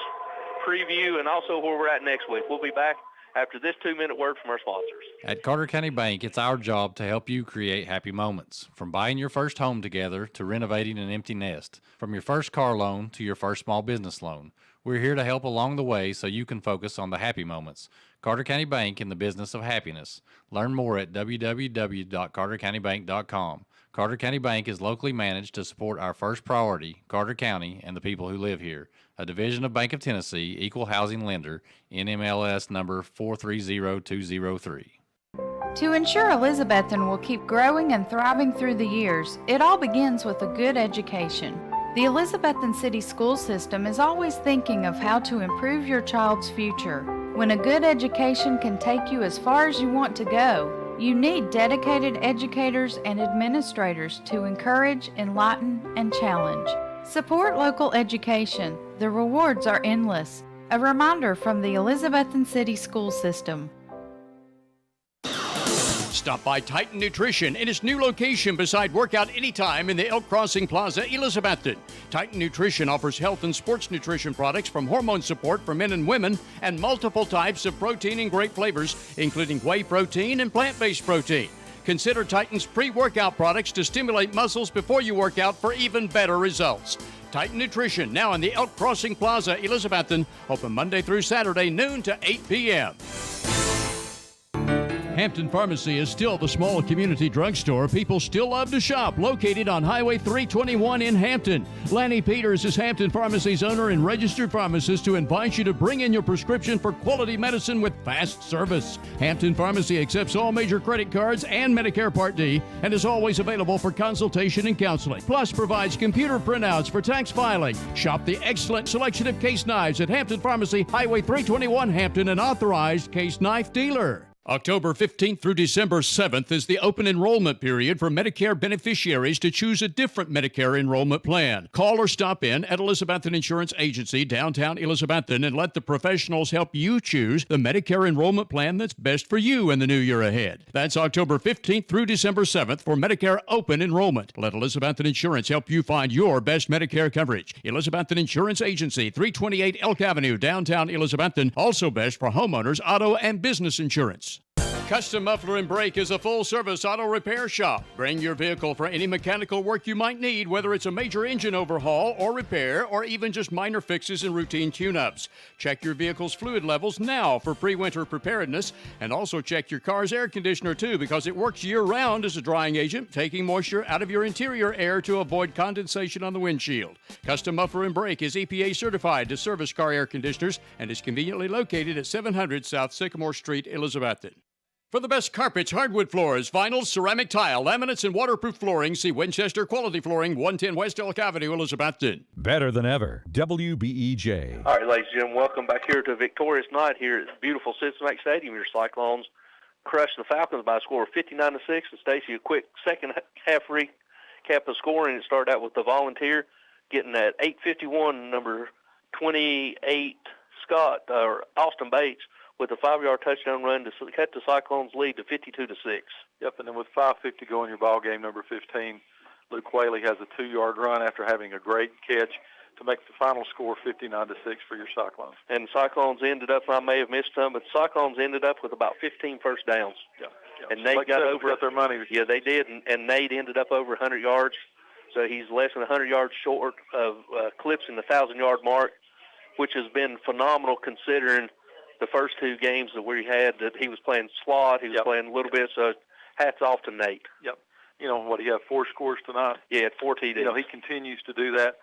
preview, and also where we're at next week. We'll be back after this 2-minute word from our sponsors. At Carter County Bank, it's our job to help you create happy moments. From buying your first home together to renovating an empty nest. From your first car loan to your first small business loan. We're here to help along the way so you can focus on the happy moments. Carter County Bank, in the business of happiness. Learn more at www.cartercountybank.com. Carter County Bank is locally managed to support our first priority, Carter County, and the people who live here. A division of Bank of Tennessee, equal housing lender, NMLS number 430203. To ensure Elizabethton will keep growing and thriving through the years, it all begins with a good education. The Elizabethton City School System is always thinking of how to improve your child's future. When a good education can take you as far as you want to go, you need dedicated educators and administrators to encourage, enlighten, and challenge. Support local education. The rewards are endless. A reminder from the Elizabethton City School System. Stop by Titan Nutrition in its new location beside Workout Anytime in the Elk Crossing Plaza, Elizabethton. Titan Nutrition offers health and sports nutrition products from hormone support for men and women and multiple types of protein and great flavors, including whey protein and plant-based protein. Consider Titan's pre-workout products to stimulate muscles before you work out for even better results. Titan Nutrition, now in the Elk Crossing Plaza, Elizabethton, open Monday through Saturday, noon to 8 p.m. Hampton Pharmacy is still the small community drugstore people still love to shop, located on Highway 321 in Hampton. Lanny Peters is Hampton Pharmacy's owner and registered pharmacist who invites you to bring in your prescription for quality medicine with fast service. Hampton Pharmacy accepts all major credit cards and Medicare Part D and is always available for consultation and counseling. Plus provides computer printouts for tax filing. Shop the excellent selection of case knives at Hampton Pharmacy, Highway 321 Hampton, an authorized case knife dealer. October 15th through December 7th is the open enrollment period for Medicare beneficiaries to choose a different Medicare enrollment plan. Call or stop in at Elizabethton Insurance Agency, downtown Elizabethton, and let the professionals help you choose the Medicare enrollment plan that's best for you in the new year ahead. That's October 15th through December 7th for Medicare open enrollment. Let Elizabethton Insurance help you find your best Medicare coverage. Elizabethton Insurance Agency, 328 Elk Avenue, downtown Elizabethton, also best for homeowners, auto, and business insurance. Custom Muffler and Brake is a full-service auto repair shop. Bring your vehicle for any mechanical work you might need, whether it's a major engine overhaul or repair, or even just minor fixes and routine tune-ups. Check your vehicle's fluid levels now for pre-winter preparedness, and also check your car's air conditioner too, because it works year-round as a drying agent, taking moisture out of your interior air to avoid condensation on the windshield. Custom Muffler and Brake is EPA certified to service car air conditioners and is conveniently located at 700 South Sycamore Street, Elizabethton. For the best carpets, hardwood floors, vinyl, ceramic tile, laminates, and waterproof flooring, see Winchester Quality Flooring, 110 West Elk Avenue, Elizabethton. Better than ever. WBEJ. All right, ladies and gentlemen, welcome back here to a victorious night here at beautiful Cincinnati Stadium. Your Cyclones crushed the Falcons by a score of 59-6. And Stacy, a quick second half recap of scoring. It started out with the Volunteer getting at 8:51, number 28 Austin Bates, with a 5-yard touchdown run to cut the Cyclones' lead to 52-6. Yep, and then with 5:50 to go in your ball game, number 15, Luke Whaley has a 2-yard run after having a great catch to make the final score 59-6 for your Cyclones. And the Cyclones ended up, I may have missed some, but the Cyclones ended up with about 15 first downs. Yeah. And Nate got their money. Yeah, they did, and Nate ended up over 100 yards. So he's less than 100 yards short of eclipsing the 1,000-yard mark, which has been phenomenal considering the first two games that we had, that he was playing slot, he was playing a little bit, so hats off to Nate. Yep. You know, what, he had 4 scores tonight? Yeah, had 4 TDs. You know, he continues to do that.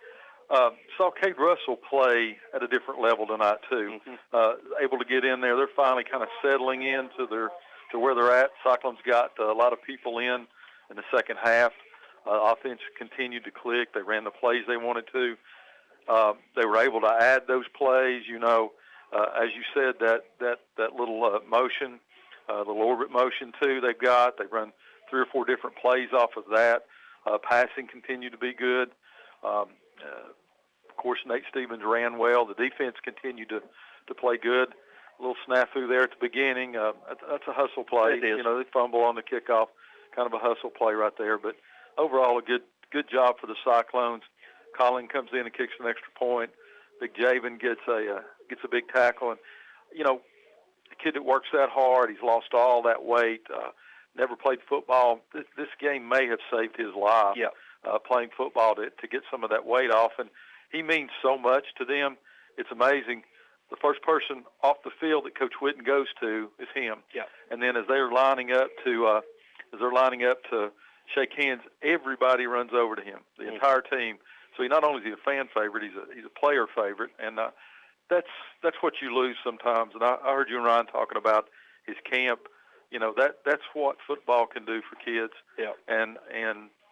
Saw Cade Russell play at a different level tonight, too. Able to get in there. They're finally kind of settling into where they're at. Cyclones got a lot of people in the second half. Offense continued to click. They ran the plays they wanted to. They were able to add those plays, you know. As you said, that little motion, the little orbit motion, too, they've got. They've run 3 or 4 different plays off of that. Passing continued to be good. Of course, Nate Stevens ran well. The defense continued to play good. A little snafu there at the beginning. That's a hustle play. It is. You know, they fumble on the kickoff. Kind of a hustle play right there. But overall, a good job for the Cyclones. Colin comes in and kicks an extra point. Big Javen gets a big tackle, and you know, a kid that works that hard, he's lost all that weight, never played football. This game may have saved his life. Playing football to get some of that weight off, and he means so much to them. It's amazing. The first person off the field that Coach Whitten goes to is him. And then as they're lining up to shake hands, everybody runs over to him. The entire team. So he not only is he a fan favorite, he's a player favorite, and that's what you lose sometimes. And I heard you and Ryan talking about his camp. that's what football can do for kids. Yeah. And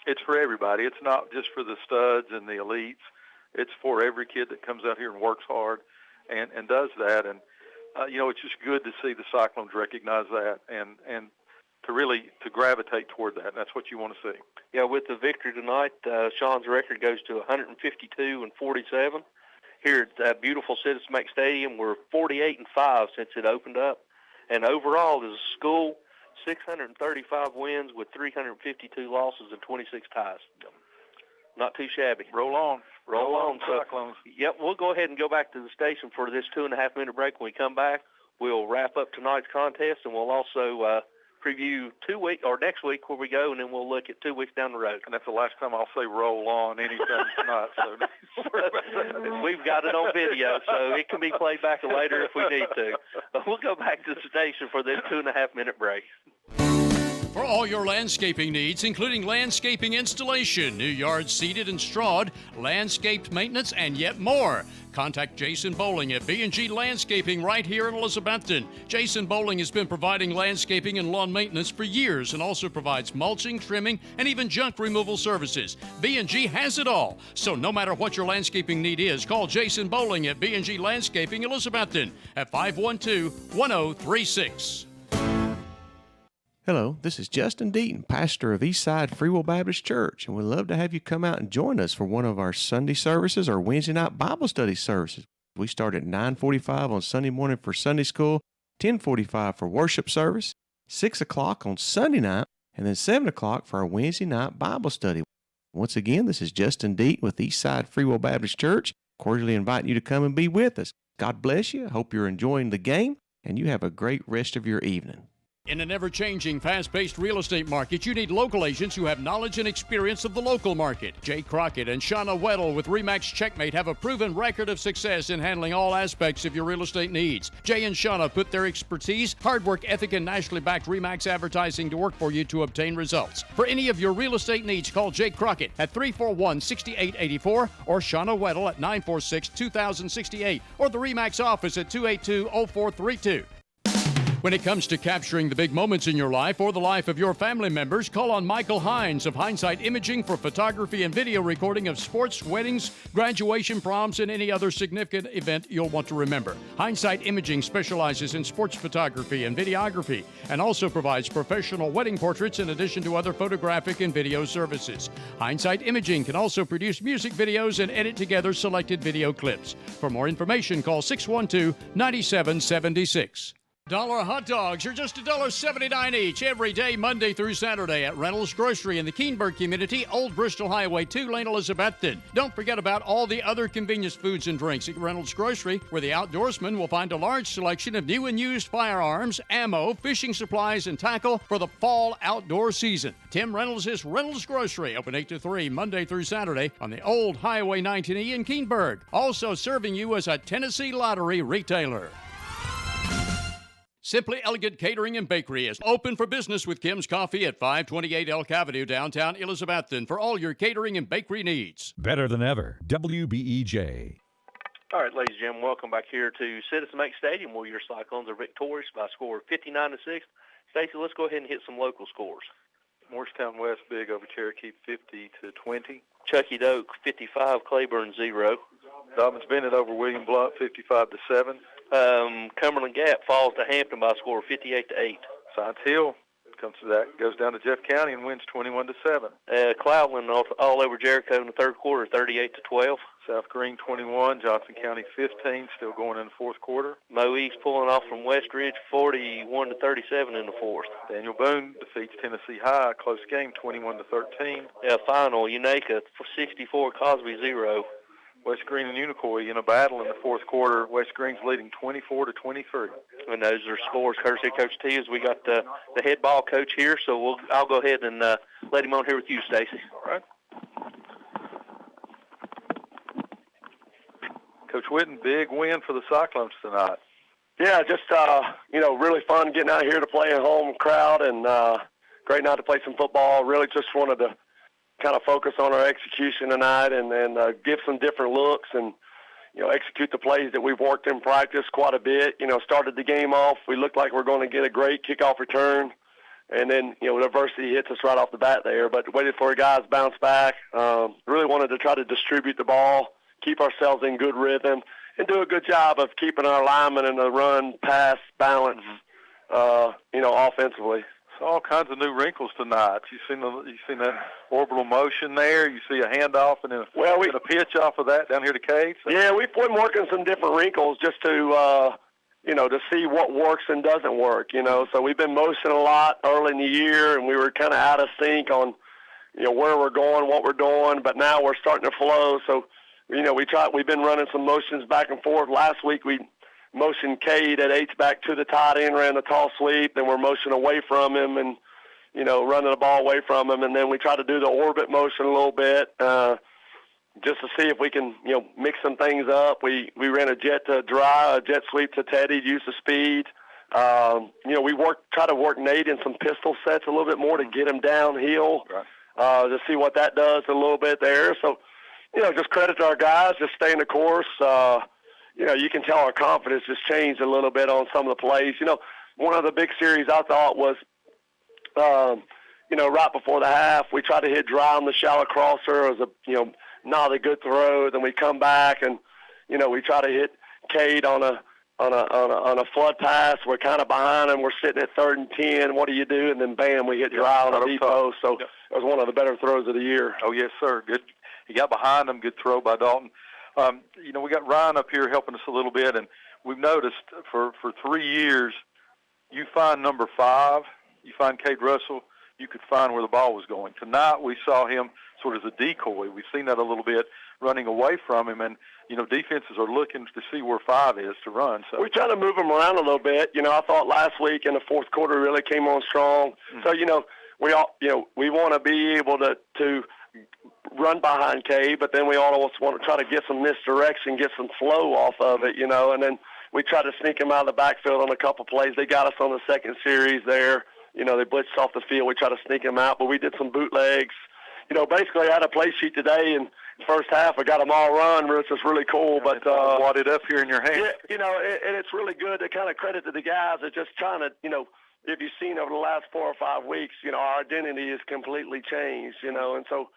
it's for everybody. It's not just for the studs and the elites. It's for every kid that comes out here and works hard and does that. And, it's just good to see the Cyclones recognize that and to gravitate toward that. And that's what you want to see. Yeah, with the victory tonight, Sean's record goes to 152-47. Here at beautiful Citizens Bank Stadium, we're 48-5 since it opened up. And overall, as a school, 635 wins with 352 losses and 26 ties. Not too shabby. Roll on. So, Cyclones. Yep, we'll go ahead and go back to the station for this 2.5-minute break. When we come back, we'll wrap up tonight's contest, and we'll also preview next week where we go, and then we'll look at 2 weeks down the road. And that's the last time I'll say roll on anytime tonight. So we've got it on video, so it can be played back later if we need to. But we'll go back to the station for this 2.5-minute break. For all your landscaping needs, including landscaping installation, new yards seeded and strawed, landscaped maintenance, and yet more, contact Jason Bowling at B&G Landscaping right here in Elizabethton. Jason Bowling has been providing landscaping and lawn maintenance for years and also provides mulching, trimming, and even junk removal services. B&G has it all. So no matter what your landscaping need is, call Jason Bowling at B&G Landscaping Elizabethton at 512-1036. Hello, this is Justin Deaton, pastor of Eastside Free Will Baptist Church, and we'd love to have you come out and join us for one of our Sunday services or Wednesday night Bible study services. We start at 9:45 on Sunday morning for Sunday school, 10:45 for worship service, 6 o'clock on Sunday night, and then 7 o'clock for our Wednesday night Bible study. Once again, this is Justin Deaton with Eastside Free Will Baptist Church, cordially inviting you to come and be with us. God bless you. I hope you're enjoying the game, and you have a great rest of your evening. In an ever-changing, fast-paced real estate market, you need local agents who have knowledge and experience of the local market. Jay Crockett and Shauna Weddle with RE/MAX Checkmate have a proven record of success in handling all aspects of your real estate needs. Jay and Shauna put their expertise, hard work ethic, and nationally backed RE/MAX advertising to work for you to obtain results. For any of your real estate needs, call Jay Crockett at 341-6884 or Shauna Weddle at 946-2068 or the RE/MAX office at 282-0432. When it comes to capturing the big moments in your life or the life of your family members, call on Michael Hines of Hindsight Imaging for photography and video recording of sports, weddings, graduation, proms, and any other significant event you'll want to remember. Hindsight Imaging specializes in sports photography and videography and also provides professional wedding portraits in addition to other photographic and video services. Hindsight Imaging can also produce music videos and edit together selected video clips. For more information, call 612-9776. Dollar hot dogs are just $1.79 each every day, Monday through Saturday at Reynolds Grocery in the Keenberg community, Old Bristol Highway 2 Lane, Elizabethton. Don't forget about all the other convenience foods and drinks at Reynolds Grocery, where the outdoorsman will find a large selection of new and used firearms, ammo, fishing supplies, and tackle for the fall outdoor season. Tim Reynolds is Reynolds Grocery, open 8 to 3 Monday through Saturday on the old Highway 19E in Keenberg. Also serving you as a Tennessee Lottery retailer. Simply Elegant Catering and Bakery is open for business with Kim's Coffee at 528 Elk Avenue, downtown Elizabethton, for all your catering and bakery needs. Better than ever. WBEJ. All right, ladies and gentlemen, welcome back here to Citizens Bank Stadium, where your Cyclones are victorious by a score of 59-6. Stacy, let's go ahead and hit some local scores. Morristown West big over Cherokee 50-20. Chucky Doak 55, Claiborne 0. Dobbins Bennett over William Blunt 55-7. Cumberland Gap falls to Hampton by a score of 58-8. Science Hill goes down to Jeff County and wins 21-7. Cloudland all over Jericho in the third quarter, 38-12. South Green 21, Johnson County 15, still going in the fourth quarter. Mo East pulling off from Westridge, 41-37 in the fourth. Daniel Boone defeats Tennessee High, close game, 21-13. Final, Unaka 64, Cosby 0. West Green and Unicoi in a battle in the fourth quarter. West Green's leading 24-23. And those are scores courtesy of Coach T. As we got the head ball coach here, so I'll go ahead and let him on here with you, Stacy. All right. Coach Whitten, big win for the Cyclones tonight. Yeah, just really fun getting out here to play a home crowd, and great night to play some football. Really just wanted to kind of focus on our execution tonight and give some different looks. And, execute the plays that we've worked in practice quite a bit. Started the game off. We looked like we're going to get a great kickoff return. And then, adversity hits us right off the bat there. But waited for our guys to bounce back. Really wanted to try to distribute the ball, keep ourselves in good rhythm, and do a good job of keeping our alignment and the run-pass balance, offensively. So all kinds of new wrinkles tonight. You've seen that orbital motion there. You see a handoff and then a pitch off of that down here to Cade. So. Yeah, we've been working some different wrinkles just to to see what works and doesn't work. So we've been motioning a lot early in the year, and we were kind of out of sync on where we're going, what we're doing. But now we're starting to flow. So we've been running some motions back and forth. Last week we motioned Cade at H-back to the tight end, ran the tall sweep, then we're motioning away from him and, running the ball away from him. And then we try to do the orbit motion a little bit just to see if we can, mix some things up. We ran a jet to dry, a jet sweep to Teddy to use the speed. We try to work Nate in some pistol sets a little bit more to get him downhill to see what that does a little bit there. So, just credit to our guys, just staying the course. You can tell our confidence just changed a little bit on some of the plays. One of the big series I thought was, right before the half, we tried to hit dry on the shallow crosser. It was not a good throw. Then we come back and, we try to hit Cade on a flood pass. We're kind of behind him. We're sitting at 3rd and 10. What do you do? And then bam, we hit dry on a deep post. So it was one of the better throws of the year. Oh yes, sir. Good. He got behind him. Good throw by Dalton. We got Ryan up here helping us a little bit, and we've noticed for 3 years, you find number 5, you find Cade Russell, you could find where the ball was going. Tonight we saw him sort of as a decoy. We've seen that a little bit running away from him, and, defenses are looking to see where 5 is to run. So we try to move him around a little bit. I thought last week in the fourth quarter really came on strong. Mm-hmm. So, we want to be able to run behind Cade, but then we always want to try to get some misdirection, get some flow off of it, and then we try to sneak him out of the backfield on a couple plays. They got us on the second series there. They blitzed off the field. We try to sneak him out, but we did some bootlegs. Basically I had a play sheet today, and the first half I got them all run, which was really cool. But wadded up here in your hand. Yeah, and it's really good to kind of credit to the guys that just trying to, if you've seen over the last 4 or 5 weeks, our identity has completely changed, and so,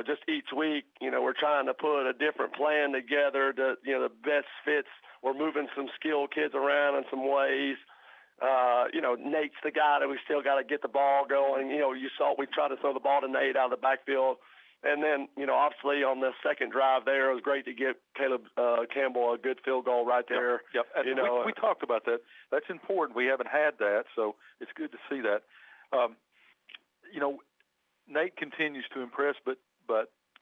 just each week, we're trying to put a different plan together that, the best fits. We're moving some skilled kids around in some ways. Nate's the guy that we still got to get the ball going. You saw we tried to throw the ball to Nate out of the backfield. And then, obviously on the second drive there, it was great to get Caleb Campbell a good field goal right there. Yep. And we talked about that. That's important. We haven't had that, so it's good to see that. Nate continues to impress, but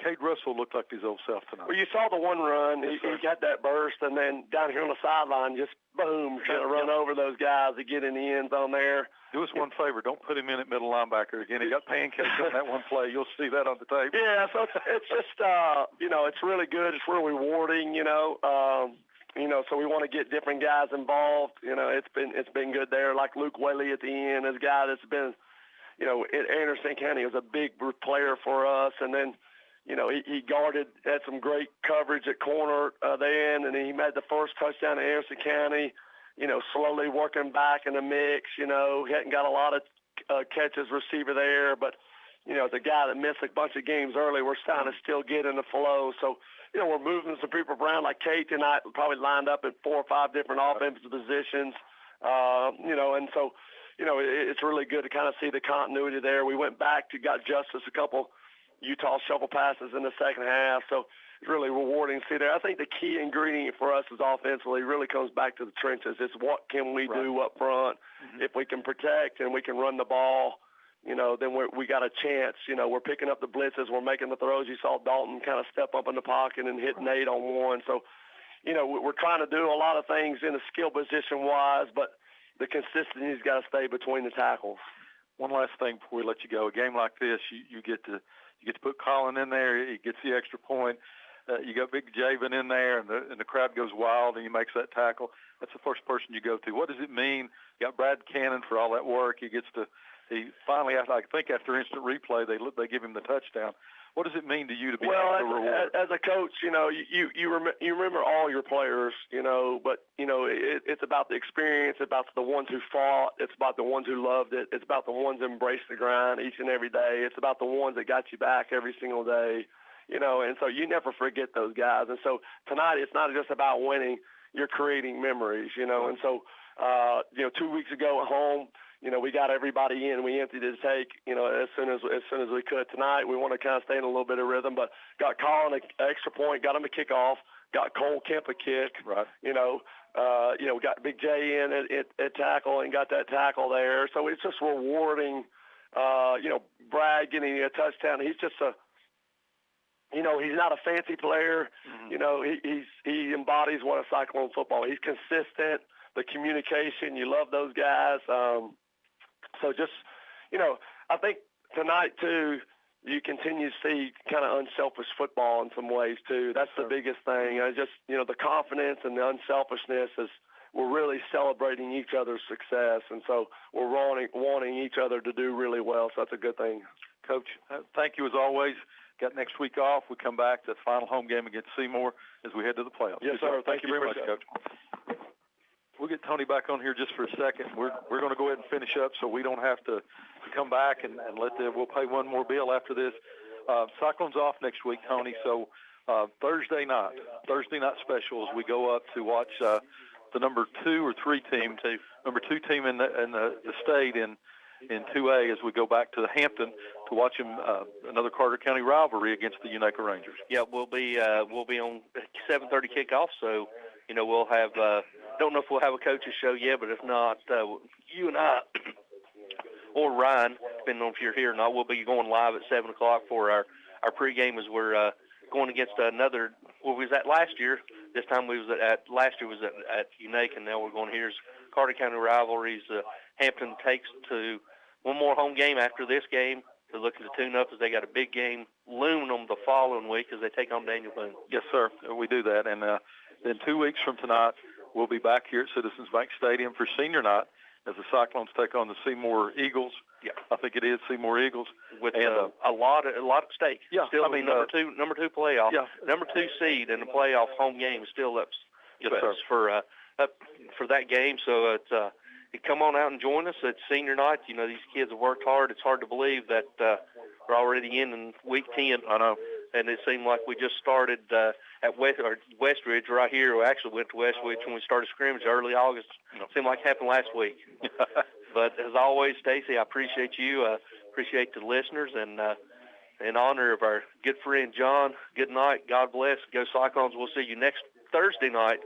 Cade Russell looked like his old self tonight. Well, you saw the one run. He got that burst, and then down here on the sideline, just boom, trying to run over those guys to get in the end zone there. Do us one favor. Don't put him in at middle linebacker again. He got pancakes on that one play. You'll see that on the tape. Yeah, so it's just, it's really good. It's really rewarding, so we want to get different guys involved. It's been good there. Like Luke Whaley at the end, is a guy that's been, at Anderson County was a big player for us. And then, he had some great coverage at corner then, and he made the first touchdown at Anderson County, slowly working back in the mix. He hadn't got a lot of catches receiver there, but, as a guy that missed a bunch of games early, we're starting to still get in the flow. So, we're moving some people around, like Cade tonight, probably lined up at 4 or 5 different offensive positions, and so, it's really good to kind of see the continuity there. We went back to got Justice a couple Utah shuffle passes in the second half, so it's really rewarding to see there. I think the key ingredient for us is offensively really comes back to the trenches. It's what can we do up front. Mm-hmm. If we can protect and we can run the ball, then we got a chance. We're picking up the blitzes. We're making the throws. You saw Dalton kind of step up in the pocket and hit Nate on one. So, we're trying to do a lot of things in the skill position-wise, but the consistency's got to stay between the tackles. One last thing before we let you go. A game like this, you get to put Colin in there. He gets the extra point. You got Big Javen in there, and the crowd goes wild, and he makes that tackle. That's the first person you go to. What does it mean? You got Brad Cannon for all that work. He gets to he finally, I think after instant replay, they give him the touchdown. What does it mean to you to be well, the reward? As a coach, you remember all your players, but it's about the experience, about the ones who fought, it's about the ones who loved it, it's about the ones who embraced the grind each and every day, it's about the ones that got you back every single day, and so you never forget those guys. And so tonight, it's not just about winning; you're creating memories, and so 2 weeks ago at home, we got everybody in. We emptied his tank, as soon as we could. Tonight, we want to kind of stay in a little bit of rhythm, but got Colin an extra point, got him a kickoff, got Cole Kemp a kick. Right. We got Big J in at tackle and got that tackle there. So it's just rewarding. Brad getting a touchdown. He's just he's not a fancy player. Mm-hmm. He embodies what a Cyclone football. He's consistent. The communication, you love those guys. So just, I think tonight, too, you continue to see kind of unselfish football in some ways, too. That's the biggest thing. The confidence and the unselfishness is we're really celebrating each other's success. And so we're wanting each other to do really well. So that's a good thing. Coach, thank you as always. Got next week off. We come back to the final home game against Seymour as we head to the playoffs. Yes, sir. Thank you very much, Coach. We'll get Tony back on here just for a second. We're going to go ahead and finish up so we don't have to come back and we'll pay one more bill after this. Cyclone's off next week, Tony, so Thursday night special as we go up to watch the number 2 or 3 team, number 2 team in the state in 2A as we go back to Hampton to watch them another Carter County rivalry against the Unaka Rangers. Yeah, we'll be on 7:30 kickoff, so we'll have. Don't know if we'll have a coach's show yet, but if not, you and I or Ryan, depending on if you're here or not, we'll be going live at 7 o'clock for our pregame as we're going against another. Well, we was at last year. This time we was last year was at Unaka, and now we're going here's Carter County rivalries. Hampton takes to one more home game after this game. They're looking to tune up as they got a big game looming on the following week as they take on Daniel Boone. Yes, sir. We do that. And then 2 weeks from tonight, we'll be back here at Citizens Bank Stadium for senior night as the Cyclones take on the Seymour Eagles. Yeah, I think it is Seymour Eagles with a lot at stake. Yeah, still number two playoff. Yeah, number 2 seed in the playoff home game is still up. Yes, sir. For that game. So come on out and join us at senior night. These kids have worked hard. It's hard to believe that we're already in week 10. I know. And it seemed like we just started at Westridge right here. We actually went to Westridge when we started scrimmage early August. It seemed like it happened last week. But as always, Stacy, I appreciate you. Appreciate the listeners. And in honor of our good friend John, good night. God bless. Go Cyclones. We'll see you next Thursday night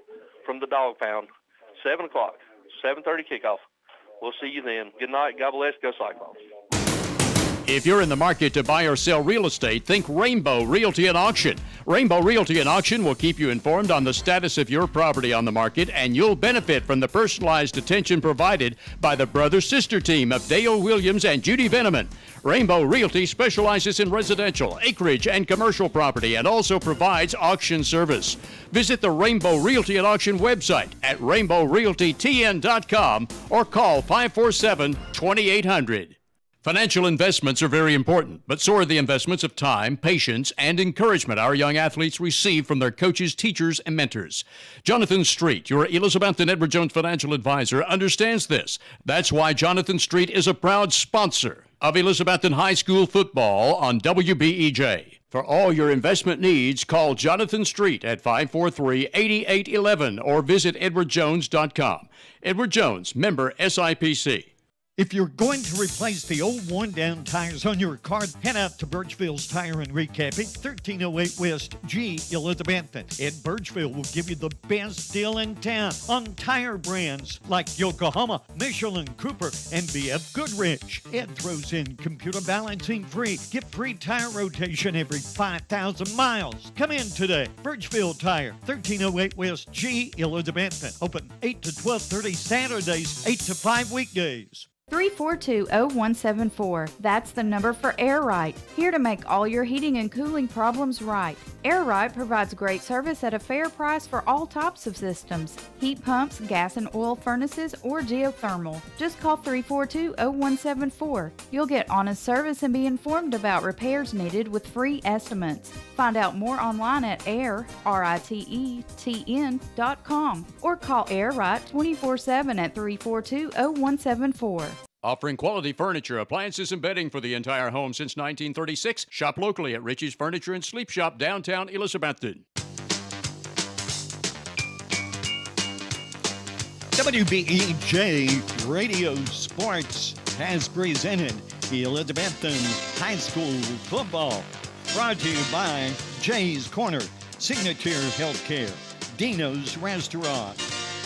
from the Dog Pound, 7 o'clock, 7:30 kickoff. We'll see you then. Good night. God bless. Go Cyclones. If you're in the market to buy or sell real estate, think Rainbow Realty and Auction. Rainbow Realty and Auction will keep you informed on the status of your property on the market, and you'll benefit from the personalized attention provided by the brother-sister team of Dale Williams and Judy Veneman. Rainbow Realty specializes in residential, acreage, and commercial property and also provides auction service. Visit the Rainbow Realty and Auction website at rainbowrealtytn.com or call 547-2800. Financial investments are very important, but so are the investments of time, patience, and encouragement our young athletes receive from their coaches, teachers, and mentors. Jonathan Street, your Elizabethton Edward Jones financial advisor, understands this. That's why Jonathan Street is a proud sponsor of Elizabethton High School football on WBEJ. For all your investment needs, call Jonathan Street at 543-8811 or visit edwardjones.com. Edward Jones, member SIPC. If you're going to replace the old worn-down tires on your car, head out to Birchville's Tire and Recapping, 1308 West G, Elizabethton. Ed Birchville will give you the best deal in town on tire brands like Yokohama, Michelin, Cooper, and BF Goodrich. Ed throws in computer balancing free. Get free tire rotation every 5,000 miles. Come in today. Birchville Tire, 1308 West G, Elizabethton. Open 8 to 12:30 Saturdays, 8 to 5 weekdays. 342-0174. That's the number for Air Right. Here to make all your heating and cooling problems right. Air Right provides great service at a fair price for all types of systems. Heat pumps, gas and oil furnaces, or geothermal. Just call 342-0174. You'll get honest service and be informed about repairs needed with free estimates. Find out more online at RITETN.com or call Air Right 24/7 at 342-0174. Offering quality furniture, appliances, and bedding for the entire home since 1936. Shop locally at Richie's Furniture and Sleep Shop, downtown Elizabethton. WBEJ Radio Sports has presented Elizabethton High School football. Brought to you by Jay's Corner, Signature Healthcare, Dino's Restaurant,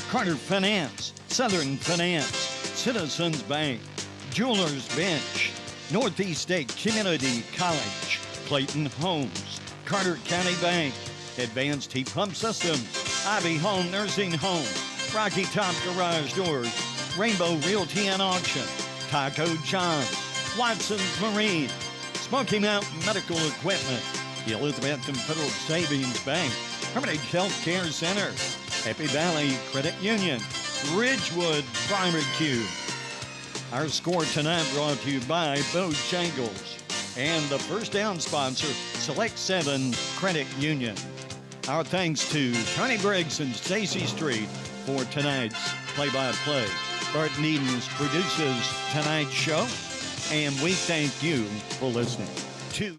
Carter Finance, Southern Finance, Citizens Bank, Jewelers Bench, Northeast State Community College, Clayton Homes, Carter County Bank, Advanced Heat Pump Systems, Ivy Home Nursing Home, Rocky Top Garage Doors, Rainbow Realty and Auction, Taco John's, Watson's Marine, Smoky Mountain Medical Equipment, the Elizabethton Federal Savings Bank, Hermitage Healthcare Center, Happy Valley Credit Union, Ridgewood Barbecue. Our score tonight brought to you by Bojangles and the first down sponsor, Select 7 Credit Union. Our thanks to Tony Briggs and Stacy Street for tonight's play-by-play. Bart Needens produces tonight's show, and we thank you for listening to